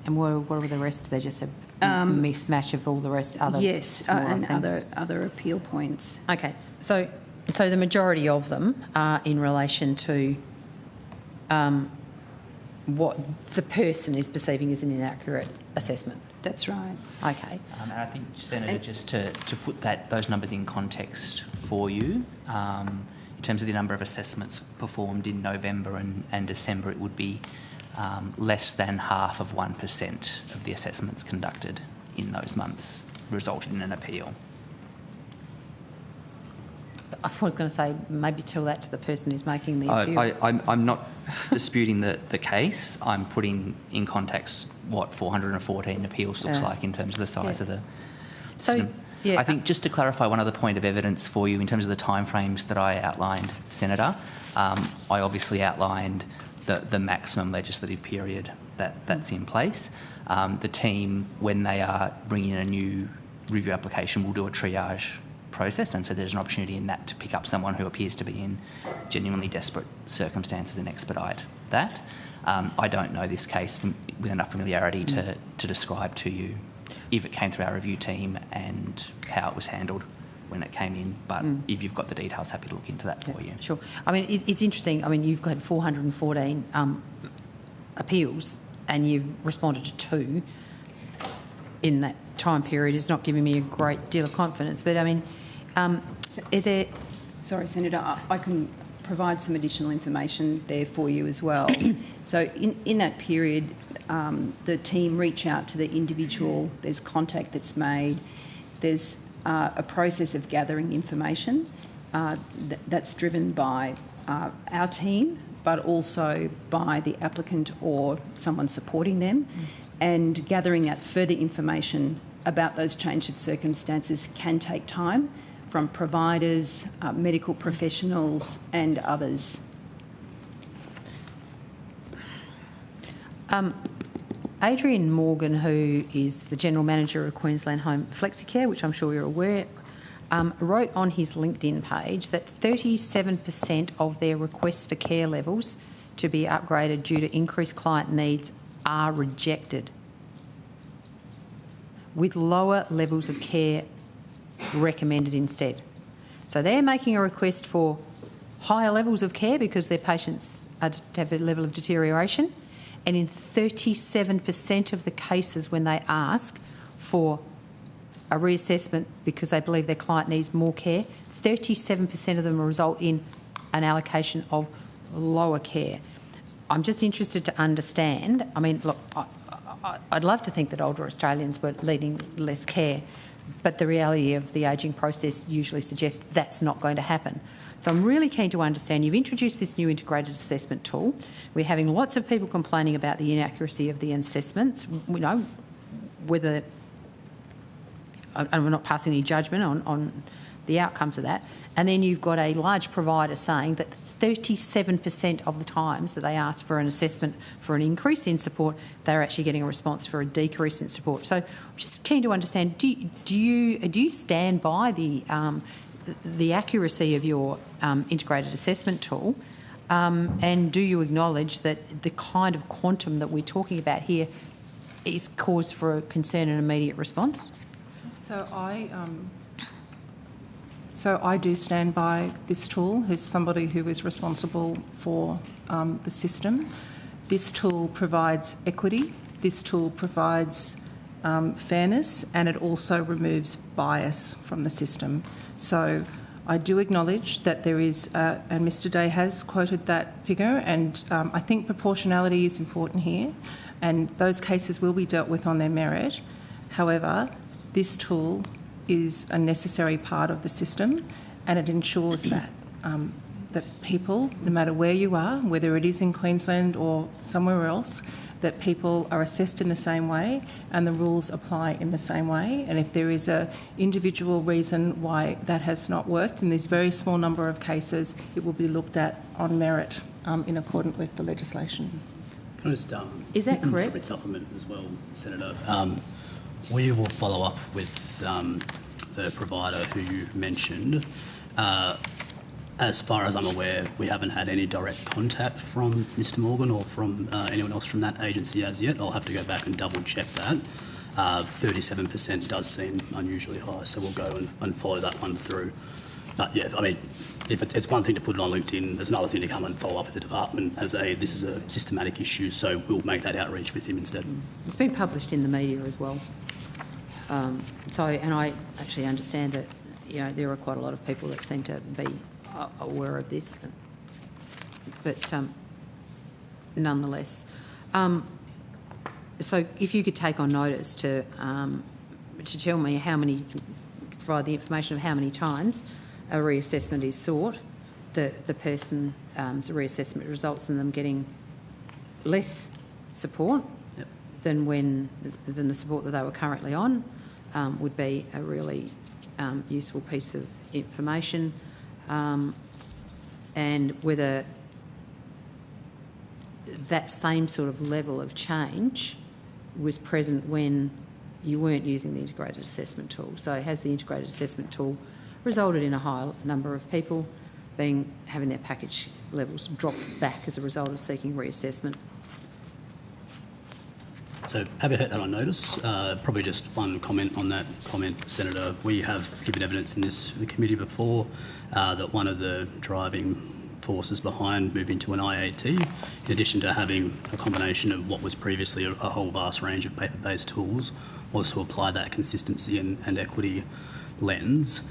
And what are the rest? They're just a mismatch of all the rest. Other appeal points. Okay, so the majority of them are in relation to what the person is perceiving as an inaccurate assessment. That's right. Okay. And I think, Senator, just to put those numbers in context for you, in terms of the number of assessments performed in November and December, it would be less than half of 1% of the assessments conducted in those months resulted in an appeal. I was going to say, maybe tell that to the person who's making the appeal. I'm not disputing the case. I'm putting in context what 414 appeals looks like in terms of the size of the system. I think just to clarify one other point of evidence for you in terms of the timeframes that I outlined, Senator, I obviously outlined the maximum legislative period that's in place. The team, when they are bringing in a new review application, will do a triage process, and so there's an opportunity in that to pick up someone who appears to be in genuinely desperate circumstances and expedite that. I don't know this case with enough familiarity to describe to you if it came through our review team and how it was handled when it came in, but if you've got the details, happy to look into that for you. Sure. I mean, it's interesting. I mean, you've got 414 appeals and you've responded to 2 in that time period. Is not giving me a great deal of confidence, but I mean, is there... Sorry, Senator, I can provide some additional information there for you as well. So in that period, the team reach out to the individual, there's contact that's made, there's a process of gathering information that's driven by our team, but also by the applicant or someone supporting them, and gathering that further information about those change of circumstances can take time from providers, medical professionals and others. Adrian Morgan, who is the General Manager of Queensland Home Flexicare, which I'm sure you're aware, wrote on his LinkedIn page that 37% of their requests for care levels to be upgraded due to increased client needs are rejected, with lower levels of care recommended instead. So they're making a request for higher levels of care because their patients have a level of deterioration, and in 37% of the cases when they ask for a reassessment because they believe their client needs more care, 37% of them result in an allocation of lower care. I'm just interested to understand. I mean, look, I'd love to think that older Australians were needing less care, but the reality of the ageing process usually suggests that's not going to happen. So I'm really keen to understand, you've introduced this new integrated assessment tool. We're having lots of people complaining about the inaccuracy of the assessments, you know, whether, and we're not passing any judgment on the outcomes of that. And then you've got a large provider saying that 37% of the times that they ask for an assessment for an increase in support, they're actually getting a response for a decrease in support. So I'm just keen to understand, do you stand by the accuracy of your integrated assessment tool, and do you acknowledge that the kind of quantum that we're talking about here is cause for a concern and immediate response? So I do stand by this tool as somebody who is responsible for the system. This tool provides equity, this tool provides fairness, and it also removes bias from the system. So I do acknowledge that there is, and Mr Day has quoted that figure, and I think proportionality is important here, and those cases will be dealt with on their merit. However, this tool is a necessary part of the system, and it ensures that that people, no matter where you are, whether it is in Queensland or somewhere else, that people are assessed in the same way and the rules apply in the same way. And if there is an individual reason why that has not worked, in this very small number of cases, it will be looked at on merit in accordance with the legislation. Can I just is that correct? Supplement as well, Senator? We will follow up with the provider who you mentioned. As far as I'm aware, we haven't had any direct contact from Mr Morgan or from anyone else from that agency as yet. I'll have to go back and double check that. 37% does seem unusually high, so we'll go and follow that one through. But yeah, I mean, if it's one thing to put it on LinkedIn, there's another thing to come and follow up with the department as this is a systematic issue, so we'll make that outreach with him instead. It's been published in the media as well. And I actually understand that, you know, there are quite a lot of people that seem to be aware of this, but nonetheless. So if you could take on notice to tell me how many, provide the information of how many times a reassessment is sought, the person's reassessment results in them getting less support than the support that they were currently on, would be a really useful piece of information. And whether that same sort of level of change was present when you weren't using the integrated assessment tool. So has the integrated assessment tool resulted in a higher number of people having their package levels dropped back as a result of seeking reassessment? So happy to take that on notice. Probably just one comment on that comment, Senator. We have given evidence in the committee before that one of the driving forces behind moving to an IAT, in addition to having a combination of what was previously a whole vast range of paper-based tools, was to apply that consistency and equity lens.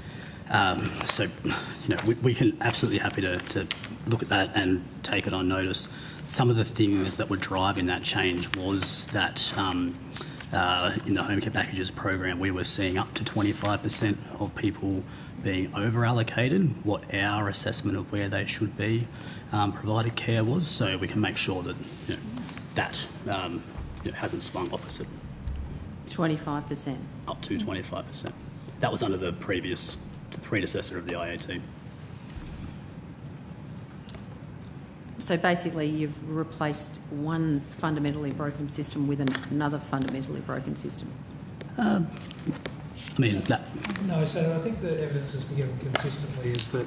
So, you know, we can absolutely happy to look at that and take it on notice. some of the things that were driving that change was that in the home care packages program, we were seeing up to 25% of people being over-allocated what our assessment of where they should be provided care was, so we can make sure that that hasn't swung opposite. 25%? Up to 25%. That was under the predecessor of the IAT. So basically you've replaced one fundamentally broken system with another fundamentally broken system? No, so I think the evidence that's been given consistently is that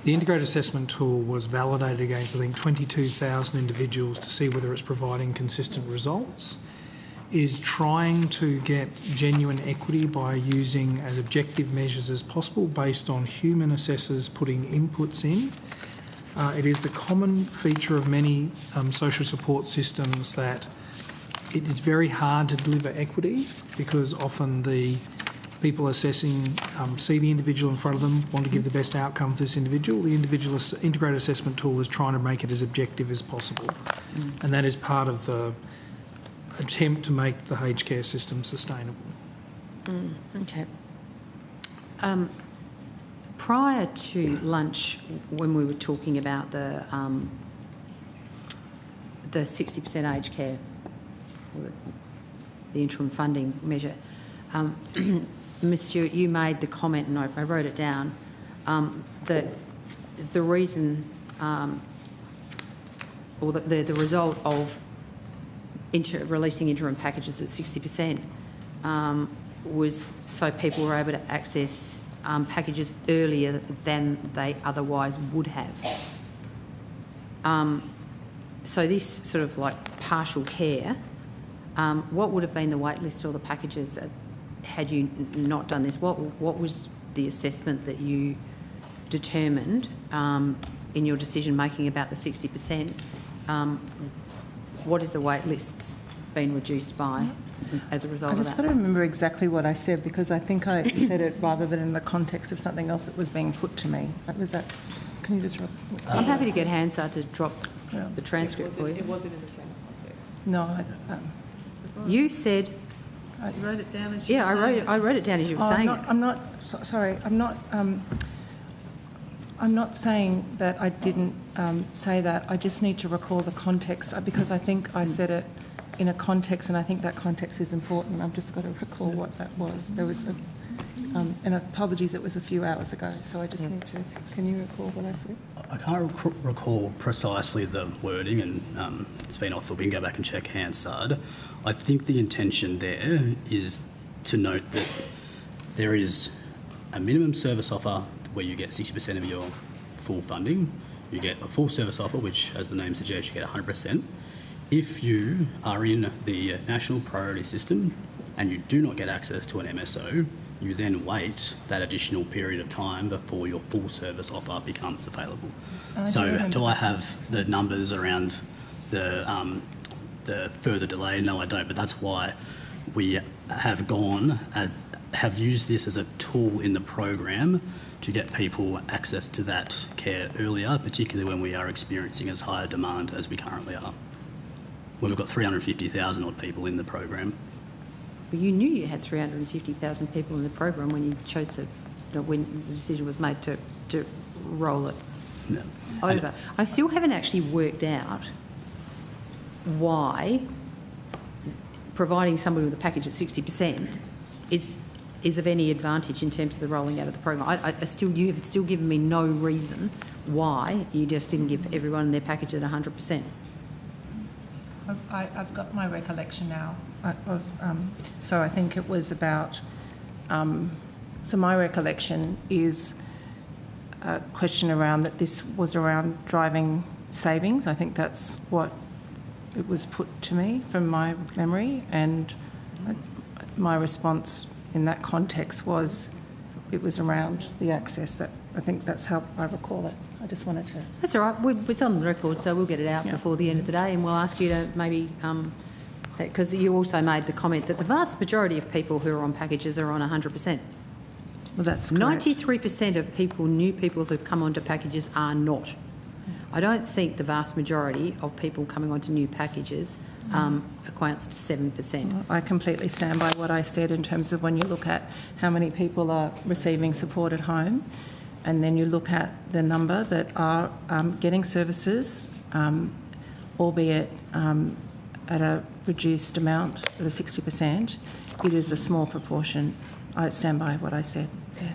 the integrated assessment tool was validated against, I think, 22,000 individuals to see whether it's providing consistent results. Is trying to get genuine equity by using as objective measures as possible based on human assessors putting inputs in. It is the common feature of many social support systems that it is very hard to deliver equity because often the people assessing see the individual in front of them, want to give the best outcome for this individual. The individual integrated assessment tool is trying to make it as objective as possible. And that is part of the attempt to make the aged care system sustainable. Okay. Prior to lunch, when we were talking about the 60% aged care, or the interim funding measure, Ms Stewart, you made the comment, and I wrote it down, that the reason or the result of releasing interim packages at 60% was so people were able to access packages earlier than they otherwise would have. So this sort of like partial care, what would have been the wait list or the packages had you not done this? What was the assessment that you determined in your decision making about the 60%? What has the wait lists been reduced by as a result of that? I just got to remember exactly what I said because I think I said it rather than in the context of something else that was being put to me. Can you just... I'm happy to get Hansard to drop the transcript for you. It wasn't in the same context. No, you said... I wrote it down as you were saying it. I wrote it down as you were saying it. I'm not saying that I didn't say that. I just need to recall the context because I think I said it in a context and I think that context is important. I've just got to recall what that was. There was and apologies, it was a few hours ago, so I just need to... Can you recall what I said? I can't recall precisely the wording, and it's been off, but we can go back and check Hansard. I think the intention there is to note that there is a minimum service offer where you get 60% of your full funding. You get a full service offer, which, as the name suggests, you get 100%. If you are in the national priority system and you do not get access to an MSO, you then wait that additional period of time before your full service offer becomes available. So do I have the numbers around the further delay? No, I don't, but that's why we have used this as a tool in the program to get people access to that care earlier, particularly when we are experiencing as high a demand as we currently are. We've got 350,000 odd people in the program. But you knew you had 350,000 people in the program when you chose to, when the decision was made to roll it over. I still haven't actually worked out why providing somebody with a package at 60% is of any advantage in terms of the rolling out of the program. You have still given me no reason why you just didn't give everyone their package at 100%. I've got my recollection now. So I think it was about... so my recollection is a question around that this was around driving savings. I think that's what it was put to me from my memory, and my response in that context was it was around the access. That I think that's how I recall it. I just wanted to... That's all right. It's on the record, so we'll get it out before the end of the day, and we'll ask you to maybe... because you also made the comment that the vast majority of people who are on packages are on 100%. Well, that's correct. 93% of people, new people who've come onto packages, are not. I don't think the vast majority of people coming onto new packages equates to 7%. I completely stand by what I said in terms of when you look at how many people are receiving support at home, and then you look at the number that are getting services, albeit at a reduced amount, at a 60%, it is a small proportion. I stand by what I said. Yeah.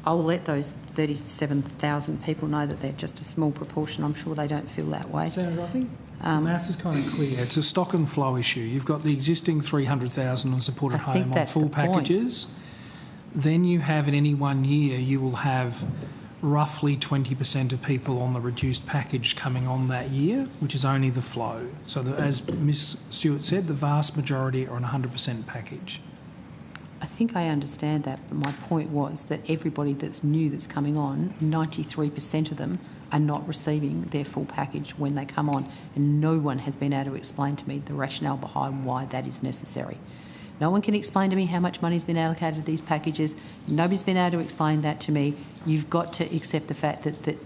I'll let those 37,000 people know that they're just a small proportion. I'm sure they don't feel that way. Senator, I think the maths is kind of clear. It's a stock and flow issue. You've got the existing 300,000 on supported home on full packages. Then you have, in any 1 year, you will have roughly 20% of people on the reduced package coming on that year, which is only the flow. So as Ms Stewart said, the vast majority are on 100% package. I think I understand that, but my point was that everybody that's new that's coming on, 93% of them are not receiving their full package when they come on, and no one has been able to explain to me the rationale behind why that is necessary. No one can explain to me how much money has been allocated to these packages. Nobody's been able to explain that to me. You've got to accept the fact that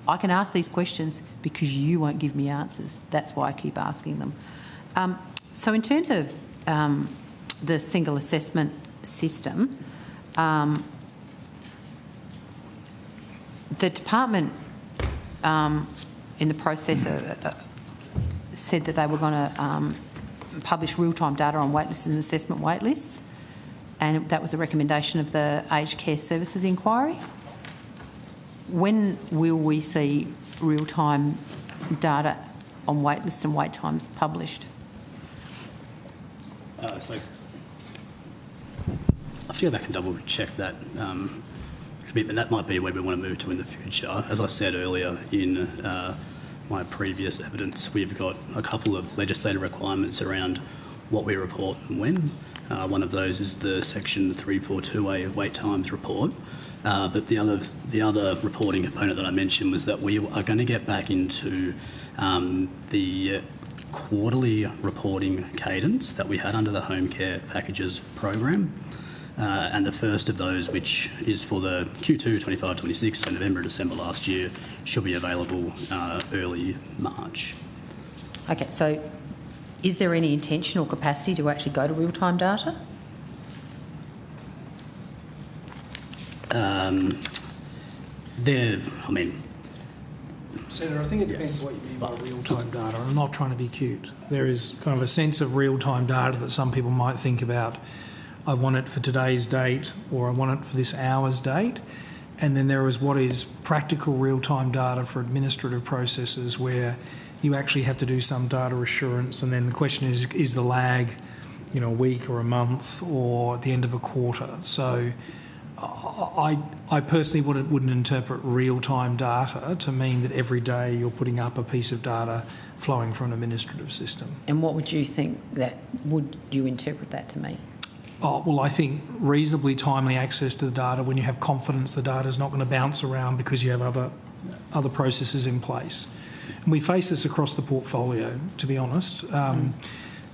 I can ask these questions because you won't give me answers. That's why I keep asking them. So in terms of the single assessment system, the department in the process said that they were going to publish real-time data on waitlists and assessment waitlists, and that was a recommendation of the Aged Care Services Inquiry. When will we see real-time data on waitlists and wait times published? So I have to go back and double-check that commitment. That might be where we want to move to in the future. As I said earlier in my previous evidence, we've got a couple of legislative requirements around what we report and when. One of those is the Section 342A wait times report. But the other reporting component that I mentioned was that we are going to get back into the quarterly reporting cadence that we had under the home care packages program. And the first of those, which is for the Q2 25-26, so November and December last year, should be available early March. Okay, so is there any intention or capacity to actually go to real-time data? Senator, I think it depends what you mean by real-time data. I'm not trying to be cute. There is kind of a sense of real-time data that some people might think about. I want it for today's date, or I want it for this hour's date. And then there is what is practical real-time data for administrative processes where you actually have to do some data assurance, and then the question is the lag, a week or a month or at the end of a quarter? So I personally wouldn't interpret real-time data to mean that every day you're putting up a piece of data flowing from an administrative system. And what would you think would you interpret that to mean? Oh, well, I think reasonably timely access to the data when you have confidence the data is not going to bounce around because you have other processes in place. And we face this across the portfolio, to be honest.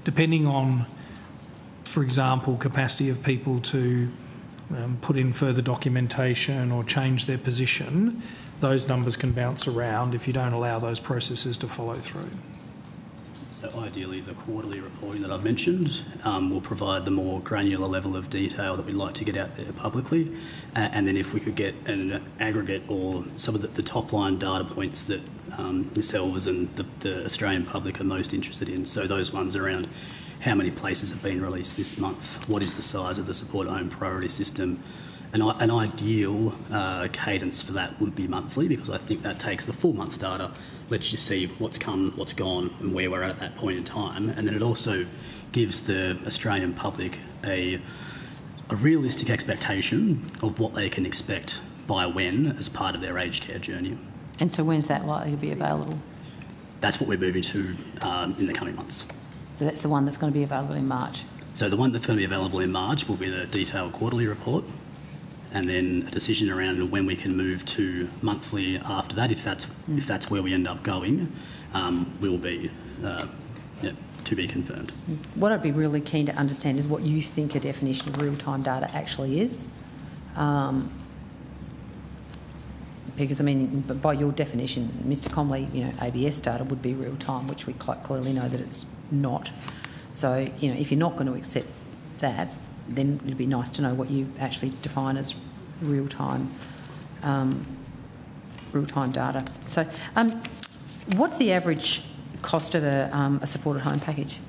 Depending on, for example, capacity of people to put in further documentation or change their position, those numbers can bounce around if you don't allow those processes to follow through. So ideally, the quarterly reporting that I've mentioned will provide the more granular level of detail that we'd like to get out there publicly. And then if we could get an aggregate or some of the top-line data points that yourselves and the Australian public are most interested in. So those ones around how many places have been released this month, what is the size of the supported home priority system. An ideal cadence for that would be monthly, because I think that takes the full month's data, lets you see what's come, what's gone, and where we're at that point in time. And then it also gives the Australian public a realistic expectation of what they can expect by when as part of their aged care journey. And so when's that likely to be available? That's what we're moving to in the coming months. So that's the one that's going to be available in March? So the one that's going to be available in March will be the detailed quarterly report, and then a decision around when we can move to monthly after that, if that's where we end up going, will be to be confirmed. What I'd be really keen to understand is what you think a definition of real-time data actually is, Because, I mean, by your definition, Mr Comley, you know, ABS data would be real time, which we quite clearly know that it's not. So, you know, if you're not going to accept that, then it'd be nice to know what you actually define as real time data. So, what's the average cost of a supported home package?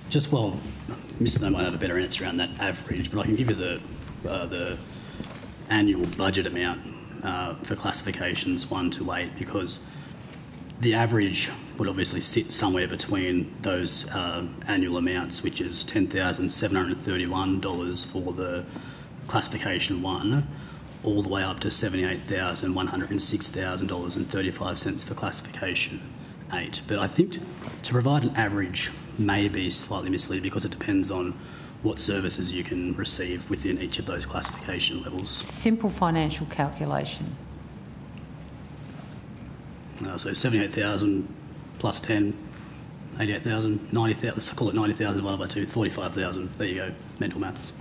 Just well, Mr. No might have a better answer around that average, but I can give you the annual budget amount for classifications 1 to 8, because the average would obviously sit somewhere between those annual amounts, which is $10,731 for the classification 1, all the way up to $78,106.35 for classification 8. But I think to provide an average may be slightly misleading, because it depends on what services you can receive within each of those classification levels. Simple financial calculation. So 78,000 plus 10, 88,000, 90,000, let's call it 90,000 divided by 2, 45,000. There you go, mental maths.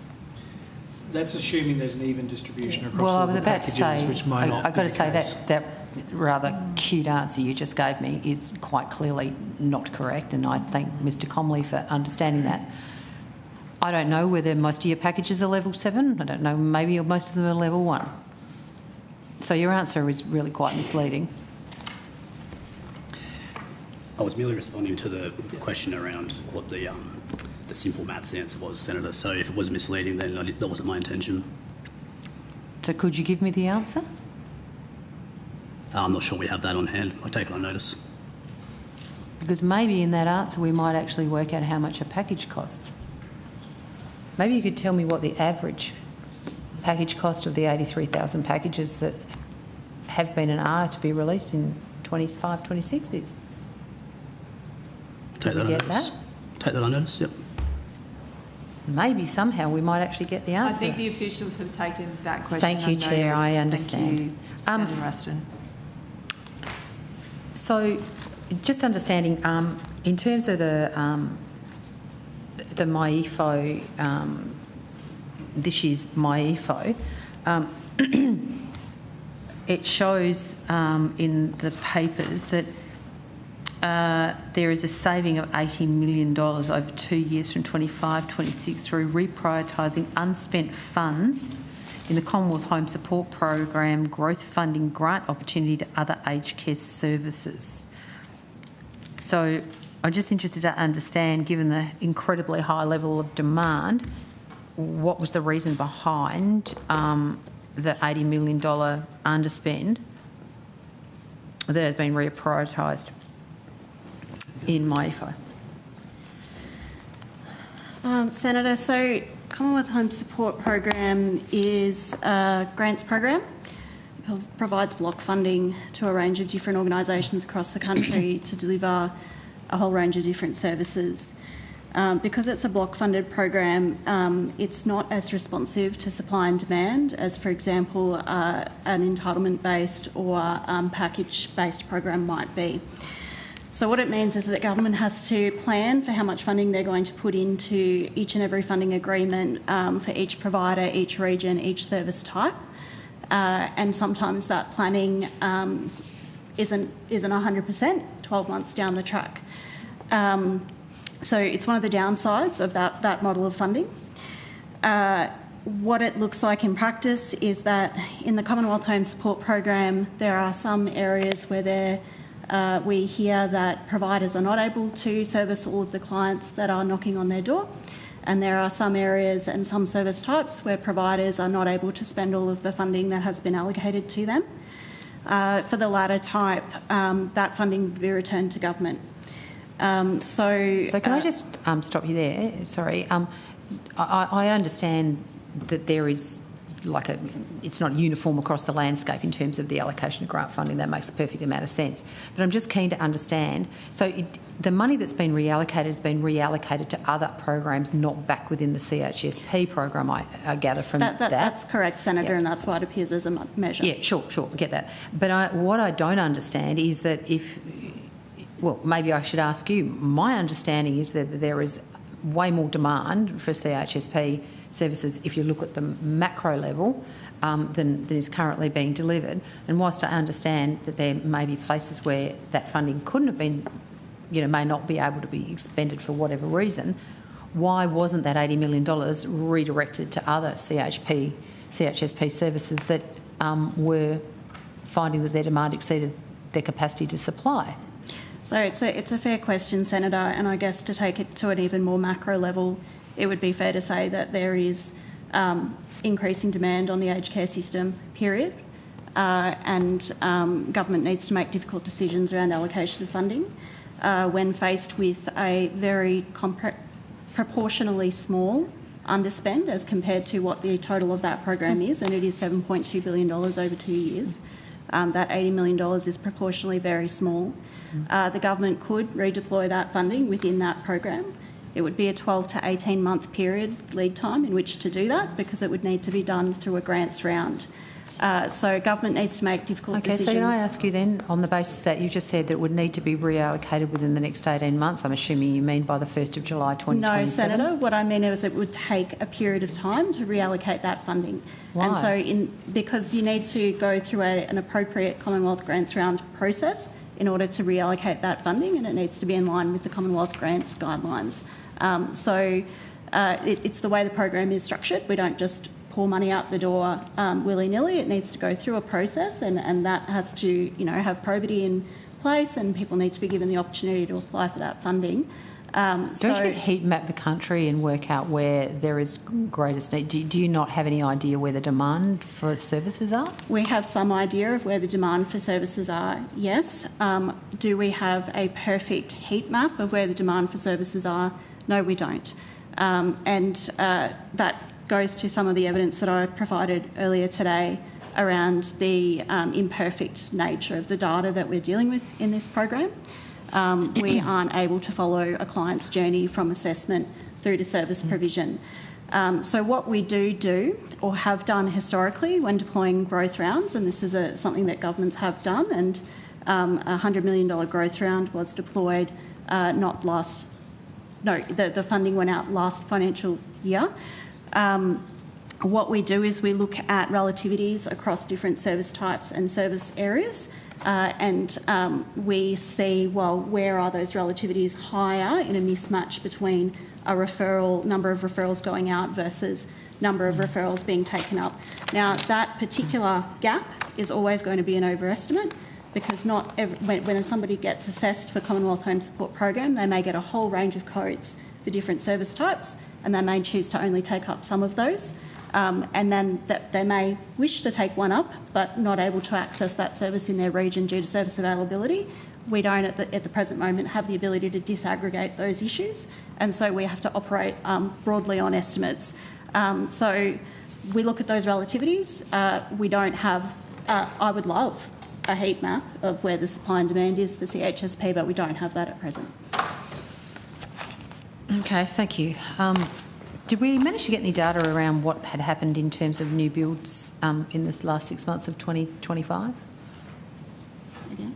That's assuming there's an even distribution across well, all I was the about to packages, say, which may not I've got be to the say case. that rather cute answer you just gave me is quite clearly not correct, and I thank Mr Comley for understanding that. I don't know whether most of your packages are level 7. I don't know, maybe most of them are level 1. So your answer is really quite misleading. I was merely responding to the question around what the simple maths answer was, Senator. So if it was misleading, then that wasn't my intention. So could you give me the answer? I'm not sure we have that on hand. I take it on notice. Because maybe in that answer we might actually work out how much a package costs. Maybe you could tell me what the average package cost of the 83,000 packages that have been and are to be released in 25-26 is. Take that on notice. Take that on notice, yep. Maybe somehow we might actually get the answer. I think the officials have taken that question Thank you, on Chair, notice. I understand. Thank you, Senator Ruston. So, just understanding, in terms of the MyEFO, this year's MyEFO, it shows in the papers that there is a saving of $80 million over 2 years from 25-26 through reprioritising unspent funds in the Commonwealth Home Support Program growth funding grant opportunity to other aged care services. So I'm just interested to understand, given the incredibly high level of demand, what was the reason behind the $80 million underspend that has been reprioritised in MyEFO? Senator, so Commonwealth Home Support Program is a grants program. It provides block funding to a range of different organisations across the country to deliver a whole range of different services. Because it's a block funded program, it's not as responsive to supply and demand as, for example, an entitlement based or package based program might be. So what it means is that government has to plan for how much funding they're going to put into each and every funding agreement for each provider, each region, each service type. And sometimes that planning isn't 100%, 12 months down the track. So it's one of the downsides of that model of funding. What it looks like in practice is that in the Commonwealth Home Support Program, there are some areas where we hear that providers are not able to service all of the clients that are knocking on their door. And there are some areas and some service types where providers are not able to spend all of the funding that has been allocated to them. For the latter type, that funding will be returned to government. So can I just stop you there? Sorry. I understand that there is it's not uniform across the landscape in terms of the allocation of grant funding. That makes a perfect amount of sense. But I'm just keen to understand. So the money that's been reallocated has been reallocated to other programs, not back within the CHSP program, I gather from that. That's correct, Senator, and that's why it appears as a measure. Yeah, sure, I get that. But what I don't understand is that maybe I should ask you, my understanding is that there is way more demand for CHSP services if you look at the macro level than is currently being delivered. And whilst I understand that there may be places where that funding couldn't have been, may not be able to be expended for whatever reason, why wasn't that $80 million redirected to other CHSP services that were finding that their demand exceeded their capacity to supply? So it's a fair question, Senator, and I guess to take it to an even more macro level, it would be fair to say that there is increasing demand on the aged care system, period, and government needs to make difficult decisions around allocation of funding. When faced with a very proportionally small underspend as compared to what the total of that program is, and it is $7.2 billion over 2 years, that $80 million is proportionally very small. The government could redeploy that funding within that program. It would be a 12 to 18 month period lead time in which to do that, because it would need to be done through a grants round. So government needs to make difficult decisions. Okay, so can I ask you then, on the basis that you just said that it would need to be reallocated within the next 18 months, I'm assuming you mean by the 1st of July 2027? No, Senator. What I mean is it would take a period of time to reallocate that funding. Why? And so because you need to go through an appropriate Commonwealth grants round process in order to reallocate that funding, and it needs to be in line with the Commonwealth grants guidelines. It's the way the program is structured. We don't just pour money out the door willy-nilly. It needs to go through a process, and that has to, have probity in place, and people need to be given the opportunity to apply for that funding. Don't you heat map the country and work out where there is greatest need? Do you not have any idea where the demand for services are? We have some idea of where the demand for services are, yes. Do we have a perfect heat map of where the demand for services are? No, we don't. That goes to some of the evidence that I provided earlier today around the imperfect nature of the data that we're dealing with in this program. We aren't able to follow a client's journey from assessment through to service provision. So what we do or have done historically when deploying growth rounds, and this is something that governments have done, and a $100 million growth round was deployed the funding went out last financial year. What we do is we look at relativities across different service types and service areas, and we see, where are those relativities higher in a mismatch between number of referrals going out versus number of referrals being taken up. Now, that particular gap is always going to be an overestimate, because when somebody gets assessed for Commonwealth Home Support Program, they may get a whole range of codes for different service types, and they may choose to only take up some of those. And then they may wish to take one up, but not able to access that service in their region due to service availability. We don't, at the present moment, have the ability to disaggregate those issues, and so we have to operate broadly on estimates. So we look at those relativities. We don't have, I would love a heat map of where the supply and demand is for CHSP, but we don't have that at present. Okay, thank you. Did we manage to get any data around what had happened in terms of new builds in the last 6 months of 2025? Again?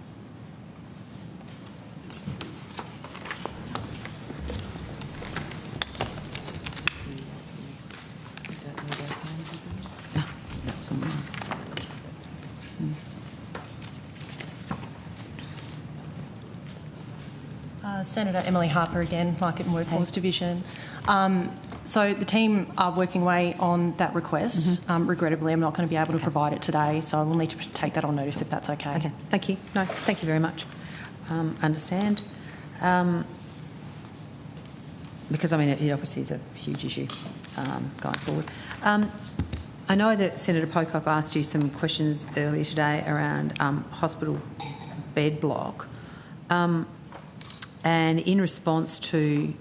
No, that was on mine. Senator Emily Harper again, Market and Workforce Division. So the team are working away on that request. Regrettably, I'm not going to be able to provide it today, so I will need to take that on notice if that's okay. Okay, thank you. No, thank you very much. Understand. Because, it obviously is a huge issue going forward. I know that Senator Pocock asked you some questions earlier today around hospital bed block. And in response to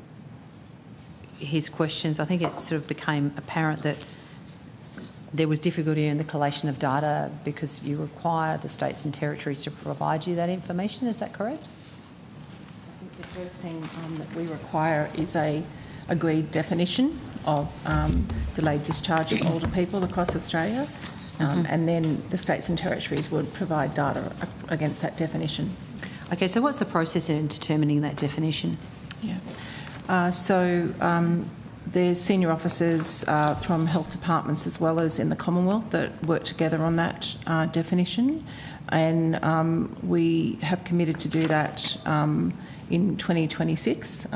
his questions, I think it sort of became apparent that there was difficulty in the collation of data because you require the states and territories to provide you that information. Is that correct? I think the first thing that we require is a agreed definition of delayed discharge of older people across Australia, and then the states and territories would provide data against that definition. Okay, so what's the process in determining that definition? Yeah. There's senior officers from health departments as well as in the Commonwealth that work together on that definition, and we have committed to do that in 2026.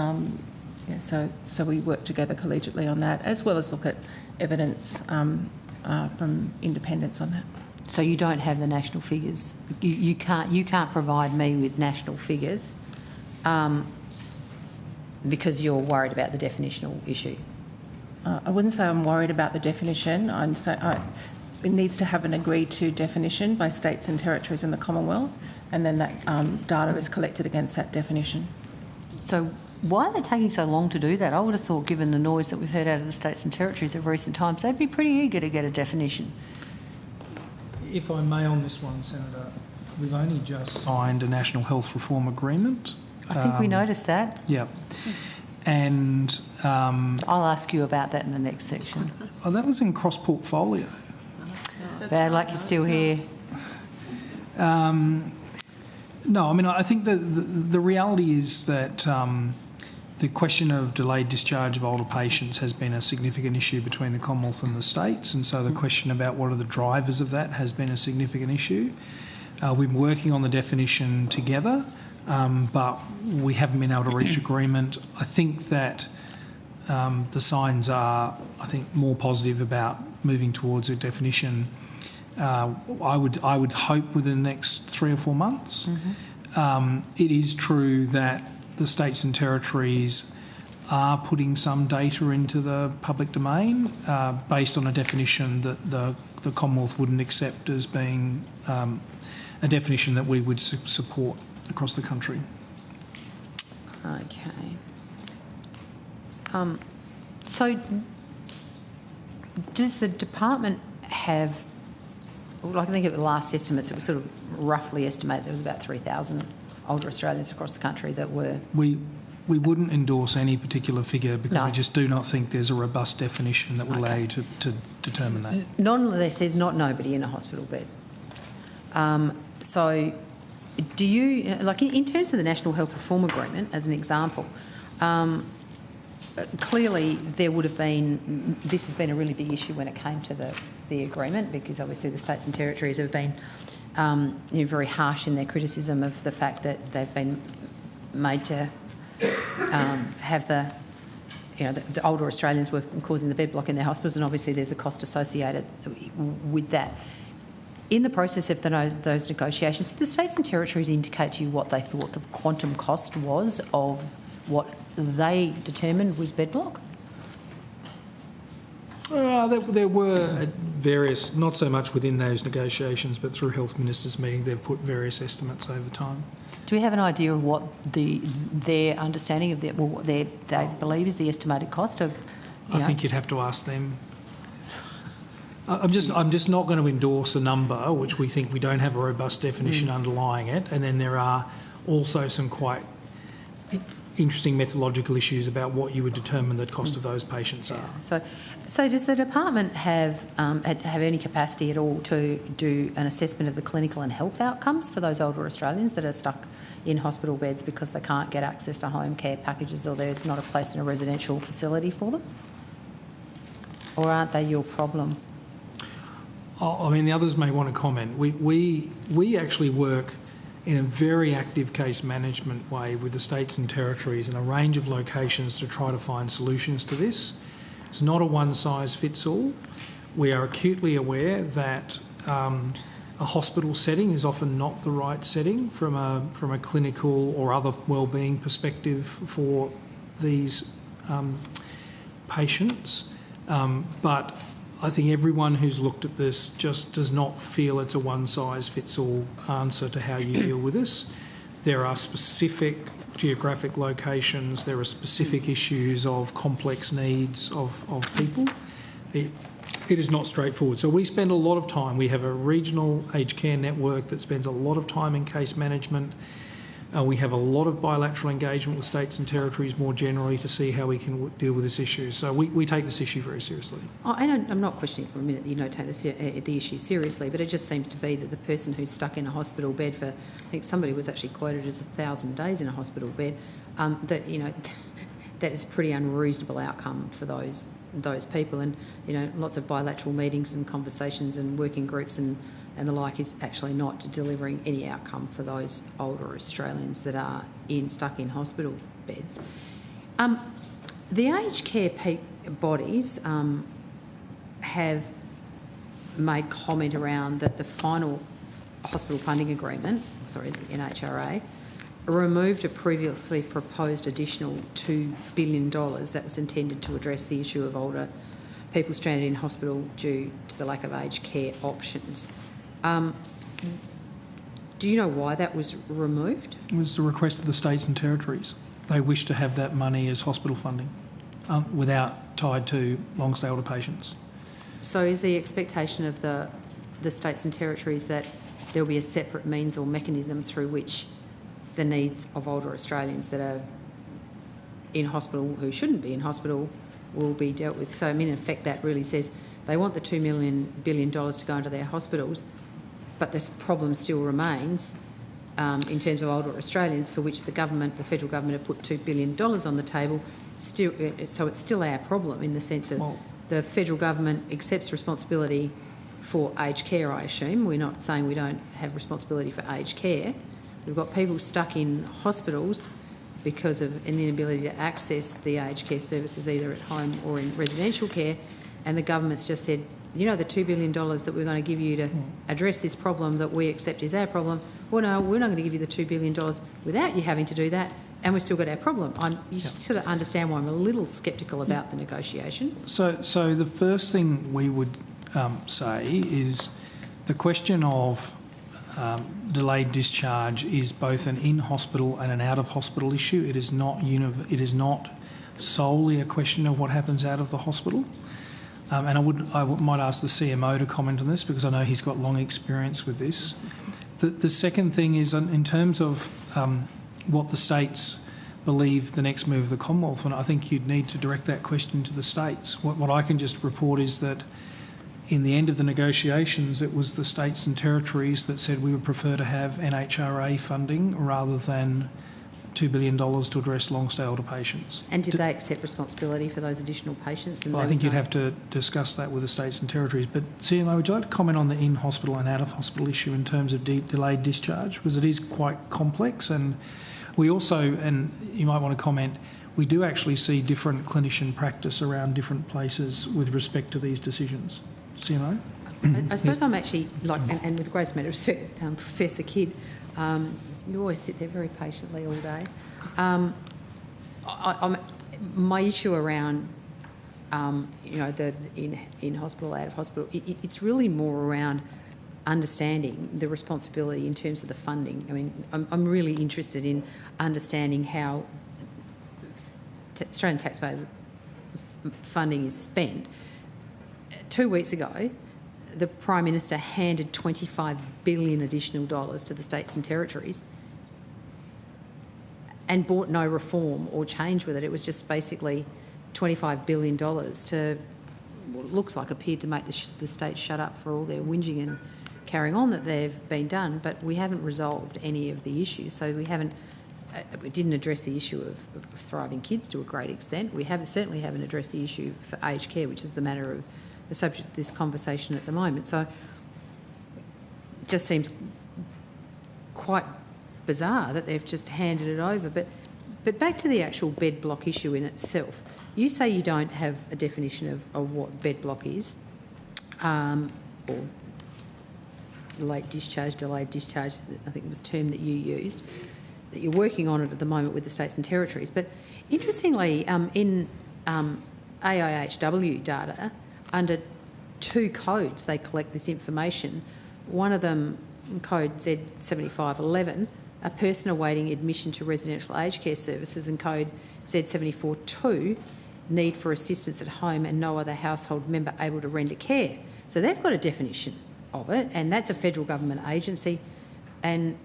So we work together collegiately on that, as well as look at evidence from independents on that. So you don't have the national figures. You can't provide me with national figures. Because you're worried about the definitional issue? I wouldn't say I'm worried about the definition. I'd say it needs to have an agreed to definition by states and territories in the Commonwealth, and then that data is collected against that definition. So why are they taking so long to do that? I would have thought, given the noise that we've heard out of the states and territories of recent times, they'd be pretty eager to get a definition. If I may on this one, Senator, we've only just signed a National Health Reform Agreement. I think we noticed that. Yeah. And I'll ask you about that in the next section. Oh, that was in cross-portfolio. Bad luck you're still here. No, I mean, I think the reality is that the question of delayed discharge of older patients has been a significant issue between the Commonwealth and the states, and so the question about what are the drivers of that has been a significant issue. We've been working on the definition together, but we haven't been able to reach agreement. I think that the signs are, more positive about moving towards a definition. I would hope within the next 3 or 4 months. It is true that the states and territories are putting some data into the public domain based on a definition that the Commonwealth wouldn't accept as being a definition that we would support across the country. Okay. So does the department have, I think at the last estimates it was sort of roughly estimated there was about 3,000 older Australians across the country that were... We wouldn't endorse any particular figure because we just do not think there's a robust definition that would allow you to determine that. Nonetheless, there's not nobody in a hospital bed. So do you, like in terms of the National Health Reform Agreement, as an example, clearly there would have been, this has been a really big issue when it came to the agreement, because obviously the states and territories have been very harsh in their criticism of the fact that they've been made to have the older Australians were causing the bed block in their hospitals, and obviously there's a cost associated with that. In the process of those negotiations, did the states and territories indicate to you what they thought the quantum cost was of what they determined was bed block? There were various, not so much within those negotiations, but through Health Ministers' meeting, they've put various estimates over time. Do we have an idea of what their understanding of what they believe is the estimated cost of? I think you'd have to ask them. I'm just not going to endorse a number which we think we don't have a robust definition underlying it, and then there are also some quite interesting methodological issues about what you would determine the cost of those patients are. So does the department have any capacity at all to do an assessment of the clinical and health outcomes for those older Australians that are stuck in hospital beds because they can't get access to home care packages, or there's not a place in a residential facility for them? Or aren't they your problem? I mean, the others may want to comment. We actually work in a very active case management way with the states and territories in a range of locations to try to find solutions to this. It's not a one-size-fits-all. We are acutely aware that a hospital setting is often not the right setting from a clinical or other wellbeing perspective for these patients. But I think everyone who's looked at this just does not feel it's a one-size-fits-all answer to how you deal with this. There are specific geographic locations, there are specific issues of complex needs of people. It is not straightforward. So we spend a lot of time. We have a regional aged care network that spends a lot of time in case management. We have a lot of bilateral engagement with states and territories more generally to see how we can deal with this issue. So we take this issue very seriously. Oh, and I'm not questioning for a minute that you don't take the issue seriously, but it just seems to be that the person who's stuck in a hospital bed for, I think somebody was actually quoted as 1,000 days in a hospital bed, that, you know, that is a pretty unreasonable outcome for those people. And, you know, lots of bilateral meetings and conversations and working groups and the like is actually not delivering any outcome for those older Australians that are stuck in hospital beds. The aged care bodies have made comment around that the final hospital funding agreement, the NHRA, removed a previously proposed additional $2 billion that was intended to address the issue of older people stranded in hospital due to the lack of aged care options. Do you know why that was removed? It was the request of the states and territories. They wish to have that money as hospital funding without tied to long-stay older patients. So is the expectation of the states and territories that there will be a separate means or mechanism through which the needs of older Australians that are in hospital who shouldn't be in hospital will be dealt with? So, I mean, in effect, that really says they want the $2 billion to go into their hospitals, but this problem still remains in terms of older Australians, for which the federal government have put $2 billion on the table. So it's still our problem in the sense of the federal government accepts responsibility for aged care, I assume. We're not saying we don't have responsibility for aged care. We've got people stuck in hospitals because of an inability to access the aged care services either at home or in residential care, and the government's just said, you know, the $2 billion that we're going to give you to address this problem that we accept is our problem, well, no, we're not going to give you the $2 billion without you having to do that, and we've still got our problem. You sort of understand why I'm a little sceptical about the negotiation. So the first thing we would say is the question of delayed discharge is both an in-hospital and an out-of-hospital issue. It is not solely a question of what happens out of the hospital. And I might ask the CMO to comment on this because I know he's got long experience with this. The second thing is in terms of what the states believe the next move of the Commonwealth, and I think you'd need to direct that question to the states. What I can just report is that in the end of the negotiations, it was the states and territories that said we would prefer to have NHRA funding rather than $2 billion to address long-stay older patients. And did they accept responsibility for those additional patients? Well, I think you'd have to discuss that with the states and territories. But CMO, would you like to comment on the in-hospital and out-of-hospital issue in terms of delayed discharge? Because it is quite complex, and we also, and you might want to comment, we do actually see different clinician practice around different places with respect to these decisions. CMO? I suppose I'm actually, and with the greatest amount of respect, Professor Kidd, you always sit there very patiently all day. My issue around, the in hospital, out of hospital, it's really more around understanding the responsibility in terms of the funding. I mean, I'm really interested in understanding how Australian taxpayers' funding is spent. 2 weeks ago, the Prime Minister handed $25 billion additional dollars to the states and territories and brought no reform or change with it. It was just basically $25 billion to what looks like appeared to make the states shut up for all their whinging and carrying on that they've been done, but we haven't resolved any of the issues. So we didn't address the issue of thriving kids to a great extent. We certainly haven't addressed the issue for aged care, which is the subject of this conversation at the moment. So it just seems quite bizarre that they've just handed it over. But back to the actual bed block issue in itself. You say you don't have a definition of what bed block is, or delayed discharge, I think it was a term that you used, that you're working on it at the moment with the states and territories. But interestingly, in AIHW data, under 2 codes they collect this information. One of them, code Z7511, a person awaiting admission to residential aged care services, and code Z742, need for assistance at home and no other household member able to render care. So they've got a definition of it, and that's a federal government agency, and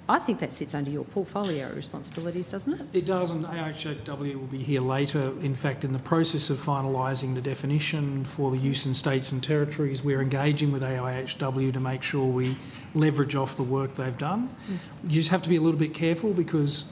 I think that sits under your portfolio responsibilities, doesn't it? It does, and AHW will be here later. In fact, in the process of finalising the definition for the use in states and territories, we're engaging with AIHW to make sure we leverage off the work they've done. You just have to be a little bit careful because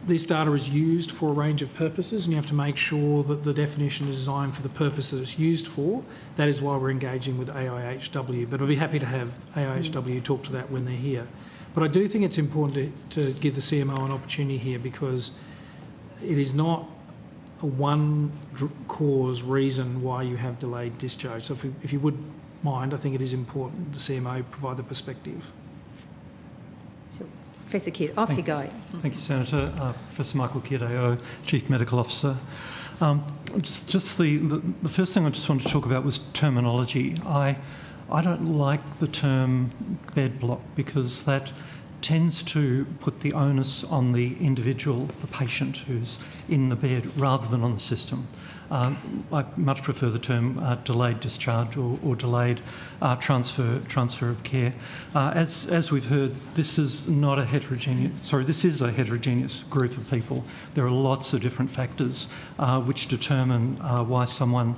this data is used for a range of purposes, and you have to make sure that the definition is designed for the purpose that it's used for. That is why we're engaging with AIHW, but I'll be happy to have AIHW talk to that when they're here. But I do think it's important to give the CMO an opportunity here, because it is not a one cause reason why you have delayed discharge. So if you would mind, I think it is important the CMO provide the perspective. Sure. Professor Kidd, off you go. Thank you, Senator. Professor Michael Kidd, AO, Chief Medical Officer. Just the first thing I just wanted to talk about was terminology. I don't like the term bed block because that tends to put the onus on the individual, the patient who's in the bed, rather than on the system. I much prefer the term delayed discharge or delayed transfer of care. As we've heard, this is not a this is a heterogeneous group of people. There are lots of different factors which determine why someone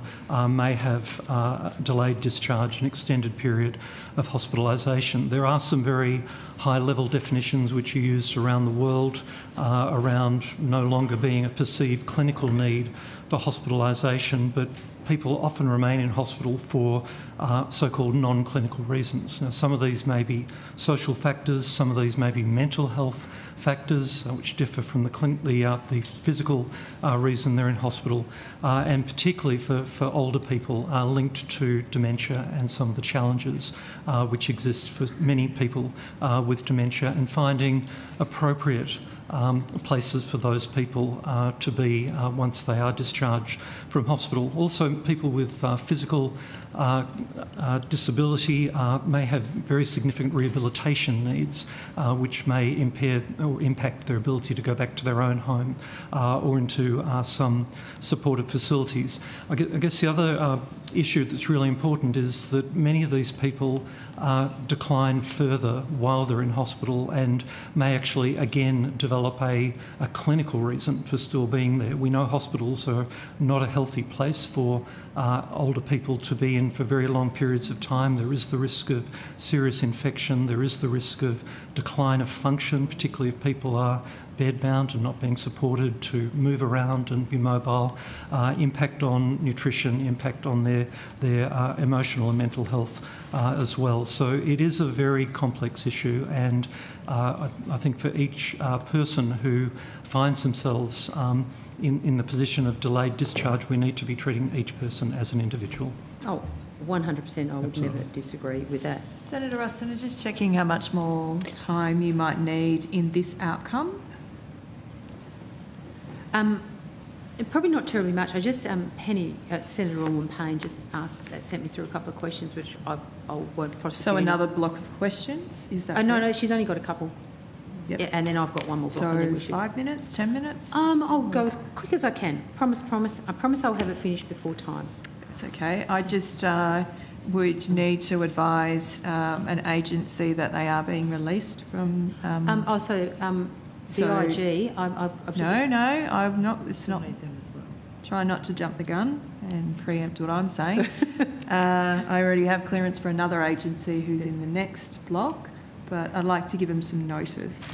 may have delayed discharge, an extended period of hospitalisation. There are some very high-level definitions which are used around the world around no longer being a perceived clinical need for hospitalisation, but people often remain in hospital for so-called non-clinical reasons. Now, some of these may be social factors, some of these may be mental health factors, which differ from the physical reason they're in hospital, and particularly for older people linked to dementia and some of the challenges which exist for many people with dementia, and finding appropriate places for those people to be once they are discharged from hospital. Also, people with physical disability may have very significant rehabilitation needs, which may impair or impact their ability to go back to their own home or into some supportive facilities. I guess the other issue that's really important is that many of these people decline further while they're in hospital and may actually again develop a clinical reason for still being there. We know hospitals are not a healthy place for older people to be in for very long periods of time. There is the risk of serious infection, there is the risk of decline of function, particularly if people are bedbound and not being supported to move around and be mobile, impact on nutrition, impact on their emotional and mental health as well. So it is a very complex issue, and I think for each person who finds themselves in the position of delayed discharge, we need to be treating each person as an individual. Oh, 100%, I would never disagree with that. Senator Ruston, just checking how much more time you might need in this outcome. Probably not terribly much. I just, Senator Ormond-Payne just sent me through a couple of questions which I won't prosecute. So another block of questions, is that No, she's only got a couple. Yep. Yeah, and then I've got one more block. So 5 minutes, 10 minutes? I'll go as quick as I can. Promise. I promise I'll have it finished before time. It's okay. I just would need to advise an agency that they are being released from... The IG, I've just... No, I'm not. It's not. Try not to jump the gun and preempt what I'm saying. I already have clearance for another agency who's in the next block, but I'd like to give them some notice.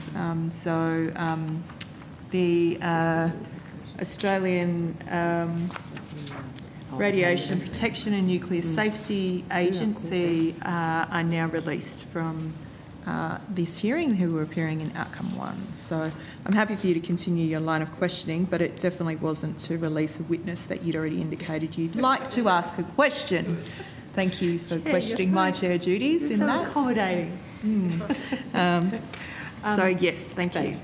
The Australian Radiation Protection and Nuclear Safety Agency are now released from this hearing, who were appearing in outcome 1. So I'm happy for you to continue your line of questioning, but it definitely wasn't to release a witness that you'd already indicated you'd like to ask a question. Thank you for questioning my chair duties in that. Accommodating. So yes, thank you.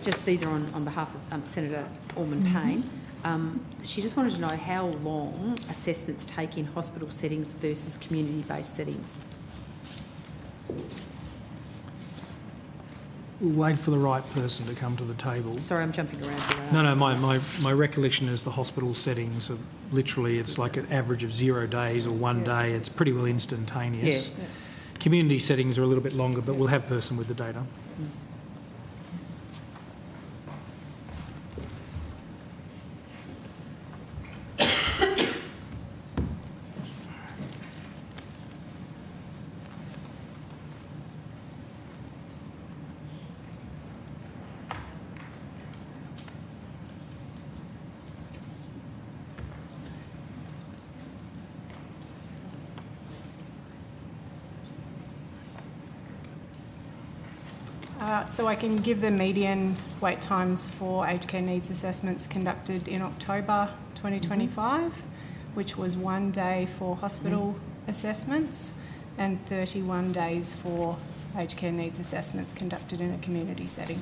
Just these are on behalf of Senator Ormond-Payne. She just wanted to know how long assessments take in hospital settings versus community-based settings. we'll wait for the right person to come to the table. Sorry, I'm jumping around here. No, my recollection is the hospital settings are literally, it's like an average of 0 days or 1 day. It's pretty well instantaneous. Yeah. Community settings are a little bit longer, but we'll have person with the data. So I can give the median wait times for aged care needs assessments conducted in October 2025, which was 1 day for hospital assessments and 31 days for aged care needs assessments conducted in a community setting.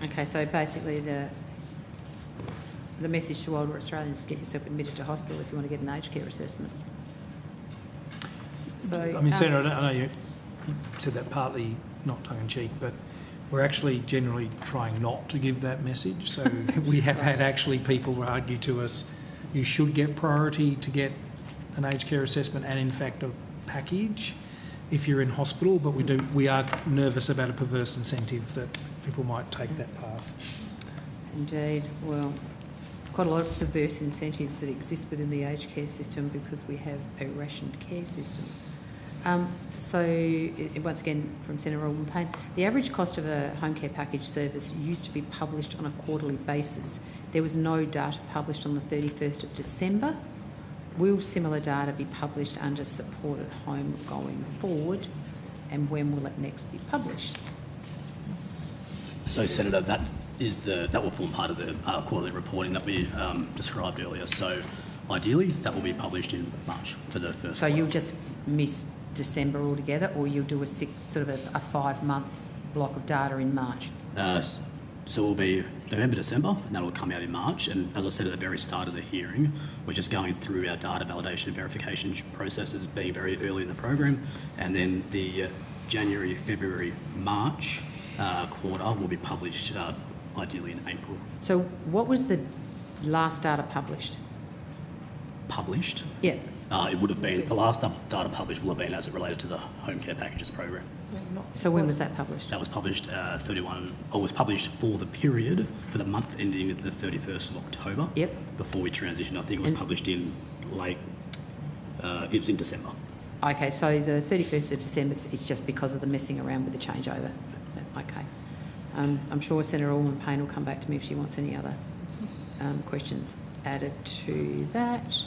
Okay, so basically the message to older Australians is get yourself admitted to hospital if you want to get an aged care assessment. So, I mean, Senator, I know you said that partly not tongue-in-cheek, but we're actually generally trying not to give that message. So we have had actually people argue to us, you should get priority to get an aged care assessment and in fact a package if you're in hospital, but we are nervous about a perverse incentive that people might take that path. Indeed. Well, quite a lot of perverse incentives that exist within the aged care system because we have a rationed care system. Once again, from Senator Alderman Payne, the average cost of a home care package service used to be published on a quarterly basis. There was no data published on the 31st of December. Will similar data be published under support at home going forward, and when will it next be published? So, Senator, that will form part of the quarterly reporting that we described earlier. So, ideally, that will be published in March for the first. So you'll just miss December altogether, or you'll do a 5-month block of data in March? So it will be November, December, and that will come out in March. And as I said at the very start of the hearing, we're just going through our data validation and verification processes, being very early in the program, and then the January, February, March quarter will be published ideally in April. So what was the last data published? Published? Yeah. It would have been, the last data published will have been as it related to the home care packages program. So when was that published? That was published was published for the period, for the month ending the 31st of October. Yep. Before we transitioned. I think it was published in it was in December. Okay, so the 31st of December, it's just because of the messing around with the changeover. Okay. I'm sure Senator Alderman Payne will come back to me if she wants any other questions added to that.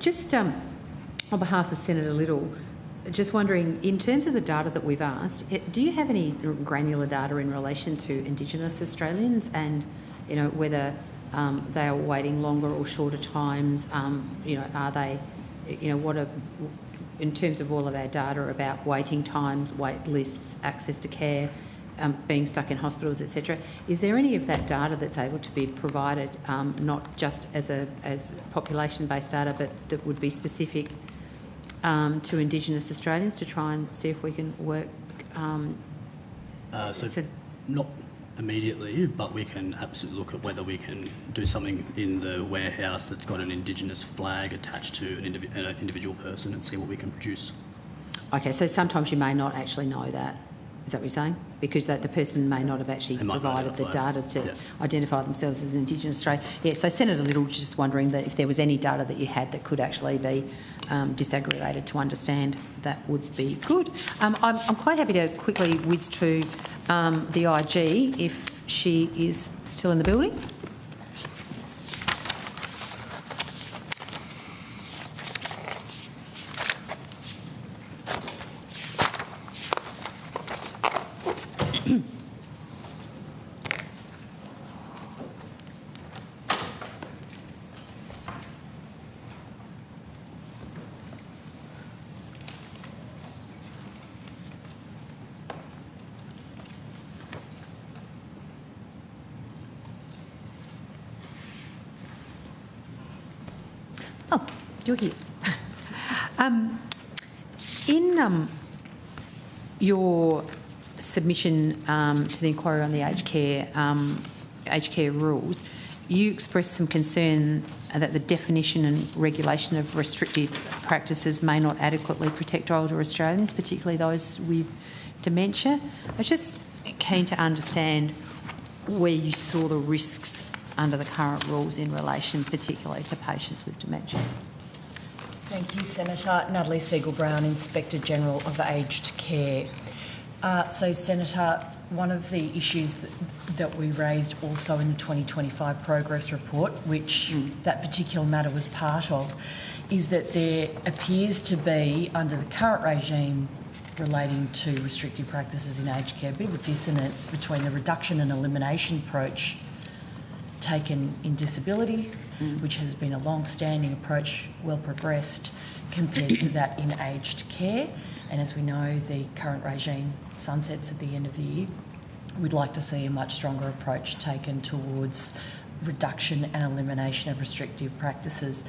Just on behalf of Senator Little, just wondering, in terms of the data that we've asked, do you have any granular data in relation to Indigenous Australians and, whether they are waiting longer or shorter times? Are they, in terms of all of our data about waiting times, wait lists, access to care, being stuck in hospitals, etc. Is there any of that data that's able to be provided, not just as population-based data, but that would be specific to Indigenous Australians to try and see if we can work? Not immediately, but we can absolutely look at whether we can do something in the warehouse that's got an Indigenous flag attached to an individual person and see what we can produce. Okay, so sometimes you may not actually know that. Is that what you're saying? Because the person may not have actually provided the data to identify themselves as Indigenous Australian. Yeah, so Senator Little was just wondering that if there was any data that you had that could actually be disaggregated to understand, that would be good. I'm quite happy to quickly whiz to the IG if she is still in the building. You're here. In your submission to the inquiry on the aged care rules, you expressed some concern that the definition and regulation of restrictive practices may not adequately protect older Australians, particularly those with dementia. I was just keen to understand where you saw the risks under the current rules in relation particularly to patients with dementia. Thank you, Senator. Natalie Siegel-Brown, Inspector General of Aged Care. So, Senator, one of the issues that we raised also in the 2025 progress report, which that particular matter was part of, is that there appears to be, under the current regime relating to restrictive practices in aged care, a bit of a dissonance between the reduction and elimination approach taken in disability, which has been a long-standing approach, well progressed, compared to that in aged care. And as we know, the current regime sunsets at the end of the year. We'd like to see a much stronger approach taken towards reduction and elimination of restrictive practices.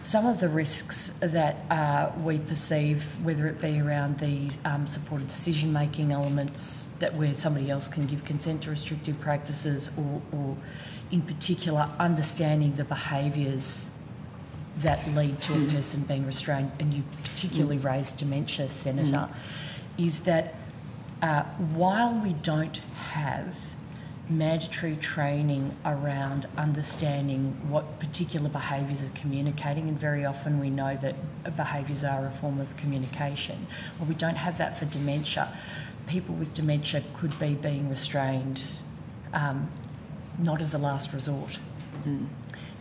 Some of the risks that we perceive, whether it be around the supported decision-making elements, that where somebody else can give consent to restrictive practices, or in particular understanding the behaviours that lead to a person being restrained, and you particularly raised dementia, Senator, is that while we don't have mandatory training around understanding what particular behaviours are communicating, and very often we know that behaviours are a form of communication, well, we don't have that for dementia. People with dementia could be being restrained not as a last resort.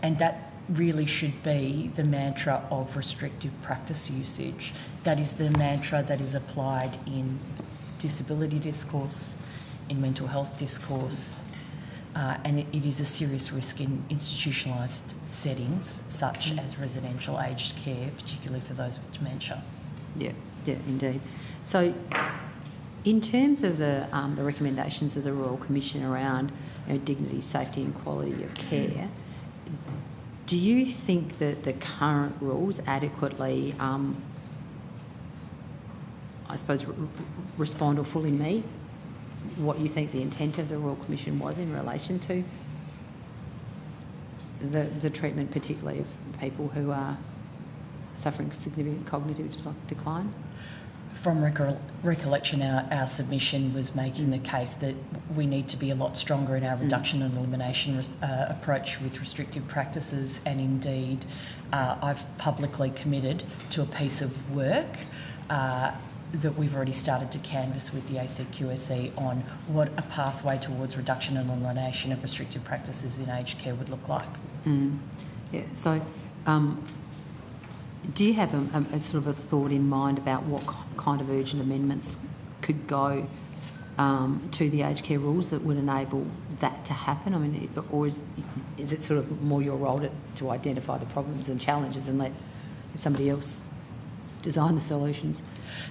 And that really should be the mantra of restrictive practice usage. That is the mantra that is applied in disability discourse, in mental health discourse, and it is a serious risk in institutionalised settings such as residential aged care, particularly for those with dementia. Yeah, indeed. So in terms of the recommendations of the Royal Commission around dignity, safety and quality of care, do you think that the current rules adequately, I suppose, respond or fully meet what you think the intent of the Royal Commission was in relation to the treatment, particularly of people who are suffering significant cognitive decline? From recollection, our submission was making the case that we need to be a lot stronger in our reduction and elimination approach with restrictive practices, and indeed I've publicly committed to a piece of work that we've already started to canvass with the ACQSE on what a pathway towards reduction and elimination of restrictive practices in aged care would look like. Yeah, so do you have a sort of a thought in mind about what kind of urgent amendments could go to the aged care rules that would enable that to happen? I mean, or is it sort of more your role to identify the problems and challenges and let somebody else design the solutions?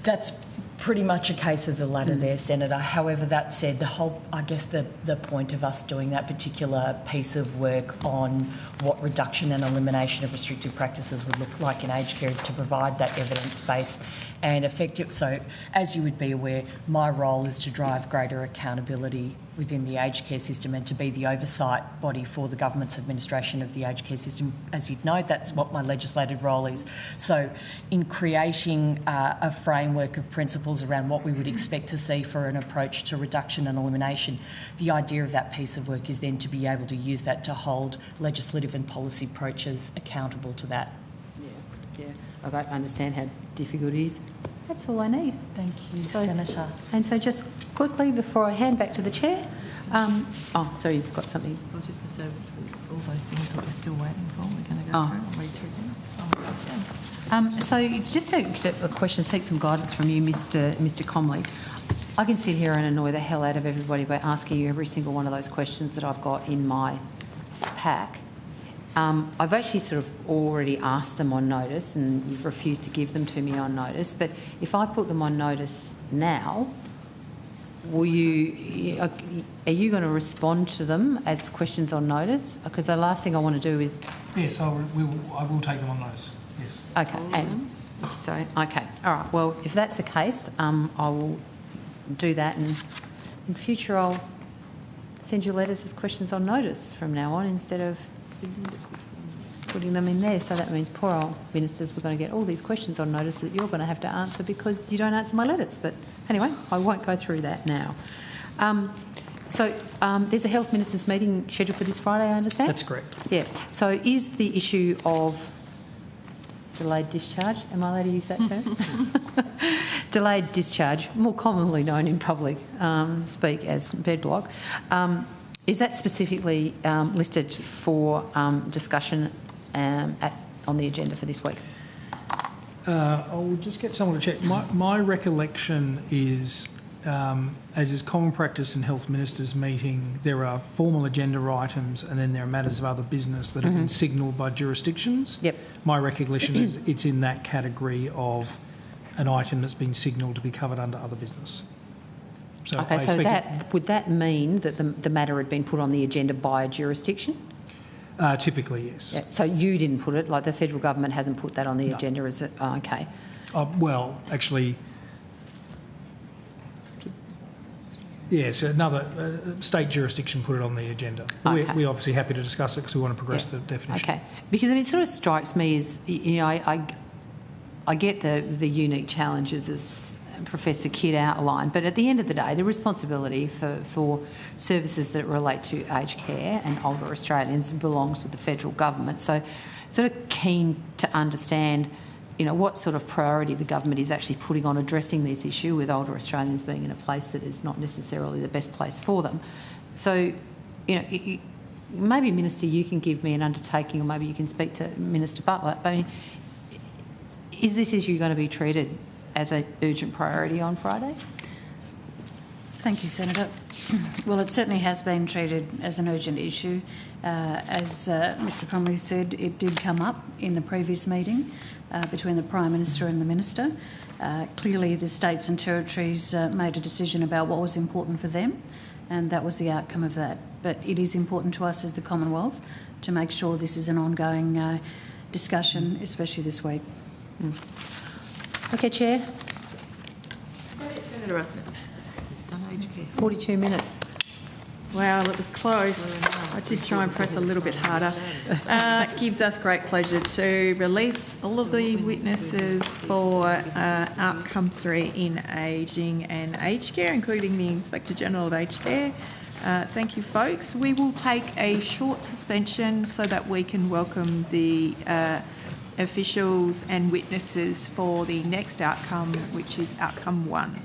That's pretty much a case of the latter there, Senator. However, that said, the point of us doing that particular piece of work on what reduction and elimination of restrictive practices would look like in aged care is to provide that evidence base and effective. So, as you would be aware, my role is to drive greater accountability within the aged care system and to be the oversight body for the government's administration of the aged care system. As you'd know, that's what my legislative role is. So in creating a framework of principles around what we would expect to see for an approach to reduction and elimination, the idea of that piece of work is then to be able to use that to hold legislative and policy approaches accountable to that. Yeah. I understand how difficult it is. That's all I need. Thank you, Senator. And so just quickly, before I hand back to the Chair, sorry, you've got something. I was just going to say, all those things that we're still waiting for, we're going to go through and read through them. So just a question, seek some guidance from you, Mr Comley. I can sit here and annoy the hell out of everybody by asking you every single one of those questions that I've got in my pack. I've actually sort of already asked them on notice and you've refused to give them to me on notice, but if I put them on notice now, are you going to respond to them as questions on notice? Because the last thing I want to do is... Yes, I will take them on notice, yes. Okay, all right, well, if that's the case, I will do that, and in future I'll send you letters as questions on notice from now on instead of putting them in there. So that means poor old ministers, we're going to get all these questions on notice that you're going to have to answer because you don't answer my letters. But anyway, I won't go through that now. There's a health ministers meeting scheduled for this Friday, I understand? That's correct. Yeah. So is the issue of delayed discharge, am I allowed to use that term? Delayed discharge, more commonly known in public speak as bed block, is that specifically listed for discussion on the agenda for this week? I'll just get someone to check. My recollection is, as is common practice in health ministers' meeting, there are formal agenda items and then there are matters of other business that have been signalled by jurisdictions. Yep. My recollection is it's in that category of an item that's been signalled to be covered under other business. So okay, so would that mean that the matter had been put on the agenda by a jurisdiction? Typically, yes. Yeah, so you didn't put it, like the federal government hasn't put that on the agenda, is it? Oh, okay. Well, actually, yes, another state jurisdiction put it on the agenda. Okay. We're obviously happy to discuss it because we want to progress the definition. Okay, because it sort of strikes me as, I get the unique challenges as Professor Kidd outlined, but at the end of the day, the responsibility for services that relate to aged care and older Australians belongs with the federal government. So sort of keen to understand, what sort of priority the government is actually putting on addressing this issue with older Australians being in a place that is not necessarily the best place for them. So, maybe, Minister, you can give me an undertaking, or maybe you can speak to Minister Butler. I mean, is this issue going to be treated as an urgent priority on Friday? Thank you, Senator. Well, it certainly has been treated as an urgent issue. As Mr Cromley said, it did come up in the previous meeting between the Prime Minister and the Minister. Clearly, the states and territories made a decision about what was important for them, and that was the outcome of that. But it is important to us as the Commonwealth to make sure this is an ongoing discussion, especially this week. Okay, Chair. Senator Ruston. 42 minutes. Wow, it was close. I did try and press a little bit harder. It gives us great pleasure to release all of the witnesses for outcome 3 in ageing and aged care, including the Inspector General of Aged Care. Thank you, folks. We will take a short suspension so that we can welcome the officials and witnesses for the next outcome, which is outcome 1.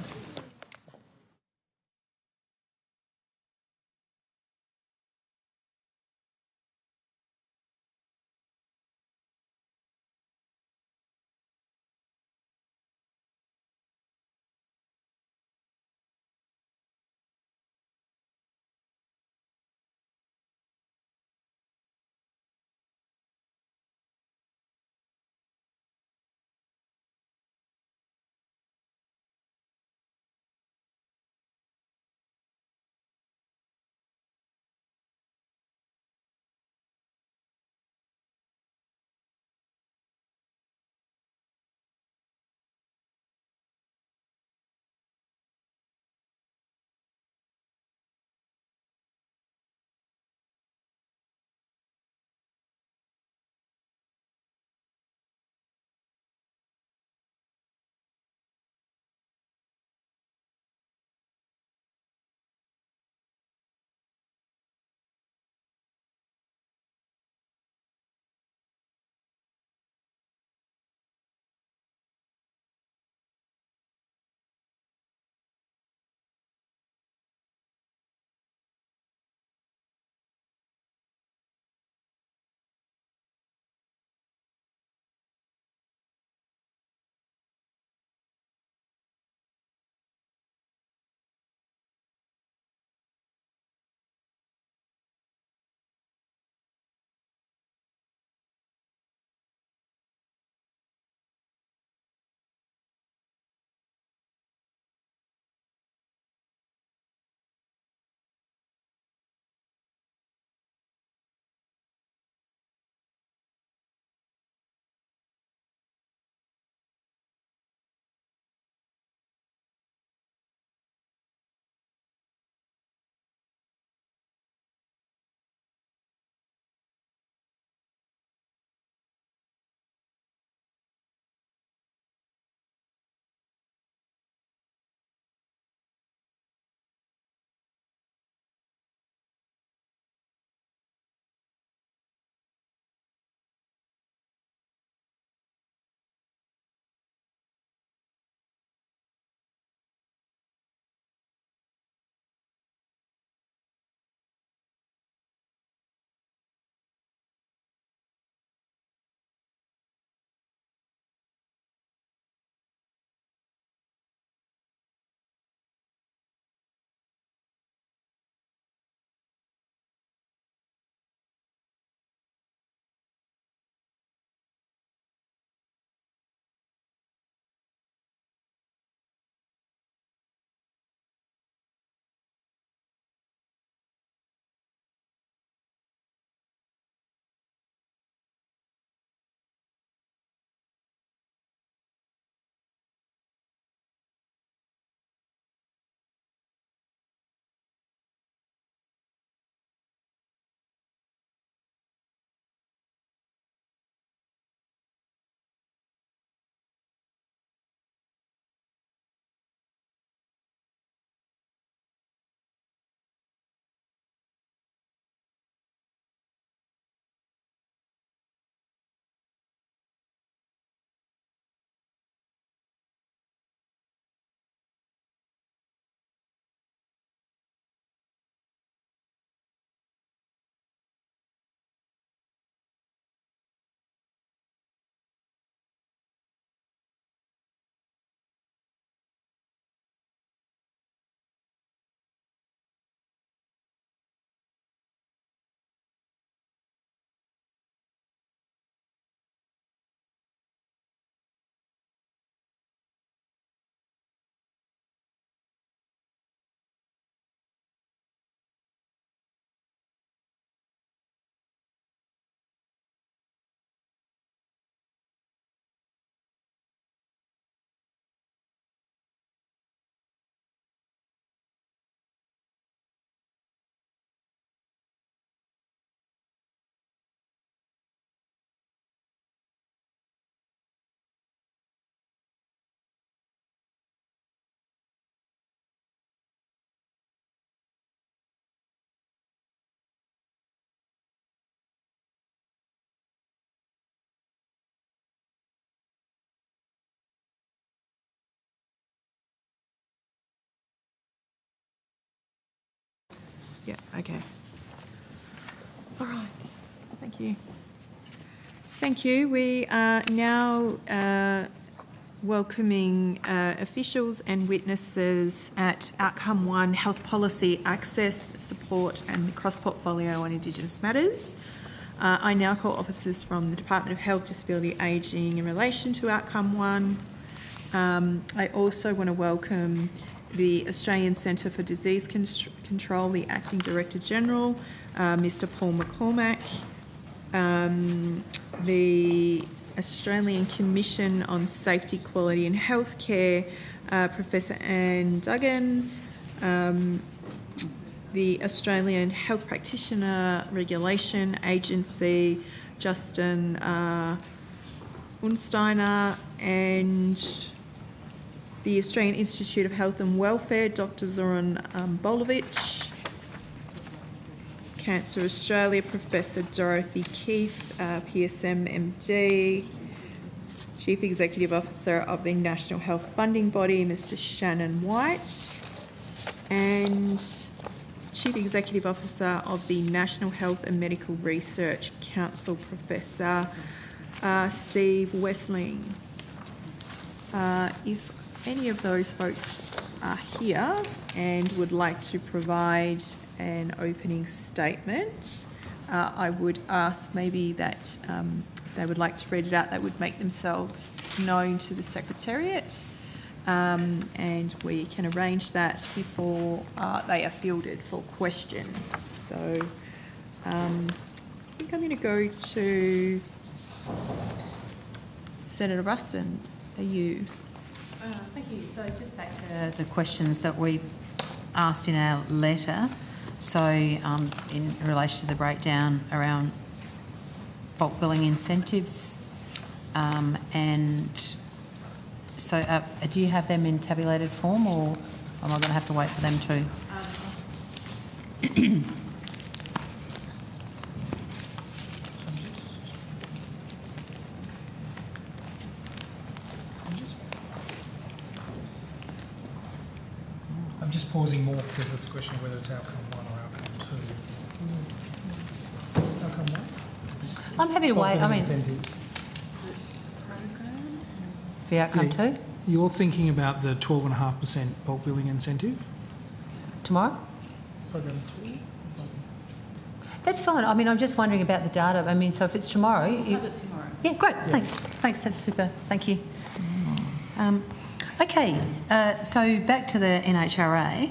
Yeah, okay. All right. Thank you. Thank you. We are now welcoming officials and witnesses at Outcome 1 Health Policy Access, Support and Cross-Portfolio on Indigenous Matters. I now call officers from the Department of Health, Disability, Ageing in relation to Outcome 1. I also want to welcome the Australian Centre for Disease Control, the Acting Director General, Mr Paul McCormack, the Australian Commission on Safety, Quality and Healthcare, Professor Anne Duggan, the Australian Health Practitioner Regulation Agency, Justin Unsteiner, and the Australian Institute of Health and Welfare, Dr Zoran Bolovich, Cancer Australia, Professor Dorothy Keefe, PSM MD, Chief Executive Officer of the National Health Funding Body, Mr Shannon White, and Chief Executive Officer of the National Health and Medical Research Council, Professor Steve Wessling. If any of those folks are here and would like to provide an opening statement, I would ask maybe that they would like to read it out. They would make themselves known to the Secretariat, and we can arrange that before they are fielded for questions. So I think I'm going to go to Senator Ruston. Are you? Thank you. So just back to the questions that we asked in our letter. So in relation to the breakdown around bulk billing incentives, and so do you have them in tabulated form, or am I going to have to wait for them to? I'm just pausing more because it's a question of whether it's outcome 1 or outcome 2. Outcome 1? I'm happy to wait. I mean, the outcome 2? You're thinking about the 12.5% bulk billing incentive? Tomorrow? Program 2? That's fine. I mean, I'm just wondering about the data. I mean, so if it's tomorrow... We'll have it tomorrow. Yeah, great. Yeah. Thanks. Thanks. That's super. Thank you. Okay, so back to the NHRA.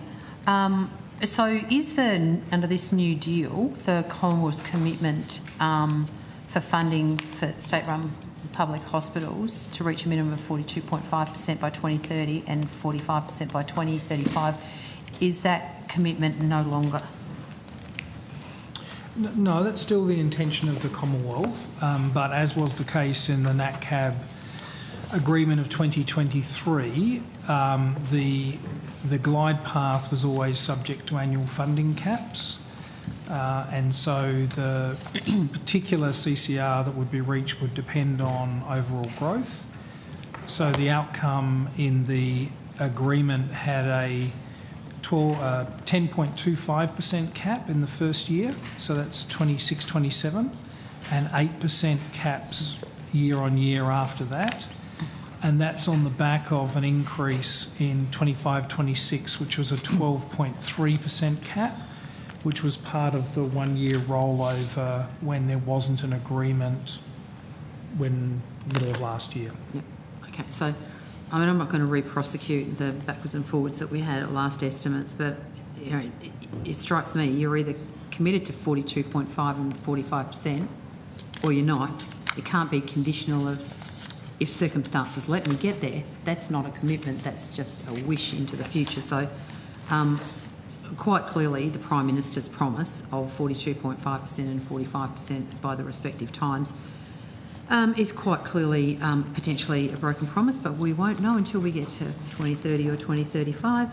So is under this new deal, the Commonwealth's commitment for funding for state-run public hospitals to reach a minimum of 42.5% by 2030 and 45% by 2035, is that commitment no longer? No, that's still the intention of the Commonwealth, but as was the case in the NatCab agreement of 2023, the glide path was always subject to annual funding caps, and so the particular CCR that would be reached would depend on overall growth. So the outcome in the agreement had a 10.25% cap in the first year, so that's 26-27, and 8% caps year on year after that. And that's on the back of an increase in 25-26, which was a 12.3% cap, which was part of the one-year rollover when there wasn't an agreement when middle of last year. Yep. Okay, so I mean, I'm not going to re-prosecute the backwards and forwards that we had at last estimates, but you know, it strikes me you're either committed to 42.5 and 45%, or you're not. It can't be conditional of if circumstances let me get there. That's not a commitment, that's just a wish into the future. So quite clearly the Prime Minister's promise of 42.5% and 45% by the respective times is quite clearly potentially a broken promise, but we won't know until we get to 2030 or 2035.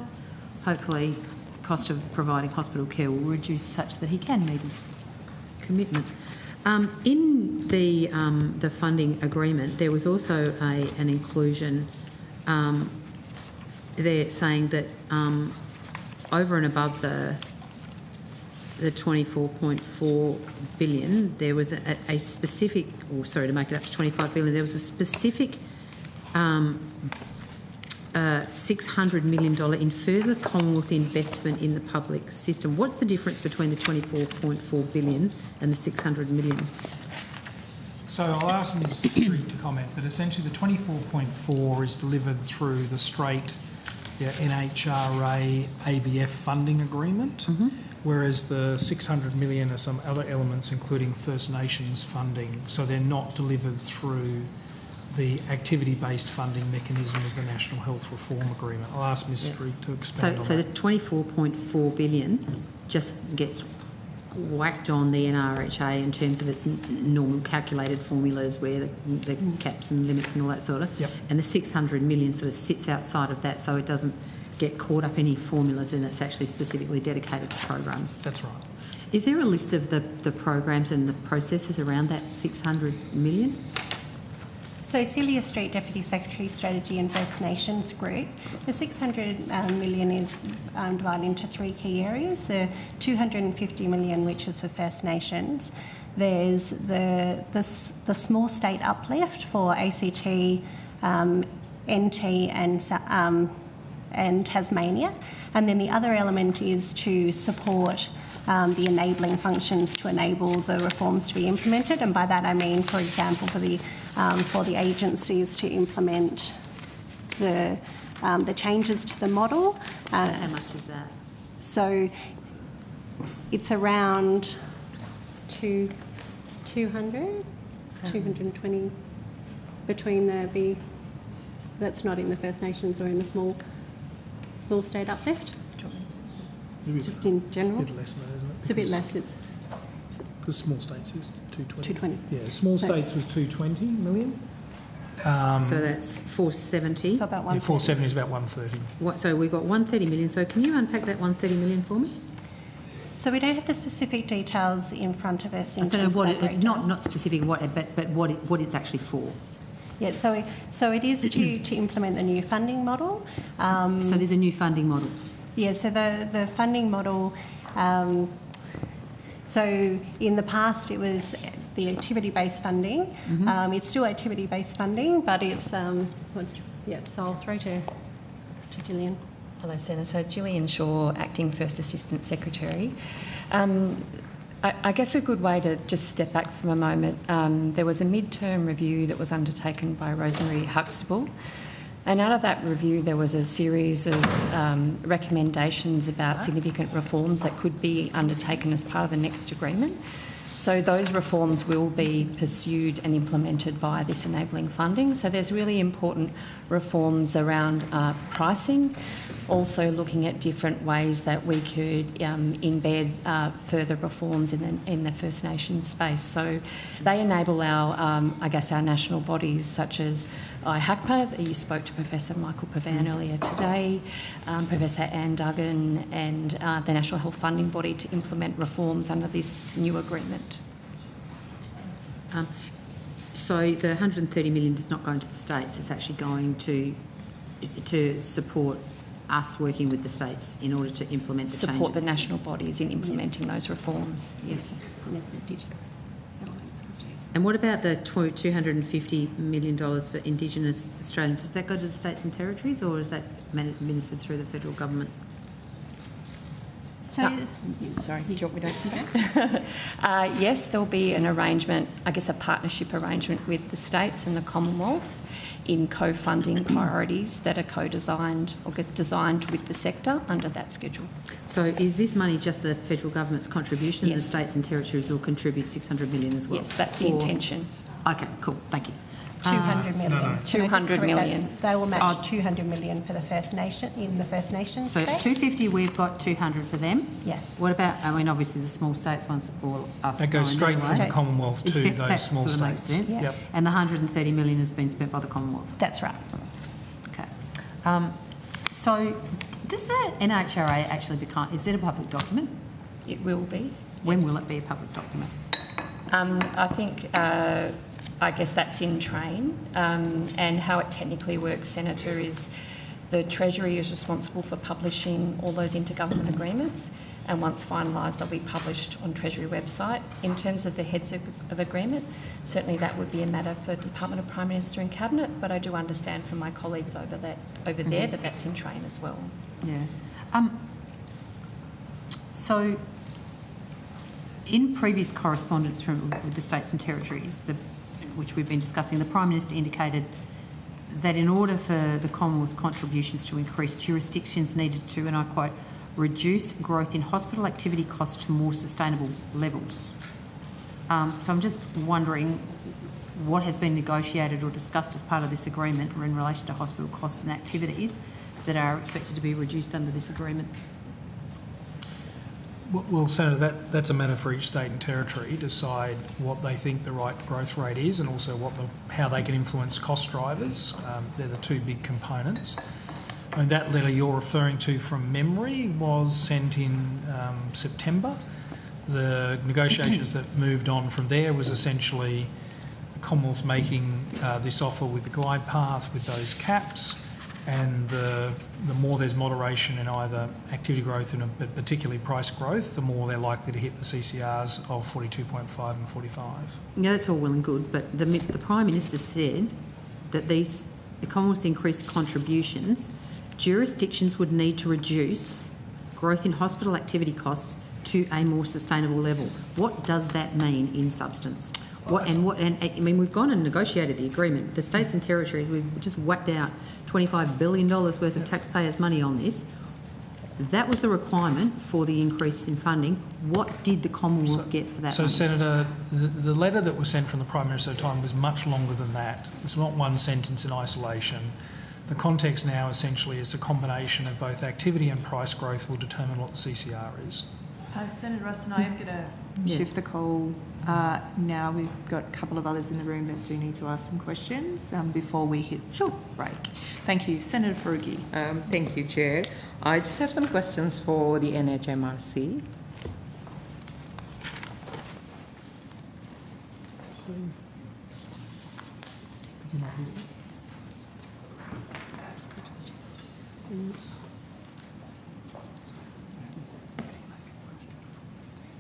Hopefully the cost of providing hospital care will reduce such that he can meet his commitment. In the funding agreement, there was also an inclusion there saying that over and above the the 24.4 billion, there was a specific, or sorry, to make it up to 25 billion, there was a specific $600 million in further Commonwealth investment in the public system. What's the difference between the 24.4 billion and the 600 million? So I'll ask Ms Street to comment, but essentially the 24.4 is delivered through the straight NHRA ABF funding agreement, whereas the 600 million are some other elements, including First Nations funding. So they're not delivered through the activity-based funding mechanism of the National Health Reform Agreement. I'll ask Ms Street to expand on So that. the 24.4 billion just gets whacked on the NRHA in terms of its normal calculated formulas where the caps and limits and all that sort of. Yep. And the 600 million sort of sits outside of that, so it doesn't get caught up in any formulas, and it's actually specifically dedicated to programs. That's right. Is there a list of the programs and the processes around that 600 million? So Celia Street, Deputy Secretary, Strategy and First Nations Group. The 600 million is divided into three key areas. The 250 million, which is for First Nations. There's the small state uplift for ACT, NT and Tasmania. And then the other element is to support the enabling functions to enable the reforms to be implemented. And by that I mean, for example, for the agencies to implement the changes to the model. How much is that? So it's around 200, 220 between the that's not in the First Nations or in the small state uplift. Just in general. It's a bit less though, isn't it? It's a bit less. Because small states is 220. 220. Yeah, small states was 220 million. So that's 470. So about 130. Yeah, 470 is about 130. So we've got 130 million. So can you unpack that 130 million for me? So we don't have the specific details in front of us. I don't know what it, not specific what, but what it's actually for. Yeah, so it is to implement the new funding model. So there's a new funding model. Yeah, so the funding model. So in the past it was the activity-based funding. It's still activity-based funding, but it's so I'll throw to Gillian. Hello, Senator. Gillian Shaw, Acting First Assistant Secretary. I guess a good way to just step back from a moment, there was a mid-term review that was undertaken by Rosemary Huxtable, and out of that review there was a series of recommendations about significant reforms that could be undertaken as part of the next agreement. So those reforms will be pursued and implemented via this enabling funding. So there's really important reforms around pricing, also looking at different ways that we could embed further reforms in the First Nations space. So they enable our, I guess, our national bodies such as IHACPA. You spoke to Professor Michael Pavan earlier today, Professor Anne Duggan and the National Health Funding Body to implement reforms under this new agreement. So the 130 million does not go into the states. It's actually going to support us working with the states in order to implement the Support changes. the national bodies in implementing those reforms. Yes. And what about the $250 million for Indigenous Australians? Does that go to the states and territories, or is that administered through the federal government? So, sorry, do you want me to answer that? Yes, there'll be an arrangement, I guess a partnership arrangement with the states and the Commonwealth in co-funding priorities that are co-designed or get designed with the sector under that schedule. So is this money just the federal government's contribution? Yes. The states and territories will contribute 600 million as well? Yes, that's the intention. Okay, cool, thank you. 200 million. 200 million. They will match 200 million for the First Nation in the First Nations So space. 250, we've got 200 for them. Yes. What about? I mean, obviously the small states ones, all us. That goes straight anyway. from the Commonwealth to Yeah, those that small sort of makes states. sense. Yep. And the 130 million has been spent by the Commonwealth. That's right. Okay. So does the NHRA actually become? Is it a public document? It will be. When will it be a public document? I think, I guess that's in train, and how it technically works, Senator, is the Treasury is responsible for publishing all those intergovernment agreements, and once finalised they'll be published on Treasury website. In terms of the heads of agreement, certainly that would be a matter for Department of Prime Minister and Cabinet, but I do understand from my colleagues over there that that's in train as well. Yeah. So in previous correspondence with the states and territories, which we've been discussing, the Prime Minister indicated that in order for the Commonwealth's contributions to increase, jurisdictions needed to, and I quote, reduce growth in hospital activity costs to more sustainable levels. So I'm just wondering what has been negotiated or discussed as part of this agreement in relation to hospital costs and activities that are expected to be reduced under this agreement. Well, Senator, that's a matter for each state and territory to decide what they think the right growth rate is, and also how they can influence cost drivers. They're the two big components. I mean, that letter you're referring to from memory was sent in September. The negotiations that moved on from there was essentially the Commonwealth's making this offer with the glide path with those caps, and the more there's moderation in either activity growth but particularly price growth, the more they're likely to hit the CCRs of 42.5 and 45. Yeah, that's all well and good, but the Prime Minister said that the Commonwealth's increased contributions, jurisdictions would need to reduce growth in hospital activity costs to a more sustainable level. What does that mean in substance? I mean, we've gone and negotiated the agreement. The states and territories, we've just whacked out $25 billion worth of taxpayers' money on this. That was the requirement for the increase in funding. What did the Commonwealth get for that So, money? Senator, the letter that was sent from the Prime Minister at the time was much longer than that. It's not one sentence in isolation. The context now essentially is a combination of both activity and price growth will determine what the CCR is. Senator Ruston, I am going to shift the call now. We've got a couple of others in the room that do need to ask some questions before we hit break. Thank you. Senator Faruqi. Thank you, Chair. I just have some questions for the NHMRC.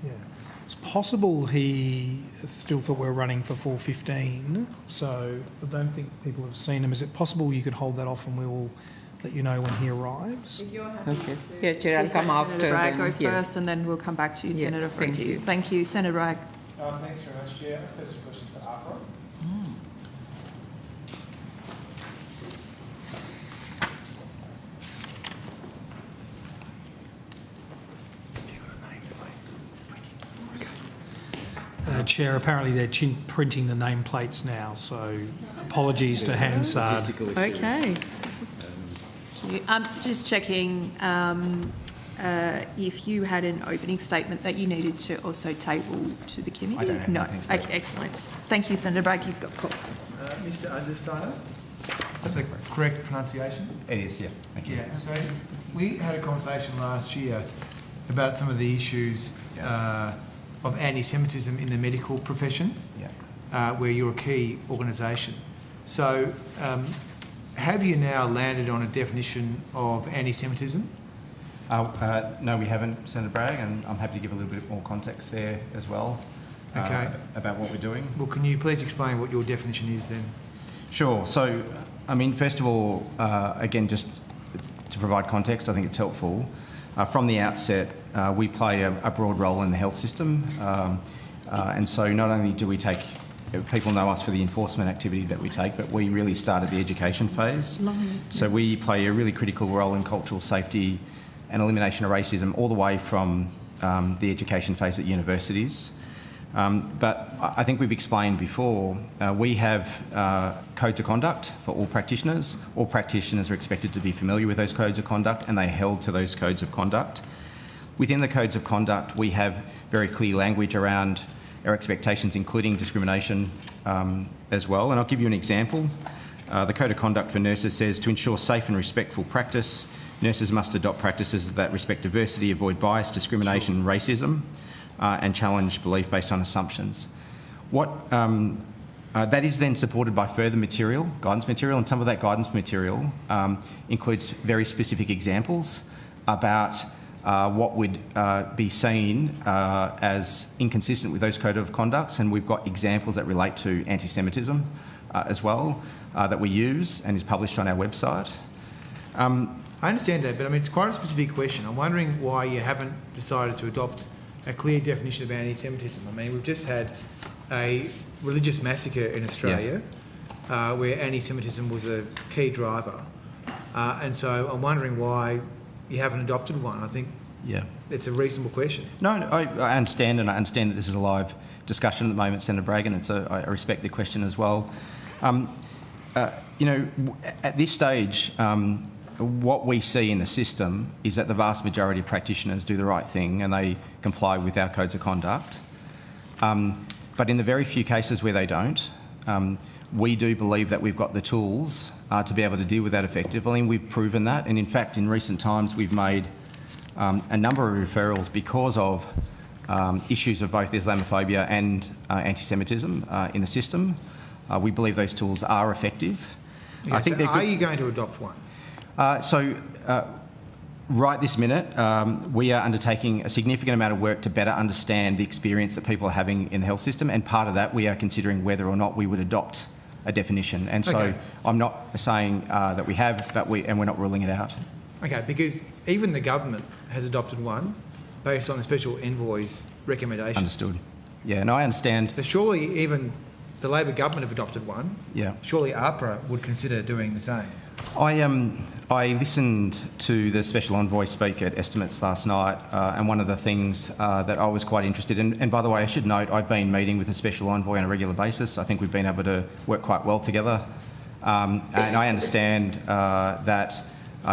Yeah. It's possible he still thought we were running for 4:15, so I don't think people have seen him. Is it possible you could hold that off and we will let you know when he arrives? If you're happy Okay. to, Yeah, Chair, I'll come after. Senator Bragg, then. go Yes. first, and then we'll come back to you, Yeah, Senator thank Faruqi. you. Thank you. Senator Bragg. Thanks very much, Chair. I have some questions for APRA. Chair, apparently they're printing the nameplates now, so apologies to Hansard. Okay. Just checking if you had an opening statement that you needed to also table to the committee. I don't have no. anything to Okay, excellent. Thank you, Senator Bragg. You've got the call. Mr. Understeiner? Is that the correct pronunciation? It is, yeah. Thank you. Yeah, so we had a conversation last year about some of the issues of anti-Semitism in the medical profession, where you're a key organisation. So have you now landed on a definition of anti-Semitism? No, we haven't, Senator Bragg, and I'm happy to give a little bit more context there as well about what we're doing. Well, can you please explain what your definition is then? Sure. So, I mean, first of all, again, just to provide context, I think it's helpful. From the outset, we play a broad role in the health system, and so not only do we take, people know us for the enforcement activity that we take, but we really started the education phase. So we play a really critical role in cultural safety and elimination of racism all the way from the education phase at universities. But I think we've explained before, we have codes of conduct for all practitioners. All practitioners are expected to be familiar with those codes of conduct, and they're held to those codes of conduct. Within the codes of conduct, we have very clear language around our expectations, including discrimination as well. And I'll give you an example. The Code of Conduct for Nurses says, to ensure safe and respectful practice, nurses must adopt practices that respect diversity, avoid bias, discrimination and racism, and challenge belief based on assumptions. That is then supported by further material, guidance material, and some of that guidance material includes very specific examples about what would be seen as inconsistent with those code of conducts, and we've got examples that relate to anti-Semitism as well that we use and is published on our website. I understand that, but I mean, it's quite a specific question. I'm wondering why you haven't decided to adopt a clear definition of anti-Semitism. I mean, we've just had a religious massacre in Australia where anti-Semitism was a key driver. And so I'm wondering why you haven't adopted one. I think it's a reasonable question. No, I understand, and I understand that this is a live discussion at the moment, Senator Bragg, and I respect the question as well. You know, at this stage, what we see in the system is that the vast majority of practitioners do the right thing and they comply with our codes of conduct. But in the very few cases where they don't, we do believe that we've got the tools to be able to deal with that effectively, and we've proven that. And in fact, in recent times, we've made a number of referrals because of issues of both Islamophobia and anti-Semitism in the system. We believe those tools are effective. Okay, I think are you going to adopt one? Right this minute, we are undertaking a significant amount of work to better understand the experience that people are having in the health system, and part of that we are considering whether or not we would adopt a definition. And so I'm not saying that we have, but we're not ruling it out. Okay, because even the government has adopted one based on the Special Envoy's recommendations. Understood. Yeah, no, I understand. So surely even the Labor government have adopted one. Yeah. Surely APRA would consider doing the same. I listened to the Special Envoy speak at Estimates last night, and one of the things that I was quite interested in, and by the way, I should note, I've been meeting with the Special Envoy on a regular basis. I think we've been able to work quite well together. And I understand that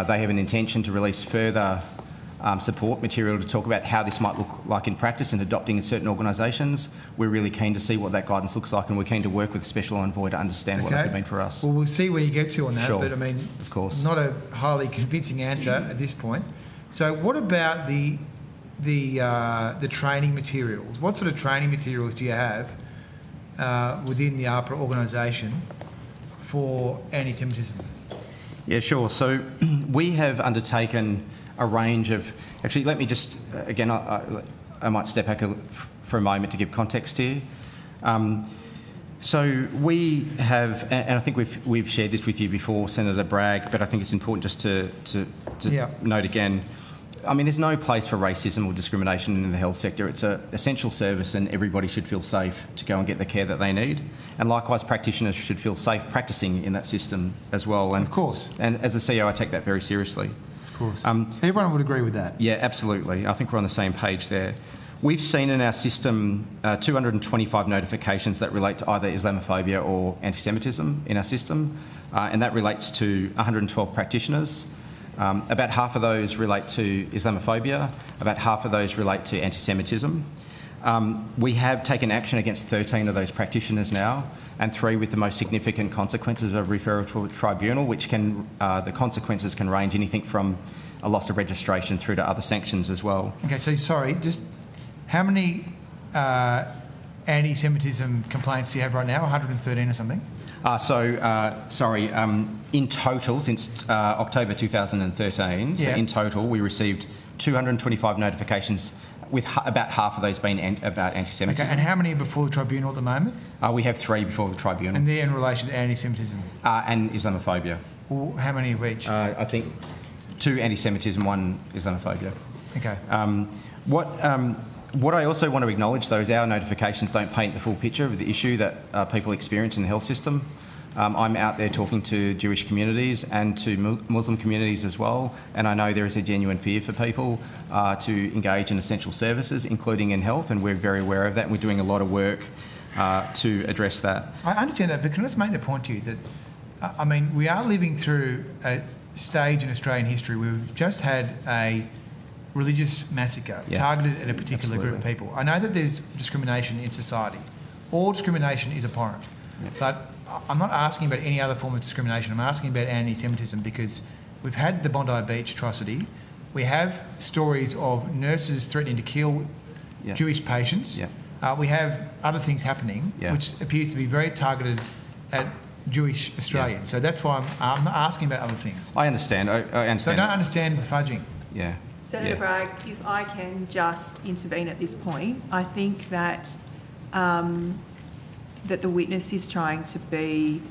they have an intention to release further support material to talk about how this might look like in practice and adopting in certain organisations. We're really keen to see what that guidance looks like, and we're keen to work with the Special Envoy to understand what that could mean for us. Well, we'll see where you get to on that, Sure. but I mean, of course, not a highly convincing answer at this point. So what about the training materials? What sort of training materials do you have within the APRA organisation for anti-Semitism? Yeah, sure. So we have undertaken a range of... Actually, let me just... Again, I might step back for a moment to give context here. So we have... And I think we've shared this with you before, Senator Bragg, but I think it's important just to note again. I mean, there's no place for racism or discrimination in the health sector. It's an essential service and everybody should feel safe to go and get the care that they need. And likewise, practitioners should feel safe practising in that system as well. And of course. And as a CEO, I take that very seriously. Of course. Everyone would agree with that. Yeah, absolutely. I think we're on the same page there. We've seen in our system 225 notifications that relate to either Islamophobia or anti-Semitism in our system, and that relates to 112 practitioners. About half of those relate to Islamophobia, about half of those relate to anti-Semitism. We have taken action against 13 of those practitioners now, and 3 with the most significant consequences of referral to a tribunal, which can, the consequences can range anything from a loss of registration through to other sanctions as well. Okay, so sorry, just how many anti-Semitism complaints do you have right now? 113 or something? In total, since October 2013, so in total, we received 225 notifications, with about half of those being about anti-Semitism. Okay, and how many are before the tribunal at the moment? We have 3 before the tribunal. And they're in relation to anti-Semitism? And Islamophobia. Well, how many of each? I think 2 anti-Semitism, 1 Islamophobia. Okay. What I also want to acknowledge, though, is our notifications don't paint the full picture of the issue that people experience in the health system. I'm out there talking to Jewish communities and to Muslim communities as well, and I know there is a genuine fear for people to engage in essential services, including in health, and we're very aware of that, and we're doing a lot of work to address that. I understand that, but can I just make the point to you that, I mean, we are living through a stage in Australian history where we've just had a religious massacre targeted at a particular group of people. I know that there's discrimination in society. All discrimination is abhorrent. But I'm not asking about any other form of discrimination. I'm asking about anti-Semitism because we've had the Bondi Beach atrocity. We have stories of nurses threatening to kill Jewish patients. We have other things happening which appears to be very targeted at Jewish Australians. So that's why I'm not asking about other things. I understand. I understand. So I don't understand the fudging. Yeah. Senator Bragg, if I can just intervene at this point, I think that that the witness is trying to be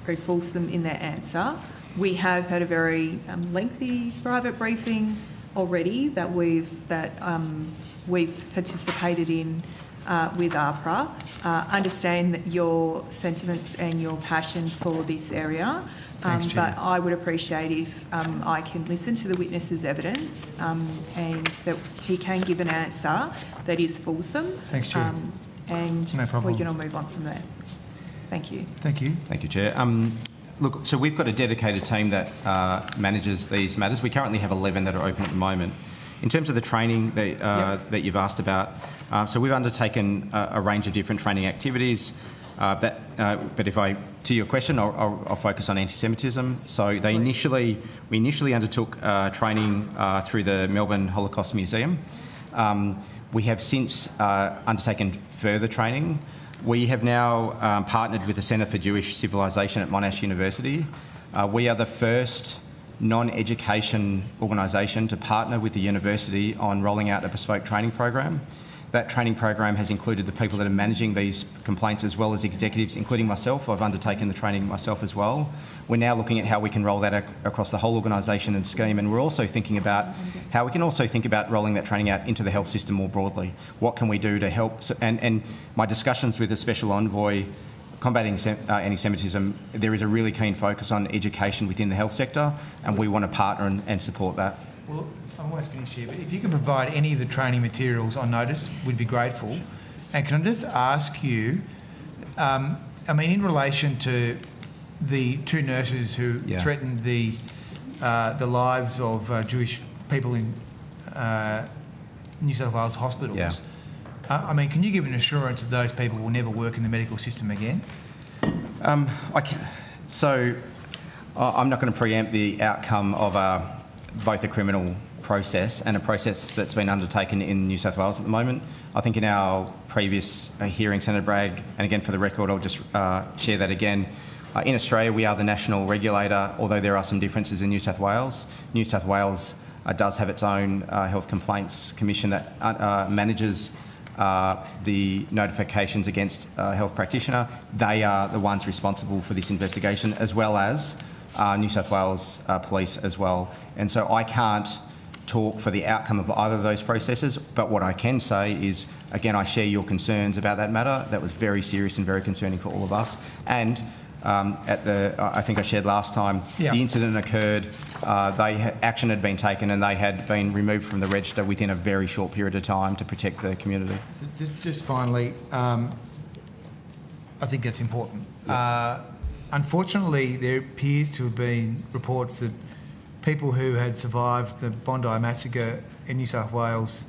very fulsome in their answer. We have had a very lengthy private briefing already that we've participated in with APRA. Understand that your sentiments and your passion for this area. But I would appreciate if I can listen to the witness's evidence and that he can give an answer that is fulsome. Thanks, Chair. And no problem. we can all move on from there. Thank you. Thank you. Thank you, Chair. Look, so we've got a dedicated team that manages these matters. We currently have 11 that are open at the moment. In terms of the training that you've asked about, so we've undertaken a range of different training activities. But to your question, I'll focus on anti-Semitism. So we initially undertook training through the Melbourne Holocaust Museum. We have since undertaken further training. We have now partnered with the Centre for Jewish Civilization at Monash University. We are the first non-education organisation to partner with the university on rolling out a bespoke training program. That training program has included the people that are managing these complaints as well as executives, including myself. I've undertaken the training myself as well. We're now looking at how we can roll that across the whole organisation and scheme, and we're also thinking about how we can also think about rolling that training out into the health system more broadly. What can we do to help? And my discussions with the Special Envoy combating anti-Semitism, there is a really keen focus on education within the health sector, and we want to partner and support that. Well, I'm almost finished here, but if you can provide any of the training materials on notice, we'd be grateful. And can I just ask you, in relation to the two nurses who threatened the lives of Jewish people in New South Wales hospitals, can you give an assurance that those people will never work in the medical system again? So I'm not going to preempt the outcome of both a criminal process and a process that's been undertaken in New South Wales at the moment. I think in our previous hearing, Senator Bragg, and again for the record, I'll just share that again. In Australia, we are the national regulator, although there are some differences in New South Wales. New South Wales does have its own health complaints commission that manages the notifications against a health practitioner. They are the ones responsible for this investigation, as well as New South Wales Police as well. And so I can't talk for the outcome of either of those processes, but what I can say is, again, I share your concerns about that matter. That was very serious and very concerning for all of us. And I think I shared last time, the incident occurred, action had been taken and they had been removed from the register within a very short period of time to protect the community. So just finally, I think that's important. Unfortunately, there appears to have been reports that people who had survived the Bondi massacre in New South Wales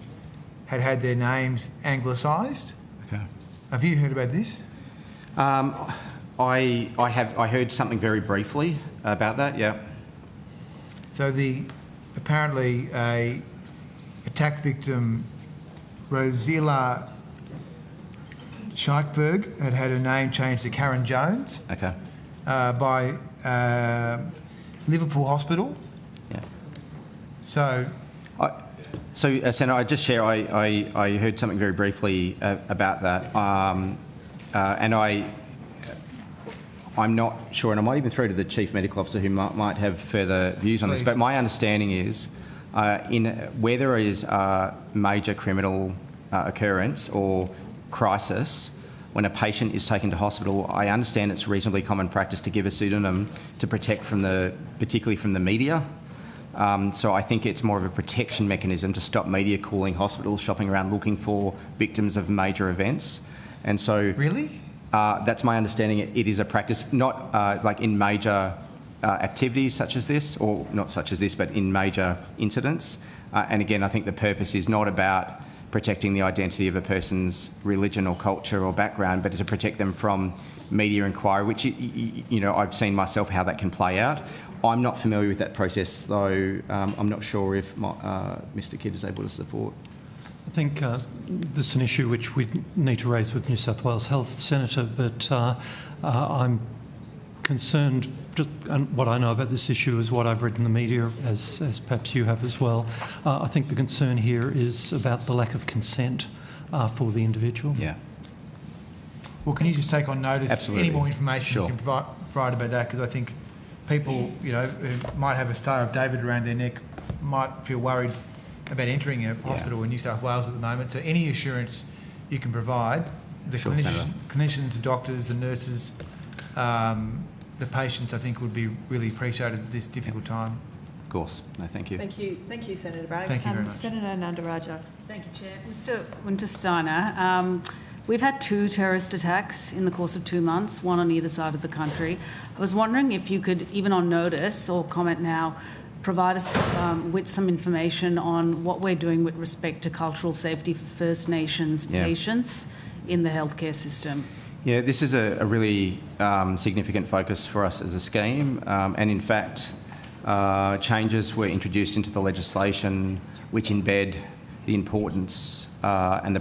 had their names anglicised. Okay. Have you heard about this? I heard something very briefly about that. Yeah. So apparently a attack victim, Rosilla Scheichberg, had her name changed to Karen Jones. Okay. By Liverpool Hospital. Yeah. So, Senator, I just share. I heard something very briefly about that, and I'm not sure, and I might even throw to the Chief Medical Officer who might have further views on this. But my understanding is, where there is a major criminal occurrence or crisis, when a patient is taken to hospital, I understand it's reasonably common practice to give a pseudonym to protect particularly from the media. So I think it's more of a protection mechanism to stop media calling hospitals, shopping around looking for victims of major events. And so... Really? That's my understanding. It is a practice, not like in major activities such as this, or not such as this, but in major incidents. And again, I think the purpose is not about protecting the identity of a person's religion or culture or background, but to protect them from media inquiry, which, I've seen myself how that can play out. I'm not familiar with that process, though. I'm not sure if Mr. Kidd is able to support. I think this is an issue which we need to raise with New South Wales Health, Senator, but I'm concerned, just and what I know about this issue is what I've read in the media, as perhaps you have as well. I think the concern here is about the lack of consent for the individual. Yeah. Well, can you just take on notice Absolutely. any more information Sure. you can provide about that? Because I think people, you know, who might have a Star of David around their neck might feel worried about entering a hospital in New South Wales at the moment. So any assurance you can provide, the Sure, Senator. clinicians, the doctors, the nurses, the patients, I think would be really appreciated at this difficult time. Of course. No, thank you. Thank you, Senator Bragg. Thank you very much. Senator Nandaraja. Thank you, Chair. Mr Wintersteiner, we've had 2 terrorist attacks in the course of 2 months, one on either side of the country. I was wondering if you could, even on notice or comment now, provide us with some information on what we're doing with respect to cultural safety for First Nations patients in the healthcare system. Yeah, this is a really significant focus for us as a scheme, and in fact, changes were introduced into the legislation which embed the importance and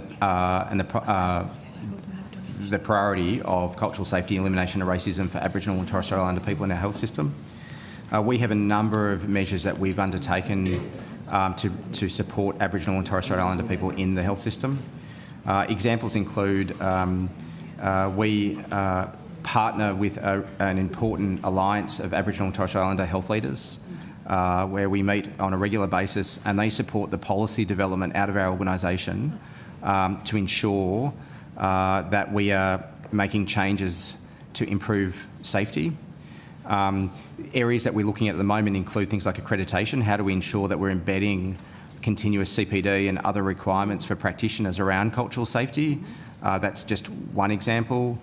the priority of cultural safety and elimination of racism for Aboriginal and Torres Strait Islander people in our health system. We have a number of measures that we've undertaken to support Aboriginal and Torres Strait Islander people in the health system. Examples include we partner with an important alliance of Aboriginal and Torres Strait Islander health leaders where we meet on a regular basis, and they support the policy development out of our organisation to ensure that we are making changes to improve safety. Areas that we're looking at the moment include things like accreditation. How do we ensure that we're embedding continuous CPD and other requirements for practitioners around cultural safety? That's just one example.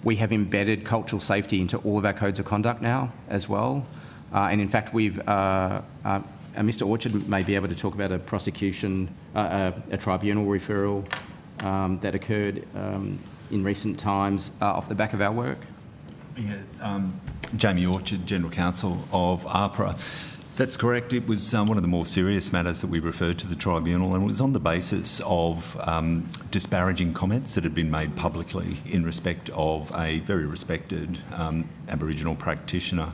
We have embedded cultural safety into all of our codes of conduct now as well. And in fact, we've Mr Orchard may be able to talk about a prosecution, a tribunal referral that occurred in recent times off the back of our work. Yeah, Jamie Orchard, General Counsel of APRA. That's correct. It was one of the more serious matters that we referred to the tribunal, and it was on the basis of disparaging comments that had been made publicly in respect of a very respected Aboriginal practitioner.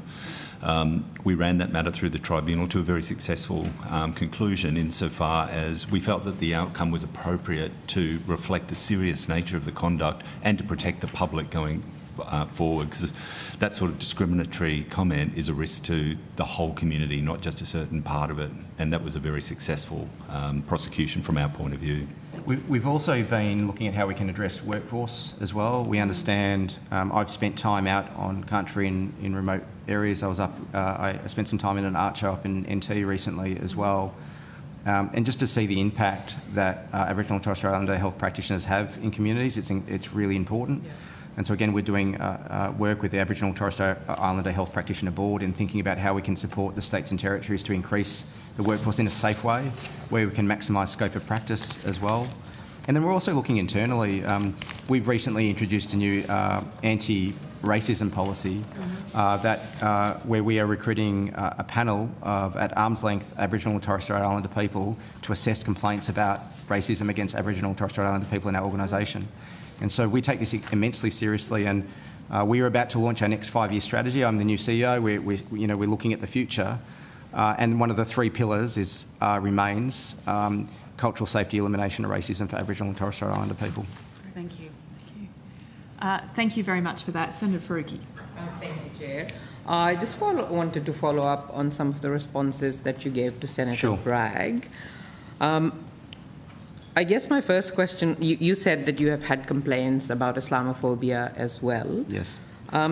We ran that matter through the tribunal to a very successful conclusion insofar as we felt that the outcome was appropriate to reflect the serious nature of the conduct and to protect the public going forward, because that sort of discriminatory comment is a risk to the whole community, not just a certain part of it, and that was a very successful prosecution from our point of view. We've also been looking at how we can address workforce as well. We understand, I've spent time out on country in remote areas. I spent some time in an art show up in NT recently as well. And just to see the impact that Aboriginal and Torres Strait Islander health practitioners have in communities, it's really important. And so again, we're doing work with the Aboriginal and Torres Strait Islander Health Practitioner Board and thinking about how we can support the states and territories to increase the workforce in a safe way, where we can maximise scope of practice as well. And then we're also looking internally. We've recently introduced a new anti-racism policy where we are recruiting a panel of, at arm's length, Aboriginal and Torres Strait Islander people to assess complaints about racism against Aboriginal and Torres Strait Islander people in our organisation. And so we take this immensely seriously, and we are about to launch our next 5-year strategy. I'm the new CEO. We're looking at the future, and one of the 3 pillars remains cultural safety, elimination of racism for Aboriginal and Torres Strait Islander people. Thank you. Thank you very much for that. Senator Faruqi. Thank you, Chair. I just wanted to follow up on some of the responses that you gave to Senator Bragg. I guess my first question, you said that you have had complaints about Islamophobia as well. Yes.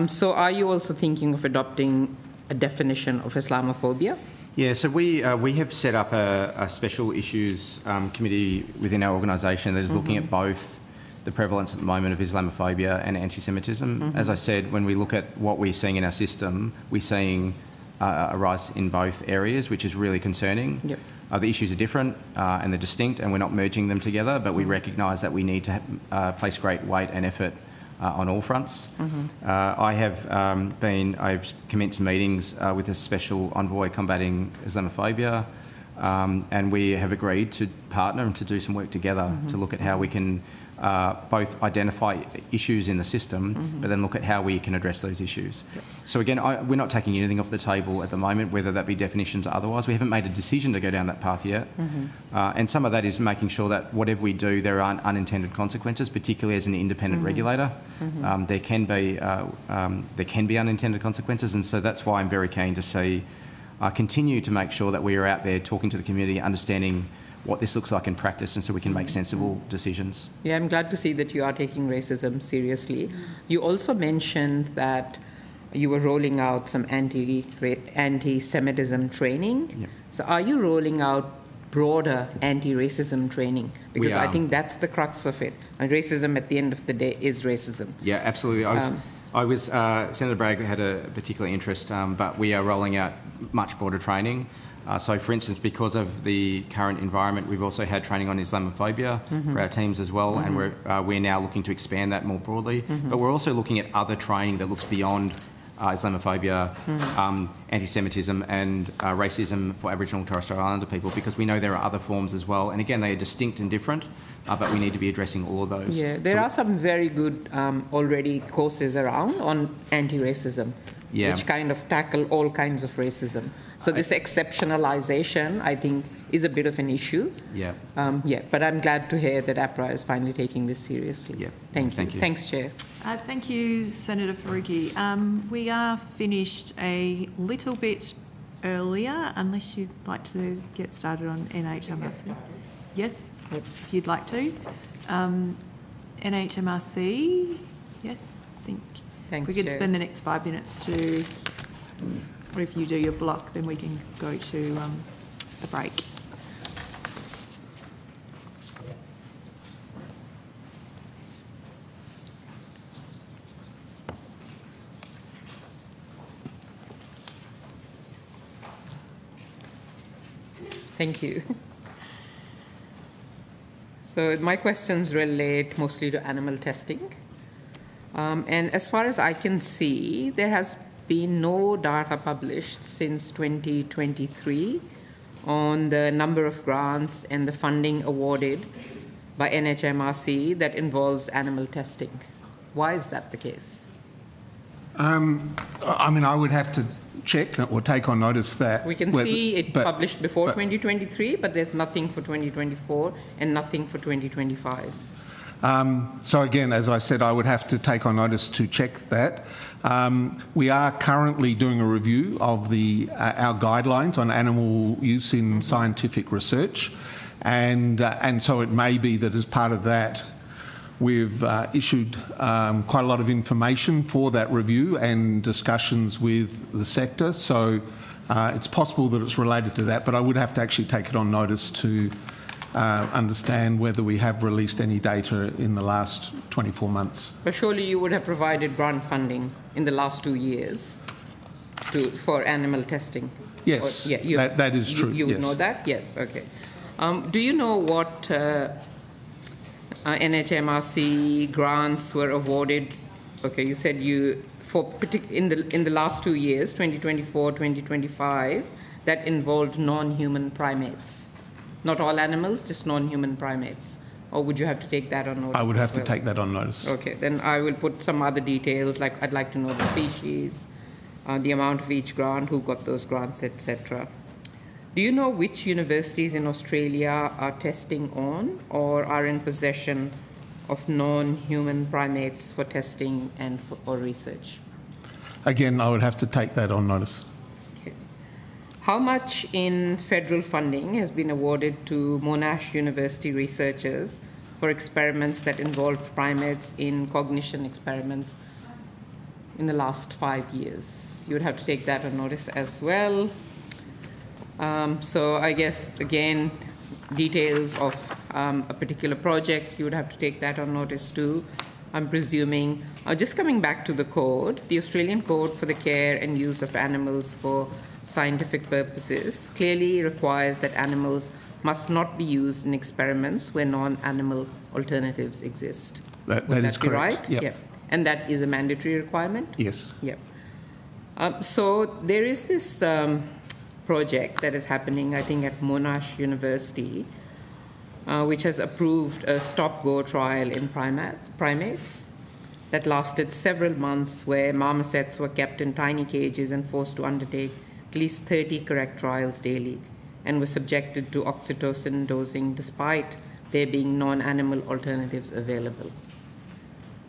So are you also thinking of adopting a definition of Islamophobia? Yeah, so we have set up a special issues committee within our organisation that is looking at both the prevalence at the moment of Islamophobia and anti-Semitism. As I said, when we look at what we're seeing in our system, we're seeing a rise in both areas, which is really concerning. Yep. The issues are different and they're distinct, and we're not merging them together, but we recognise that we need to place great weight and effort on all fronts. I've commenced meetings with a special envoy combating Islamophobia, and we have agreed to partner and to do some work together to look at how we can both identify issues in the system, but then look at how we can address those issues. So again, we're not taking anything off the table at the moment, whether that be definitions or otherwise. We haven't made a decision to go down that path yet. And some of that is making sure that whatever we do, there aren't unintended consequences, particularly as an independent regulator. There can be unintended consequences, and so that's why I'm very keen to see continue to make sure that we are out there talking to the community, understanding what this looks like in practice, and so we can make sensible decisions. Yeah, I'm glad to see that you are taking racism seriously. You also mentioned that you were rolling out some anti-Semitism training. Yep. So are you rolling out broader anti-racism training? Because I think that's the crux of it. And racism at the end of the day is racism. Yeah, absolutely. Senator Bragg had a particular interest, but we are rolling out much broader training. So, for instance, because of the current environment, we've also had training on Islamophobia for our teams as well, and we're now looking to expand that more broadly. But we're also looking at other training that looks beyond Islamophobia, anti-Semitism and racism for Aboriginal and Torres Strait Islander people, because we know there are other forms as well. And again, they are distinct and different, but we need to be addressing all of those. Yeah, there are some very good already courses around on anti-racism, which kind of tackle all kinds of racism. So this exceptionalization, I think, is a bit of an issue. Yeah. But I'm glad to hear that APRA is finally taking this seriously. Yeah. Thank you. Thanks, Chair. Thank you, Senator Faruqi. We are finished a little bit earlier, unless you'd like to get started on NHMRC. Yes, if you'd like to. NHMRC, yes, I think. Thanks, we could Chair. spend the next 5 minutes to, or if you do your block, then we can go to a break. Thank you. So my questions relate mostly to animal testing. And as far as I can see, there has been no data published since 2023 on the number of grants and the funding awarded by NHMRC that involves animal testing. Why is that the case? I mean, I would have to check or take on notice that... We can see it published before 2023, but there's nothing for 2024 and nothing for 2025. So again, as I said, I would have to take on notice to check that. We are currently doing a review of our guidelines on animal use in scientific research, and so it may be that as part of that, we've issued quite a lot of information for that review and discussions with the sector. So it's possible that it's related to that, but I would have to actually take it on notice to understand whether we have released any data in the last 24 months. But surely you would have provided grant funding in the last 2 years for animal testing? Yes, that is true. You would know that? Yes, okay. Do you know what NHMRC grants were awarded? Okay, you said in the last 2 years, 2024, 2025, that involved non-human primates. Not all animals, just non-human primates. Or would you have to take that on notice? I would have to take that on notice. Okay, then I will put some other details, like I'd like to know the species, the amount of each grant, who got those grants, etc. Do you know which universities in Australia are testing on or are in possession of non-human primates for testing and or research? Again, I would have to take that on notice. How much in federal funding has been awarded to Monash University researchers for experiments that involved primates in cognition experiments in the last 5 years? You would have to take that on notice as well. So I guess, again, details of a particular project, you would have to take that on notice too, I'm presuming. Just coming back to the code, the Australian Code for the Care and Use of Animals for Scientific Purposes clearly requires that animals must not be used in experiments where non-animal alternatives exist. That is be correct. Right? Yep. Yeah. And that is a mandatory requirement? Yes. Yeah. So there is this project that is happening, I think, at Monash University, which has approved a stop-go trial in primates that lasted several months, where marmosets were kept in tiny cages and forced to undertake at least 30 correct trials daily, and were subjected to oxytocin dosing despite there being non-animal alternatives available.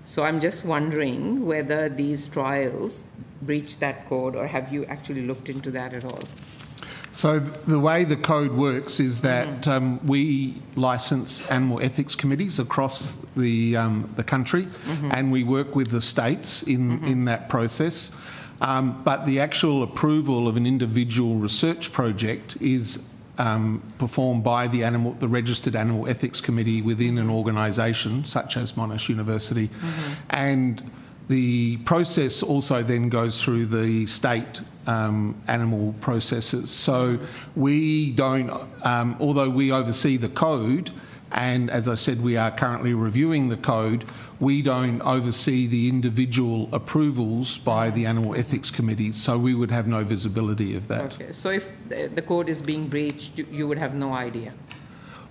So I'm just wondering whether these trials breach that code, or have you actually looked into that at all? So the way the code works is that we license animal ethics committees across the country, and we work with the states in that process. But the actual approval of an individual research project is performed by the registered animal ethics committee within an organisation such as Monash University, and the process also then goes through the state animal processes. So we don't, although we oversee the code, and as I said, we are currently reviewing the code, we don't oversee the individual approvals by the animal ethics committees, so we would have no visibility of that. Okay, so if the code is being breached, you would have no idea?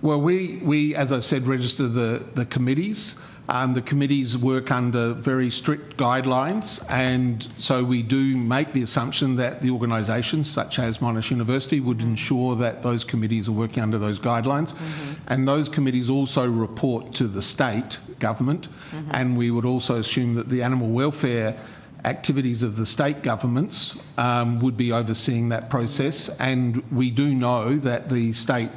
Well, we as I said, register the committees. The committees work under very strict guidelines, and so we do make the assumption that the organisations such as Monash University would ensure that those committees are working under those guidelines. And those committees also report to the state government, and we would also assume that the animal welfare activities of the state governments would be overseeing that process. And we do know that the state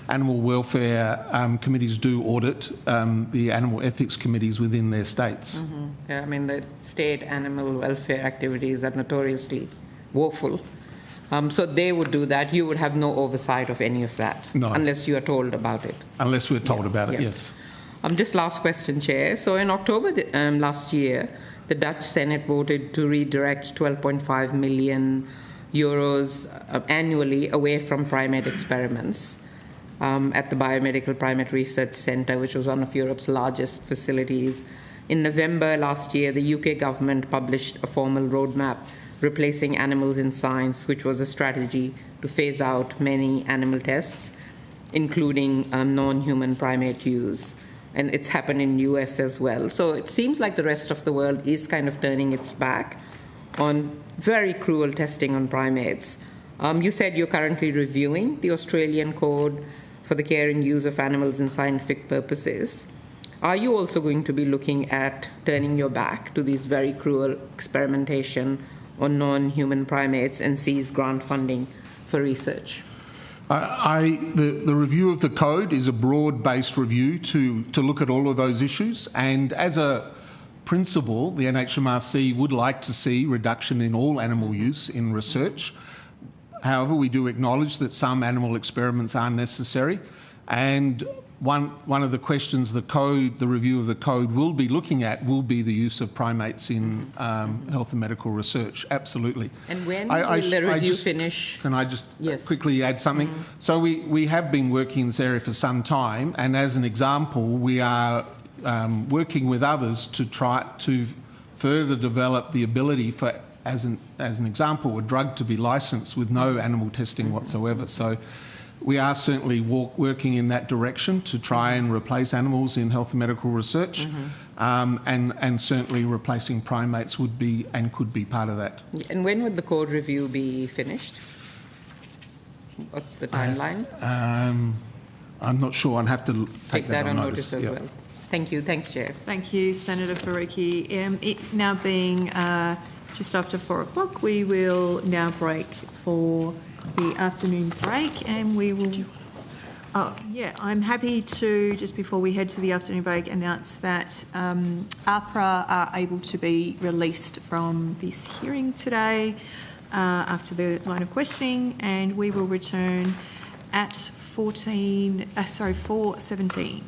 animal welfare committees do audit the animal ethics committees within their states. Yeah, I mean, the state animal welfare activities are notoriously woeful. So they would do that. You would have no oversight of any of that, unless you are told about it. Unless we're told about it, yes. Just last question, Chair. So in October last year, the Dutch Senate voted to redirect 12.5 million euros annually away from primate experiments at the Biomedical Primate Research Centre, which was one of Europe's largest facilities. In November last year, the UK government published a formal roadmap replacing animals in science, which was a strategy to phase out many animal tests, including non-human primate use. And it's happened in the US as well. So it seems like the rest of the world is kind of turning its back on very cruel testing on primates. You said you're currently reviewing the Australian Code for the care and use of animals in scientific purposes. Are you also going to be looking at turning your back to these very cruel experimentation on non-human primates and seize grant funding for research? The review of the code is a broad-based review to look at all of those issues, and as a principle, the NHMRC would like to see reduction in all animal use in research. However, we do acknowledge that some animal experiments are necessary, and one of the questions the review of the code will be looking at will be the use of primates in health and medical research. Absolutely. And when will the review finish? Can I just quickly add something? So we have been working in this area for some time, and as an example, we are working with others to try to further develop the ability for, as an example, a drug to be licensed with no animal testing whatsoever. So we are certainly working in that direction to try and replace animals in health and medical research, and certainly replacing primates would be and could be part of that. And when would the code review be finished? What's the timeline? I'm not sure. I'd have to take that on notice as well. Thank you. Thanks, Chair. Thank you, Senator Faruqi. It now being just after 4 o'clock, we will now break for the afternoon break, and we will... I'm happy to, just before we head to the afternoon break, announce that APRA are able to be released from this hearing today after the line of questioning, and we will return at 4:17.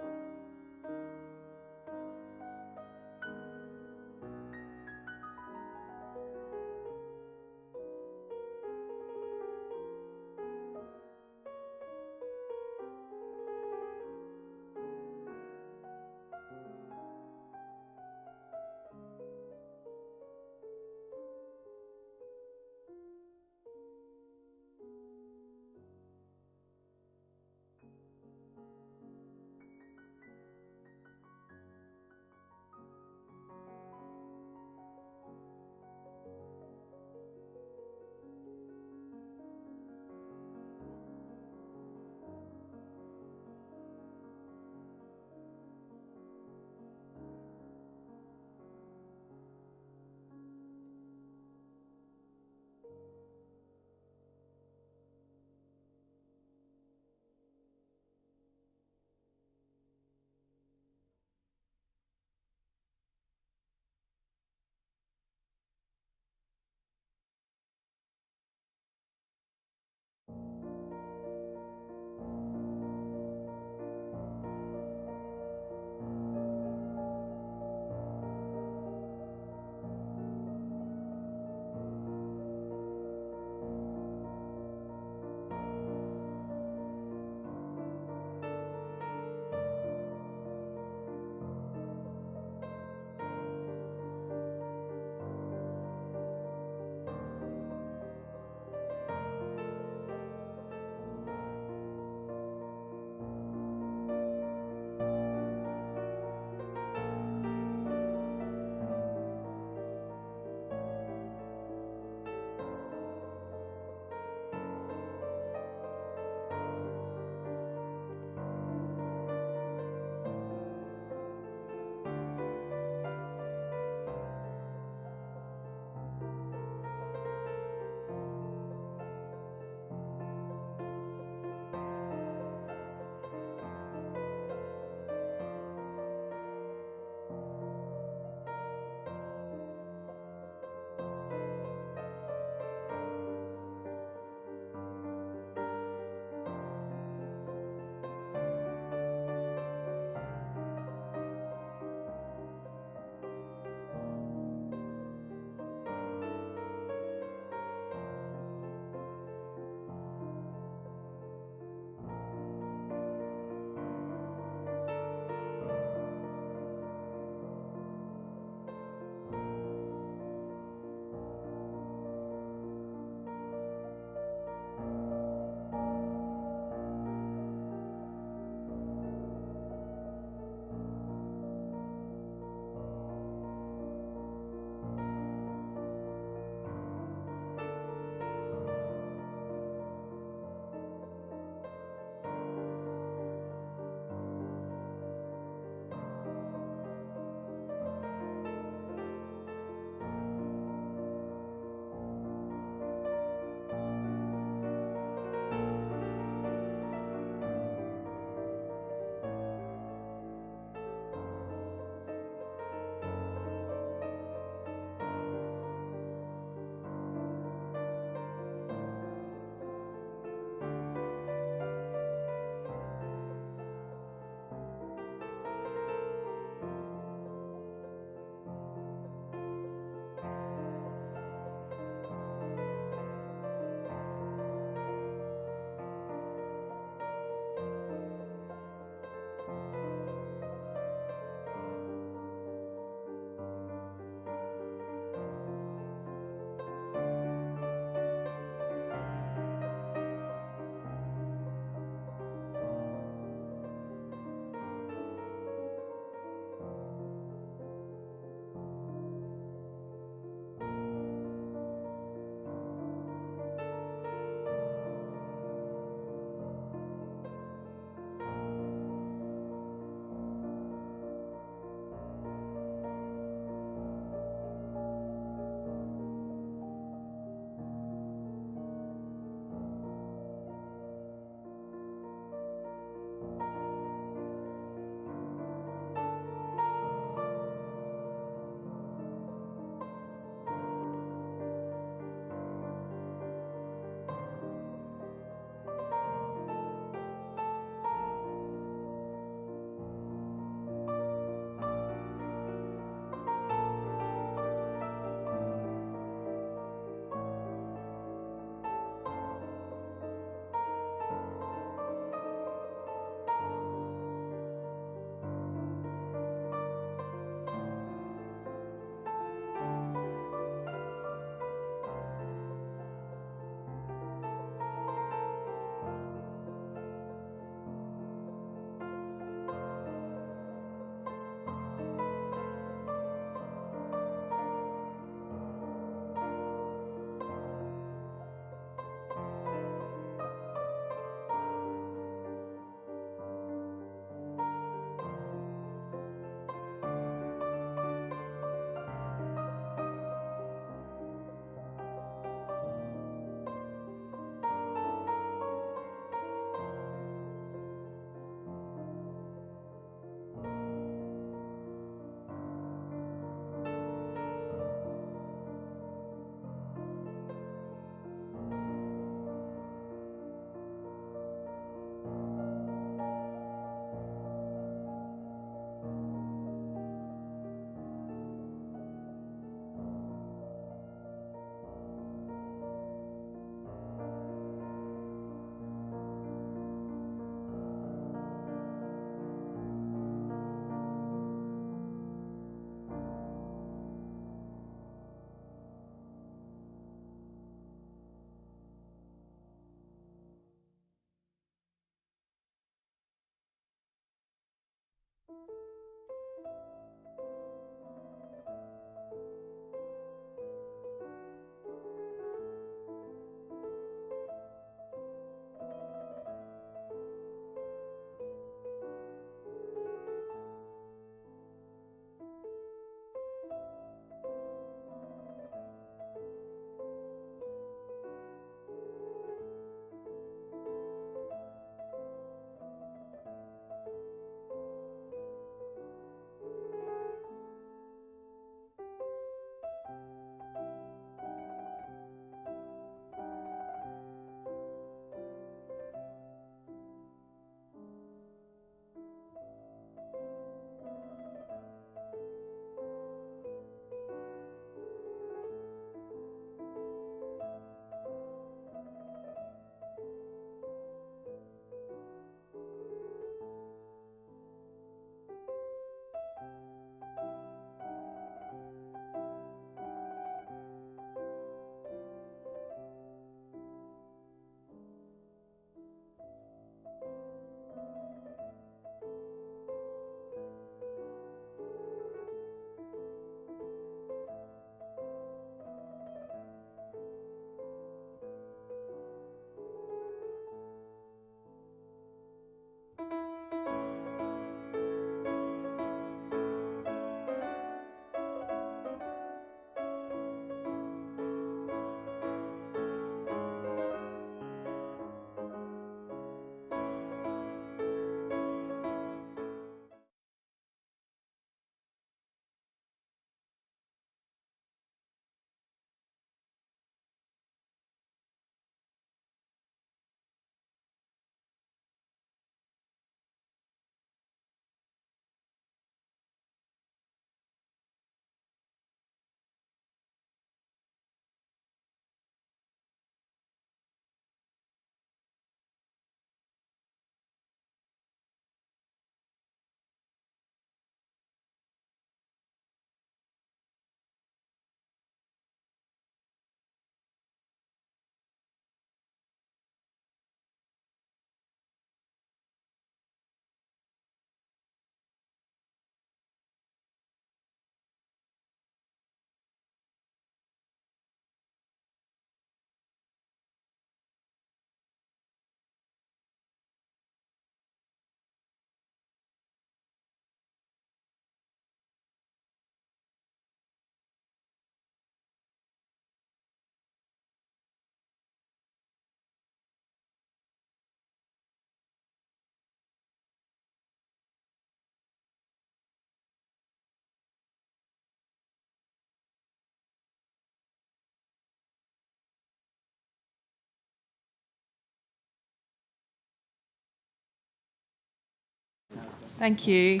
Thank you.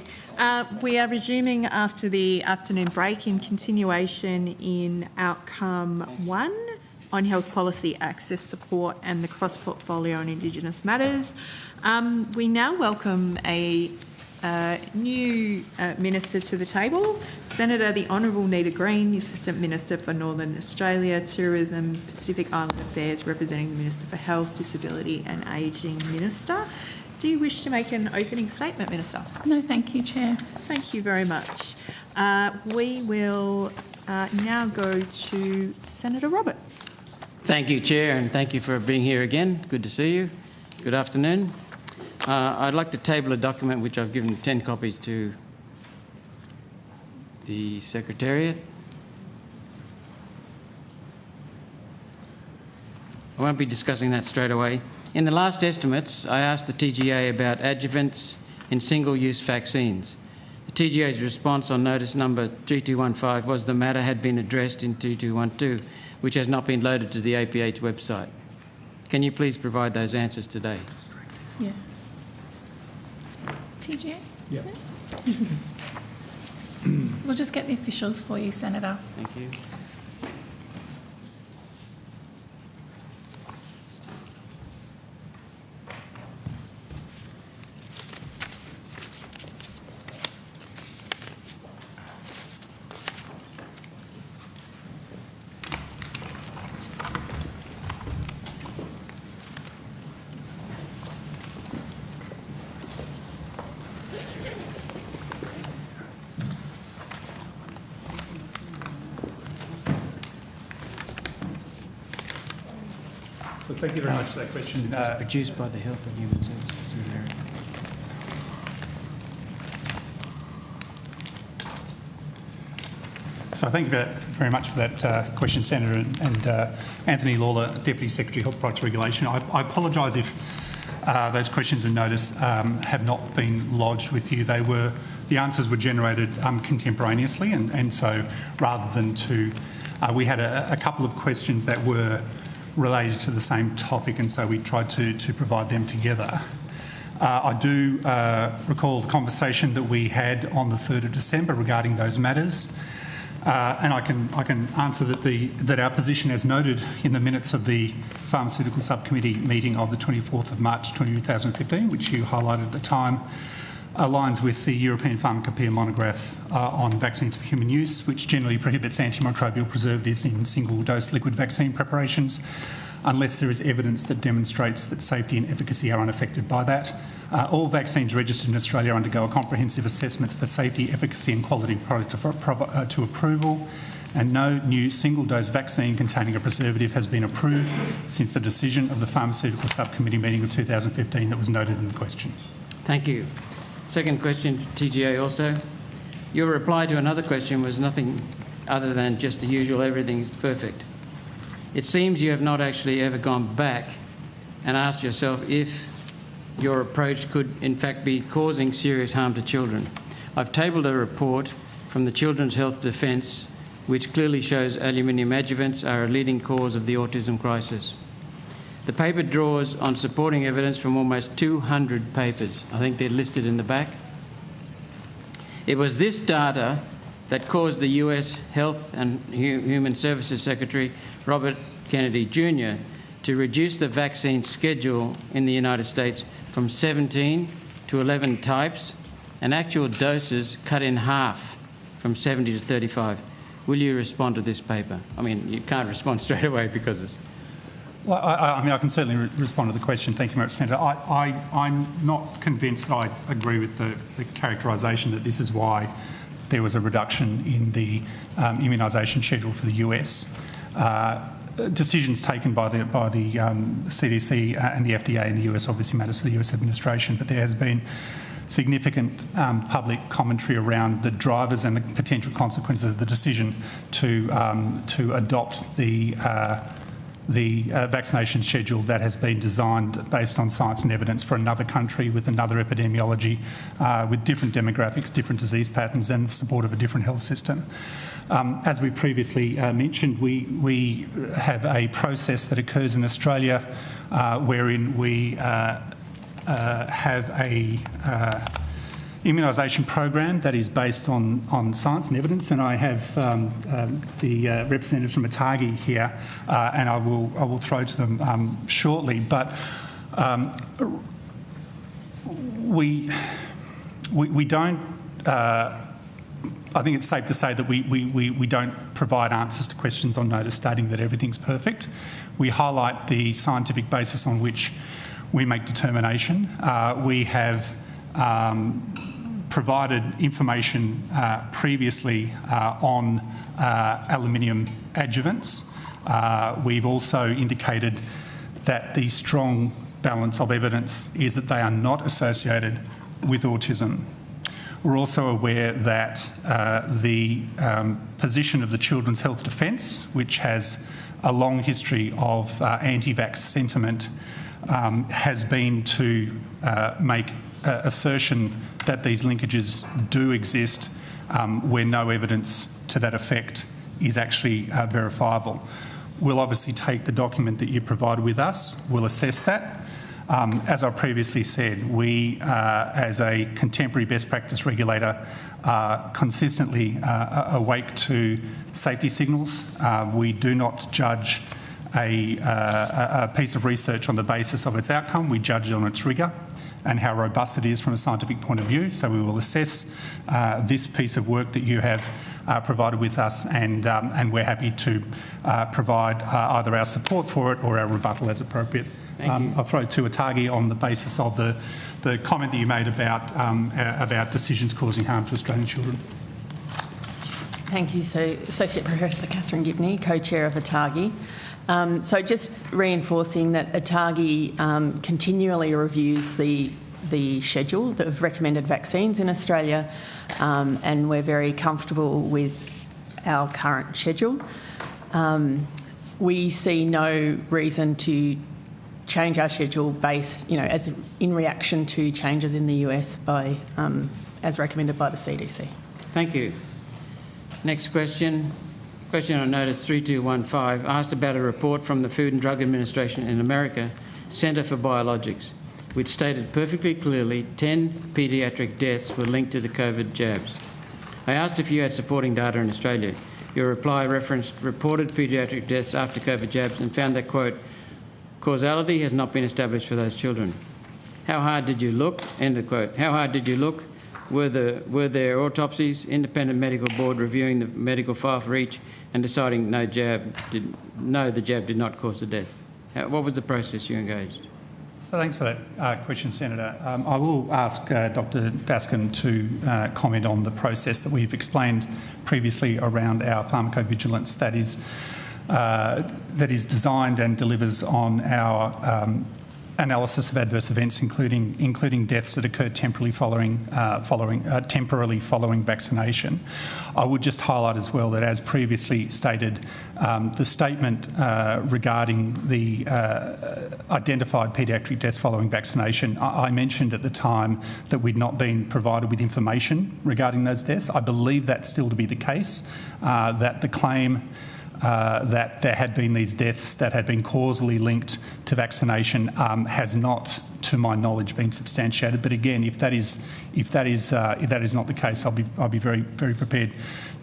We are resuming after the afternoon break in continuation in outcome 1 on health policy, access support and the cross-portfolio on Indigenous matters. We now welcome a new Minister to the table, Senator the Honourable Nita Green, the Assistant Minister for Northern Australia, Tourism, Pacific Island Affairs, representing the Minister for Health, Disability and Ageing Minister. Do you wish to make an opening statement, Minister? No, thank you, Chair. Thank you very much. We will now go to Senator Roberts. Thank you, Chair, and thank you for being here again. Good to see you. Good afternoon. I'd like to table a document which I've given 10 copies to the Secretariat. I won't be discussing that straight away. In the last estimates, I asked the TGA about adjuvants in single-use vaccines. The TGA's response on notice number 3215 was the matter had been addressed in 2212, which has not been loaded to the APH website. Can you please provide those answers today? Yeah. TGA? Yeah. We'll just get the officials for you, Senator. Thank you. Well, thank you very much for that question. Produced by the Health and Human Services. So thank you very much for that question, Senator, and Anthony Lawler, Deputy Secretary, Health Products Regulation. I apologise if those questions and notice have not been lodged with you. The answers were generated contemporaneously, and so rather than we had a couple of questions that were related to the same topic, and so we tried to provide them together. I do recall the conversation that we had on the 3rd of December regarding those matters, and I can answer that our position, as noted in the minutes of the Pharmaceutical Subcommittee meeting of the 24th of March 2015, which you highlighted at the time, aligns with the European Pharmacopoeia monograph on vaccines for human use, which generally prohibits antimicrobial preservatives in single-dose liquid vaccine preparations unless there is evidence that demonstrates that safety and efficacy are unaffected by that. All vaccines registered in Australia undergo a comprehensive assessment for safety, efficacy and quality product to approval, and no new single-dose vaccine containing a preservative has been approved since the decision of the Pharmaceutical Subcommittee meeting of 2015 that was noted in the question. Thank you. Second question, TGA also. Your reply to another question was nothing other than just the usual everything is perfect. It seems you have not actually ever gone back and asked yourself if your approach could in fact be causing serious harm to children. I've tabled a report from the Children's Health Defence which clearly shows aluminium adjuvants are a leading cause of the autism crisis. The paper draws on supporting evidence from almost 200 papers. I think they're listed in the back. It was this data that caused the US Health and Human Services Secretary, Robert Kennedy Jr., to reduce the vaccine schedule in the United States from 17 to 11 types and actual doses cut in half from 70 to 35. Will you respond to this paper? I mean, you can't respond straight away because it's... Well, I mean, I can certainly respond to the question. Thank you very much, Senator. I'm not convinced that I agree with the characterisation that this is why there was a reduction in the immunisation schedule for the US. Decisions taken by the CDC and the FDA in the US obviously matters for the US administration, but there has been significant public commentary around the drivers and the potential consequences of the decision to adopt the vaccination schedule that has been designed based on science and evidence for another country with another epidemiology, with different demographics, different disease patterns and the support of a different health system. As we previously mentioned, we have a process that occurs in Australia wherein we have a immunisation program that is based on science and evidence, and I have the representative from ATAGI here, and I will throw to them shortly. But we don't. I think it's safe to say that we don't provide answers to questions on notice stating that everything's perfect. We highlight the scientific basis on which we make determination. We have provided information previously on aluminium adjuvants. We've also indicated that the strong balance of evidence is that they are not associated with autism. We're also aware that the position of the Children's Health Defence, which has a long history of anti-vax sentiment, has been to make assertion that these linkages do exist where no evidence to that effect is actually verifiable. We'll obviously take the document that you provided with us, we'll assess that. As I previously said, we, as a contemporary best practice regulator, are consistently awake to safety signals. We do not judge a piece of research on the basis of its outcome. We judge it on its rigour and how robust it is from a scientific point of view. So we will assess this piece of work that you have provided with us, and we're happy to provide either our support for it or our rebuttal as appropriate. I'll throw to ATAGI on the basis of the comment that you made about decisions causing harm to Australian children. Thank you. So, Associate Professor Catherine Gibney, Co-Chair of ATAGI. So just reinforcing that ATAGI continually reviews the schedule of recommended vaccines in Australia, and we're very comfortable with our current schedule. We see no reason to change our schedule based, as in reaction to changes in the US as recommended by the CDC. Thank you. Next question. Question on notice 3215 asked about a report from the Food and Drug Administration in America, Centre for Biologics, which stated perfectly clearly 10 paediatric deaths were linked to the COVID jabs. I asked if you had supporting data in Australia. Your reply referenced reported paediatric deaths after COVID jabs and found that, quote, causality has not been established for those children. How hard did you look? End of quote. How hard did you look? Were there autopsies, independent medical board reviewing the medical file for each and deciding the jab did not cause the death? What was the process you engaged? So thanks for that question, Senator. I will ask Dr Dascombe to comment on the process that we've explained previously around our pharmacovigilance that is designed and delivers on our analysis of adverse events, including deaths that occurred temporarily following vaccination. I would just highlight as well that, as previously stated, the statement regarding the identified paediatric deaths following vaccination, I mentioned at the time that we'd not been provided with information regarding those deaths. I believe that's still to be the case, that the claim that there had been these deaths that had been causally linked to vaccination has not, to my knowledge, been substantiated. But again, if that is not the case, I'll be very, very prepared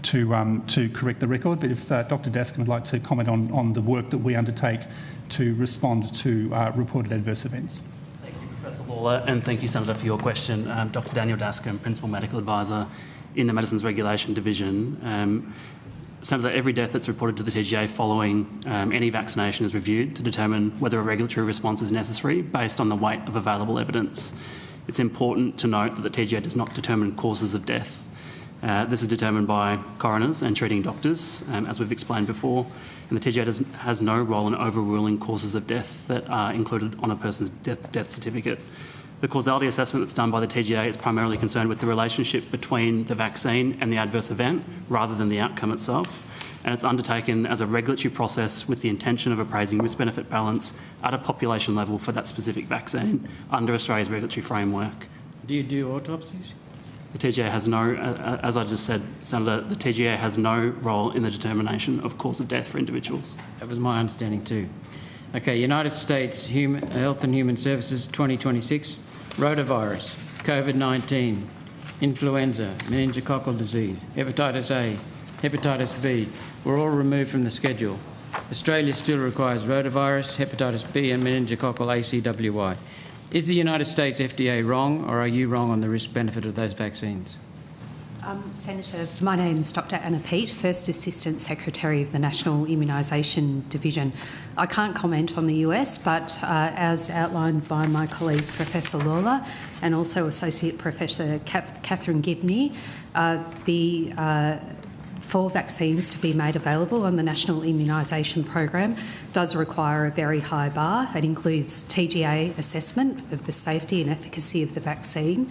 to correct the record. But if Dr Dascombe would like to comment on the work that we undertake to respond to reported adverse events. Thank you, Professor Lawler, and thank you, Senator, for your question. Dr Daniel Dascombe, Principal Medical Advisor in the Medicines Regulation Division. Senator, every death that's reported to the TGA following any vaccination is reviewed to determine whether a regulatory response is necessary based on the weight of available evidence. It's important to note that the TGA does not determine causes of death. This is determined by coroners and treating doctors, as we've explained before, and the TGA has no role in overruling causes of death that are included on a person's death certificate. The causality assessment that's done by the TGA is primarily concerned with the relationship between the vaccine and the adverse event rather than the outcome itself. And it's undertaken as a regulatory process with the intention of appraising risk-benefit balance at a population level for that specific vaccine under Australia's regulatory framework. Do you do autopsies? The TGA has no, as I just said, Senator, the TGA has no role in the determination of cause of death for individuals. That was my understanding too. Okay, United States Health and Human Services 2026. Rotavirus, COVID-19. influenza, meningococcal disease, hepatitis A, hepatitis B were all removed from the schedule. Australia still requires rotavirus, hepatitis B and meningococcal ACWY. Is the United States FDA wrong, or are you wrong on the risk-benefit of those vaccines? Senator, my name's Dr Anna Peet, First Assistant Secretary of the National Immunisation Division. I can't comment on the US, but as outlined by my colleagues Professor Lawler and also Associate Professor Catherine Gibney, for vaccines to be made available on the National Immunisation Program does require a very high bar. It includes TGA assessment of the safety and efficacy of the vaccine.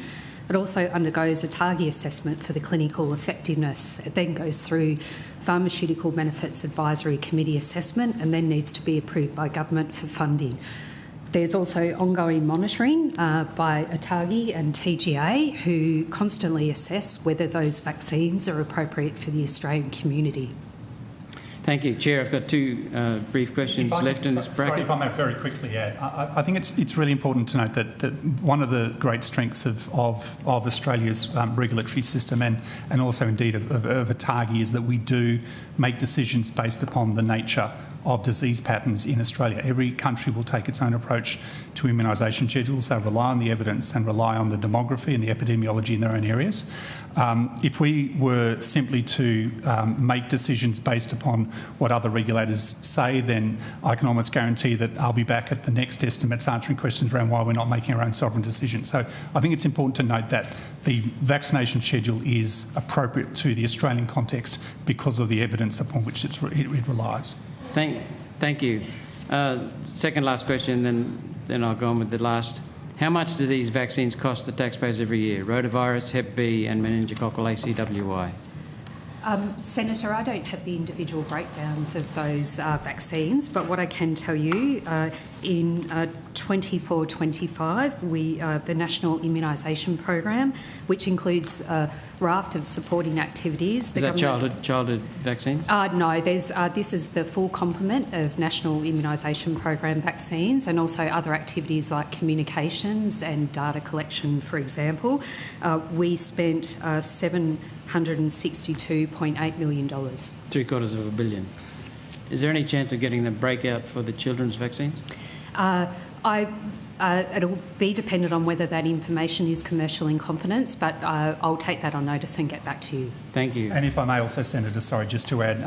It also undergoes a TARGI assessment for the clinical effectiveness. It then goes through Pharmaceutical Benefits Advisory Committee assessment and then needs to be approved by government for funding. There's also ongoing monitoring by TARGI and TGA, who constantly assess whether those vaccines are appropriate for the Australian community. Thank you. Chair, I've got two brief questions left in this bracket. Sorry, if I may very quickly add. I think it's really important to note that one of the great strengths of Australia's regulatory system and also indeed of ATARGI is that we do make decisions based upon the nature of disease patterns in Australia. Every country will take its own approach to immunisation schedules. They rely on the evidence and rely on the demography and the epidemiology in their own areas. If we were simply to make decisions based upon what other regulators say, then I can almost guarantee that I'll be back at the next estimates answering questions around why we're not making our own sovereign decisions. So I think it's important to note that the vaccination schedule is appropriate to the Australian context because of the evidence upon which it relies. Thank you. Second last question, then I'll go on with the last. How much do these vaccines cost the taxpayers every year? Rotavirus, Hep B and meningococcal ACWY. Senator, I don't have the individual breakdowns of those vaccines, but what I can tell you, in 24-25, the National Immunisation Program, which includes a raft of supporting activities. Is that childhood vaccine? No, this is the full complement of National Immunisation Program vaccines and also other activities like communications and data collection, for example. We spent $762.8 million. $750 million. Is there any chance of getting the breakout for the children's vaccines? It'll be dependent on whether that information is commercial in confidence, but I'll take that on notice and get back to you. Thank you. And if I may also, Senator, sorry, just to add,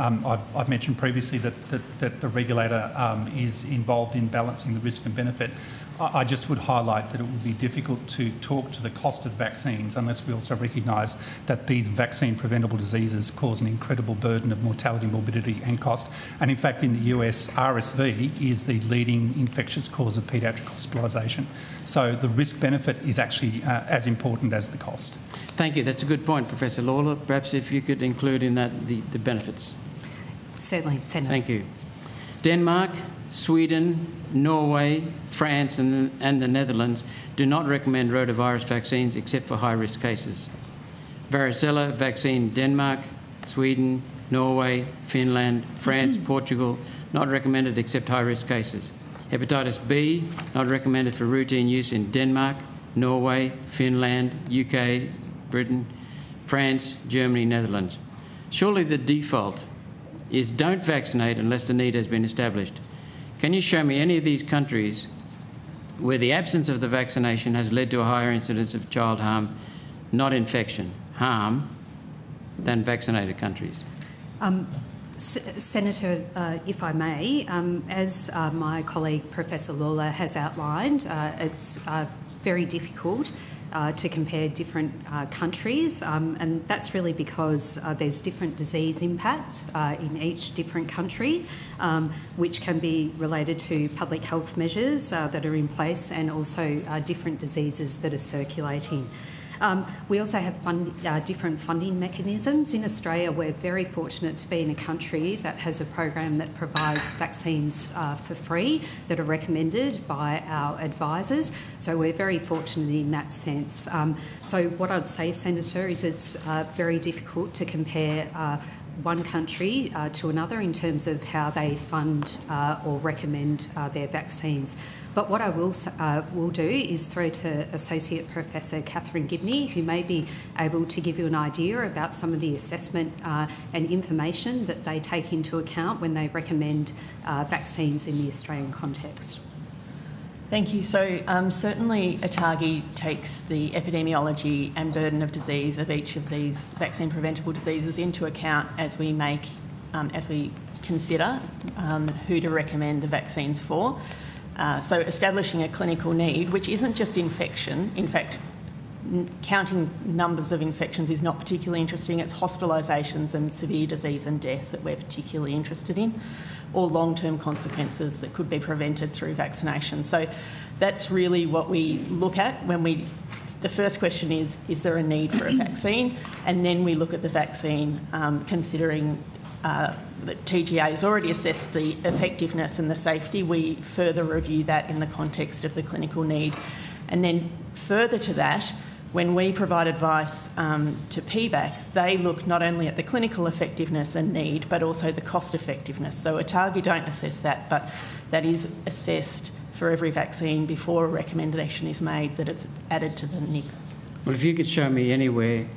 I've mentioned previously that the regulator is involved in balancing the risk and benefit. I just would highlight that it would be difficult to talk to the cost of vaccines unless we also recognise that these vaccine-preventable diseases cause an incredible burden of mortality, morbidity and cost. And in fact, in the US, RSV is the leading infectious cause of paediatric hospitalisation. So the risk-benefit is actually as important as the cost. Thank you. That's a good point, Professor Lawler. Perhaps if you could include in that the benefits. Certainly, Senator. Thank you. Denmark, Sweden, Norway, France and the Netherlands do not recommend rotavirus vaccines except for high-risk cases. Varicella vaccine Denmark, Sweden, Norway, Finland, France, Portugal, not recommended except high-risk cases. Hepatitis B, not recommended for routine use in Denmark, Norway, Finland, UK, Britain, France, Germany, Netherlands. Surely the default is don't vaccinate unless the need has been established. Can you show me any of these countries where the absence of the vaccination has led to a higher incidence of child harm, not infection, harm, than vaccinated countries? Senator, if I may, as my colleague Professor Lawler has outlined, it's very difficult to compare different countries, and that's really because there's different disease impact in each different country, which can be related to public health measures that are in place and also different diseases that are circulating. We also have different funding mechanisms. In Australia, we're very fortunate to be in a country that has a program that provides vaccines for free that are recommended by our advisors. So we're very fortunate in that sense. So what I'd say, Senator, is it's very difficult to compare one country to another in terms of how they fund or recommend their vaccines. But what I will do is throw to Associate Professor Catherine Gibney, who may be able to give you an idea about some of the assessment and information that they take into account when they recommend vaccines in the Australian context. Thank you. So certainly ATAGI takes the epidemiology and burden of disease of each of these vaccine preventable diseases into account as we consider who to recommend the vaccines for. So establishing a clinical need, which isn't just infection. In fact, counting numbers of infections is not particularly interesting. It's hospitalisations and severe disease and death that we're particularly interested in, or long-term consequences that could be prevented through vaccination. So that's really what we look at when the first question is there a need for a vaccine? And then we look at the vaccine considering that TGA has already assessed the effectiveness and the safety. We further review that in the context of the clinical need. And then further to that, when we provide advice to PBAC, they look not only at the clinical effectiveness and need, but also the cost effectiveness. So ATAGI don't assess that, but that is assessed for every vaccine before a recommendation is made that it's added to the NIP. Well, if you could show me anywhere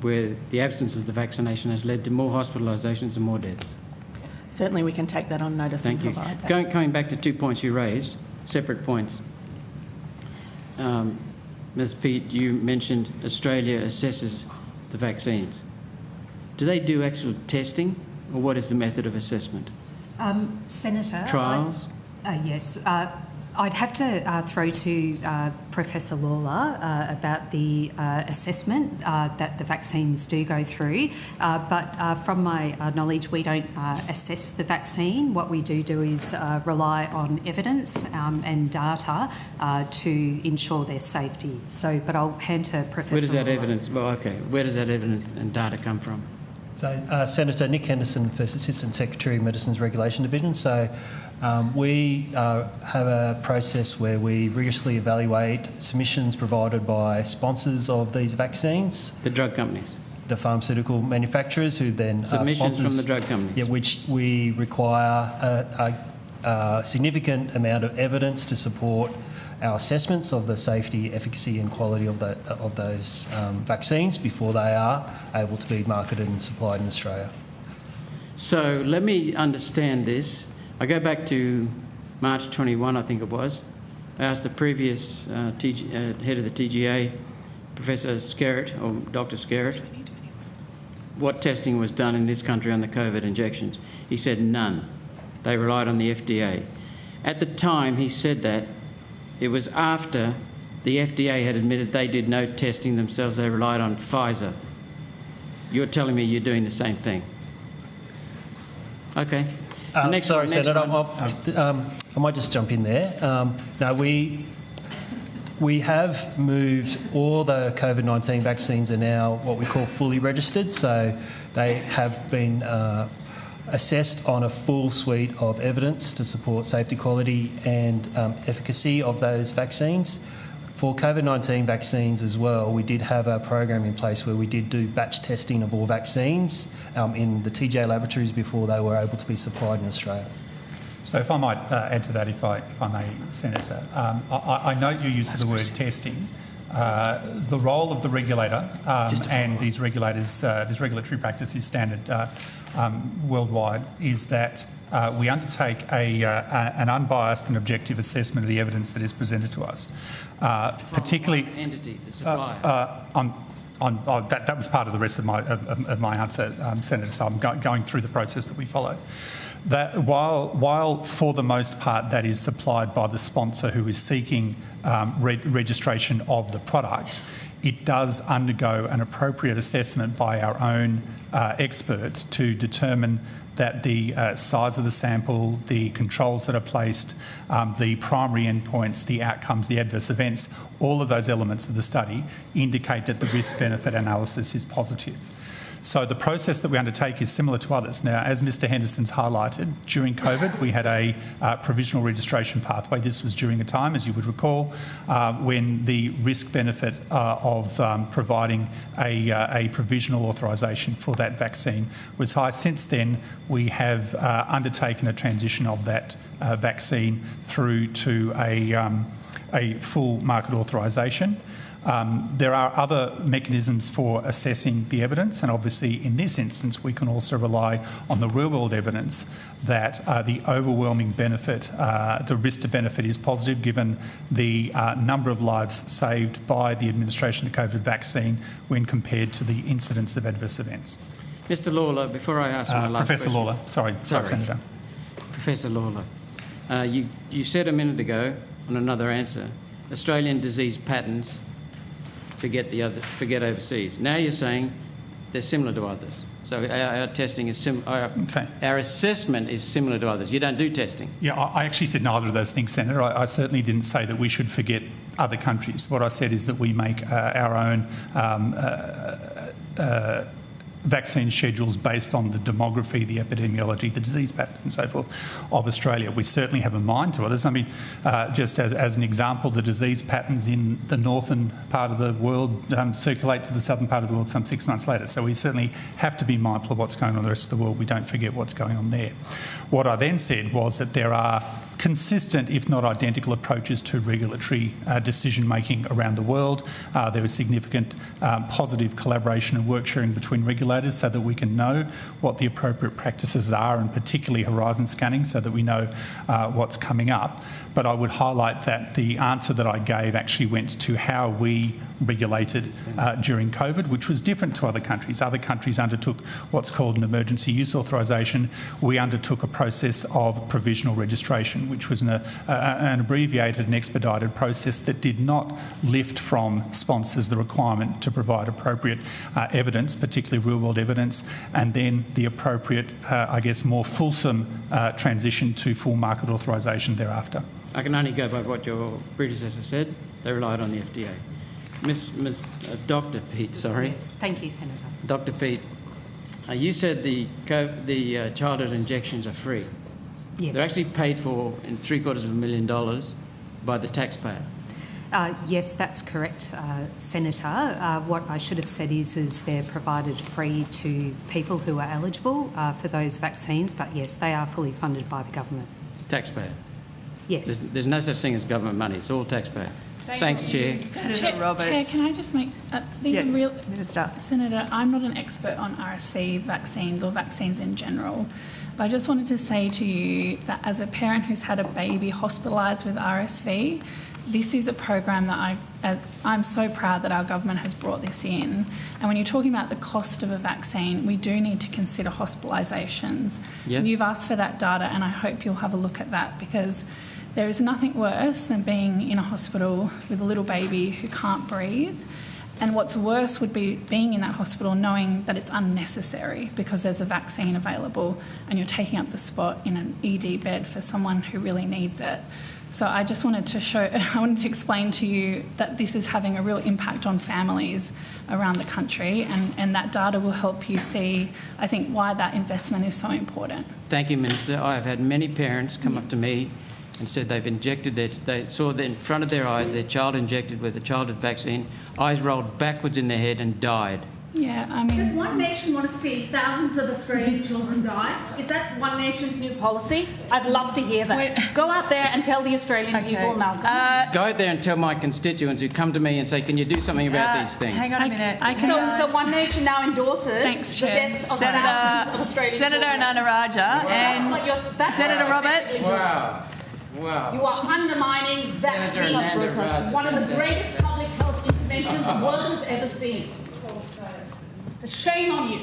where the absence of the vaccination has led to more hospitalisations and more deaths. Certainly we can take that on notice. Thank you. Provide that. Coming back to 2 points you raised, separate points. Ms. Pete, you mentioned Australia assesses the vaccines. Do they do actual testing, or what is the method of assessment? Senator. Trials? Yes. I'd have to throw to Professor Lawler about the assessment that the vaccines do go through. But from my knowledge, we don't assess the vaccine. What we do is rely on evidence and data to ensure their safety. So, but I'll hand to Professor Where does that Lawler. evidence? Well, okay. Where does that evidence and data come from? So, Senator Nick Henderson, First Assistant Secretary, Medicines Regulation Division. So, we have a process where we rigorously evaluate submissions provided by sponsors of these vaccines. The drug companies? The pharmaceutical manufacturers, who then submissions sponsors, from the drug companies? Yeah, which we require a significant amount of evidence to support our assessments of the safety, efficacy and quality of those vaccines before they are able to be marketed and supplied in Australia. So let me understand this. I go back to March 21, I think it was. I asked the previous head of the TGA, Professor Skerritt, or Dr. Skerritt, what testing was done in this country on the COVID injections. He said none. They relied on the FDA. At the time he said that, it was after the FDA had admitted they did no testing themselves. They relied on Pfizer. You're telling me you're doing the same thing? Okay. Sorry, Senator, I might just jump in there. No, we have moved all the COVID-19 vaccines are now what we call fully registered, so they have been assessed on a full suite of evidence to support safety, quality and efficacy of those vaccines. For COVID-19 vaccines as well, we did have a program in place where we did do batch testing of all vaccines in the TGA laboratories before they were able to be supplied in Australia. So if I might add to that, if I may, Senator, I note your use of the word testing. The role of the regulator and these regulators, this regulatory practice is standard worldwide, is that we undertake an unbiased and objective assessment of the evidence that is presented to us. Particularly, one entity, the supplier. That was part of the rest of my answer, Senator. So I'm going through the process that we follow. That while for the most part that is supplied by the sponsor who is seeking registration of the product, it does undergo an appropriate assessment by our own experts to determine that the size of the sample, the controls that are placed, the primary endpoints, the outcomes, the adverse events, all of those elements of the study indicate that the risk-benefit analysis is positive. So the process that we undertake is similar to others. Now, as Mr Henderson's highlighted, during COVID we had a provisional registration pathway. This was during a time, as you would recall, when the risk-benefit of providing a provisional authorisation for that vaccine was high. Since then, we have undertaken a transition of that vaccine through to a full market authorisation. There are other mechanisms for assessing the evidence, and obviously in this instance we can also rely on the real-world evidence that the overwhelming benefit, the risk to benefit is positive given the number of lives saved by the administration of the COVID vaccine when compared to the incidence of adverse events. Mr Lawler, before I ask my last Professor question... Lawler, sorry, Senator. Professor Lawler, you said a minute ago on another answer, Australian disease patterns forget overseas. Now you're saying they're similar to others. So our testing is our assessment is similar to others. You don't do testing. Yeah, I actually said neither of those things, Senator. I certainly didn't say that we should forget other countries. What I said is that we make our own vaccine schedules based on the demography, the epidemiology, the disease patterns and so forth of Australia. We certainly have a mind to others. I mean, just as an example, the disease patterns in the northern part of the world circulate to the southern part of the world some 6 months later. So we certainly have to be mindful of what's going on in the rest of the world. We don't forget what's going on there. What I then said was that there are consistent, if not identical, approaches to regulatory decision-making around the world. There is significant positive collaboration and work sharing between regulators so that we can know what the appropriate practices are, and particularly horizon scanning so that we know what's coming up. But I would highlight that the answer that I gave actually went to how we regulated during COVID, which was different to other countries. Other countries undertook what's called an emergency use authorisation. We undertook a process of provisional registration, which was an abbreviated and expedited process that did not lift from sponsors the requirement to provide appropriate evidence, particularly real-world evidence, and then the appropriate, I guess, more fulsome transition to full market authorisation thereafter. I can only go by what your predecessor said. They relied on the FDA. Dr. Pete, sorry. Yes, thank you, Senator. Dr. Pete, you said the childhood injections are free. Yes. They're actually paid for in $750,000 by the taxpayer. Yes, that's correct, Senator. What I should have said is they're provided free to people who are eligible for those vaccines, but yes, they are fully funded by the government. Taxpayer? Yes. There's no such thing as government money. It's all taxpayer. Thanks, Chair. Senator Roberts. Chair, can I just make... Yes, Minister. Senator, I'm not an expert on RSV vaccines or vaccines in general, but I just wanted to say to you that as a parent who's had a baby hospitalised with RSV, this is a program that I'm so proud that our government has brought this in. And when you're talking about the cost of a vaccine, we do need to consider hospitalisations. Yep. And you've asked for that data, and I hope you'll have a look at that, because there is nothing worse than being in a hospital with a little baby who can't breathe. And what's worse would be being in that hospital knowing that it's unnecessary because there's a vaccine available and you're taking up the spot in an ED bed for someone who really needs it. So I just wanted to explain to you that this is having a real impact on families around the country, and that data will help you see, I think, why that investment is so important. Thank you, Minister. I have had many parents come up to me and said they saw in front of their eyes their child injected with a childhood vaccine, eyes rolled backwards in their head and died. Yeah, I mean... Does One Nation want to see thousands of Australian children die? Is that One Nation's new policy? I'd love to hear that. Go out there and tell the Australian people, Malcolm. Go out there and tell my constituents who come to me and say, can you do something about these things? Hang on a minute. So One Nation now endorses the deaths of thousands of Australian Senator children. Nanaraja and Senator Roberts. Wow. Wow. You are undermining vaccines, one of the greatest public health interventions the world has ever seen. Shame on you.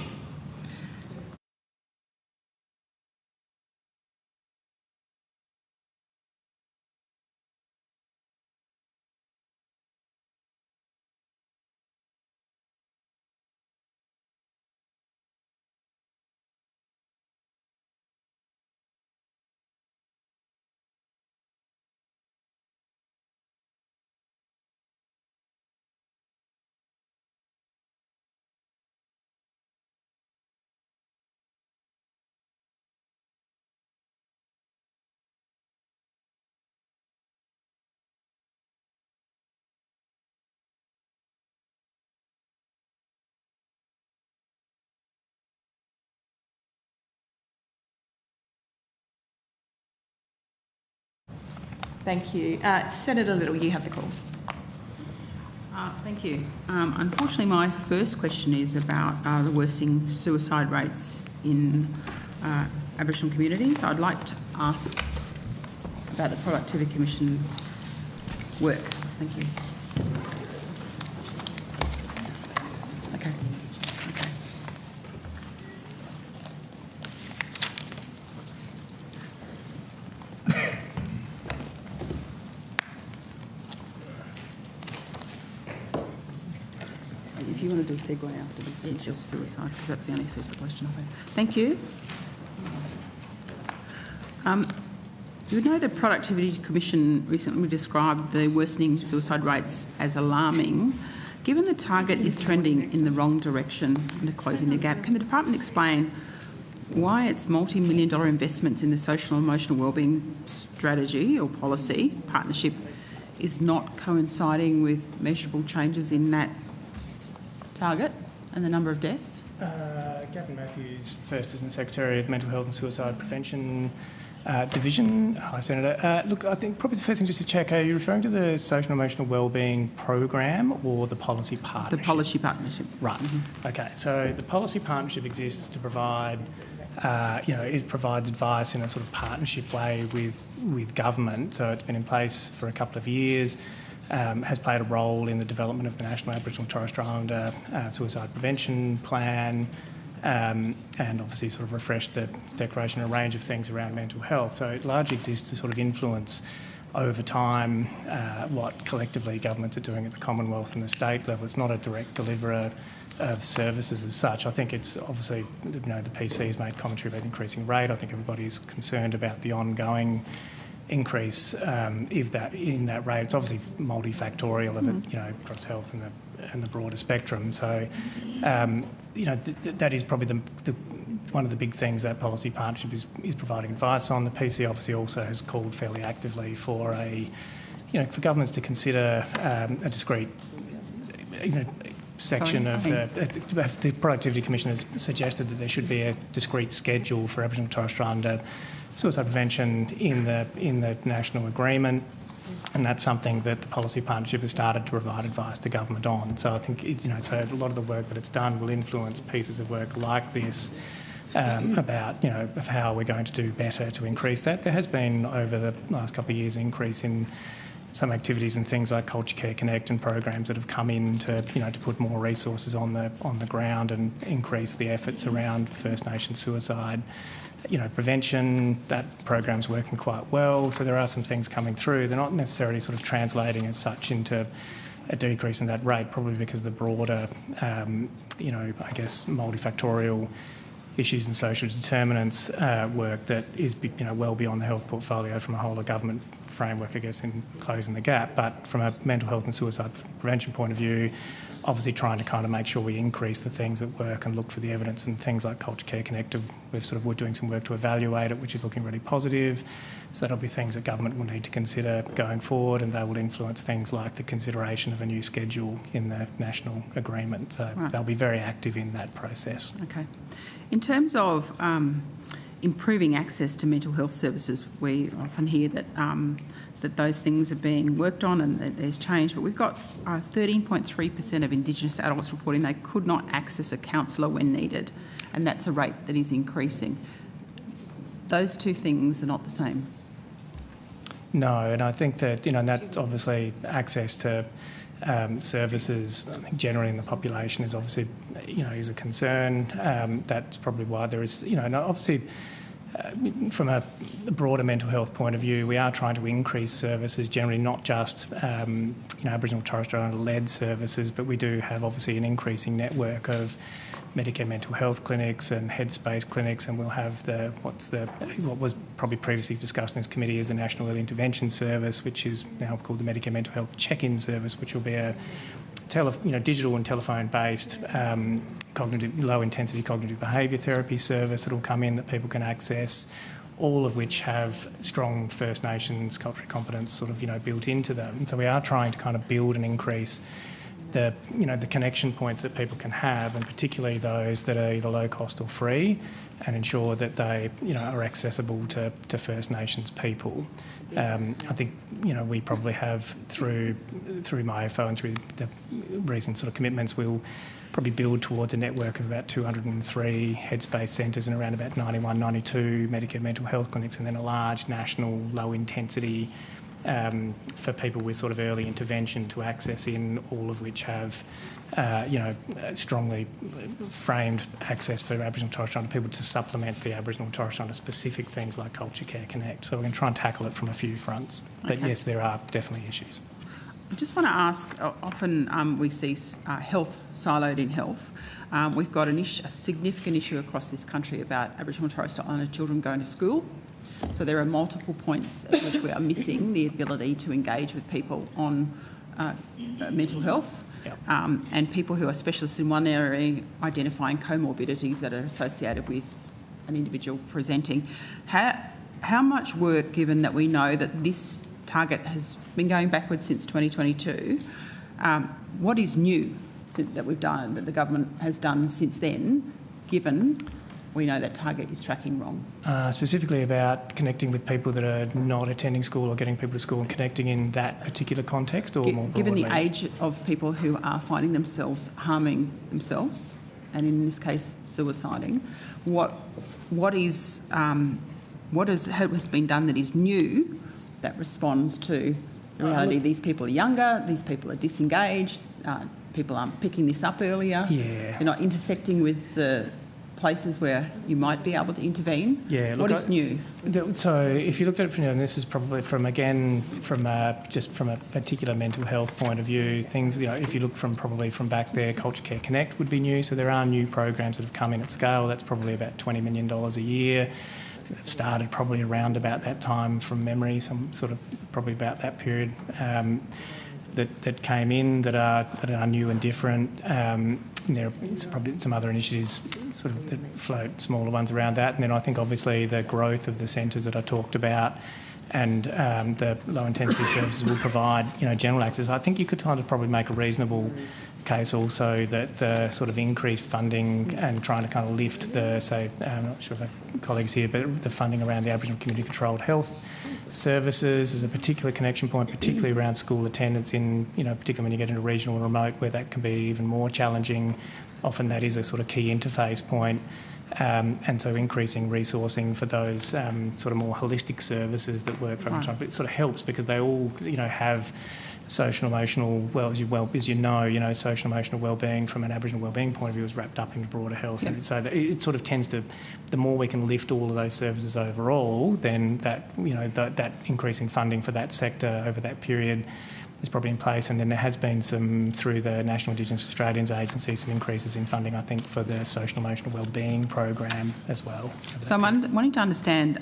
Thank you. Senator Little, you have the call. Thank you. Unfortunately, my first question is about the worsening suicide rates in Aboriginal communities. I'd like to ask about the Productivity Commission's work. Thank you. Okay. If you want to do a segue after this of suicide, because that's the only source of question I've had. Thank you. You know the Productivity Commission recently described the worsening suicide rates as alarming. Given the target is trending in the wrong direction and closing the gap, can the department explain why its multi-million-dollar investments in the social and emotional wellbeing strategy or policy partnership is not coinciding with measurable changes in that target and the number of deaths? Gavin Matthews, First Assistant Secretary of Mental Health and Suicide Prevention Division. Hi, Senator. Look, I think probably the first thing just to check, are you referring to the social and emotional wellbeing program or the policy partnership? The policy partnership. Right. Mm-hmm. Okay, so the policy partnership exists to provide, it provides advice in a sort of partnership way with government. So it's been in place for a couple of years. Has played a role in the development of the National Aboriginal and Torres Strait Islander Suicide Prevention Plan, and obviously sort of refreshed the declaration and a range of things around mental health. So it largely exists to sort of influence over time what collectively governments are doing at the Commonwealth and the state level. It's not a direct deliverer of services as such. I think it's obviously, the PC has made commentary about the increasing rate. I think everybody is concerned about the ongoing increase in that rate. It's obviously multifactorial of it, across health and the broader spectrum. So, that is probably one of the big things that policy partnership is providing advice on. The PC obviously also has called fairly actively for for governments to consider a discrete, section of the Productivity Commission has suggested that there should be a discrete schedule for Aboriginal and Torres Strait Islander suicide prevention in the national agreement, and that's something that the policy partnership has started to provide advice to government on. So I think so a lot of the work that it's done will influence pieces of work like this about of how we're going to do better to increase that. There has been over the last couple of years an increase in some activities and things like Culture Care Connect and programs that have come in to put more resources on the ground and increase the efforts around First Nation suicide. Prevention, that program's working quite well. So there are some things coming through. They're not necessarily sort of translating as such into a decrease in that rate, probably because the broader, multifactorial issues and social determinants work that is, well beyond the health portfolio from a whole of government framework, I guess, in closing the gap. But from a mental health and suicide prevention point of view, obviously trying to kind of make sure we increase the things that work and look for the evidence, and things like Culture Care Connect, we're doing some work to evaluate it, which is looking really positive. So that'll be things that government will need to consider going forward, and they will influence things like the consideration of a new schedule in the national agreement. So they'll be very active in that process. Okay. In terms of improving access to mental health services, we often hear that that those things are being worked on and that there's change, but we've got 13.3% of Indigenous adults reporting they could not access a counsellor when needed, and that's a rate that is increasing. Those two things are not the same. No, and I think that, and that's obviously access to services, I think generally in the population is obviously, is a concern. That's probably why there is, and obviously from a broader mental health point of view, we are trying to increase services generally, not just, Aboriginal and Torres Strait Islander-led services, but we do have obviously an increasing network of Medicare mental health clinics and headspace clinics, and we'll have what was probably previously discussed in this committee as the National Early Intervention Service, which is now called the Medicare Mental Health Check-in Service, which will be a digital and telephone-based low-intensity cognitive behaviour therapy service that will come in that people can access, all of which have strong First Nations cultural competence built into them. And so we are trying to kind of build and increase the connection points that people can have, and particularly those that are either low cost or free, and ensure that they are accessible to First Nations people. I think we probably have through MyFO and through the recent sort of commitments, we'll probably build towards a network of about 203 headspace centres and around about 91, 92 Medicare mental health clinics, and then a large national low intensity for people with sort of early intervention to access in, all of which have strongly framed access for Aboriginal and Torres Strait Islander people to supplement the Aboriginal and Torres Strait Islander specific things like Culture Care Connect. So we're going to try and tackle it from a few fronts. But yes, there are definitely issues. I just want to ask, often we see health siloed in health. We've got a significant issue across this country about Aboriginal and Torres Strait Islander children going to school. So there are multiple points at which we are missing the ability to engage with people on mental health. Yep. And people who are specialists in one area identifying comorbidities that are associated with an individual presenting. How much work, given that we know that this target has been going backwards since 2022, what is new that we've done, that the government has done since then, given we know that target is tracking wrong? Specifically about connecting with people that are not attending school or getting people to school and connecting in that particular context, or more broadly? Given the age of people who are finding themselves harming themselves, and in this case suiciding, what has been done that is new that responds to the reality? These people are younger, these people are disengaged, people aren't picking this up earlier, they're not intersecting with the places where you might be able to intervene. Yeah, what is new? So if you looked at it from, and this is probably from just from a particular mental health point of view, things, if you look from back there, Culture Care Connect would be new. So there are new programs that have come in at scale. That's probably about $20 million a year. I think that started probably around about that time from memory, some sort of probably about that period. That came in that are new and different. There are probably some other initiatives sort of that float, smaller ones around that. And then I think obviously the growth of the centres that I talked about and the low intensity services will provide general access. I think you could kind of probably make a reasonable case also that the sort of increased funding and trying to kind of lift the, say, I'm not sure if my colleagues here, but the funding around the Aboriginal community controlled health services is a particular connection point, particularly around school attendance in, particularly when you get into regional and remote where that can be even more challenging. Often that is a sort of key interface point. And so increasing resourcing for those sort of more holistic services that work for Aboriginal, it sort of helps because they all, have social emotional, social emotional wellbeing from an Aboriginal wellbeing point of view is wrapped up in broader health. Yep. So it sort of tends to, the more we can lift all of those services overall, then that that increase in funding for that sector over that period is probably in place. And then there has been some, through the National Indigenous Australians Agency, some increases in funding, I think, for the social emotional wellbeing program as well. So I'm wanting to understand.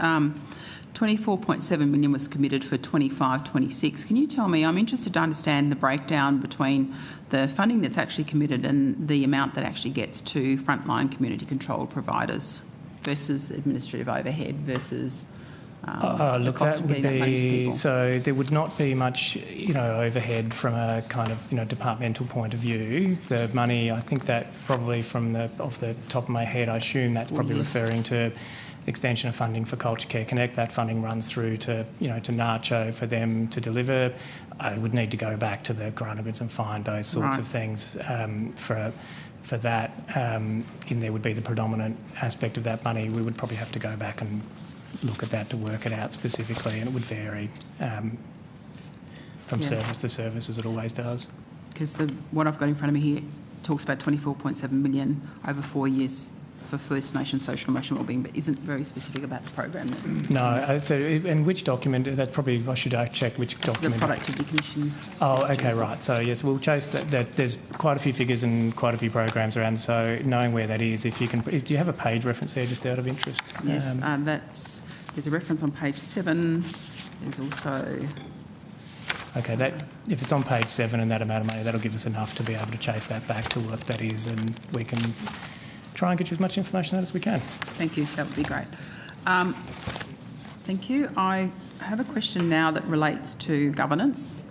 24.7 million was committed for 25-26. Can you tell me, I'm interested to understand the breakdown between the funding that's actually committed and the amount that actually gets to frontline community controlled providers versus administrative overhead versus look, that would be, so there would not be much, overhead from a kind of, departmental point of view. The money, I think that probably off the top of my head, I assume that's probably referring to extension of funding for Culture Care Connect. That funding runs through to, to NACHO for them to deliver. I would need to go back to the grant agreements and find those sorts of things for that. And there would be the predominant aspect of that money. We would probably have to go back and look at that to work it out specifically, and it would vary from service to service, as it always does. Because what I've got in front of me here talks about 24.7 million over 4 years for First Nations social and emotional wellbeing, but isn't very specific about the program. No, so and which document? That probably I should check which document. The Productivity Commission's. Oh, okay, right. So yes, we'll chase that. There's quite a few figures and quite a few programs around. So knowing where that is, if you can, do you have a page reference there, just out of interest? Yes, there's a reference on page 7. There's also. Okay, that if it's on page 7 and that amount of money, that'll give us enough to be able to chase that back to what that is, and we can try and get you as much information out as we can. Thank you. That would be great. Thank you. I have a question now that relates to governance.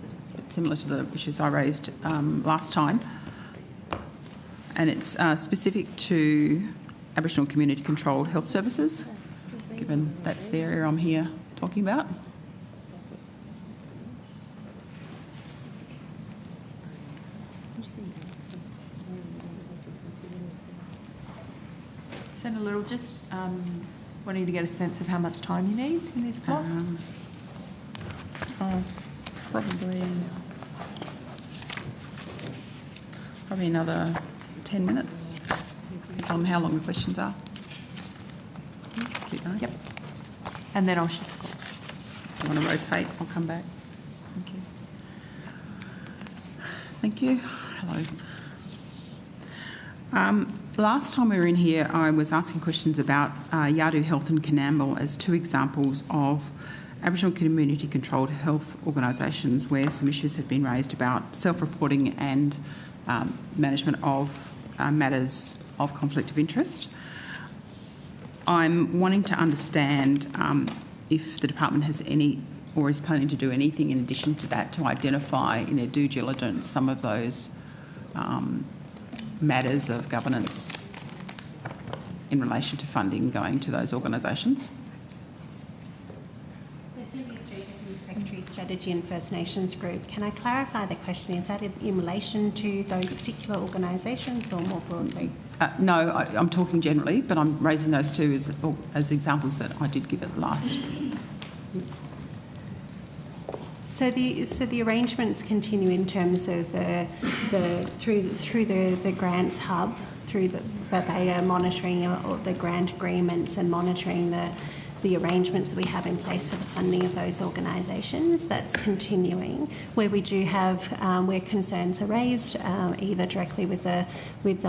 similar to the issues I raised last time, and it's specific to Aboriginal community controlled health services, given that's the area I'm here talking about. Senator Little, just wanting to get a sense of how much time you need in this block. Probably another 10 minutes. Depends on how long the questions are. Keep going. Yep. And then I'll shift. If you want to rotate, I'll come back. Thank you. Thank you. Hello. Last time we were in here, I was asking questions about Yadu Health and Canamble as two examples of Aboriginal community-controlled health organisations where some issues had been raised about self-reporting and management of matters of conflict of interest. I'm wanting to understand if the department has any or is planning to do anything in addition to that to identify in their due diligence some of those matters of governance in relation to funding going to those organisations. Secretary Strategy and First Nations Group. Can I clarify the question? Is that in relation to those particular organisations or more broadly? No, I'm talking generally, but I'm raising those two as examples that I did give at the last. So the arrangements continue in terms of through the grants hub, that they are monitoring the grant agreements and monitoring the arrangements that we have in place for the funding of those organisations. That's continuing. Where we do have where concerns are raised, either directly with the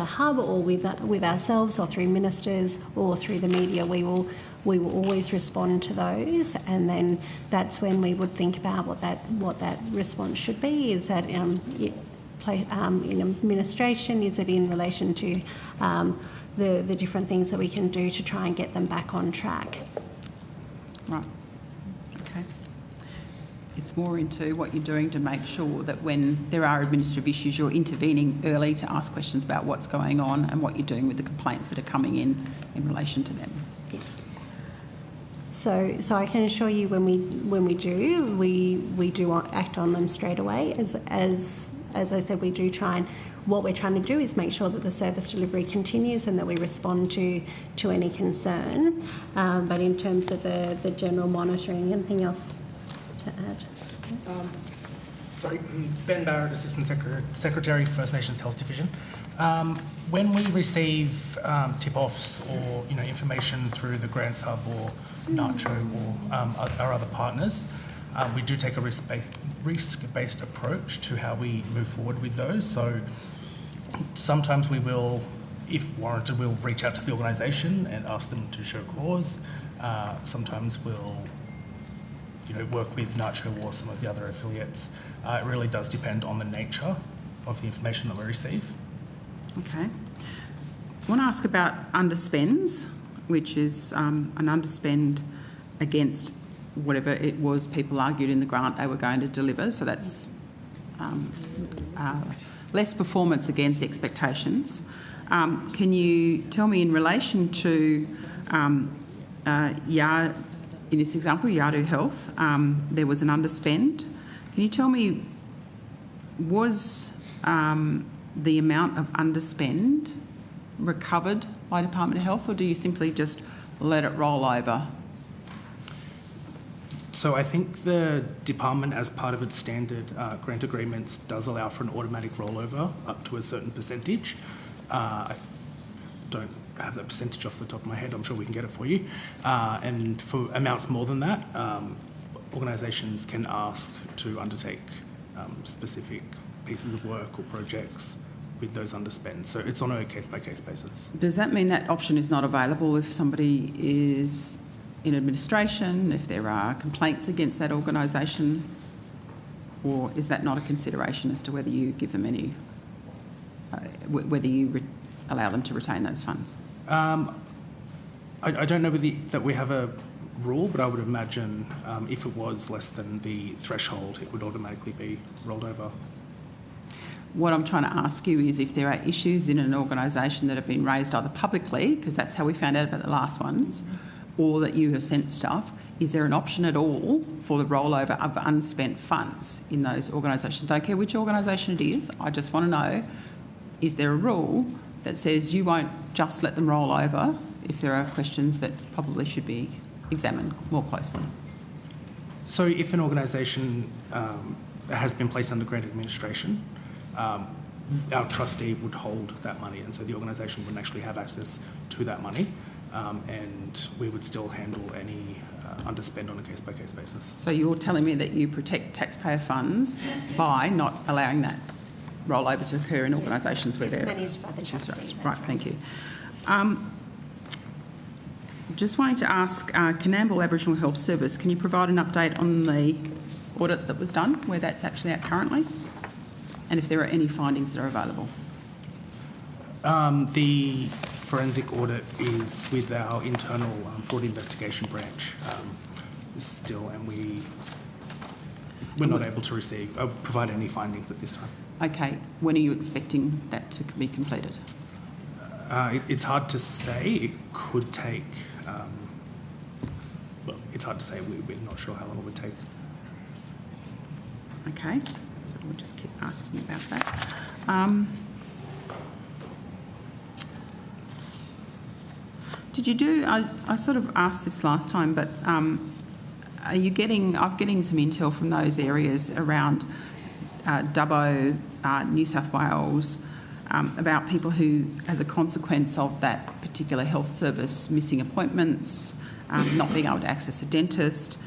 hub or with ourselves or through ministers or through the media, we will always respond to those, and then that's when we would think about what that response should be. Is that in administration? Is it in relation to the different things that we can do to try and get them back on track? Right. Okay. It's more into what you're doing to make sure that when there are administrative issues, you're intervening early to ask questions about what's going on and what you're doing with the complaints that are coming in relation to them. So I can assure you when we do act on them straight away. As I said, we do try, and what we're trying to do is make sure that the service delivery continues and that we respond to any concern. But in terms of the general monitoring, anything else to add? Sorry, Ben Barrett, Assistant Secretary, First Nations Health Division. When we receive tip-offs or information through the Grants Hub or NACHO or our other partners, we do take a risk-based approach to how we move forward with those. So sometimes we will, if warranted, we'll reach out to the organisation and ask them to show cause. Sometimes we'll work with NACHO or some of the other affiliates. It really does depend on the nature of the information that we receive. Okay. I want to ask about underspends, which is an underspend against whatever it was people argued in the grant they were going to deliver. So that's less performance against expectations. Can you tell me in relation to in this example, Yadu Health, there was an underspend. Can you tell me, was the amount of underspend recovered by Department of Health, or do you simply just let it roll over? So I think the department, as part of its standard grant agreements, does allow for an automatic rollover up to a certain percentage. I don't have that percentage off the top of my head. I'm sure we can get it for you. And for amounts more than that, organisations can ask to undertake specific pieces of work or projects with those underspends. So it's on a case-by-case basis. Does that mean that option is not available if somebody is in administration, if there are complaints against that organisation, or is that not a consideration as to whether you give them any, whether you allow them to retain those funds? I don't know that we have a rule, but I would imagine if it was less than the threshold, it would automatically be rolled over. What I'm trying to ask you is if there are issues in an organisation that have been raised either publicly, because that's how we found out about the last ones, or that you have sent stuff, is there an option at all for the rollover of unspent funds in those organisations? Don't care which organisation it is, I just want to know, is there a rule that says you won't just let them roll over if there are questions that probably should be examined more closely? So if an organisation has been placed under grant administration, our trustee would hold that money, and so the organisation wouldn't actually have access to that money, and we would still handle any underspend on a case-by-case basis. So you're telling me that you protect taxpayer funds by not allowing that rollover to occur in organisations where they're managed by the trustee. Right, thank you. Just wanting to ask, Coonamble Aboriginal Health Service, can you provide an update on the audit that was done, where that's actually at currently, and if there are any findings that are available? The forensic audit is with our internal fraud investigation branch still, and we're not able to provide any findings at this time. Okay, when are you expecting that to be completed? It's hard to say. It could take. Well, it's hard to say. We're not sure how long it would take. Okay, so we'll just keep asking about that. Did you do? I sort of asked this last time, but are you getting? I'm getting some intel from those areas around Dubbo, New South Wales, about people who, as a consequence of that particular health service, missing appointments, not being able to access a dentist.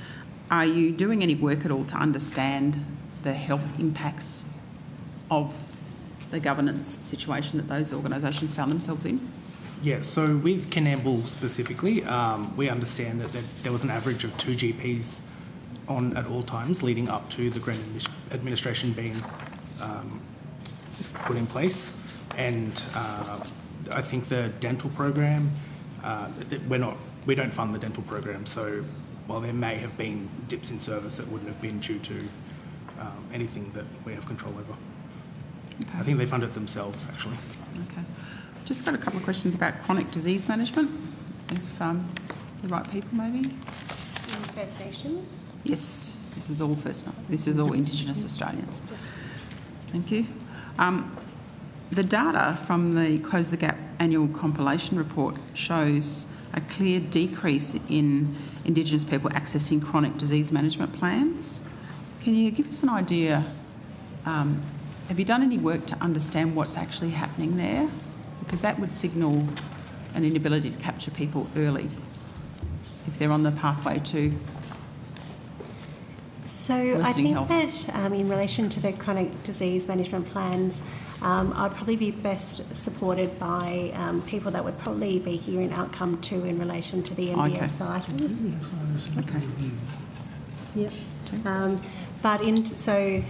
Are you doing any work at all to understand the health impacts of the governance situation that those organisations found themselves in? Yeah, so with Coonamble specifically, we understand that there was an average of 2 GPs on at all times leading up to the grant administration being put in place. And I think the dental program, we don't fund the dental program, so while there may have been dips in service, it wouldn't have been due to anything that we have control over. Okay. I think they fund it themselves, actually. Okay. Just got a couple of questions about chronic disease management, if the right people maybe. First Nations? Yes, this is all This is all Indigenous Australians. Thank you. The data from the Close the Gap annual compilation report shows a clear decrease in Indigenous people accessing chronic disease management plans. Can you give us an idea, have you done any work to understand what's actually happening there? Because that would signal an inability to capture people early if they're on the pathway to So I think that in relation to the chronic disease management plans, I'd probably be best supported by people that would probably be here in outcome 2 in relation to the MBS items. Okay. Yep. So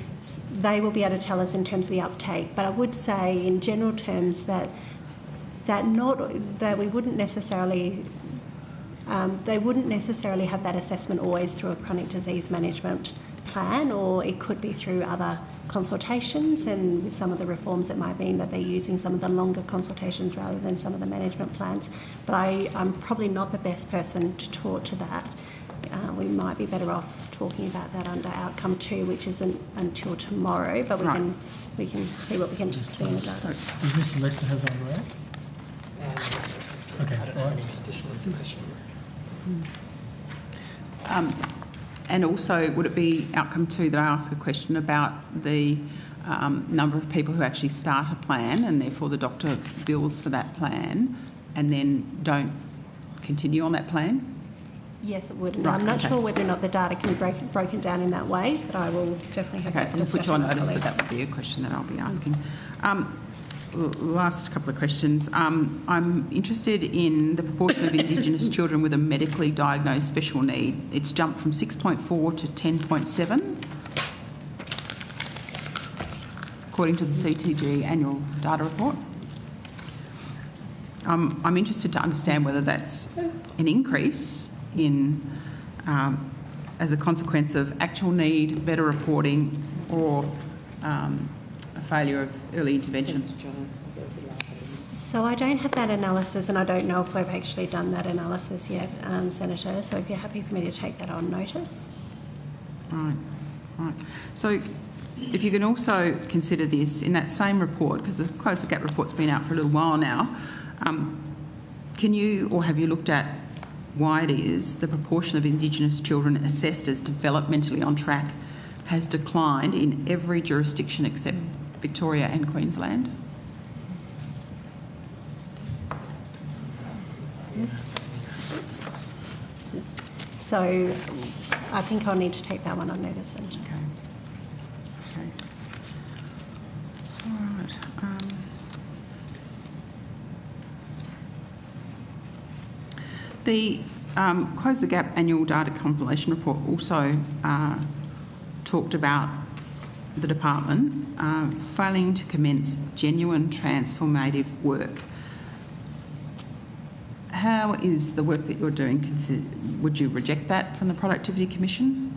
they will be able to tell us in terms of the uptake. But I would say in general terms that we wouldn't necessarily. They wouldn't necessarily have that assessment always through a chronic disease management plan, or it could be through other consultations, and with some of the reforms it might mean that they're using some of the longer consultations rather than some of the management plans. But I'm probably not the best person to talk to that. We might be better off talking about that under outcome 2, which isn't until tomorrow, but we can see what we can see in the data. Does Mr. Lester has on right? Okay. I don't have any additional information. And also, would it be outcome 2 that I ask a question about the number of people who actually start a plan and therefore the doctor bills for that plan and then don't continue on that plan? Yes, it would. And Right, I'm not okay. sure whether or not the data can be broken down in that way, but I will definitely have that Okay, from which I discussion with noticed colleagues. that would be a question that I'll be asking. Last couple of questions. I'm interested in the proportion of Indigenous children with a medically diagnosed special need. It's jumped from 6.4 to 10.7, according to the CTG annual data report. I'm interested to understand whether that's an increase in as a consequence of actual need, better reporting, or a failure of early intervention? So I don't have that analysis, and I don't know if we've actually done that analysis yet, Senator. So if you're happy for me to take that on notice. Right. So if you can also consider this in that same report, because the Close the Gap report's been out for a little while now, can you or have you looked at why it is the proportion of Indigenous children assessed as developmentally on track has declined in every jurisdiction except Victoria and Queensland? So I think I'll need to take that one on notice, Senator. Okay. All right. The Close the Gap annual data compilation report also talked about the department failing to commence genuine transformative work. How is the work that you're doing? Would you reject that from the Productivity Commission?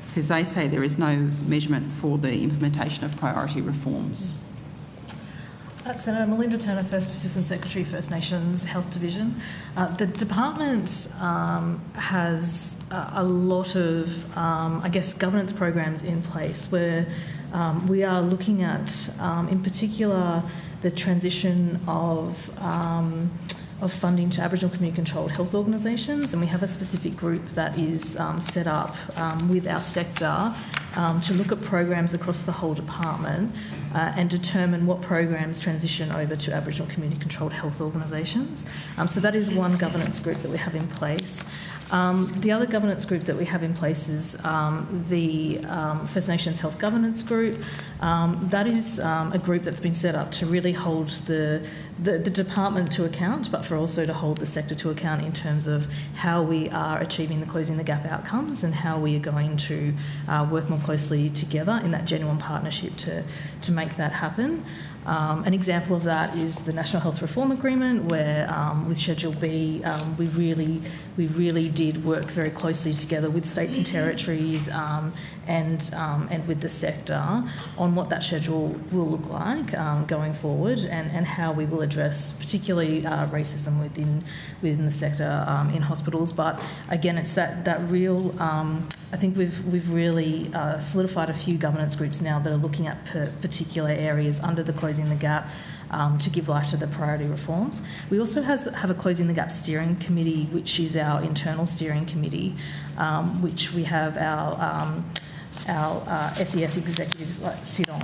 Because they say there is no measurement for the implementation of priority reforms. Senator Melinda Turner, First Assistant Secretary, First Nations Health Division. The department has a lot of, governance programs in place where we are looking at, in particular, the transition of funding to Aboriginal community-controlled health organisations, and we have a specific group that is set up with our sector to look at programs across the whole department and determine what programs transition over to Aboriginal community-controlled health organisations. So that is one governance group that we have in place. The other governance group that we have in place is the First Nations Health Governance Group. That is a group that's been set up to really hold the department to account, but for also to hold the sector to account in terms of how we are achieving the Closing the Gap outcomes and how we are going to work more closely together in that genuine partnership to make that happen. An example of that is the National Health Reform Agreement, where with Schedule B, we really did work very closely together with states and territories and with the sector on what that schedule will look like going forward, and how we will address particularly racism within the sector in hospitals. But again, it's that real. I think we've really solidified a few governance groups now that are looking at particular areas under the Closing the Gap to give life to the priority reforms. We also have a Closing the Gap steering committee, which is our internal steering committee, which we have our SES executives sit on,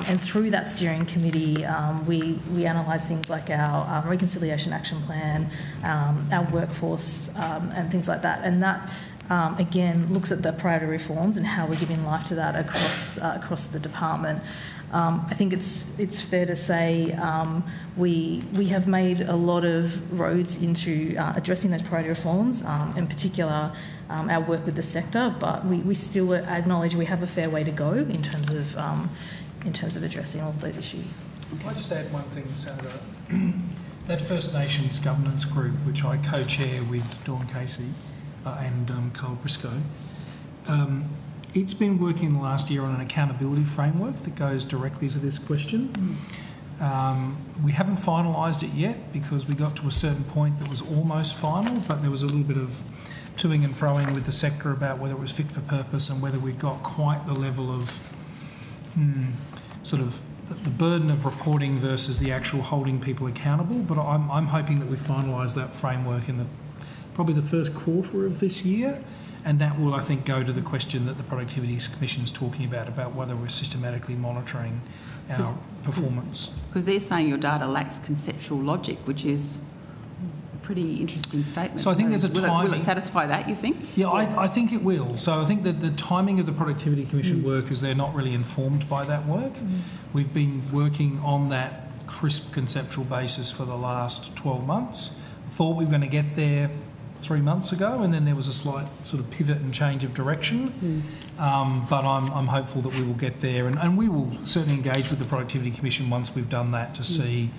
and through that steering committee we analyse things like our reconciliation action plan, our workforce and things like that, and that again looks at the priority reforms and how we're giving life to that across the department. I think it's fair to say we have made a lot of roads into addressing those priority reforms, in particular our work with the sector, but we still acknowledge we have a fair way to go in terms of addressing all of those issues. Can I just add one thing, Senator? That First Nations Governance Group, which I co-chair with Dawn Casey and Carl Briscoe, it's been working the last year on an accountability framework that goes directly to this question. We haven't finalised it yet because we got to a certain point that was almost final, but there was a little bit of toing and froing with the sector about whether it was fit for purpose and whether we'd got quite the level of sort of the burden of reporting versus the actual holding people accountable. But I'm hoping that we finalise that framework in probably the first quarter of this year, and that will, I think, go to the question that the Productivity Commission is talking about whether we're systematically monitoring our performance. Because they're saying your data lacks conceptual logic, which is a pretty interesting statement. So I think there's a timing. Will it satisfy that, you think? Yeah, I think it will. So I think that the timing of the Productivity Commission work is they're not really informed by that work. We've been working on that crisp conceptual basis for the last 12 months. Thought we were going to get there 3 months ago, and then there was a slight sort of pivot and change of direction. But I'm hopeful that we will get there, and we will certainly engage with the Productivity Commission once we've done that to see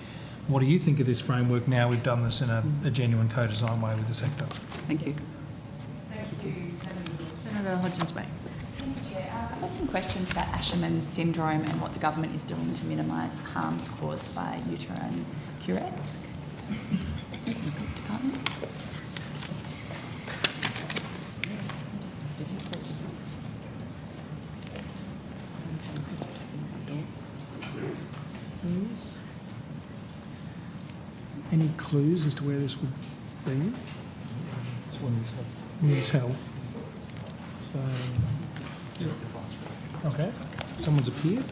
what do you think of this framework now we've done this in a genuine co-design way with the sector. Thank you. Senator Hodgins-May. I've got some questions about Asherman syndrome and what the government is doing to minimise harms caused by uterine curettes. Department. Any clues as to where this would be? It's women's health. Women's health. So, okay. Someone's appeared.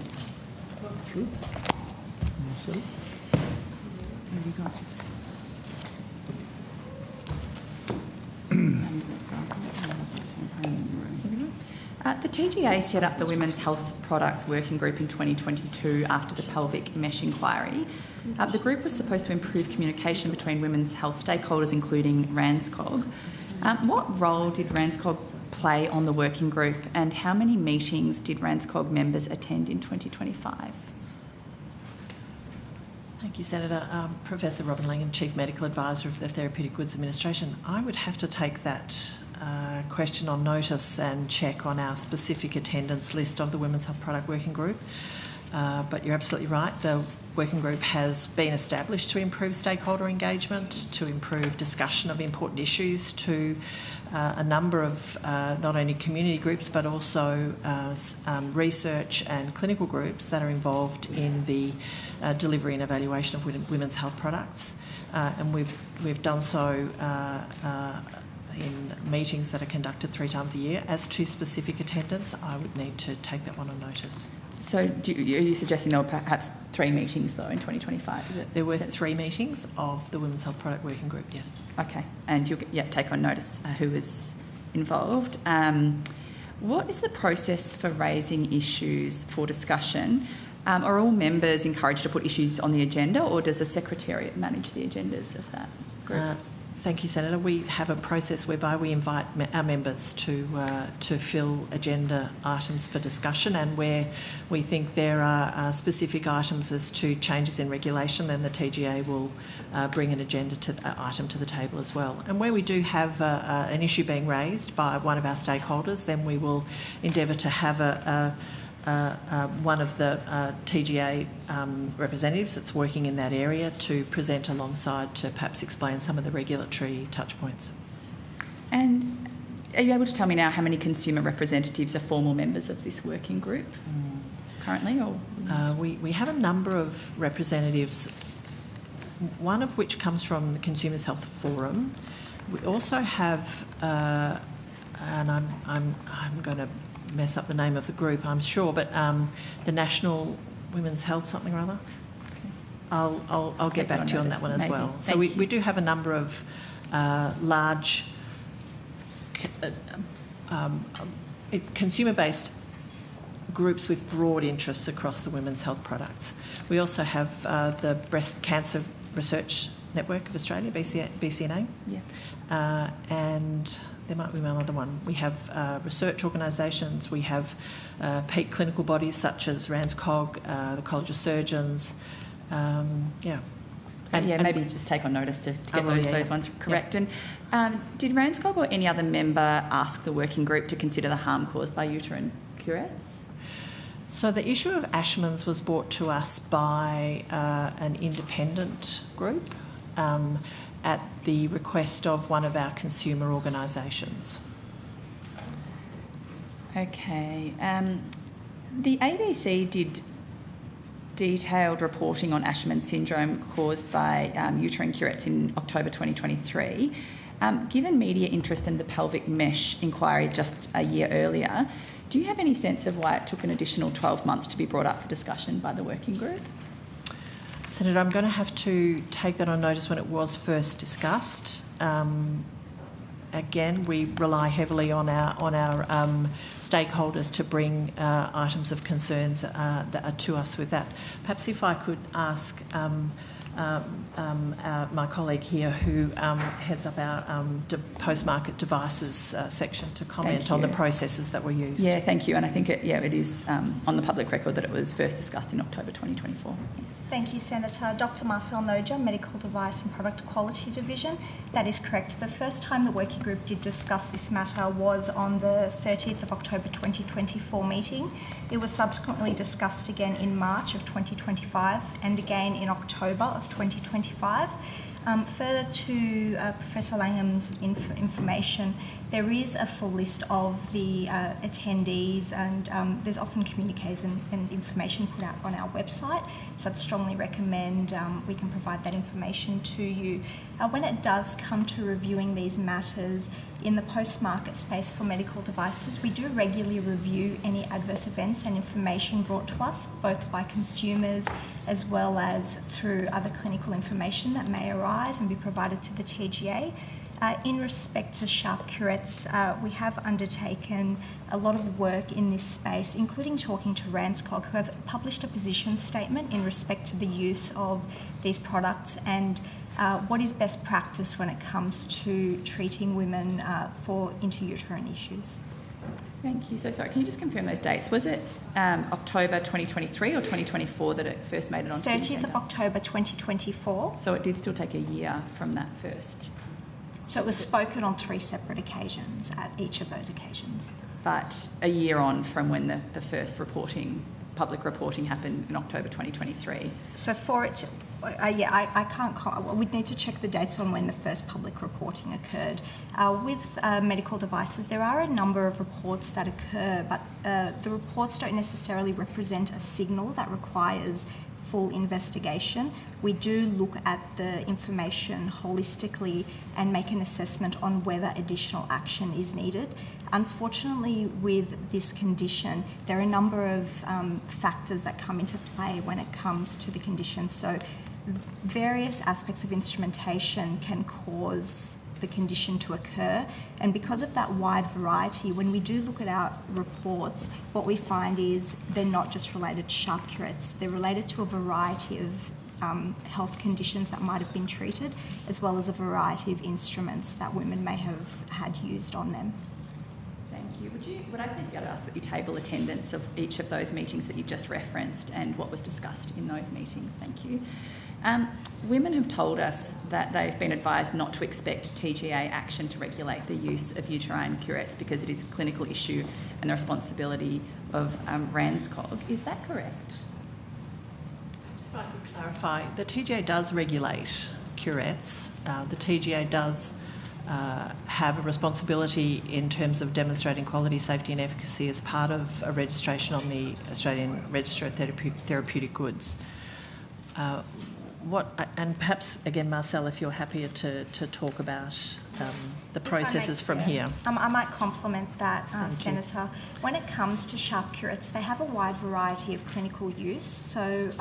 Good. So, The TGA set up the Women's Health Products Working Group in 2022 after the pelvic mesh inquiry. The group was supposed to improve communication between women's health stakeholders, including RANZCOG. What role did RANZCOG play on the working group, and how many meetings did RANZCOG members attend in 2025? Thank you, Senator. Professor Robin Langham, Chief Medical Advisor of the Therapeutic Goods Administration. I would have to take that question on notice and check on our specific attendance list of the Women's Health Product Working Group. But you're absolutely right. The working group has been established to improve stakeholder engagement, to improve discussion of important issues to a number of not only community groups but also research and clinical groups that are involved in the delivery and evaluation of women's health products. And we've done so in meetings that are conducted 3 times a year. As to specific attendance, I would need to take that one on notice. So are you suggesting there were perhaps 3 meetings, though, in 2025? Is it? There were 3 meetings of the Women's Health Product Working Group, yes. Okay, and you'll take on notice who was involved. What is the process for raising issues for discussion? Are all members encouraged to put issues on the agenda, or does the Secretariat manage the agendas of that group? Thank you, Senator. We have a process whereby we invite our members to fill agenda items for discussion, and where we think there are specific items as to changes in regulation, then the TGA will bring an agenda item to the table as well. And where we do have an issue being raised by one of our stakeholders, then we will endeavour to have one of the TGA representatives that's working in that area to present alongside to perhaps explain some of the regulatory touch points. And are you able to tell me now how many consumer representatives are formal members of this working group currently? Or we have a number of representatives, one of which comes from the Consumers Health Forum. We also have, and I'm going to mess up the name of the group, I'm sure, but the National Women's Health something or other. I'll get back to you on that one as well. So we do have a number of large consumer-based groups with broad interests across the women's health products. We also have the Breast Cancer Research Network of Australia, BCNA, and there might be one other one. We have research organisations, we have peak clinical bodies such as RANZCOG, the College of Surgeons, maybe just take on notice to get those ones correct. Yeah. And did RANZCOG or any other member ask the working group to consider the harm caused by uterine curettes? So the issue of Asherman's was brought to us by an independent group at the request of one of our consumer organisations. Okay. The ABC did detailed reporting on Asherman syndrome caused by uterine curettes in October 2023. Given media interest in the pelvic mesh inquiry just a year earlier, do you have any sense of why it took an additional 12 months to be brought up for discussion by the working group? Senator, I'm going to have to take that on notice when it was first discussed. Again, we rely heavily on our stakeholders to bring items of concerns that are to us with that. Perhaps if I could ask my colleague here who heads up our post-market devices section to comment on the processes that were used. Yeah, thank you. And I think it is on the public record that it was first discussed in October 2024. Thanks. Thank you, Senator. Dr. Marcel Noja, Medical Device and Product Quality Division. That is correct. The first time the working group did discuss this matter was on the 30th of October 2024 meeting. It was subsequently discussed again in March of 2025 and again in October of 2025. Further to Professor Langham's information, there is a full list of the attendees, and there's often communiques and information put out on our website, so I'd strongly recommend we can provide that information to you. When it does come to reviewing these matters in the post-market space for medical devices, we do regularly review any adverse events and information brought to us, both by consumers as well as through other clinical information that may arise and be provided to the TGA. In respect to sharp curettes, we have undertaken a lot of work in this space, including talking to RANZCOG, who have published a position statement in respect to the use of these products and what is best practice when it comes to treating women for intrauterine issues. Thank you. So sorry, can you just confirm those dates? Was it October 2023 or 2024 that it first made it onto the agenda? 30th of October 2024. So it did still take a year from that first. So it was spoken on 3 separate occasions at each of those occasions. But a year on from when the first public reporting happened in October 2023. So for it, I can't. We'd need to check the dates on when the first public reporting occurred. With medical devices, there are a number of reports that occur, but the reports don't necessarily represent a signal that requires full investigation. We do look at the information holistically and make an assessment on whether additional action is needed. Unfortunately, with this condition, there are a number of factors that come into play when it comes to the condition. So various aspects of instrumentation can cause the condition to occur, and because of that wide variety, when we do look at our reports, what we find is they're not just related to sharp curettes, they're related to a variety of health conditions that might have been treated, as well as a variety of instruments that women may have had used on them. Thank you. Would I please be able to ask that you table attendance of each of those meetings that you just referenced and what was discussed in those meetings? Thank you. Women have told us that they've been advised not to expect TGA action to regulate the use of uterine curettes because it is a clinical issue and the responsibility of RANZCOG. Is that correct? Perhaps if I could clarify, the TGA does regulate curettes. The TGA does have a responsibility in terms of demonstrating quality, safety and efficacy as part of a registration on the Australian Register of Therapeutic Goods. And perhaps, again, Marcel, if you're happier to talk about the processes from here. I might complement that, Senator. When it comes to sharp curettes, they have a wide variety of clinical use. So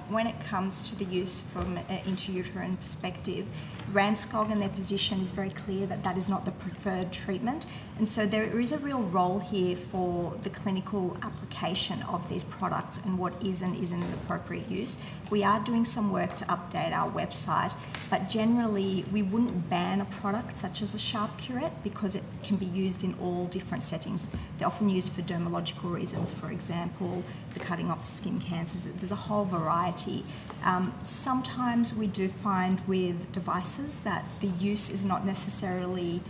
when it comes to the use from an intrauterine perspective, RANZCOG and their position is very clear that that is not the preferred treatment. And so there is a real role here for the clinical application of these products and what is and isn't an appropriate use. We are doing some work to update our website, but generally we wouldn't ban a product such as a sharp curette because it can be used in all different settings. They're often used for dermatological reasons, for example, the cutting off skin cancers. There's a whole variety. Sometimes we do find with devices that the use is not necessarily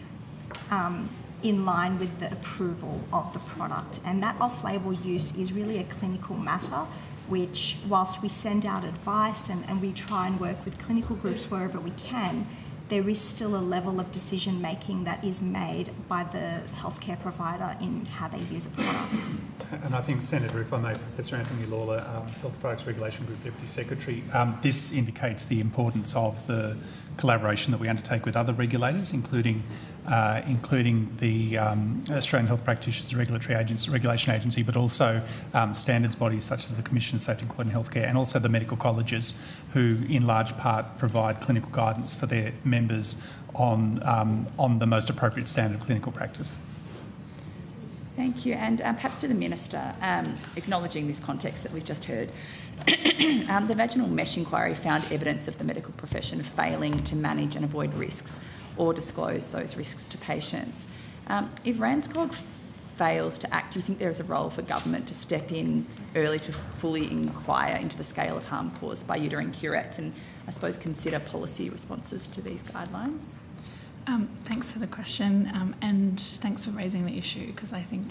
in line with the approval of the product, and that off-label use is really a clinical matter, which whilst we send out advice and we try and work with clinical groups wherever we can, there is still a level of decision making that is made by the healthcare provider in how they use a product. And I think, Senator, if I may, Professor Anthony Lawler, Health Products Regulation Group Deputy Secretary, this indicates the importance of the collaboration that we undertake with other regulators, including the Australian Health Practitioners Regulation Agency, but also standards bodies such as the Commission of Safety and Quality in Healthcare, and also the medical colleges, who in large part provide clinical guidance for their members on the most appropriate standard of clinical practice. Thank you. And perhaps to the Minister, acknowledging this context that we've just heard, the vaginal mesh inquiry found evidence of the medical profession failing to manage and avoid risks or disclose those risks to patients. If RANZCOG fails to act, do you think there is a role for government to step in early to fully inquire into the scale of harm caused by uterine curettes and, I suppose, consider policy responses to these guidelines? Thanks for the question, and thanks for raising the issue, because I think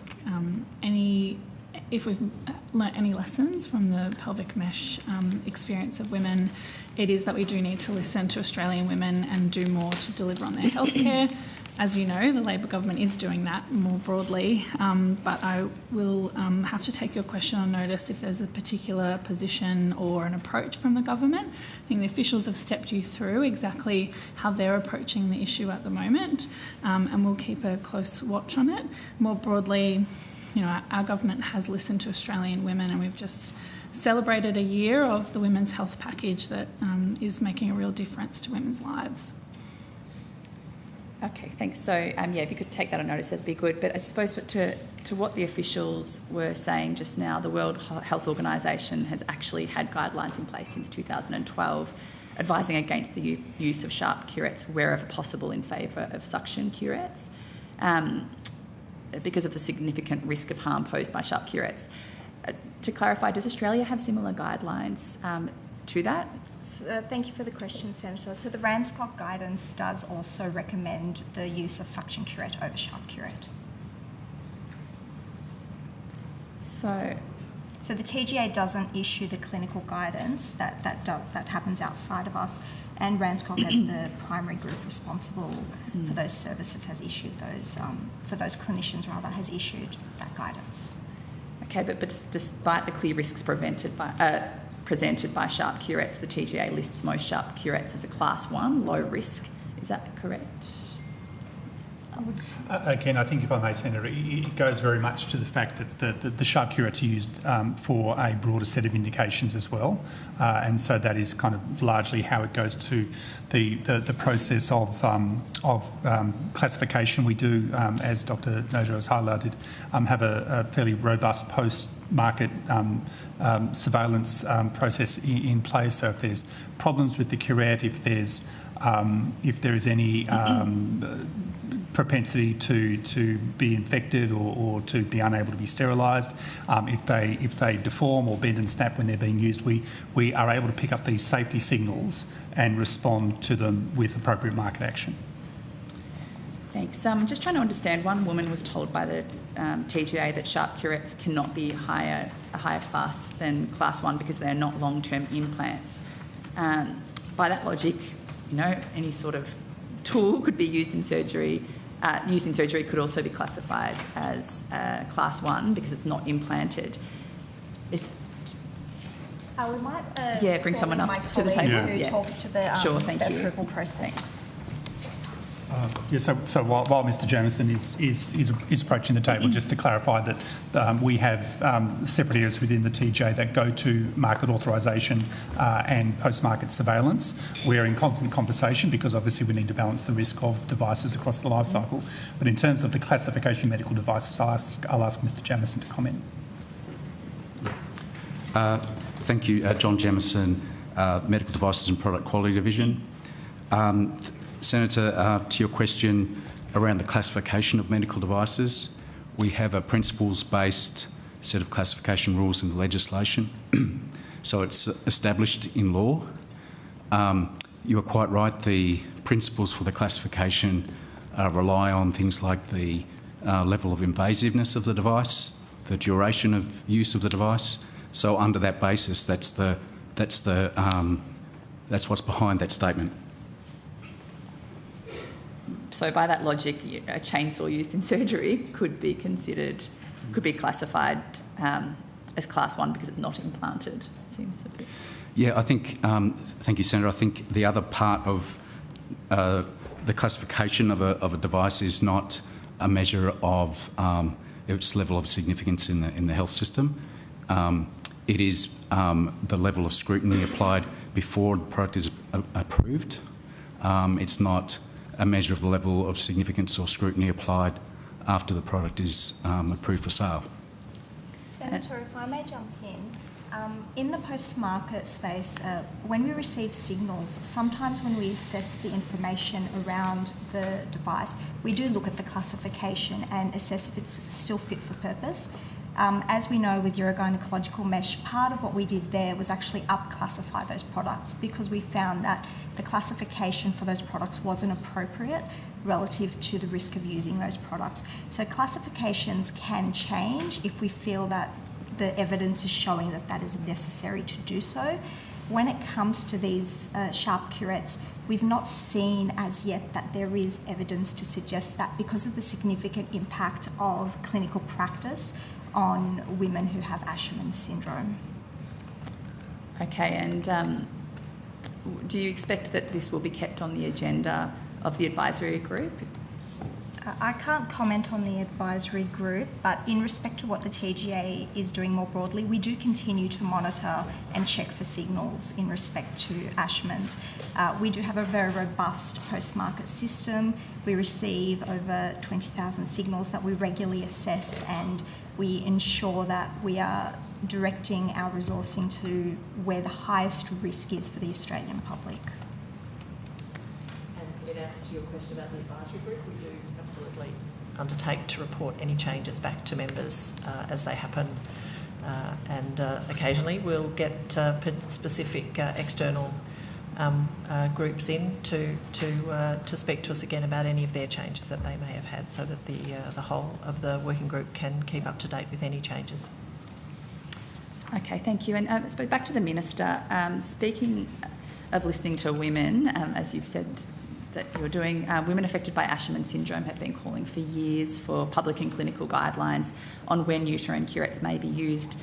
if we've learnt any lessons from the pelvic mesh experience of women, it is that we do need to listen to Australian women and do more to deliver on their healthcare. As you know, the Labor government is doing that more broadly, but I will have to take your question on notice if there's a particular position or an approach from the government. I think the officials have stepped you through exactly how they're approaching the issue at the moment, and we'll keep a close watch on it. More broadly, you know, our government has listened to Australian women, and we've just celebrated a year of the Women's Health Package that is making a real difference to women's lives. Okay, thanks. So, if you could take that on notice, that'd be good. But I suppose to what the officials were saying just now, the World Health Organization has actually had guidelines in place since 2012 advising against the use of sharp curettes wherever possible in favour of suction curettes because of the significant risk of harm posed by sharp curettes. To clarify, does Australia have similar guidelines to that? Thank you for the question, Senator. So the RANZCOG guidance does also recommend the use of suction curette over sharp curette. So the TGA doesn't issue the clinical guidance, that happens outside of us, and RANZCOG as the primary group responsible for those services has issued those, for those clinicians rather, has issued that guidance. Okay, but despite the clear risks presented by sharp curettes, the TGA lists most sharp curettes as a class 1, low risk. Is that correct? Again, I think if I may, Senator, it goes very much to the fact that the sharp curettes are used for a broader set of indications as well, and so that is kind of largely how it goes to the process of classification. We do, as Dr. Noja has highlighted, have a fairly robust post-market surveillance process in place. So if there's problems with the curette, if there is any propensity to be infected or to be unable to be sterilised, if they deform or bend and snap when they're being used, we are able to pick up these safety signals and respond to them with appropriate market action. Thanks. Just trying to understand, one woman was told by the TGA that sharp curettes cannot be a higher class than class 1 because they are not long-term implants. By that logic, you know, any sort of tool could be used in surgery. Used in surgery could also be classified as class 1 because it's not implanted. We might bring someone else to the table. Who talks to the, sure, thank the you. approval process. Thanks. So while Mr Jamieson is approaching the table, just to clarify that we have separate areas within the TGA that go to market authorisation and post-market surveillance. We're in constant conversation because obviously we need to balance the risk of devices across the life cycle. But in terms of the classification of medical devices, I'll ask Mr Jamieson to comment. Thank you, John Jamieson, Medical Devices and Product Quality Division. Senator, to your question around the classification of medical devices, we have a principles-based set of classification rules in the legislation. So it's established in law. You are quite right, the principles for the classification rely on things like the level of invasiveness of the device, the duration of use of the device. So under that basis, that's what's behind that statement. So by that logic, a chainsaw used in surgery could be classified as class 1 because it's not implanted. Seems a bit. Yeah, I think, thank you, Senator. I think the other part of the classification of a device is not a measure of its level of significance in the health system. It is the level of scrutiny applied before the product is approved. It's not a measure of the level of significance or scrutiny applied after the product is approved for sale. Senator, if I may jump in the post-market space, when we receive signals, sometimes when we assess the information around the device, we do look at the classification and assess if it's still fit for purpose. As we know with urogynecological mesh, part of what we did there was actually up-classify those products because we found that the classification for those products wasn't appropriate relative to the risk of using those products. So classifications can change if we feel that the evidence is showing that that is necessary to do so. When it comes to these sharp curettes, we've not seen as yet that there is evidence to suggest that because of the significant impact of clinical practice on women who have Asherman's syndrome. Okay, and do you expect that this will be kept on the agenda of the advisory group? I can't comment on the advisory group, but in respect to what the TGA is doing more broadly, we do continue to monitor and check for signals in respect to Asherman's. We do have a very robust post-market system. We receive over 20,000 signals that we regularly assess, and we ensure that we are directing our resourcing to where the highest risk is for the Australian public. And in answer to your question about the advisory group, we do absolutely undertake to report any changes back to members as they happen, and occasionally we'll get specific external groups in to speak to us again about any of their changes that they may have had, so that the whole of the working group can keep up to date with any changes. Okay, thank you. And I suppose back to the Minister, speaking of listening to women, as you've said that you're doing, women affected by Asherman syndrome have been calling for years for public and clinical guidelines on when uterine curettes may be used,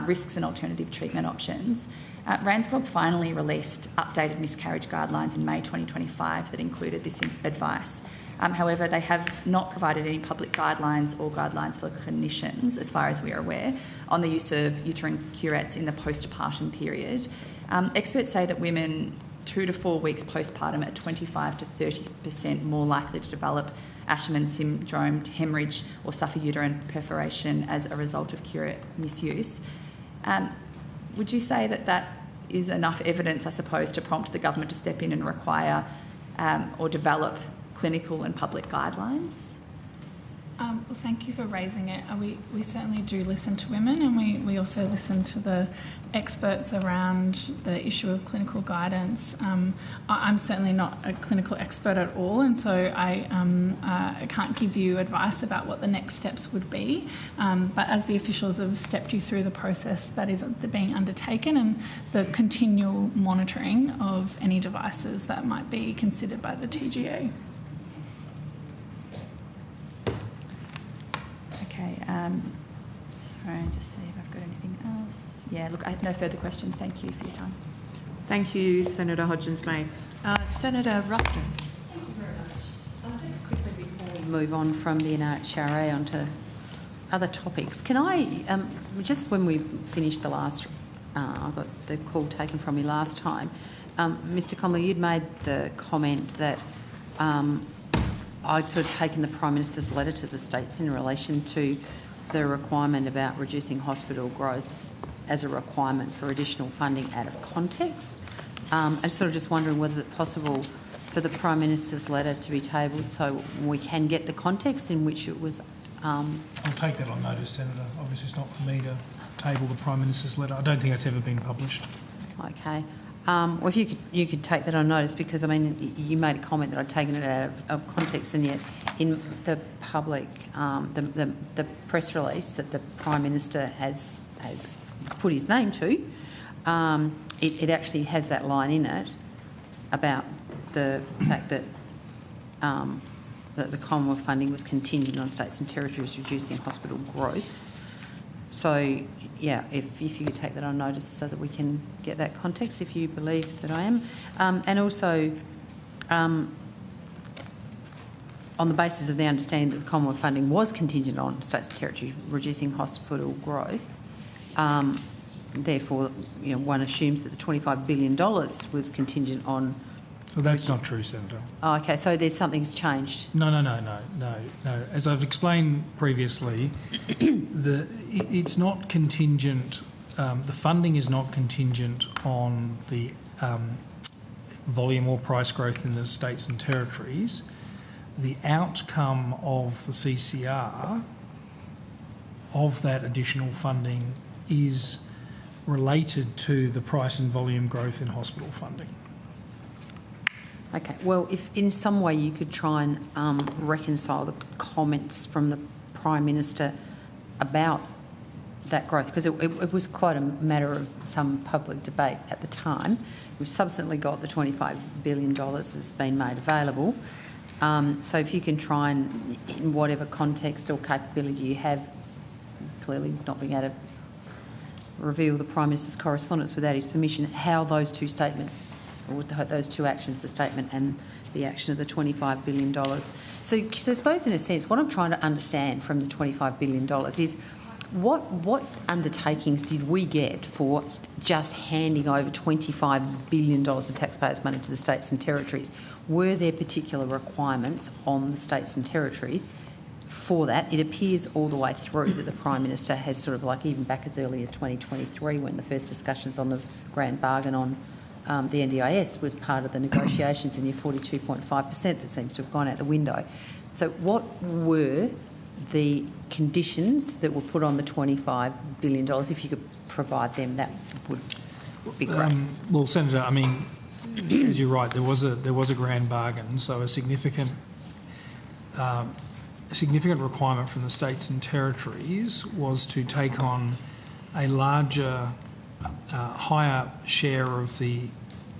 risks and alternative treatment options. RANZCOG finally released updated miscarriage guidelines in May 2025 that included this advice. However, they have not provided any public guidelines or guidelines for clinicians, as far as we are aware, on the use of uterine curettes in the postpartum period. Experts say that women 2 to 4 weeks postpartum are 25 to 30% more likely to develop Asherman syndrome, to hemorrhage or suffer uterine perforation as a result of curette misuse. Would you say that that is enough evidence, I suppose, to prompt the government to step in and require or develop clinical and public guidelines? Well, thank you for raising it. We certainly do listen to women, and we also listen to the experts around the issue of clinical guidance. I'm certainly not a clinical expert at all, and so I can't give you advice about what the next steps would be. But as the officials have stepped you through the process that is being undertaken and the continual monitoring of any devices that might be considered by the TGA. Okay, sorry, just see if I've got anything else. Yeah, look, I have no further questions. Thank you for your time. Thank you, Senator Hodgins-May. Senator Ruston. Thank you very much. Just quickly before we move on from the NHRA onto other topics, can I, just when we finished the last, I got the call taken from me last time, Mr Conley, you'd made the comment that I'd sort of taken the Prime Minister's letter to the states in relation to the requirement about reducing hospital growth as a requirement for additional funding out of context. I'm sort of just wondering whether it's possible for the Prime Minister's letter to be tabled so we can get the context in which it was... I'll take that on notice, Senator. Obviously it's not for me to table the Prime Minister's letter. I don't think it's ever been published. Okay. Well, if you could take that on notice, because I mean you made a comment that I'd taken it out of context, and yet in the public, the press release that the Prime Minister has put his name to, it actually has that line in it about the fact that that the Commonwealth funding was contingent on states and territories reducing hospital growth. So, yeah, if you could take that on notice so that we can get that context, if you believe that I am. And also, on the basis of the understanding that the Commonwealth funding was contingent on states and territories reducing hospital growth, therefore, one assumes that the $25 billion was contingent on Well, that's not true, Senator. Oh, okay, so there's something's changed. No. As I've explained previously, it's not contingent. The funding is not contingent on the volume or price growth in the states and territories. The outcome of the CCR of that additional funding is related to the price and volume growth in hospital funding. Okay, well, if in some way you could try and reconcile the comments from the Prime Minister about that growth, because it was quite a matter of some public debate at the time. We've subsequently got the $25 billion has been made available. So if you can try and, in whatever context or capability you have, clearly not being able to reveal the Prime Minister's correspondence without his permission, how those two statements, or those two actions, the statement and the action of the $25 billion. So I suppose in a sense, what I'm trying to understand from the $25 billion is what undertakings did we get for just handing over $25 billion of taxpayers' money to the states and territories? Were there particular requirements on the states and territories for that? It appears all the way through that the Prime Minister has sort of like, even back as early as 2023, when the first discussions on the grand bargain on the NDIS was part of the negotiations, and your 42.5% that seems to have gone out the window. So what were the conditions that were put on the $25 billion? If you could provide them, that would be great. Well, Senator, I mean, as you're right, there was a grand bargain, so a significant requirement from the states and territories was to take on a larger, higher share of the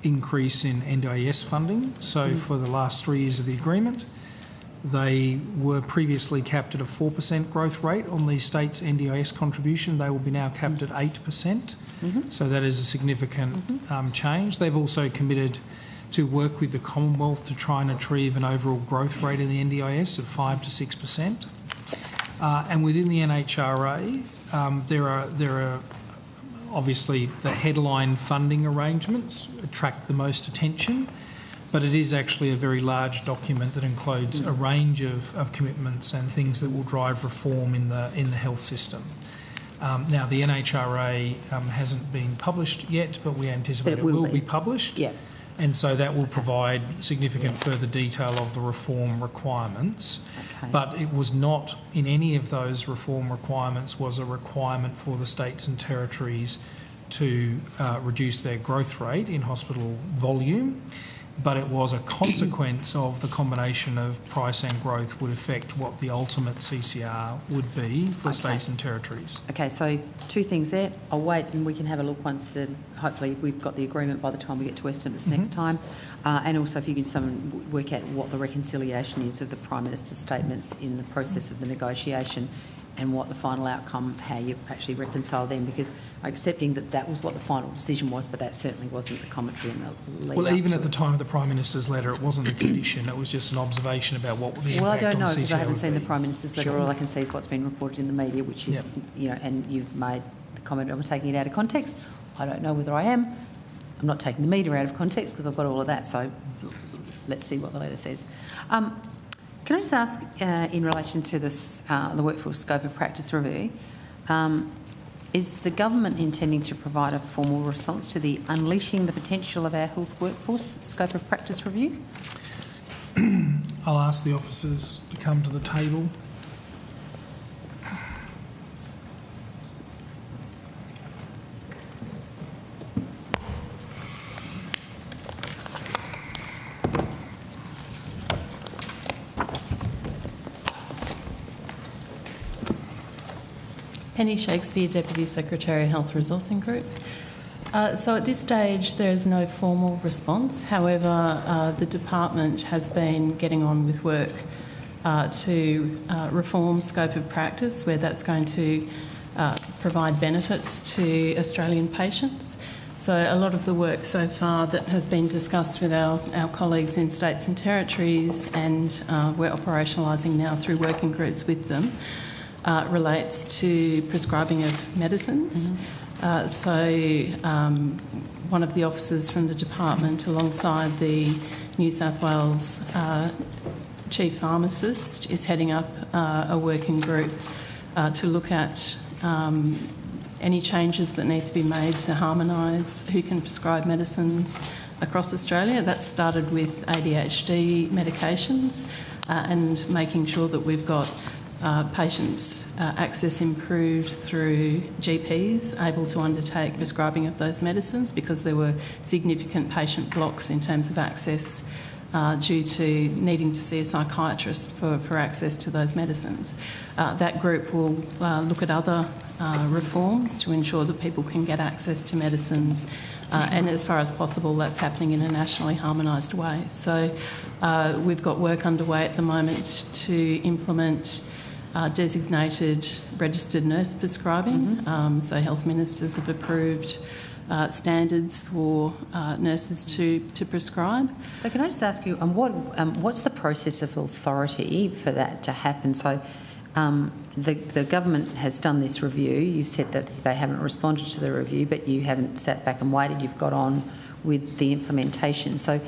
increase in NDIS funding. So for the last 3 years of the agreement, they were previously capped at a 4% growth rate on the state's NDIS contribution. They will be now capped at 8%. So that is a significant change. They've also committed to work with the Commonwealth to try and achieve an overall growth rate in the NDIS of 5 to 6%. And within the NHRA, there are obviously the headline funding arrangements attract the most attention, but it is actually a very large document that includes a range of commitments and things that will drive reform in the health system. Now, the NHRA hasn't been published yet, but we anticipate it will be published. Yeah. And so that will provide significant further detail of the reform requirements. Okay. But it was not, in any of those reform requirements, was a requirement for the states and territories to reduce their growth rate in hospital volume, but it was a consequence of the combination of price and growth would affect what the ultimate CCR would be for states and territories. Okay, so two things there. I'll wait and we can have a look once hopefully we've got the agreement by the time we get to estimates next time. And also if you can work out what the reconciliation is of the Prime Minister's statements in the process of the negotiation and what the final outcome, how you actually reconcile them, because accepting that was what the final decision was, but that certainly wasn't the commentary in the lead. Well, even at the time of the Prime Minister's letter, it wasn't a condition, it was just an observation about what the impact on the CCR Well, I don't know, because I haven't seen the Prime Minister's letter. All I can see is what's been reported in the media, which is, and you've made the comment, I'm taking it out of context. I don't know whether I am. I'm not taking the media out of context because I've got all of that, so let's see what the letter says. Can I just ask, in relation to this, the workforce scope of practice review, is the government intending to provide a formal response to the unleashing the potential of our health workforce scope of practice review? I'll ask the officers to come to the table. Penny Shakespeare, Deputy Secretary, Health Resourcing Group. So at this stage there is no formal response. However, the department has been getting on with work to reform scope of practice, where that's going to provide benefits to Australian patients. So a lot of the work so far that has been discussed with our colleagues in states and territories, and we're operationalising now through working groups with them, relates to prescribing of medicines. So one of the officers from the department, alongside the New South Wales Chief Pharmacist is heading up a working group to look at any changes that need to be made to harmonise who can prescribe medicines across Australia. That started with ADHD medications and making sure that we've got patient access improved through GPs able to undertake prescribing of those medicines, because there were significant patient blocks in terms of access due to needing to see a psychiatrist for access to those medicines. That group will look at other reforms to ensure that people can get access to medicines, and as far as possible that's happening in a nationally harmonised way. So we've got work underway at the moment to implement designated registered nurse prescribing. So health ministers have approved standards for nurses to prescribe. So can I just ask you, what's the process of authority for that to happen? So the government has done this review. You've said that they haven't responded to the review, but you haven't sat back and waited. You've got on with the implementation. So,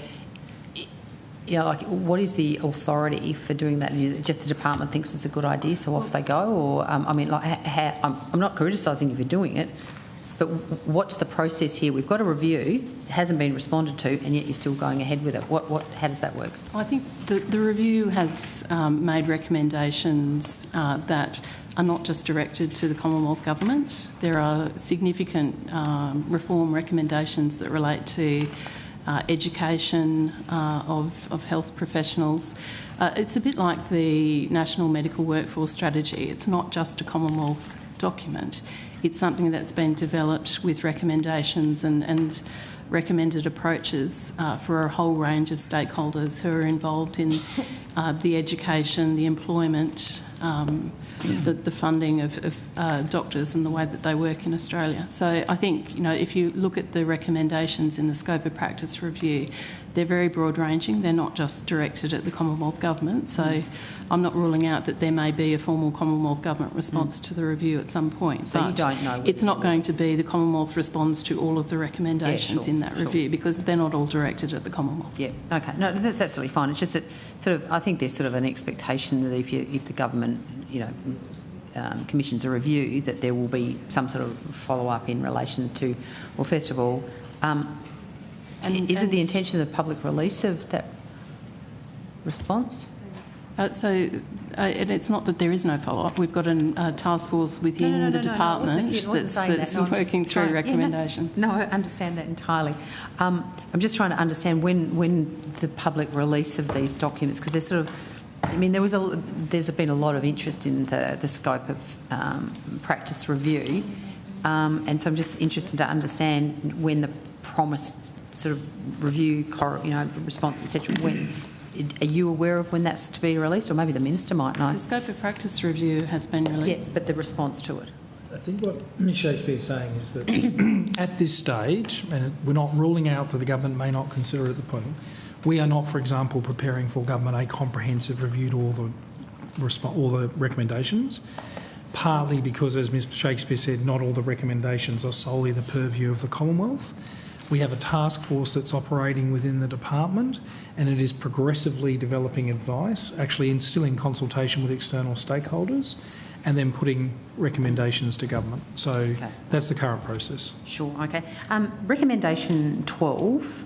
what is the authority for doing that? Is it just the department thinks it's a good idea, so off they go? Or, I'm not criticising you for doing it, but what's the process here? We've got a review, it hasn't been responded to, and yet you're still going ahead with it. How does that work? I think the review has made recommendations that are not just directed to the Commonwealth Government. There are significant reform recommendations that relate to education of health professionals. It's a bit like the National Medical Workforce Strategy. It's not just a Commonwealth document. It's something that's been developed with recommendations and recommended approaches for a whole range of stakeholders who are involved in the education, the employment, the funding of doctors and the way that they work in Australia. So I think, if you look at the recommendations in the scope of practice review, they're very broad-ranging. They're not just directed at the Commonwealth Government. So I'm not ruling out that there may be a formal Commonwealth Government response to the review at some point. So but you don't know? It's not going to be the Commonwealth responds to all of the recommendations in that review, because they're not all directed at the Commonwealth. Yeah, okay. No, that's absolutely fine. It's just that I think there's sort of an expectation that if the government, commissions a review, that there will be some sort of follow-up in relation to, well, first of all, is it the intention of the public release of that response? And it's not that there is no follow-up. We've got a task force within the department that's working through recommendations. No, I understand that entirely. I'm just trying to understand when the public release of these documents, because there's sort of, there's been a lot of interest in the scope of practice review, and so I'm just interested to understand when the promised sort of review, response, etc. When are you aware of when that's to be released, or maybe the minister might know? The scope of practice review has been released. Yes, but the response to it. I think what Ms Shakespeare is saying is that at this stage, and we're not ruling out that the government may not consider it at the point, we are not, for example, preparing for government a comprehensive review to all the recommendations, partly because, as Ms Shakespeare said, not all the recommendations are solely the purview of the Commonwealth. We have a task force that's operating within the department, and it is progressively developing advice, actually still in consultation with external stakeholders, and then putting recommendations to government. So that's the current process. Sure, okay. Recommendation 12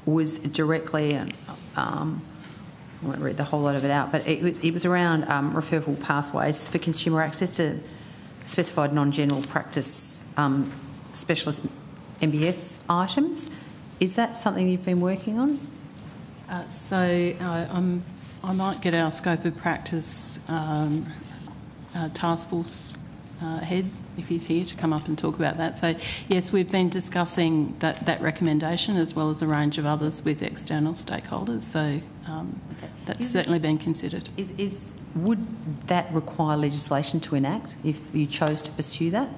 was directly, I won't read the whole lot of it out, but it was around referral pathways for consumer access to specified non-general practice specialist MBS items. Is that something you've been working on? I might get our scope of practice task force head, if he's here, to come up and talk about that. So yes, we've been discussing that recommendation as well as a range of others with external stakeholders. So that's certainly been considered. Would that require legislation to enact if you chose to pursue that?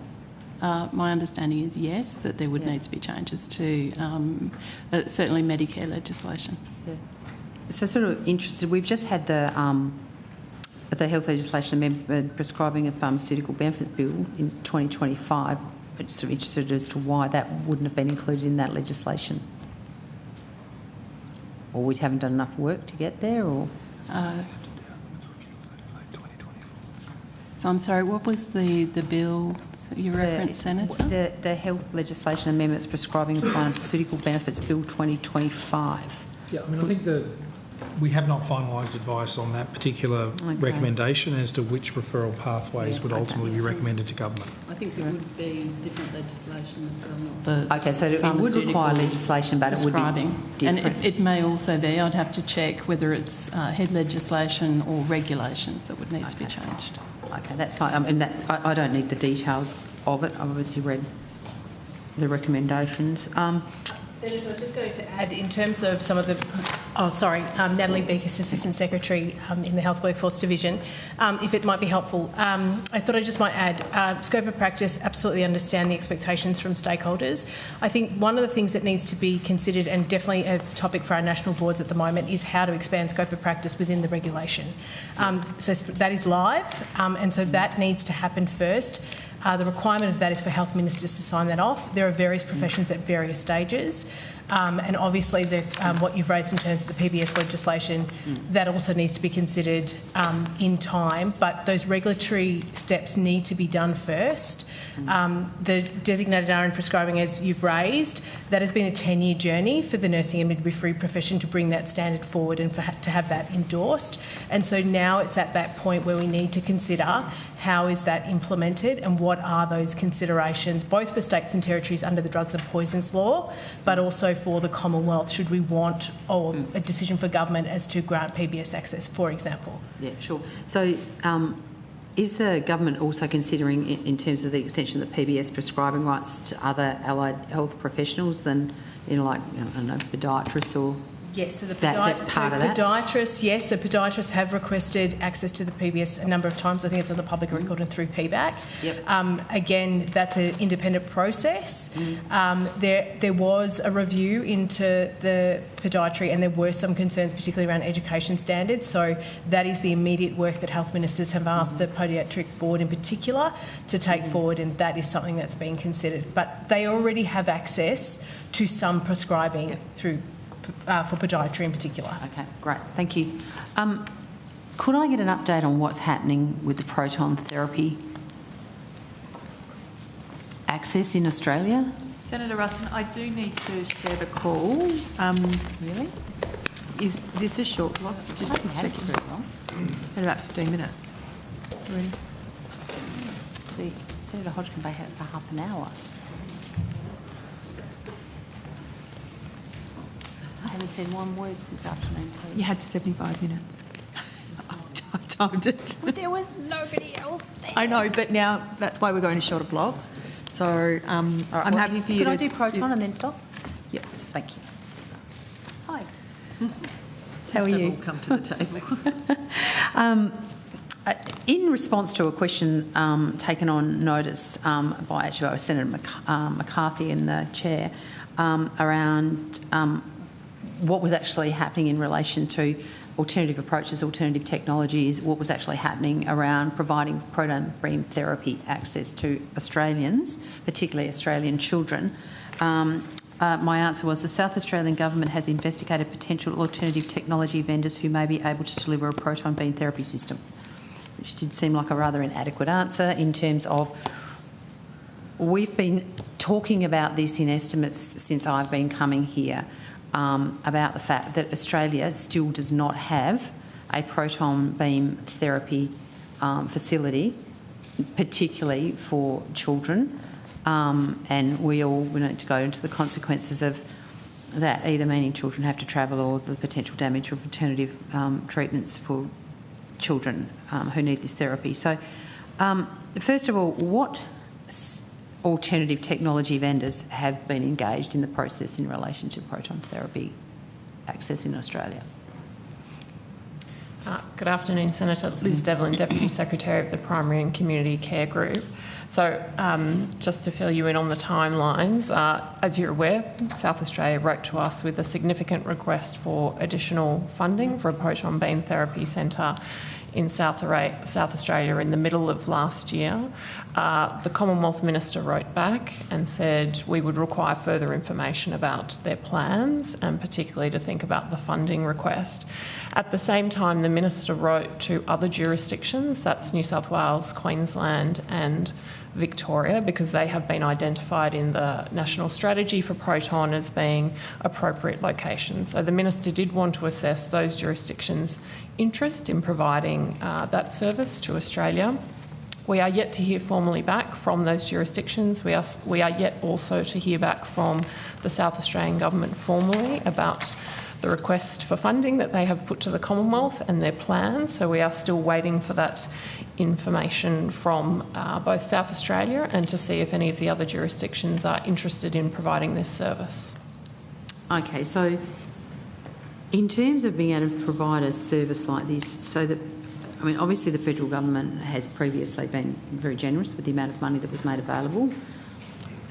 My understanding is yes, that there would need to be changes to certainly Medicare legislation. Yeah. So sort of interested, we've just had the health legislation amendment prescribing a pharmaceutical benefit bill in 2025. I'm just sort of interested as to why that wouldn't have been included in that legislation. or we haven't done enough work to get there, or? So I'm sorry, what was the bill you referenced, Senator? The health legislation amendments prescribing pharmaceutical benefits bill 2025. Yeah, I mean, I think we have not finalised advice on that particular recommendation as to which referral pathways would ultimately be recommended to government. I think there would be different legislation as well, not Okay, so it would require legislation, but it would be different. And it may also be, I'd have to check whether it's head legislation or regulations that would need to be changed. Okay, that's fine. I mean, I don't need the details of it. I've obviously read the recommendations. Senator, I was just going to add, in terms of some of the... Natalie Beakus, Assistant Secretary in the Health Workforce Division. If it might be helpful, I thought I just might add, scope of practice, absolutely understand the expectations from stakeholders. I think one of the things that needs to be considered, and definitely a topic for our national boards at the moment, is how to expand scope of practice within the regulation. So that is live, and so that needs to happen first. The requirement of that is for health ministers to sign that off. There are various professions at various stages. And obviously what you've raised in terms of the PBS legislation, that also needs to be considered in time, but those regulatory steps need to be done first. The designated RN prescribing, as you've raised, that has been a 10-year journey for the nursing and midwifery profession to bring that standard forward and to have that endorsed. And so now it's at that point where we need to consider how is that implemented and what are those considerations, both for states and territories under the Drugs and Poisons Law, but also for the Commonwealth, should we want a decision for government as to grant PBS access, for example. Yeah, sure. So is the government also considering, in terms of the extension of the PBS prescribing rights to other allied health professionals than, like, I don't know, podiatrists or... Yes, so that's part of that. Podiatrists, yes, so podiatrists have requested access to the PBS a number of times. I think it's on the public record and through PBAC. Yep. Again, that's an independent process. There was a review into the podiatry and there were some concerns, particularly around education standards. So that is the immediate work that health ministers have asked the podiatric board in particular to take forward, and that is something that's being considered. But they already have access to some prescribing through for podiatry in particular. Okay, great, thank you. Could I get an update on what's happening with the proton therapy access in Australia? Senator Ruston, I do need to share the call. Really? Is this a short block? Just haven't had it very long. In about 15 minutes. Ready? Senator Hodgkin Bay had it for half an hour. I haven't said one word since afternoon tea. You had 75 minutes. I timed it. But there was nobody else there. I know, but now that's why we're going to shorter blocks. So I'm happy for you to... Could I do proton and then stop? Yes. Thank you. Hi. How are you? All come to the table. In response to a question taken on notice by Senator McCarthy and the Chair around what was actually happening in relation to alternative approaches, alternative technologies, what was actually happening around providing proton beam therapy access to Australians, particularly Australian children. My answer was the South Australian Government has investigated potential alternative technology vendors who may be able to deliver a proton beam therapy system, which did seem like a rather inadequate answer in terms of we've been talking about this in estimates since I've been coming here about the fact that Australia still does not have a proton beam therapy facility, particularly for children, and we need to go into the consequences of that, either meaning children have to travel or the potential damage of alternative treatments for children who need this therapy. So, first of all, what alternative technology vendors have been engaged in the process in relation to proton therapy access in Australia? Good afternoon, Senator. Liz Devlin, Deputy Secretary of the Primary and Community Care Group. So just to fill you in on the timelines, as you're aware, South Australia wrote to us with a significant request for additional funding for a proton beam therapy centre in South Australia in the middle of last year. The Commonwealth Minister wrote back and said we would require further information about their plans and particularly to think about the funding request. At the same time, the Minister wrote to other jurisdictions, that's New South Wales, Queensland and Victoria, because they have been identified in the National Strategy for Proton as being appropriate locations. So the Minister did want to assess those jurisdictions' interest in providing that service to Australia. We are yet to hear formally back from those jurisdictions. We are yet also to hear back from the South Australian Government formally about the request for funding that they have put to the Commonwealth and their plans. So we are still waiting for that information from both South Australia and to see if any of the other jurisdictions are interested in providing this service. Okay, so in terms of being able to provide a service like this, so that, I mean, obviously the federal government has previously been very generous with the amount of money that was made available.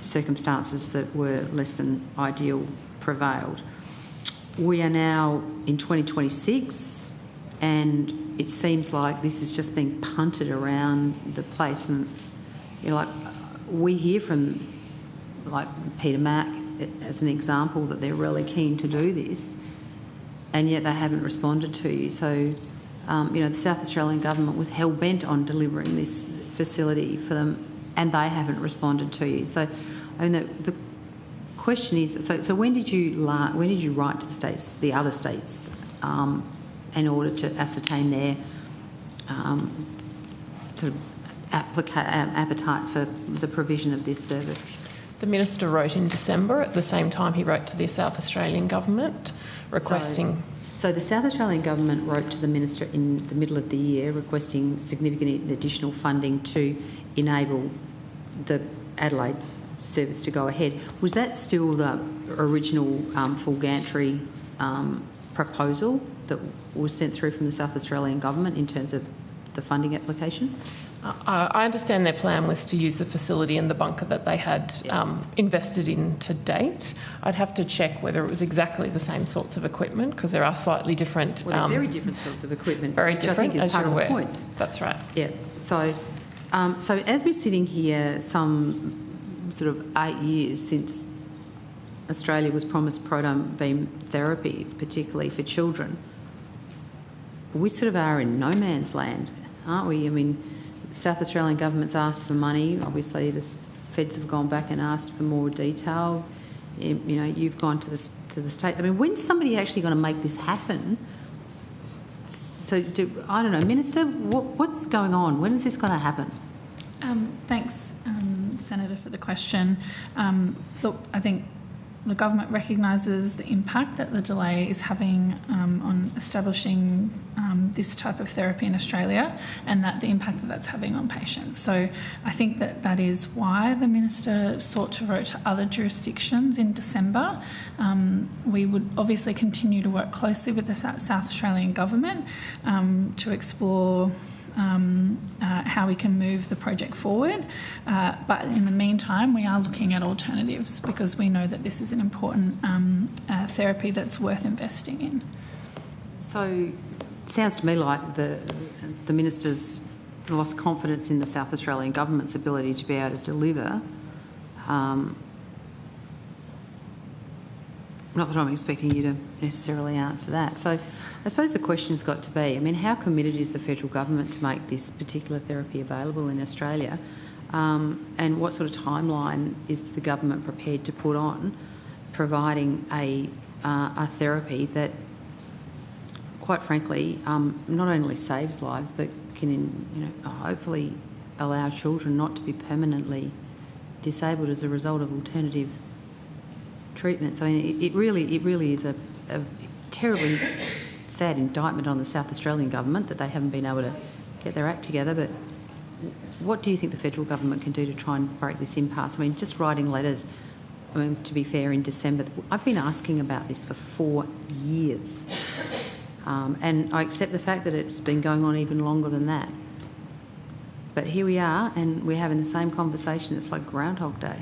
Circumstances that were less than ideal prevailed. We are now in 2026 and it seems like this is just being punted around the place, and like we hear from like Peter Mack as an example that they're really keen to do this and yet they haven't responded to you. So the South Australian Government was hell-bent on delivering this facility for them and they haven't responded to you. So I mean the question is, so when did you write to the states, the other states, in order to ascertain their sort of appetite for the provision of this service? The Minister wrote in December. At the same time, he wrote to the South Australian Government requesting... So the South Australian Government wrote to the Minister in the middle of the year requesting significant additional funding to enable the Adelaide service to go ahead. Was that still the original full gantry proposal that was sent through from the South Australian Government in terms of the funding application? I understand their plan was to use the facility and the bunker that they had invested in to date. I'd have to check whether it was exactly the same sorts of equipment because there are slightly different... Well, they're very different sorts of equipment, very which different, I think is part of the point. That's right. Yeah. So as we're sitting here some sort of 8 years since Australia was promised proton beam therapy, particularly for children, we sort of are in no man's land, aren't we? I mean, South Australian Government's asked for money. Obviously, the feds have gone back and asked for more detail. You've gone to the state. I mean, when's somebody actually going to make this happen? So, I don't know, Minister, what's going on? When is this going to happen? Thanks, Senator, for the question. Look, I think the government recognises the impact that the delay is having on establishing this type of therapy in Australia and that the impact that that's having on patients. So I think that is why the Minister sought to write to other jurisdictions in December. We would obviously continue to work closely with the South Australian Government to explore how we can move the project forward. But in the meantime, we are looking at alternatives because we know that this is an important therapy that's worth investing in. So it sounds to me like the Minister's lost confidence in the South Australian Government's ability to be able to deliver. Not that I'm expecting you to necessarily answer that. So I suppose the question's got to be, I mean, how committed is the federal government to make this particular therapy available in Australia? And what sort of timeline is the government prepared to put on providing a therapy that, quite frankly, not only saves lives but can, hopefully allow children not to be permanently disabled as a result of alternative treatments? I mean, it really is a terribly sad indictment on the South Australian Government that they haven't been able to get their act together. But what do you think the federal government can do to try and break this impasse? I mean, just writing letters, I mean, to be fair, in December, I've been asking about this for 4 years. And I accept the fact that it's been going on even longer than that. But here we are, and we're having the same conversation. It's like Groundhog Day.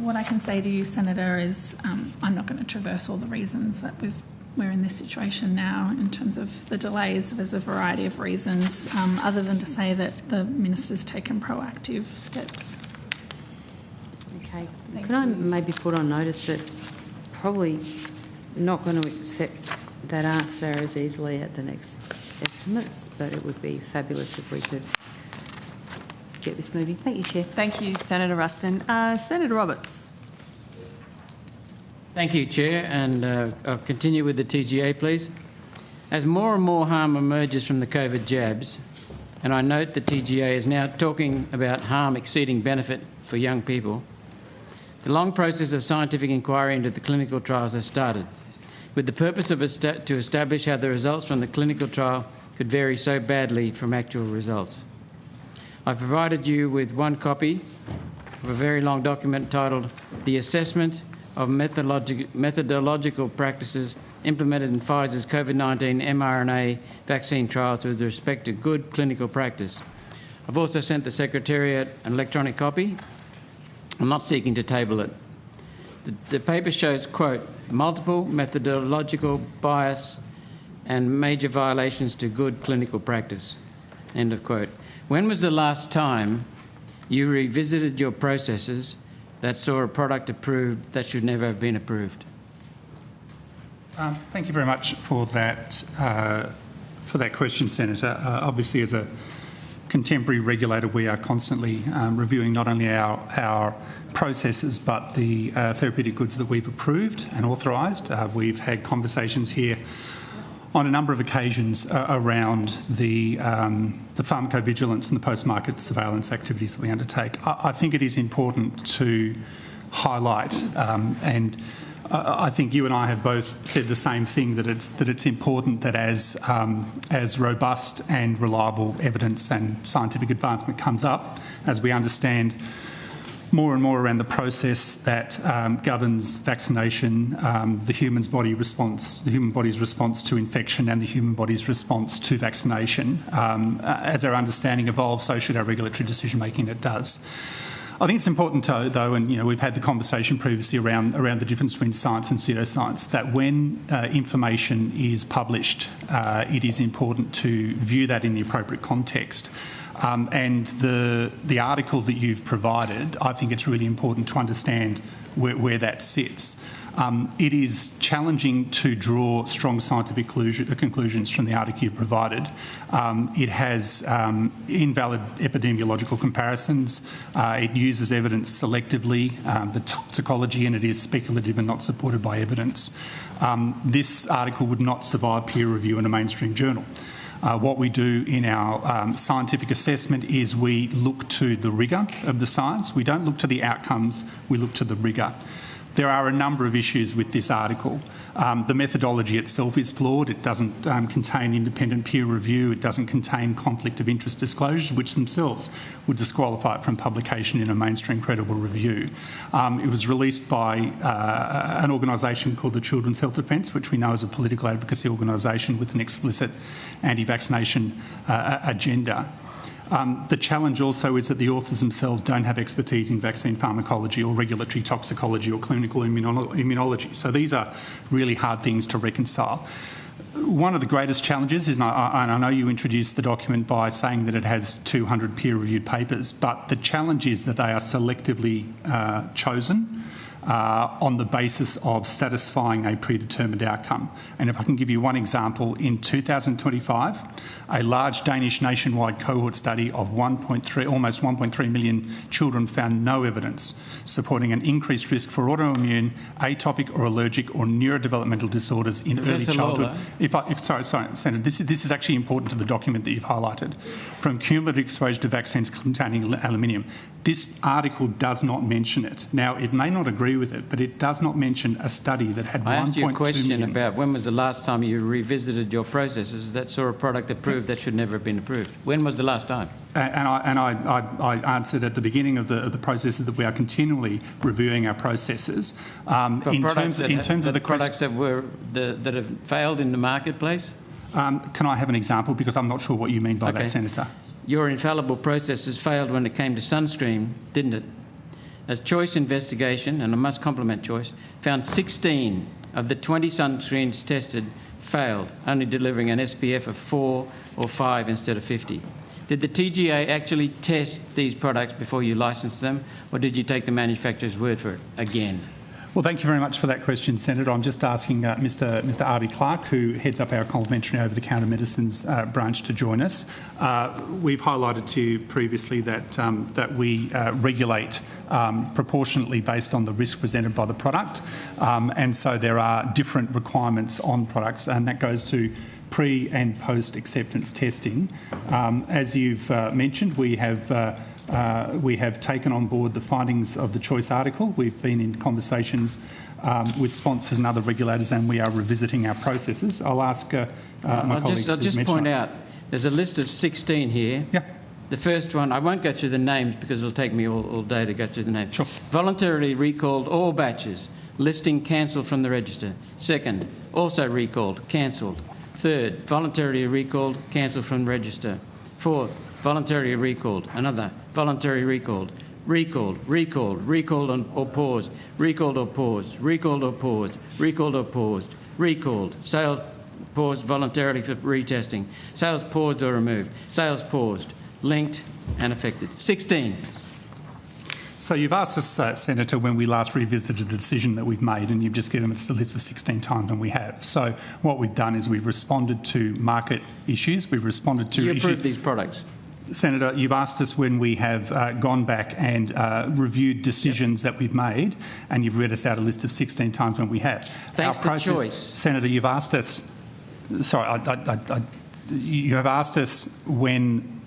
What I can say to you, Senator, is I'm not going to traverse all the reasons that we're in this situation now in terms of the delays. There's a variety of reasons, other than to say that the Minister's taken proactive steps. Okay. Could I maybe put on notice that probably not going to accept that answer as easily at the next estimates, but it would be fabulous if we could get this moving. Thank you, Chair. Thank you, Senator Ruston. Senator Roberts. Thank you, Chair, and I'll continue with the TGA, please. As more and more harm emerges from the COVID jabs, and I note the TGA is now talking about harm exceeding benefit for young people, the long process of scientific inquiry into the clinical trials has started, with the purpose of to establish how the results from the clinical trial could vary so badly from actual results. I've provided you with one copy of a very long document titled The Assessment of Methodological Practices Implemented in Pfizer's COVID-19 mRNA Vaccine Trials with respect to good clinical practice. I've also sent the Secretariat an electronic copy. I'm not seeking to table it. The paper shows, quote, multiple methodological bias and major violations to good clinical practice, end of quote. When was the last time you revisited your processes that saw a product approved that should never have been approved? Thank you very much for that question, Senator. Obviously, as a contemporary regulator, we are constantly reviewing not only our processes but the therapeutic goods that we've approved and authorised. We've had conversations here on a number of occasions around the pharmacovigilance and the post-market surveillance activities that we undertake. I think it is important to highlight, and I think you and I have both said the same thing, that it's important that as robust and reliable evidence and scientific advancement comes up, as we understand more and more around the process that governs vaccination, the human body's response to infection and the human body's response to vaccination. As our understanding evolves, so should our regulatory decision-making. It does. I think it's important, though, and we've had the conversation previously around the difference between science and pseudoscience, that when information is published, it is important to view that in the appropriate context. And the article that you've provided, I think it's really important to understand where that sits. It is challenging to draw strong scientific conclusions from the article you provided. It has invalid epidemiological comparisons. It uses evidence selectively, the toxicology, and it is speculative and not supported by evidence. This article would not survive peer review in a mainstream journal. What we do in our scientific assessment is we look to the rigour of the science. We don't look to the outcomes, we look to the rigour. There are a number of issues with this article. The methodology itself is flawed. It doesn't contain independent peer review. It doesn't contain conflict of interest disclosures, which themselves would disqualify it from publication in a mainstream credible review. It was released by an organisation called the Children's Health Defence, which we know is a political advocacy organisation with an explicit anti-vaccination agenda. The challenge also is that the authors themselves don't have expertise in vaccine pharmacology or regulatory toxicology or clinical immunology. So these are really hard things to reconcile. One of the greatest challenges is, and I know you introduced the document by saying that it has 200 peer-reviewed papers, but the challenge is that they are selectively chosen on the basis of satisfying a predetermined outcome. And if I can give you one example, in 2025, a large Danish nationwide cohort study of almost 1.3 million children found no evidence supporting an increased risk for autoimmune, atopic or allergic or neurodevelopmental disorders in early childhood. Sorry, Senator, this is actually important to the document that you've highlighted. From cumulative exposure to vaccines containing aluminium. This article does not mention it. Now, it may not agree agree with it, but it does not mention a study that had 1.2 million. I asked you a question about when was the last time you revisited your processes that saw a product approved that should never have been approved. When was the last time? And I answered at the beginning of the processes that we are continually reviewing our processes. In terms of the products that have failed in the marketplace. Can I have an example? Because I'm not sure what you mean by that, Senator. Your infallible processes failed when it came to sunscreen, didn't it? A Choice investigation, and I must compliment Choice, found 16 of the 20 sunscreens tested failed, only delivering an SPF of 4 or 5 instead of 50. Did the TGA actually test these products before you licensed them, or did you take the manufacturer's word for it again? Well, thank you very much for that question, Senator. I'm just asking Mr. R.B. Clark, who heads up our complementary over-the-counter medicines branch, to join us. We've highlighted to you previously that we regulate proportionately based on the risk presented by the product, and so there are different requirements on products, and that goes to pre and post acceptance testing. As you've mentioned, we have taken on board the findings of the Choice article. We've been in conversations with sponsors and other regulators, and we are revisiting our processes. I'll ask my colleagues to I'll just point out, there's a list of 16 here. Yeah. The first one, I won't go through the names because it'll take me all day to go through the names. Sure. Voluntarily recalled all batches. Listing cancelled from the register. Second, also recalled, cancelled. Third, voluntarily recalled, cancelled from the register. Fourth, voluntarily recalled. Another, voluntarily recalled. Recalled, recalled or paused, recalled or paused, recalled or paused, recalled or paused, recalled. Sales paused voluntarily for retesting. Sales paused or removed. Sales paused, linked and affected. 16. So you've asked us, Senator, when we last revisited a decision that we've made, and you've just given us a list of 16 times, and we have. So what we've done is we've responded to market issues. We've responded to... You approved these products? Senator, you've asked us when we have gone back and reviewed decisions that we've made, and you've read us out a list of 16 times when we have. Thanks to Choice. Senator, you've asked us... Sorry, you have asked us when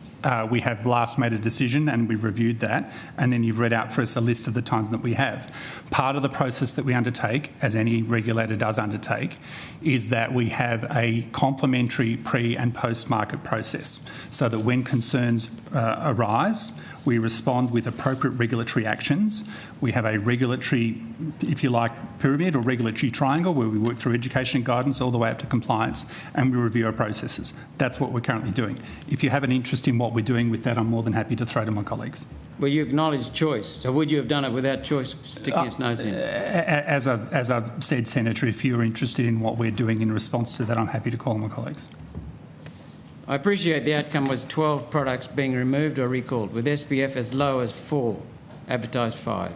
we have last made a decision and we reviewed that, and then you've read out for us a list of the times that we have. Part of the process that we undertake, as any regulator does undertake, is that we have a complementary pre- and post-market process, so that when concerns arise, we respond with appropriate regulatory actions. We have a regulatory, if you like, pyramid or regulatory triangle where we work through education and guidance all the way up to compliance, and we review our processes. That's what we're currently doing. If you have an interest in what we're doing with that, I'm more than happy to throw to my colleagues. Well, you acknowledge Choice, so would you have done it without Choice sticking its nose in? As I've said, Senator, if you're interested in what we're doing in response to that, I'm happy to call my colleagues. I appreciate the outcome was 12 products being removed or recalled, with SPF as low as 4, advertised 5,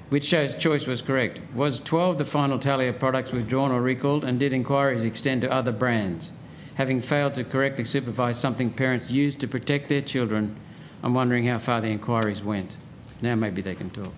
which shows Choice was correct. Was 12 the final tally of products withdrawn or recalled, and did inquiries extend to other brands? Having failed to correctly supervise something parents use to protect their children, I'm wondering how far the inquiries went. Now maybe they can talk.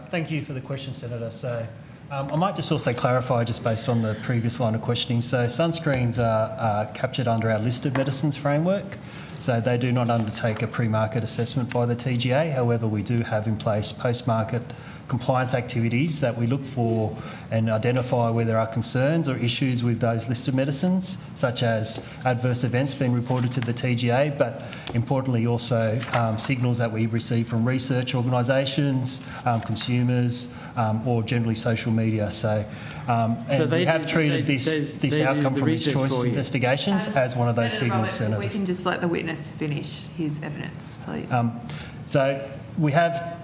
Thank you for the question, Senator. So I might just also clarify, just based on the previous line of questioning. So sunscreens are captured under our listed medicines framework. So they do not undertake a pre-market assessment by the TGA. However, we do have in place post-market compliance activities that we look for and identify where there are concerns or issues with those listed medicines, such as adverse events being reported to the TGA, but importantly also signals that we receive from research organisations, consumers, or generally social media. So we have treated this outcome from these Choice investigations as one of those signals, Senator. We can just let the witness finish his evidence, please. So we have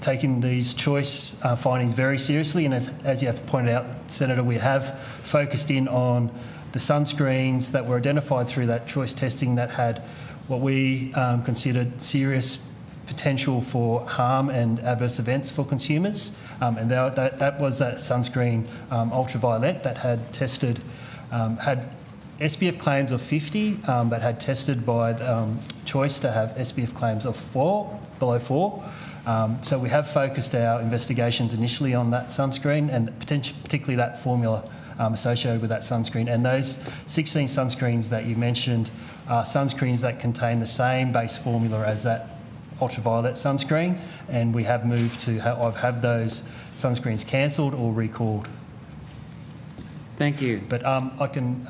taken these Choice findings very seriously, and as you have pointed out, Senator, we have focused in on the sunscreens that were identified through that Choice testing that had what we considered serious potential for harm and adverse events for consumers, and that was that sunscreen ultraviolet that had tested, had SPF claims of 50, but had tested by Choice to have SPF claims of 4, below 4. So we have focused our investigations initially on that sunscreen and particularly that formula associated with that sunscreen. And those 16 sunscreens that you mentioned are sunscreens that contain the same base formula as that ultraviolet sunscreen, and we have moved to have those sunscreens cancelled or recalled. Thank you. But I can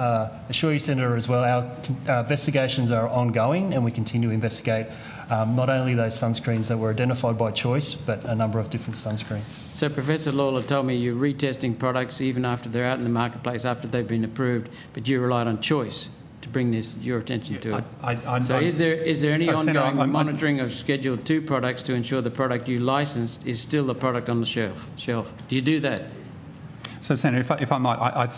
assure you, Senator, as well, our investigations are ongoing, and we continue to investigate not only those sunscreens that were identified by choice, but a number of different sunscreens. So Professor Lawler told me you're retesting products even after they're out in the marketplace, after they've been approved, but you relied on choice to bring your attention to it. So is there any ongoing monitoring of Schedule 2 products to ensure the product you licensed is still the product on the shelf? Do you do that? So, Senator, if I might,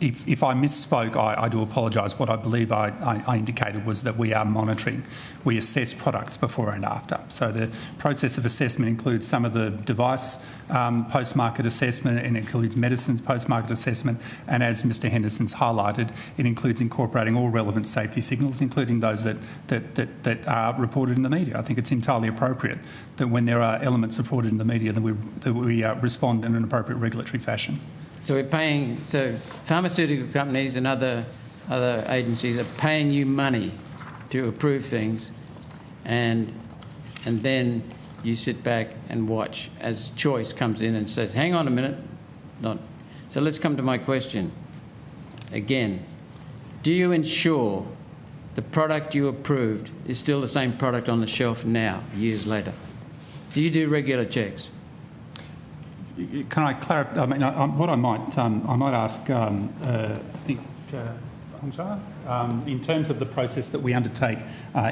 if I misspoke, I do apologise. What I believe I indicated was that we are monitoring. We assess products before and after. So the process of assessment includes some of the device post-market assessment, and it includes medicines post-market assessment, and as Mr Henderson's highlighted, it includes incorporating all relevant safety signals, including those that are reported in the media. I think it's entirely appropriate that when there are elements reported in the media that we respond in an appropriate regulatory fashion. So so pharmaceutical companies and other agencies are paying you money to approve things, and then you sit back and watch as choice comes in and says, hang on a minute. So let's come to my question. Again, do you ensure the product you approved is still the same product on the shelf now, years later? Do you do regular checks? Can I clarify? I mean, what I might ask, I think, in terms of the process that we undertake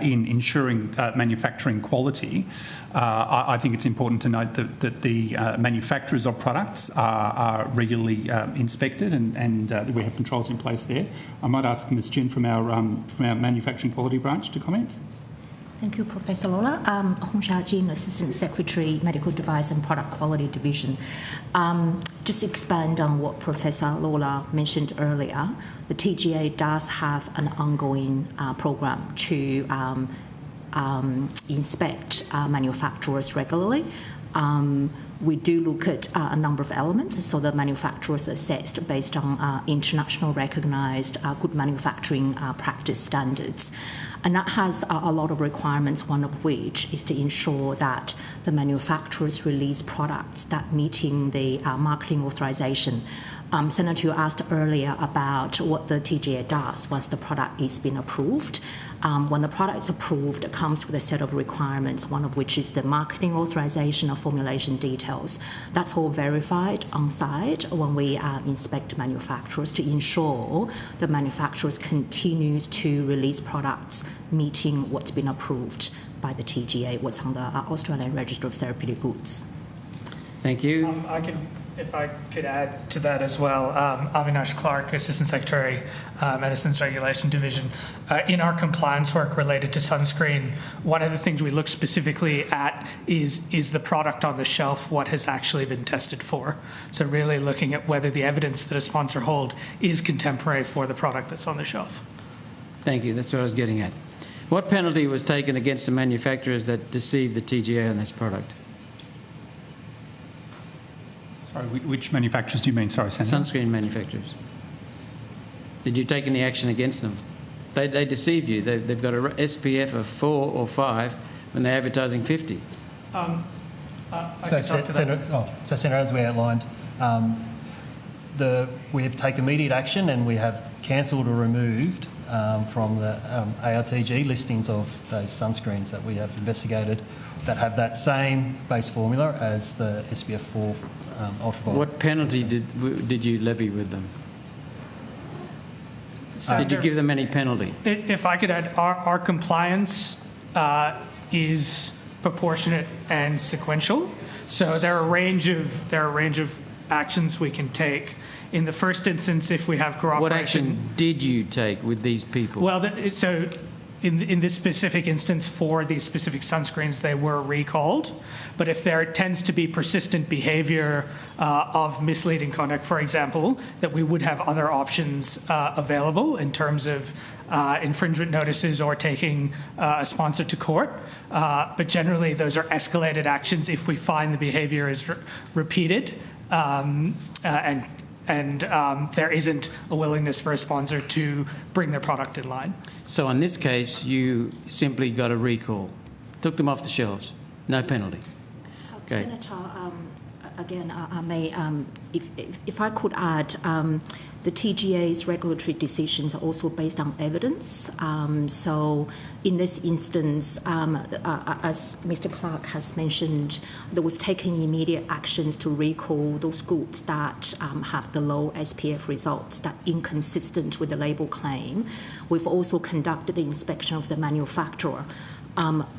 in ensuring manufacturing quality, I think it's important to note that the manufacturers of products are regularly inspected, and we have controls in place there. I might ask Ms Jin from our manufacturing quality branch to comment. Thank you, Professor Lawler. Hong Sha Jin, Assistant Secretary, Medical Device and Product Quality Division. Just to expand on what Professor Lawler mentioned earlier, the TGA does have an ongoing program to inspect manufacturers regularly. We do look at a number of elements, so the manufacturers are assessed based on international recognised good manufacturing practice standards. And that has a lot of requirements, one of which is to ensure that the manufacturers release products that meeting the marketing authorisation. Senator, you asked earlier about what the TGA does once the product is been approved. When the product is approved, it comes with a set of requirements, one of which is the marketing authorisation or formulation details. That's all verified on site when we inspect manufacturers to ensure the manufacturers continues to release products meeting what's been approved by the TGA, what's on the Australian Register of Therapeutic Goods. Thank you. If I could add to that as well, Avinash Clark, Assistant Secretary, Medicines Regulation Division. In our compliance work related to sunscreen, one of the things we look specifically at is the product on the shelf, what has actually been tested for. So really looking at whether the evidence that a sponsor hold is contemporary for the product that's on the shelf. Thank you. That's what I was getting at. What penalty was taken against the manufacturers that deceived the TGA on this product? Sorry, which manufacturers do you mean? Sorry, Senator. Sunscreen manufacturers. Did you take any action against them? They deceived you. They've got a SPF of 4 or 5 when they're advertising 50. Senator, as we outlined, we have taken immediate action and we have cancelled or removed from the ARTG listings of those sunscreens that we have investigated that have that same base formula as the SPF 4 ultraviolet. What penalty did you levy with them? Did you give them any penalty? If I could add, our compliance is proportionate and sequential. So there are a range of actions we can take. In the first instance, if we have cooperation... What action did you take with these people? Well, so in this specific instance, for these specific sunscreens, they were recalled. But if there tends to be persistent behaviour of misleading conduct, for example, that we would have other options available in terms of infringement notices or taking a sponsor to court. But generally, those are escalated actions if we find the behaviour is repeated and there isn't a willingness for a sponsor to bring their product in line. So in this case, you simply got a recall. took them off the shelves. No penalty. Okay. Senator, again, I may, if I could add, the TGA's regulatory decisions are also based on evidence. So in this instance, as Mr. Clark has mentioned, that we've taken immediate actions to recall those goods that have the low SPF results that are inconsistent with the label claim. We've also conducted the inspection of the manufacturer.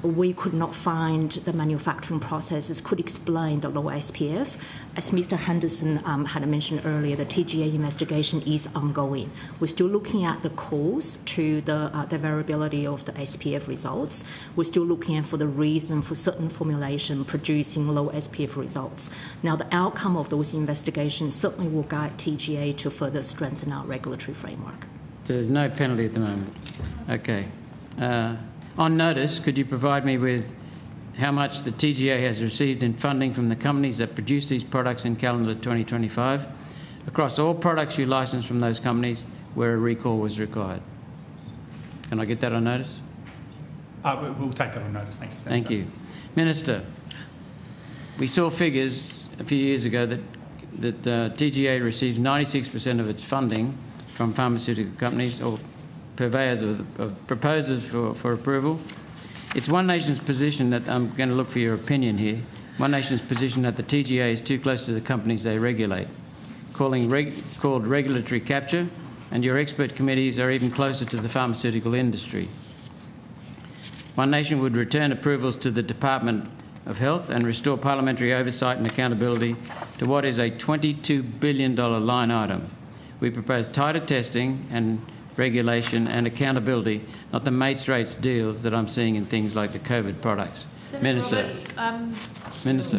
We could not find the manufacturing processes could explain the low SPF. As Mr. Henderson had mentioned earlier, the TGA investigation is ongoing. We're still looking at the cause to the variability of the SPF results. We're still looking for the reason for certain formulation producing low SPF results. Now, the outcome of those investigations certainly will guide TGA to further strengthen our regulatory framework. So there's no penalty at the moment. Okay. On notice, could you provide me with how much the TGA has received in funding from the companies that produce these products in calendar 2025 across all products you licensed from those companies where a recall was required? Can I get that on notice? We'll take that on notice. Thank you, Senator. Thank you. Minister, we saw figures a few years ago that TGA receives 96% of its funding from pharmaceutical companies or purveyors of proposals for approval. It's One Nation's position that, I'm going to look for your opinion here, One Nation's position that the TGA is too close to the companies they regulate, called regulatory capture, and your expert committees are even closer to the pharmaceutical industry. One Nation would return approvals to the Department of Health and restore parliamentary oversight and accountability to what is a $22 billion line item. We propose tighter testing and regulation and accountability, not the mates rates deals that I'm seeing in things like the COVID products. Senator Minister. Roberts, Minister.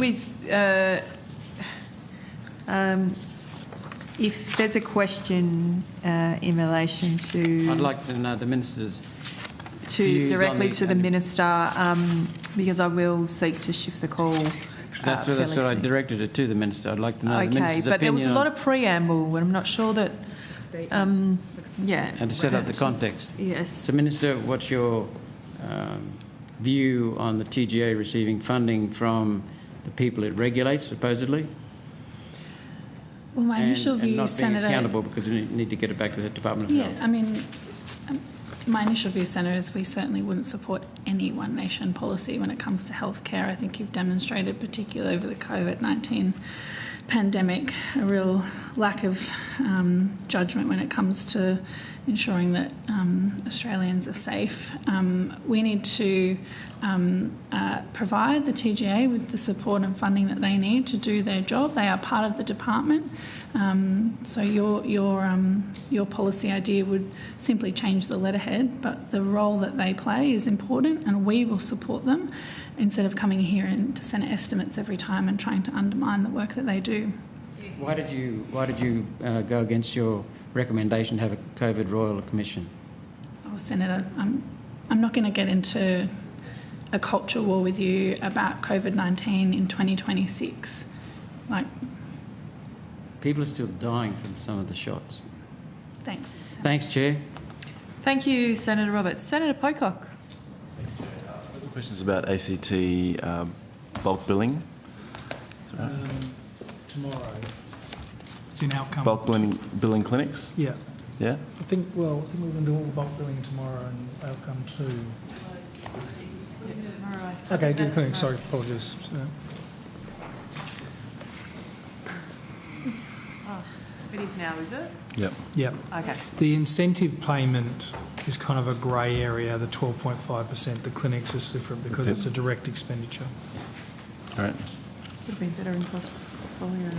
If there's a question in relation to... I'd like to know the Minister's to directly to the Minister, because I will seek to shift the call. That's what I directed it to the Minister. I'd like to know the Minister's opinion. Okay, but there was a lot of preamble, and I'm not sure that... And to set up the context. Yes. So, Minister, what's your view on the TGA receiving funding from the people it regulates, supposedly? Well, my initial view, and not Senator... being accountable because we need to get it back to the Department of Health. Yeah, I mean, my initial view, Senator, is we certainly wouldn't support any One Nation policy when it comes to healthcare. I think you've demonstrated, particularly over the COVID-19 pandemic, a real lack of judgment when it comes to ensuring that Australians are safe. We need to provide the TGA with the support and funding that they need to do their job. They are part of the department. So your policy idea would simply change the letterhead, but the role that they play is important, and we will support them instead of coming here and to Senate estimates every time and trying to undermine the work that they do. Why did you go against your recommendation to have a COVID Royal Commission? Oh, Senator, I'm not going to get into a culture war with you about COVID-19 in 2026. People are still dying from some of the shots. Thanks. Thanks, Chair. Thank you, Senator Roberts. Senator Pocock. Questions about ACT bulk billing. Tomorrow. It's in outcome. Bulk billing clinics? Yeah. Yeah? I think we're going to do all the bulk billing tomorrow and outcome 2. Okay, do the clinic. Sorry, apologies. It is now, is it? Yep. Yep. Okay. The incentive payment is kind of a grey area, the 12.5%. The clinics is different because it's a direct expenditure. All right. Would have been better in cost portfolio.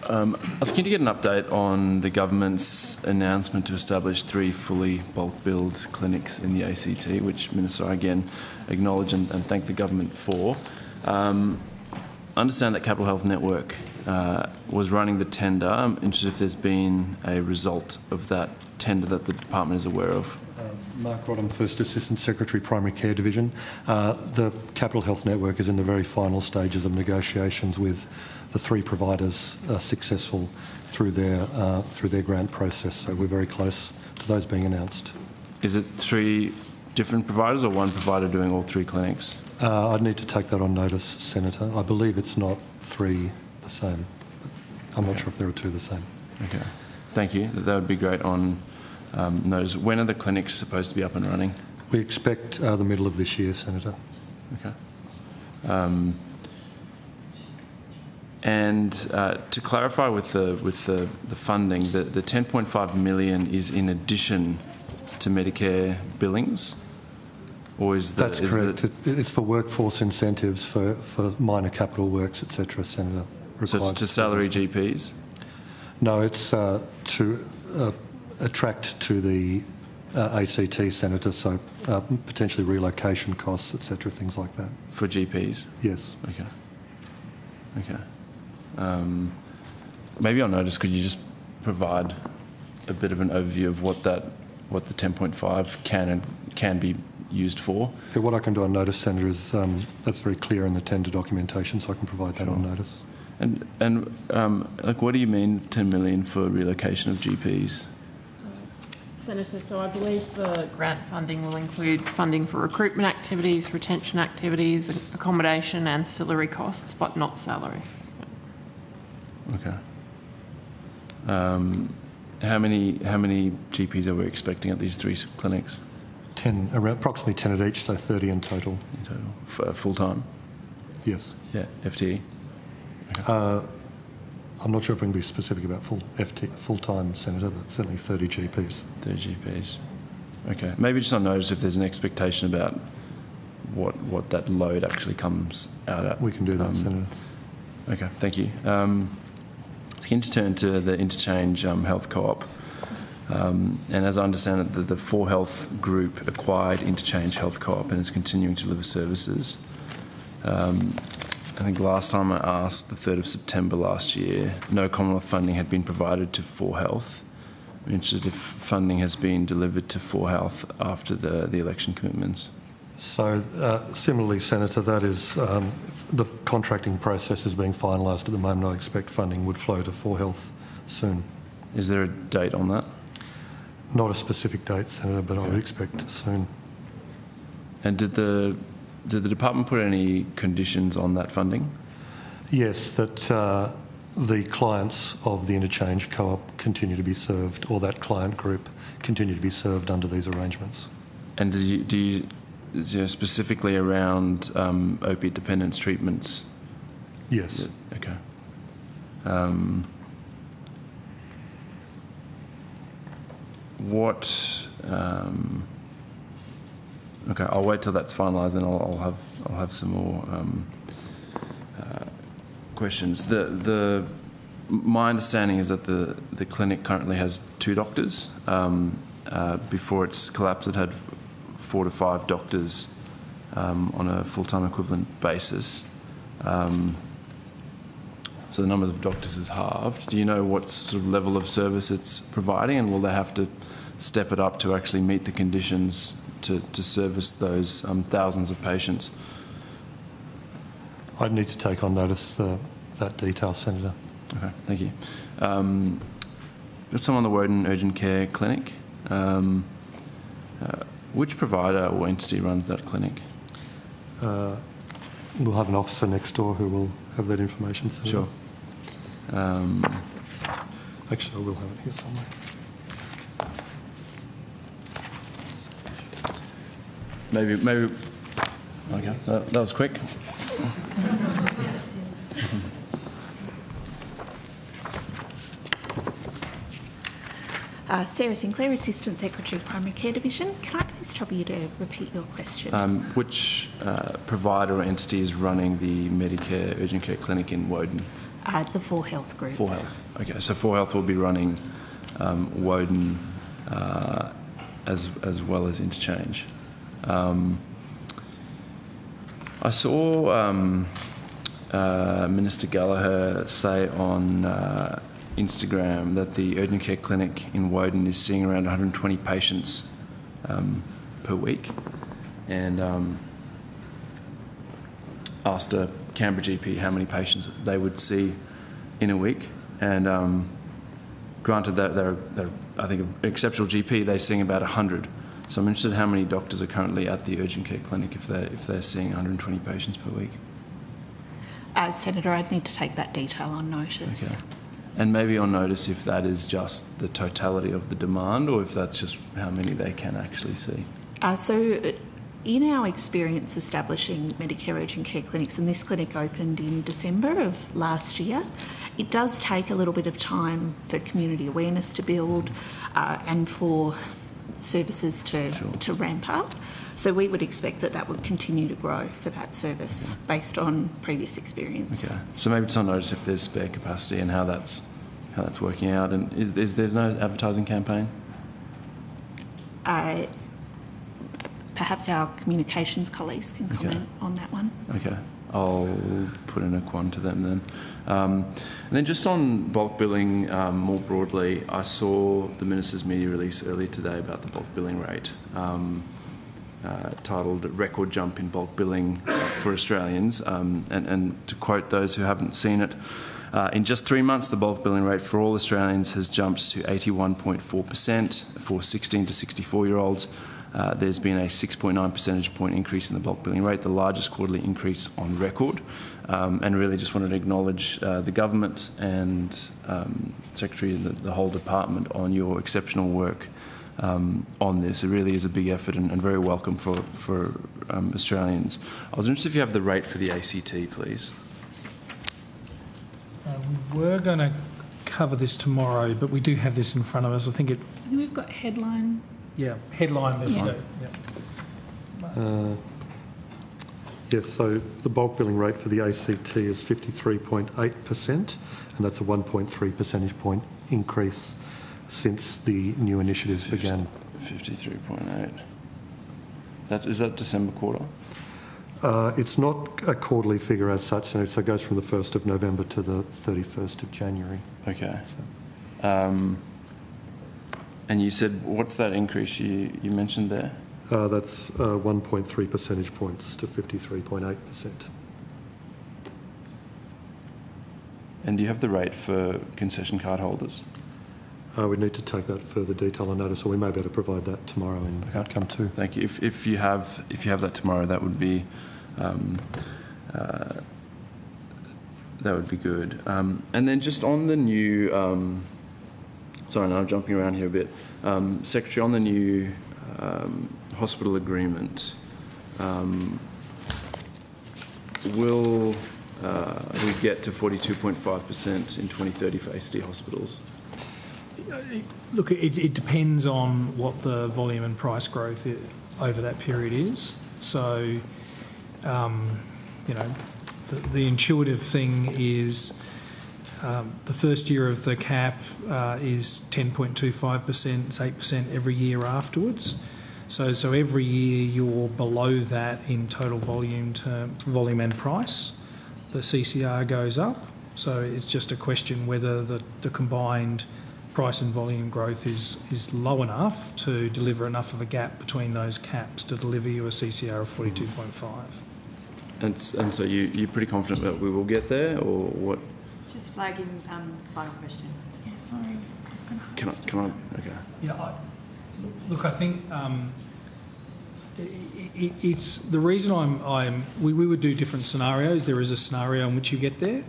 I was keen to get an update on the government's announcement to establish 3 fully bulk billed clinics in the ACT, which Minister, I again acknowledge and thank the government for. I understand that Capital Health Network was running the tender. I'm interested if there's been a result of that tender that the department is aware of. Mark Rodham, First Assistant Secretary, Primary Care Division. The Capital Health Network is in the very final stages of negotiations with the 3 providers successful through their grant process. So we're very close to those being announced. Is it 3 different providers or one provider doing all 3 clinics? I'd need to take that on notice, Senator. I believe it's not 3 the same. I'm not sure if there are 2 the same. Okay. Thank you. That would be great on notice. When are the clinics supposed to be up and running? We expect the middle of this year, Senator. Okay. To clarify with the funding, the 10.5 million is in addition to Medicare billings, or is that? That's correct. It's for workforce incentives for minor capital works, etc. Senator. So it's to salary GPs? No, it's to attract to the ACT, Senator, so potentially relocation costs, etc., things like that. For GPs? Yes. Okay. Okay. Maybe on notice, could you just provide a bit of an overview of what the 10.5 can be used for? Yeah, what I can do on notice, Senator, is that's very clear in the tender documentation, so I can provide that on notice. And like, what do you mean 10 million for relocation of GPs? Senator, so I believe the grant funding will include funding for recruitment activities, retention activities, accommodation, ancillary costs, but not salaries. Okay. How many GPs are we expecting at these 3 clinics? 10, around approximately 10 at each, so 30 in total. In total, full time? Yes. Yeah, FTE. Okay. I'm not sure if we can be specific about full-time, Senator, but certainly 30 GPs. 30 GPs. Okay. Maybe just on notice if there's an expectation about what that load actually comes out at. We can do that, Senator. Okay, thank you. Keen to turn to the Interchange Health Co-op. And as I understand it, the 4Health Group acquired Interchange Health Co-op and is continuing to deliver services. I think last time I asked, the 3rd of September last year, no Commonwealth funding had been provided to 4Health. I'm interested if funding has been delivered to 4Health after the election commitments. So similarly, Senator, that is the contracting process is being finalised at the moment. I expect funding would flow to 4Health soon. Is there a date on that? Not a specific date, Senator, but I would expect soon. And did the department put any conditions on that funding? Yes, that the clients of the Interchange Co-op continue to be served, or that client group continue to be served under these arrangements. And do you specifically around opiate dependence treatments? Yes. Okay. Okay, I'll wait till that's finalised, and I'll have some more questions. My understanding is that the clinic currently has 2 doctors. Before its collapse, it had 4 to 5 doctors on a full-time equivalent basis. So the numbers of doctors is halved. Do you know what sort of level of service it's providing, and will they have to step it up to actually meet the conditions to service those thousands of patients? I'd need to take on notice that detail, Senator. Okay, thank you. Got some on the Woden Urgent Care Clinic. Which provider or entity runs that clinic? We'll have an officer next door who will have that information, Senator. Sure. Actually, I will have it here somewhere. Maybe. Okay, that was quick. Sarah Sinclair, Assistant Secretary, Primary Care Division. Can I please trouble you to repeat your question? Which provider or entity is running the Medicare Urgent Care Clinic in Woden? The 4Health Group. 4Health. Okay, so 4Health will be running Woden as well as Interchange. I saw Minister Gallagher say on Instagram that the urgent care clinic in Woden is seeing around 120 patients per week, and asked a Canberra GP how many patients they would see in a week. And granted that they're I think an exceptional GP, they're seeing about 100 So I'm interested how many doctors are currently at the urgent care clinic if they're seeing 120 patients per week. Senator, I'd need to take that detail on notice. Okay. And maybe on notice if that is just the totality of the demand or if that's just how many they can actually see. So in our experience establishing Medicare urgent care clinics, and this clinic opened in December of last year, it does take a little bit of time for community awareness to build and for services to ramp up. So we would expect that would continue to grow for that service based on previous experience. Okay. So maybe just on notice if there's spare capacity and how that's working out. And there's no advertising campaign? Perhaps our communications colleagues can comment on that one. Okay. I'll put in a quant to them then. And then just on bulk billing more broadly, I saw the Minister's media release earlier today about the bulk billing rate, titled Record Jump in Bulk Billing for Australians. And to quote those who haven't seen it, in just 3 months, the bulk billing rate for all Australians has jumped to 81.4% for 16 to 64-year-olds. There's been a 6.9 percentage point increase in the bulk billing rate, the largest quarterly increase on record. And really just wanted to acknowledge the government and Secretary and the whole department on your exceptional work on this. It really is a big effort and very welcome for Australians. I was interested if you have the rate for the ACT, please. We were going to cover this tomorrow, but we do have this in front of us. I think we've got headline. Yeah, headline. Yeah. Yes, so the bulk billing rate for the ACT is 53.8%, and that's a 1.3 percentage point increase since the new initiatives began. 53.8. Is that December quarter? It's not a quarterly figure as such, so it goes from the 1st of November to the 31st of January. Okay. And you said, what's that increase you mentioned there? That's 1.3 percentage points to 53.8%. And do you have the rate for concession card holders? We need to take that further detail on notice, or we may be able to provide that tomorrow in outcome 2. Thank you. If you have that tomorrow, that would be good. And then just on the new, sorry, now I'm jumping around here a bit. Secretary, on the new hospital agreement, will we get to 42.5% in 2030 for ACT hospitals? Look, it depends on what the volume and price growth over that period is. So, the intuitive thing is the first year of the cap is 10.25%, it's 8% every year afterwards. So every year you're below that in total volume and price. The CCR goes up. So it's just a question whether the combined price and volume growth is low enough to deliver enough of a gap between those caps to deliver you a CCR of 42.5. And so you're pretty confident that we will get there, or what? Just flagging final question. Yeah, sorry. Can I? Okay. Yeah, look, I think it's the reason we would do different scenarios. There is a scenario in which you get there.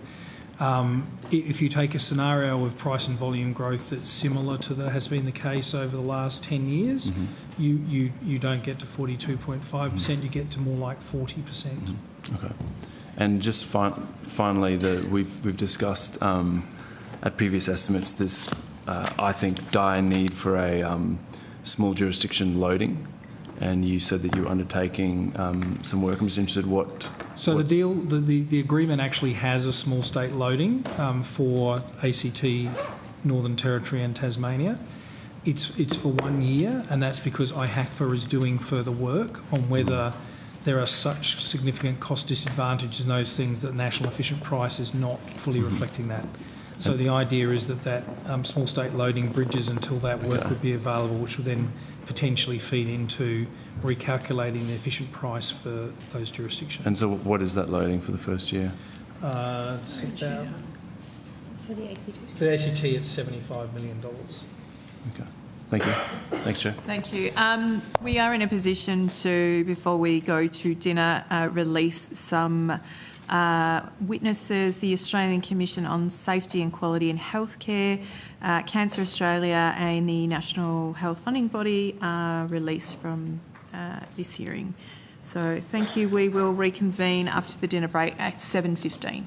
If you take a scenario of price and volume growth that's similar to that has been the case over the last 10 years, you don't get to 42.5%, you get to more like 40%. Okay. And just finally, we've discussed at previous estimates this, I think, dire need for a small jurisdiction loading. And you said that you were undertaking some work. I'm just interested So the agreement actually has a small state loading for ACT, Northern Territory and Tasmania. It's for 1 year, and that's because IHACPA is doing further work on whether there are such significant cost disadvantages in those things that national efficient price is not fully reflecting that. So the idea is that small state loading bridges until that work would be available, which will then potentially feed into recalculating the efficient price for those jurisdictions. And so what is that loading for the first year? For the ACT? For the ACT, it's $75 million. Okay. Thank you. Thanks, Chair. Thank you. We are in a position to, before we go to dinner, release some witnesses. The Australian Commission on Safety and Quality in Healthcare, Cancer Australia and the National Health Funding Body are released from this hearing. So thank you. We will reconvene after the dinner break at 7:15.